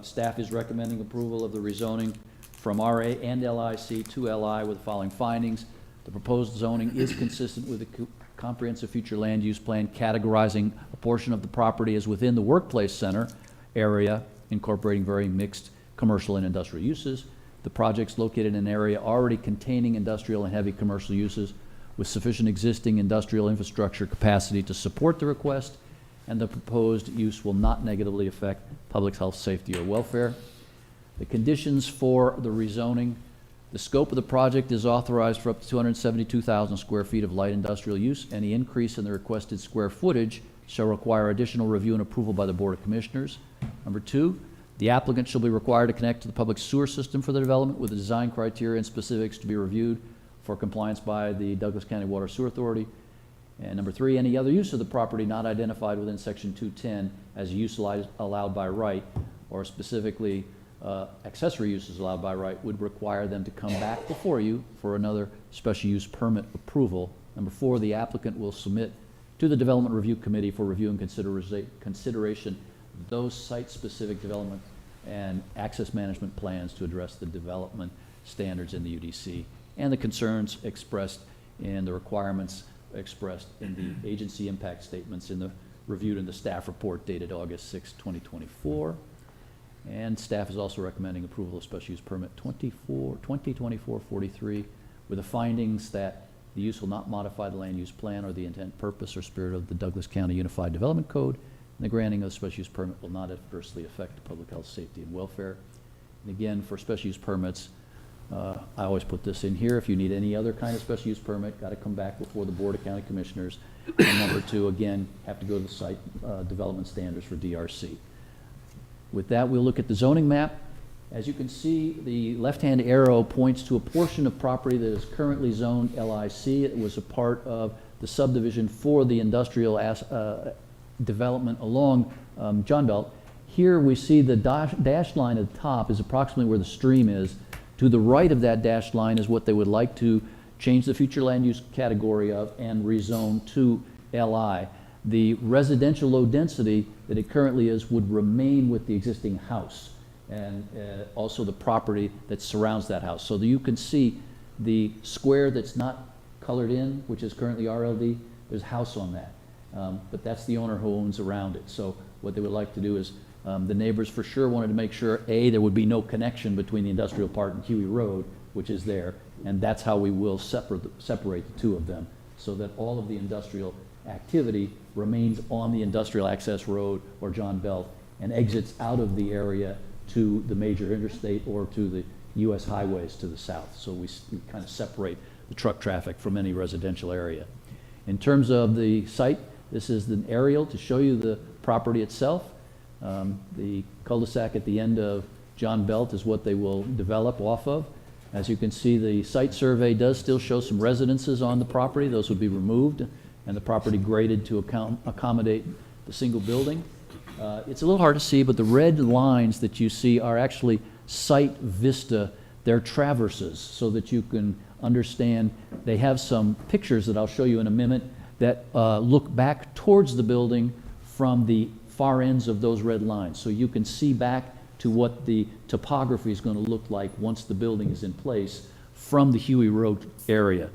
staff is recommending approval of the rezoning from RA and LIC to LI with the following findings: the proposed zoning is consistent with the comprehensive future land use plan, categorizing a portion of the property as within the workplace center area, incorporating very mixed commercial and industrial uses. The project's located in an area already containing industrial and heavy commercial uses with sufficient existing industrial infrastructure capacity to support the request, and the proposed use will not negatively affect public health, safety, or welfare. The conditions for the rezoning: the scope of the project is authorized for up to 272,000 square feet of light industrial use. Any increase in the requested square footage shall require additional review and approval by the Board of Commissioners. Number 2, the applicant shall be required to connect to the public sewer system for the development with the design criteria and specifics to be reviewed for compliance by the Douglas County Water Sewer Authority. And number 3, any other use of the property not identified within section 210 as a use allowed by right, or specifically accessory uses allowed by right, would require them to come back before you for another special use permit approval. Number 4, the applicant will submit to the Development Review Committee for review and consideration those site-specific development and access management plans to address the development standards in the UDC and the concerns expressed and the requirements expressed in the agency impact statements reviewed in the staff report dated August 6, 2024. And staff is also recommending approval of special use permit 2024-43 with the findings that the use will not modify the land use plan or the intent, purpose, or spirit of the Douglas County Unified Development Code, and the granting of the special use permit will not adversely affect public health, safety, and welfare. And again, for special use permits, I always put this in here. If you need any other kind of special use permit, got to come back before the Board of County Commissioners. And number 2, again, have to go to the site development standards for DRC. With that, we'll look at the zoning map. As you can see, the left-hand arrow points to a portion of property that is currently zoned LIC. It was a part of the subdivision for the industrial development along John Belt. Here we see the dashed line at the top is approximately where the stream is. To the right of that dashed line is what they would like to change the future land use category of and rezone to LI. The residential low density that it currently is would remain with the existing house and also the property that surrounds that house. So that you can see the square that's not colored in, which is currently RLD, there's a house on that. But that's the owner who owns around it. So what they would like to do is the neighbors for sure wanted to make sure, A, there would be no connection between the industrial part and Huey Road, which is there, and that's how we will separate the two of them, so that all of the industrial activity remains on the industrial access road or John Belt and exits out of the area to the major interstate or to the U.S. highways to the south. So we kind of separate the truck traffic from any residential area. In terms of the site, this is an aerial to show you the property itself. The cul-de-sac at the end of John Belt is what they will develop off of. As you can see, the site survey does still show some residences on the property. Those would be removed and the property graded to accommodate the single building. It's a little hard to see, but the red lines that you see are actually site vista. They're traverses so that you can understand. They have some pictures that I'll show you in a minute that look back towards the building from the far ends of those red lines. So you can see back to what the topography is going to look like once the building is in place from the Huey Road area.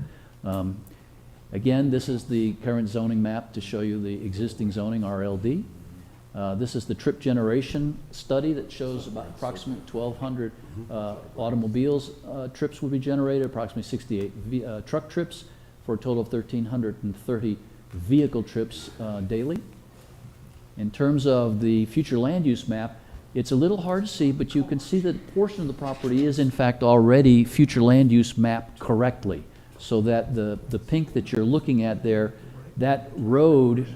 Again, this is the current zoning map to show you the existing zoning, RLD. This is the trip generation study that shows about approximately 1,200 automobiles trips will be generated, approximately 68 truck trips, for a total of 1,330 vehicle trips daily. In terms of the future land use map, it's a little hard to see, but you can see that a portion of the property is in fact already future land use mapped correctly. So that the pink that you're looking at there, that road,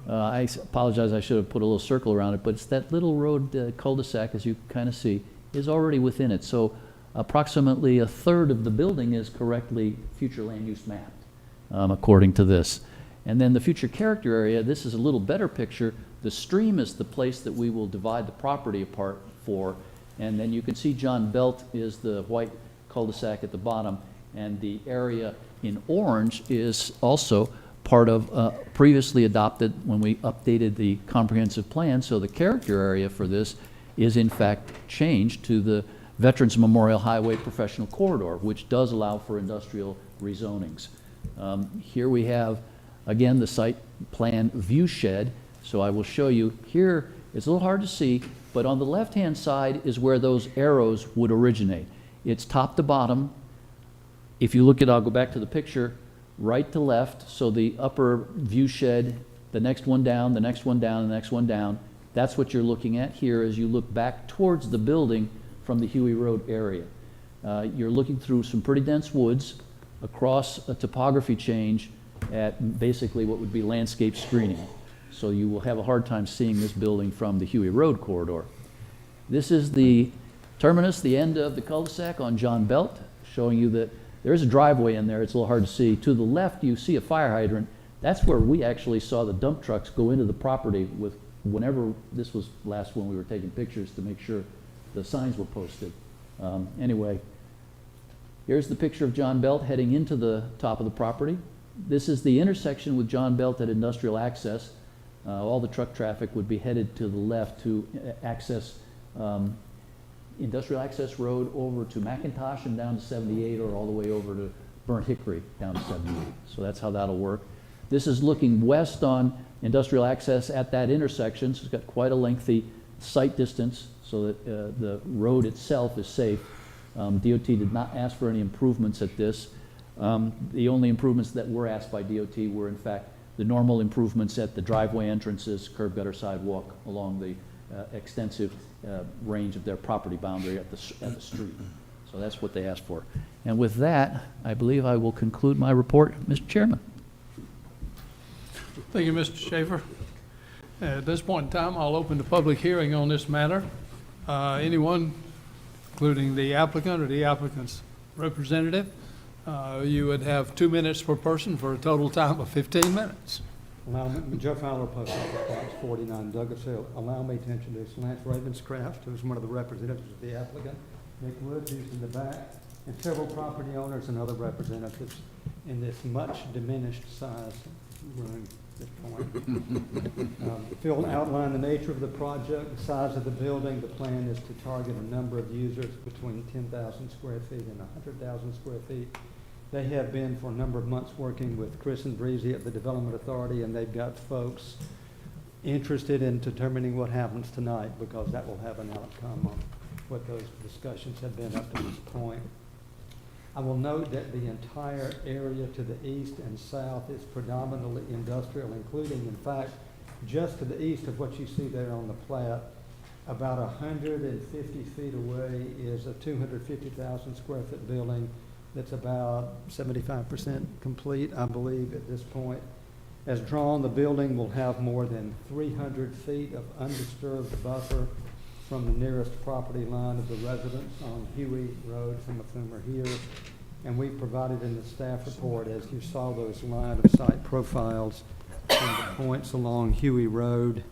I apologize, I should have put a little circle around it, but it's that little road cul-de-sac, as you kind of see, is already within it. So approximately a third of the building is correctly future land use mapped, according to this. And then the future character area, this is a little better picture. The stream is the place that we will divide the property apart for. And then you can see John Belt is the white cul-de-sac at the bottom, and the area in orange is also part of previously adopted when we updated the comprehensive plan. So the character area for this is in fact changed to the Veterans Memorial Highway Professional Corridor, which does allow for industrial rezonings. Here we have, again, the site plan view shed. So I will show you here. It's a little hard to see, but on the left-hand side is where those arrows would originate. It's top to bottom. If you look at, I'll go back to the picture, right to left, so the upper view shed, the next one down, the next one down, the next one down, that's what you're looking at here as you look back towards the building from the Huey Road area. You're looking through some pretty dense woods across a topography change at basically what would be landscape screening. So you will have a hard time seeing this building from the Huey Road corridor. This is the terminus, the end of the cul-de-sac on John Belt, showing you that there is a driveway in there. It's a little hard to see. To the left, you see a fire hydrant. That's where we actually saw the dump trucks go into the property with, whenever, this was last when we were taking pictures to make sure the signs were posted. Anyway, here's the picture of John Belt heading into the top of the property. This is the intersection with John Belt at Industrial Access. All the truck traffic would be headed to the left to access Industrial Access Road over to McIntosh and down to 78, or all the way over to Burnt Hickory down to 78. So that's how that'll work. This is looking west on Industrial Access at that intersection, so it's got quite a lengthy sight distance so that the road itself is safe. DOT did not ask for any improvements at this. The only improvements that were asked by DOT were, in fact, the normal improvements at the driveway entrances, curb gutter sidewalk along the extensive range of their property boundary at the street. So that's what they asked for. And with that, I believe I will conclude my report, Mr. Chairman. Thank you, Mr. Schaefer. At this point in time, I'll open the public hearing on this matter. Anyone, including the applicant or the applicant's representative, you would have 2 minutes per person for a total time of 15 minutes. Allow me, Joe Fowler, Post Office Box 49, Douglasville. Allow me to introduce Lance Ravenscraft, who's one of the representatives of the applicant, Nick Woods, who's in the back, and several property owners and other representatives in this much diminished size room at this point. Phil outlined the nature of the project, the size of the building. The plan is to target a number of users between 10,000 square feet and 100,000 square feet. They have been for a number of months working with Chris and Breezy at the Development Authority, and they've got folks interested in determining what happens tonight, because that will have an outcome on what those discussions have been up to this point. I will note that the entire area to the east and south is predominantly industrial, including, in fact, just to the east of what you see there on the plat, about 150 feet away is a 250,000 square foot building that's about 75% complete, I believe, at this point. As drawn, the building will have more than 300 feet of undisturbed buffer from the nearest property line of the residents on Huey Road, some of whom are here. And we provided in the staff report, as you saw those line of sight profiles from the points along Huey Road.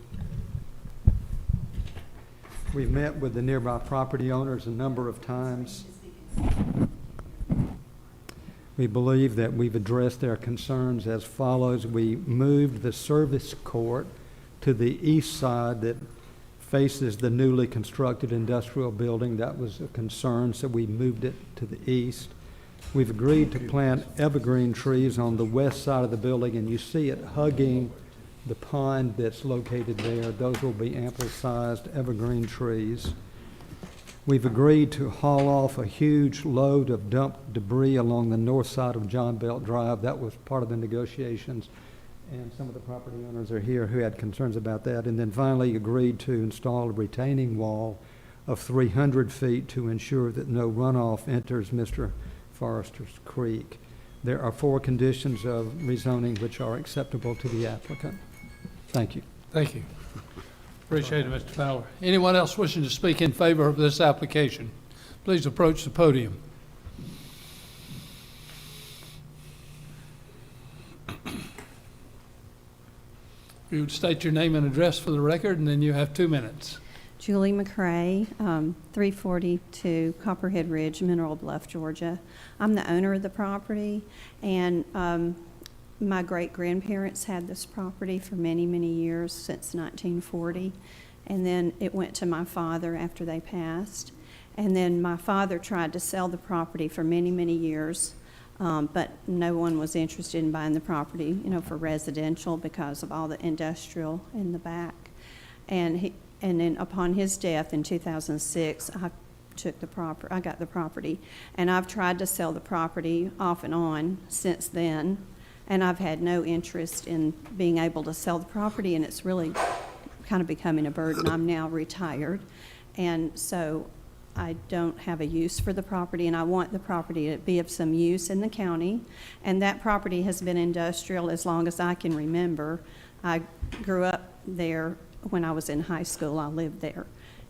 We've met with the nearby property owners a number of times. We believe that we've addressed their concerns as follows. We moved the service court to the east side that faces the newly constructed industrial building. That was a concern, so we moved it to the east. We've agreed to plant evergreen trees on the west side of the building, and you see it hugging the pond that's located there. Those will be ample-sized evergreen trees. We've agreed to haul off a huge load of dumped debris along the north side of John Belt Drive. That was part of the negotiations, and some of the property owners are here who had concerns about that. And then finally agreed to install a retaining wall of 300 feet to ensure that no runoff enters Mr. Forrester's Creek. There are 4 conditions of rezoning which are acceptable to the applicant. Thank you. Thank you. Appreciate it, Mr. Fowler. Anyone else wishing to speak in favor of this application, please approach the podium. You would state your name and address for the record, and then you have 2 minutes. Julie McCrae, 342 Copperhead Ridge, Mineral Bluff, Georgia. I'm the owner of the property, and my great-grandparents had this property for many, many years, since 1940, and then it went to my father after they passed. And then my father tried to sell the property for many, many years, but no one was interested in buying the property, you know, for residential because of all the industrial in the back. And then upon his death in 2006, I got the property, and I've tried to sell the property off and on since then. And I've had no interest in being able to sell the property, and it's really kind of becoming a burden. I'm now retired, and so I don't have a use for the property, and I want the property to be of some use in the county. And that property has been industrial as long as I can remember. I grew up there when I was in high school. I lived there,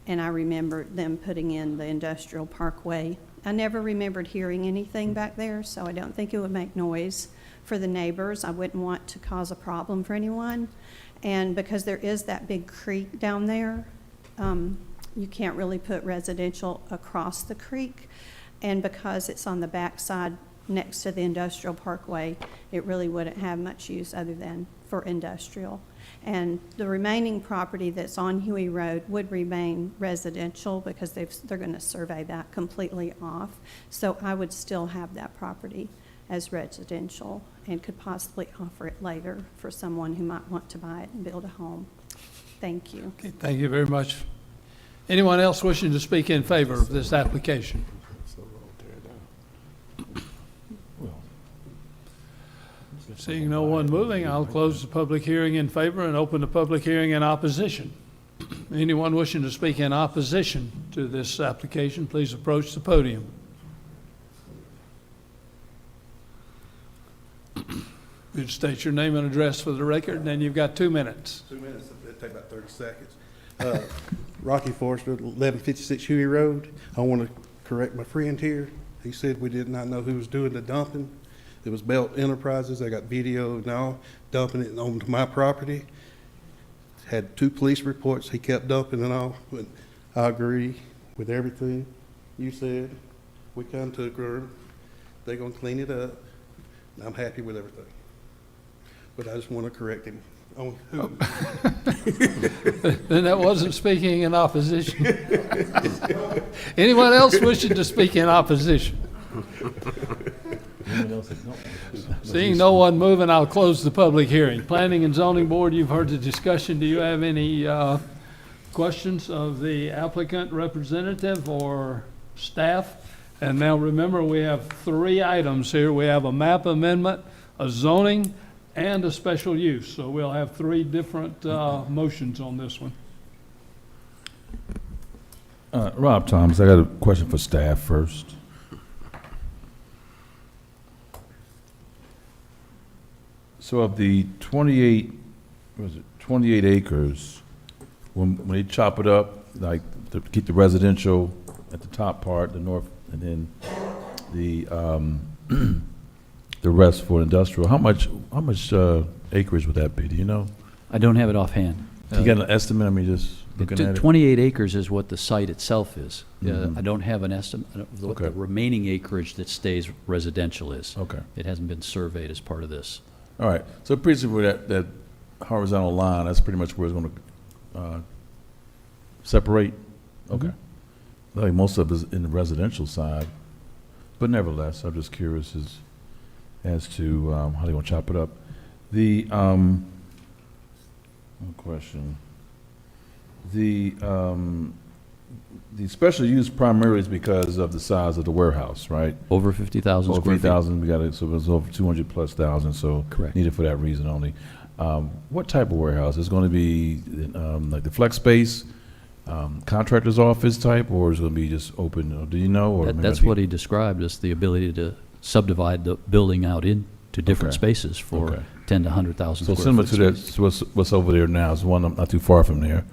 and I remember them putting in the industrial parkway. I never remembered hearing anything back there, so I don't think it would make noise for the neighbors. I wouldn't want to cause a problem for anyone. And because there is that big creek down there, you can't really put residential across the creek. And because it's on the backside next to the industrial parkway, it really wouldn't have much use other than for industrial. And the remaining property that's on Huey Road would remain residential because they're going to survey that completely off. So I would still have that property as residential and could possibly offer it later for someone who might want to buy it and build a home. Thank you. Okay, thank you very much. Anyone else wishing to speak in favor of this application? Seeing no one moving, I'll close the public hearing in favor and open the public hearing in opposition. Anyone wishing to speak in opposition to this application, please approach the podium. You'd state your name and address for the record, and then you've got 2 minutes. 2 minutes, it'll take about 30 seconds. Rocky Forrester, 1156 Huey Road. I want to correct my friend here. He said we did not know who was doing the dumping. It was Belt Enterprises. I got video now dumping it onto my property. Had 2 police reports. He kept dumping and all. But I agree with everything you said. We come to a agreement. They're going to clean it up. And I'm happy with everything. But I just want to correct him on who. Then that wasn't speaking in opposition. Anyone else wishing to speak in opposition? Seeing no one moving, I'll close the public hearing. Planning and Zoning Board, you've heard the discussion. Do you have any questions of the applicant representative or staff? And now remember, we have 3 items here. We have a map amendment, a zoning, and a special use. So we'll have 3 different motions on this one. Rob Thomas, I got a question for staff first. So of the 28 acres, when they chop it up, like to keep the residential at the top part, the north, and then the the rest for industrial, how much acreage would that be? Do you know? I don't have it offhand. You got an estimate? I mean, just looking at it. 28 acres is what the site itself is. I don't have an estimate of what the remaining acreage that stays residential is. Okay. It hasn't been surveyed as part of this. All right, so basically that horizontal line, that's pretty much where it's going to separate? Okay. I think most of it is in the residential side, but nevertheless, I'm just curious as to how they're going to chop it up. The one question, the special use primarily is because of the size of the warehouse, right? Over 50,000 Over square feet. 50,000, we got it, so it was over 200,000+, so Correct. needed for that reason only. What type of warehouse? Is it going to be like the flex space, contractor's office type, or is it going to be just open? Do you know? Or maybe That's what he described as the ability to subdivide the building out into different spaces for 10 to 100,000 So square similar foot to that, space. so what's over there now is one not too far from there,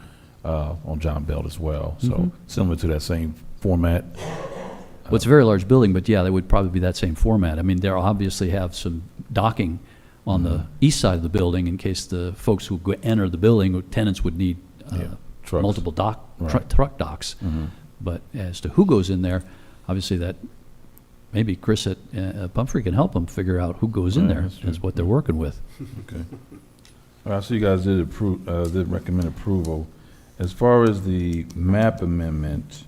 on John Belt as well. So similar to that same format. Well, it's a very large building, but yeah, they would probably be that same format. I mean, they'll obviously have some docking on the east side of the building in case the folks who enter the building, tenants would need Trucks. multiple Right. truck docks. But as to who goes in there, obviously that, maybe Chris at Pumphrey can help them figure out who goes in Right, there, that's true. is what they're working with. Okay. All right, so you guys did did recommend approval. As far as the map amendment,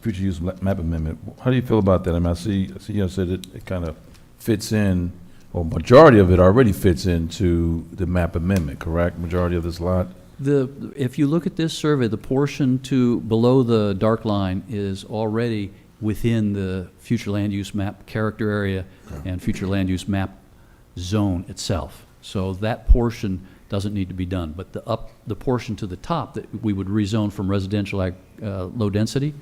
future use map amendment, how do you feel about that? I mean, I see you said it kind of fits in, or majority of it already fits into the map amendment, correct? Majority of this lot? If you look at this survey, the portion to below the dark line is already within the future land use map character area and future land use map zone itself. So that portion doesn't need to be done. But the portion to the top that we would rezone from residential low density,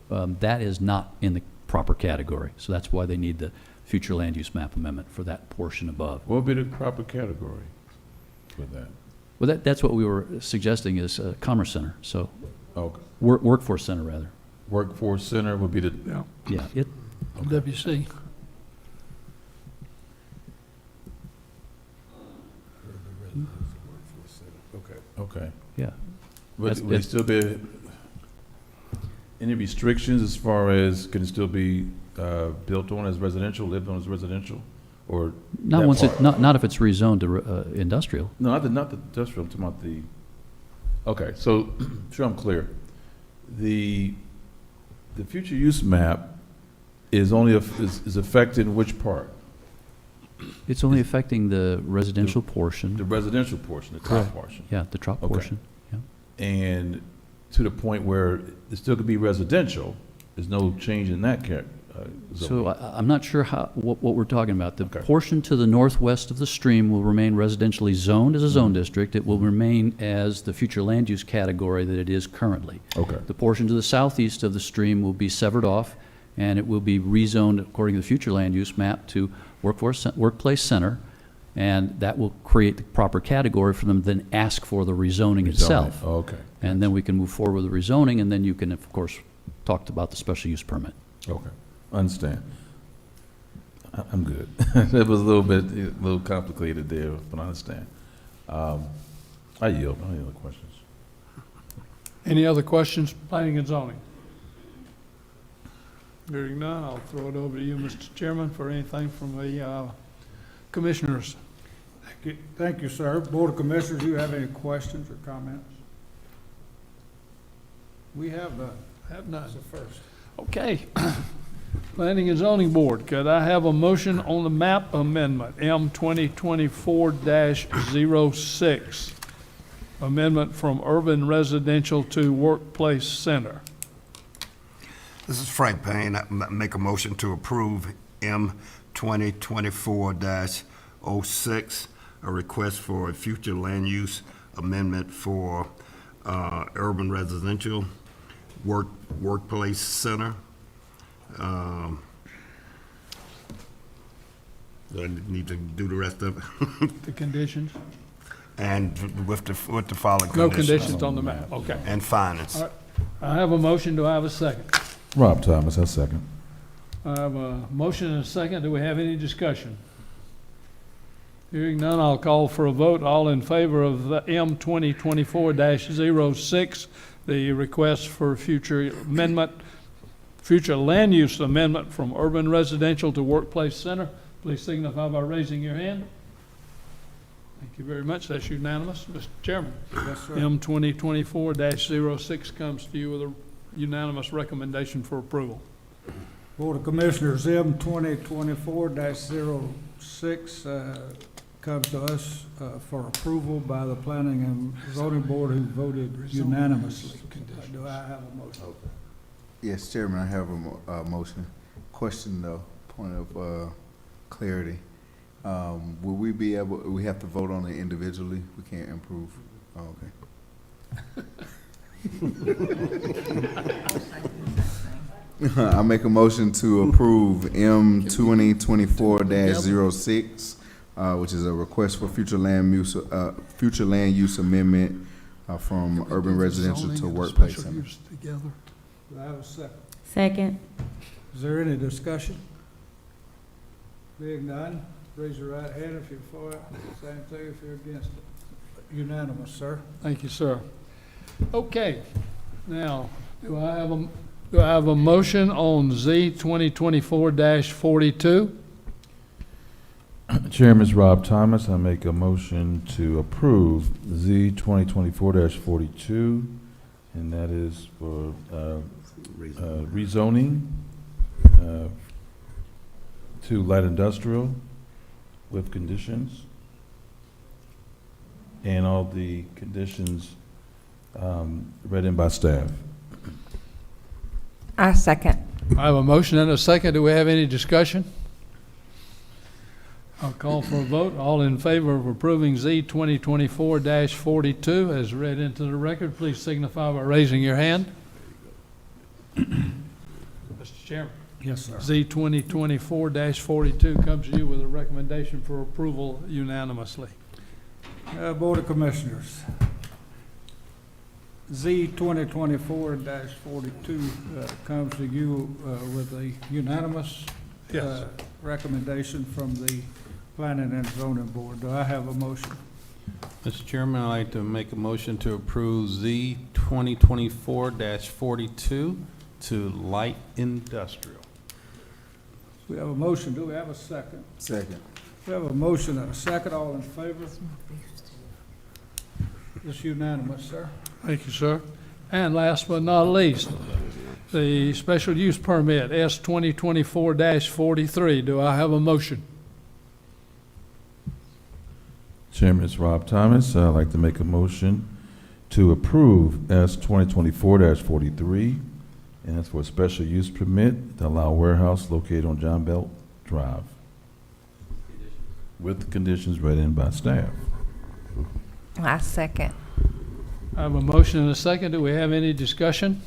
that is not in the proper category. So that's why they need the future land use map amendment for that portion above. What would be the proper category for that? Well, that's what we were suggesting is Commerce Center, so Okay. Workforce Center, rather. Workforce Center would be the, Yeah, it, WC. Okay. Okay. Yeah. But That's- would it it's- still be, any restrictions as far as, can it still be built on as residential, lived on as residential? Or Not that once part? it, not if it's rezoned to industrial. No, not the industrial, I'm talking about the, okay, so, sure I'm clear. The future use map is only, is affecting which part? It's only affecting the residential portion. The residential portion, the top Correct. portion? Yeah, the top Okay. portion, yeah. And to the point where it still could be residential, there's no change in that So zoning. I'm not sure what we're talking about. The portion to the northwest of the stream will remain residentially zoned as a zone district. It will remain as the future land use category that it is currently. Okay. The portion to the southeast of the stream will be severed off, and it will be rezoned according to the future land use map to workplace center, and that will create the proper category for them to then ask for the rezoning itself. Oh, okay. And then we can move forward with the rezoning, and then you can, of course, talk about the special use permit. Okay, understand. I'm good. It was a little complicated there, but I understand. I yield. Any other questions? Any other questions, planning and zoning? Hearing none, I'll throw it over to you, Mr. Chairman, for anything from the commissioners. Thank you, sir. Board of Commissioners, do you have any questions or comments? We have none. Have none. That's a first. Okay. Planning and Zoning Board, could I have a motion on the map amendment, M 2024-06? Amendment from urban residential to workplace center. This is Frank Payne. I make a motion to approve M 2024-06, a request for a future land use amendment for urban residential workplace center. Do I need to do the rest of it? The conditions? And with the following No conditions. conditions on the map, okay. And finance. All right. I have a motion, do I have a second? Rob Thomas, I second. I have a motion and a second, do we have any discussion? Hearing none, I'll call for a vote. All in favor of the M 2024-06, the request for future amendment, future land use amendment from urban residential to workplace center, please signify by raising your hand. Thank you very much. That's unanimous. Mr. Chairman. Yes, sir. M 2024-06 comes to you with a unanimous recommendation for approval. Board of Commissioners, M 2024-06 comes to us for approval by the Planning and Zoning Board, who voted unanimously. Do I have a motion? Yes, Chairman, I have a motion. Question though, point of clarity. Will we be able, we have to vote on it individually? We can't improve? Oh, okay. I make a motion to approve M 2024-06, which is a request for future land use amendment from urban residential to workplace center. Together. Do I have a second? Second. Is there any discussion? Being none, raise your right hand if you're for it. Same thing if you're against it. Unanimous, sir. Thank you, sir. Okay, now, do I have a motion on Z 2024-42? Chairman is Rob Thomas. I make a motion to approve Z 2024-42, and that is for rezoning to light industrial with conditions, and all the conditions read in by staff. I second. I have a motion and a second. Do we have any discussion? I'll call for a vote. All in favor of approving Z 2024-42 as read into the record, please signify by raising your hand. Mr. Chairman. Yes, sir. Z 2024-42 comes to you with a recommendation for approval unanimously. Board of Commissioners, Z 2024-42 comes to you with a unanimous recommendation from the Planning and Zoning Board. Do I have a motion? Mr. Chairman, I'd like to make a motion to approve Z 2024-42 to light industrial. We have a motion, do we have a second? Second. We have a motion and a second, all in favor? It's unanimous, sir. Thank you, sir. And last but not least, the special use permit, S 2024-43. Do I have a motion? Chairman, it's Rob Thomas. I'd like to make a motion to approve S 2024-43, and that's for a special use permit to allow a warehouse located on John Belt Drive, with the conditions read in by staff. I second. I have a motion and a second. Do we have any discussion?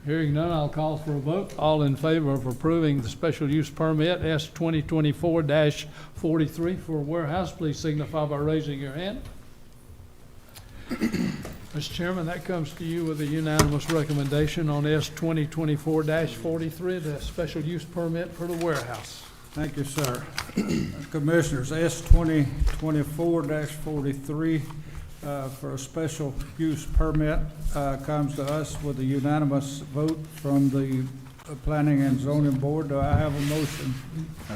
Hearing none, I'll call for a vote. All in favor of approving the special use permit S 2024-43 for a warehouse, please signify by raising your hand. Mr. Chairman, that comes to you with a unanimous recommendation on S 2024-43, the special use permit for the warehouse. Thank you, sir. Commissioners, S 2024-43 for a special use permit comes to us with a unanimous vote from the Planning and Zoning Board. Do I have a motion?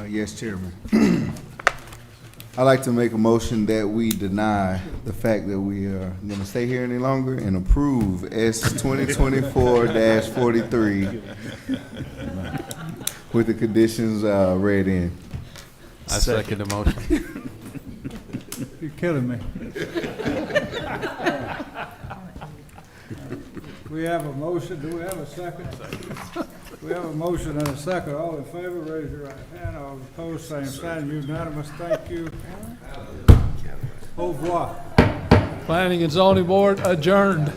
Yes, Chairman. I'd like to make a motion that we deny the fact that we are going to stay here any longer and approve S 2024-43 with the conditions read in. I second the motion. You're killing me. We have a motion. Do we have a second? We have a motion and a second. All in favor, raise your right hand. All opposed, same sign. Unanimous. Thank you. Au revoir. Planning and Zoning Board adjourned.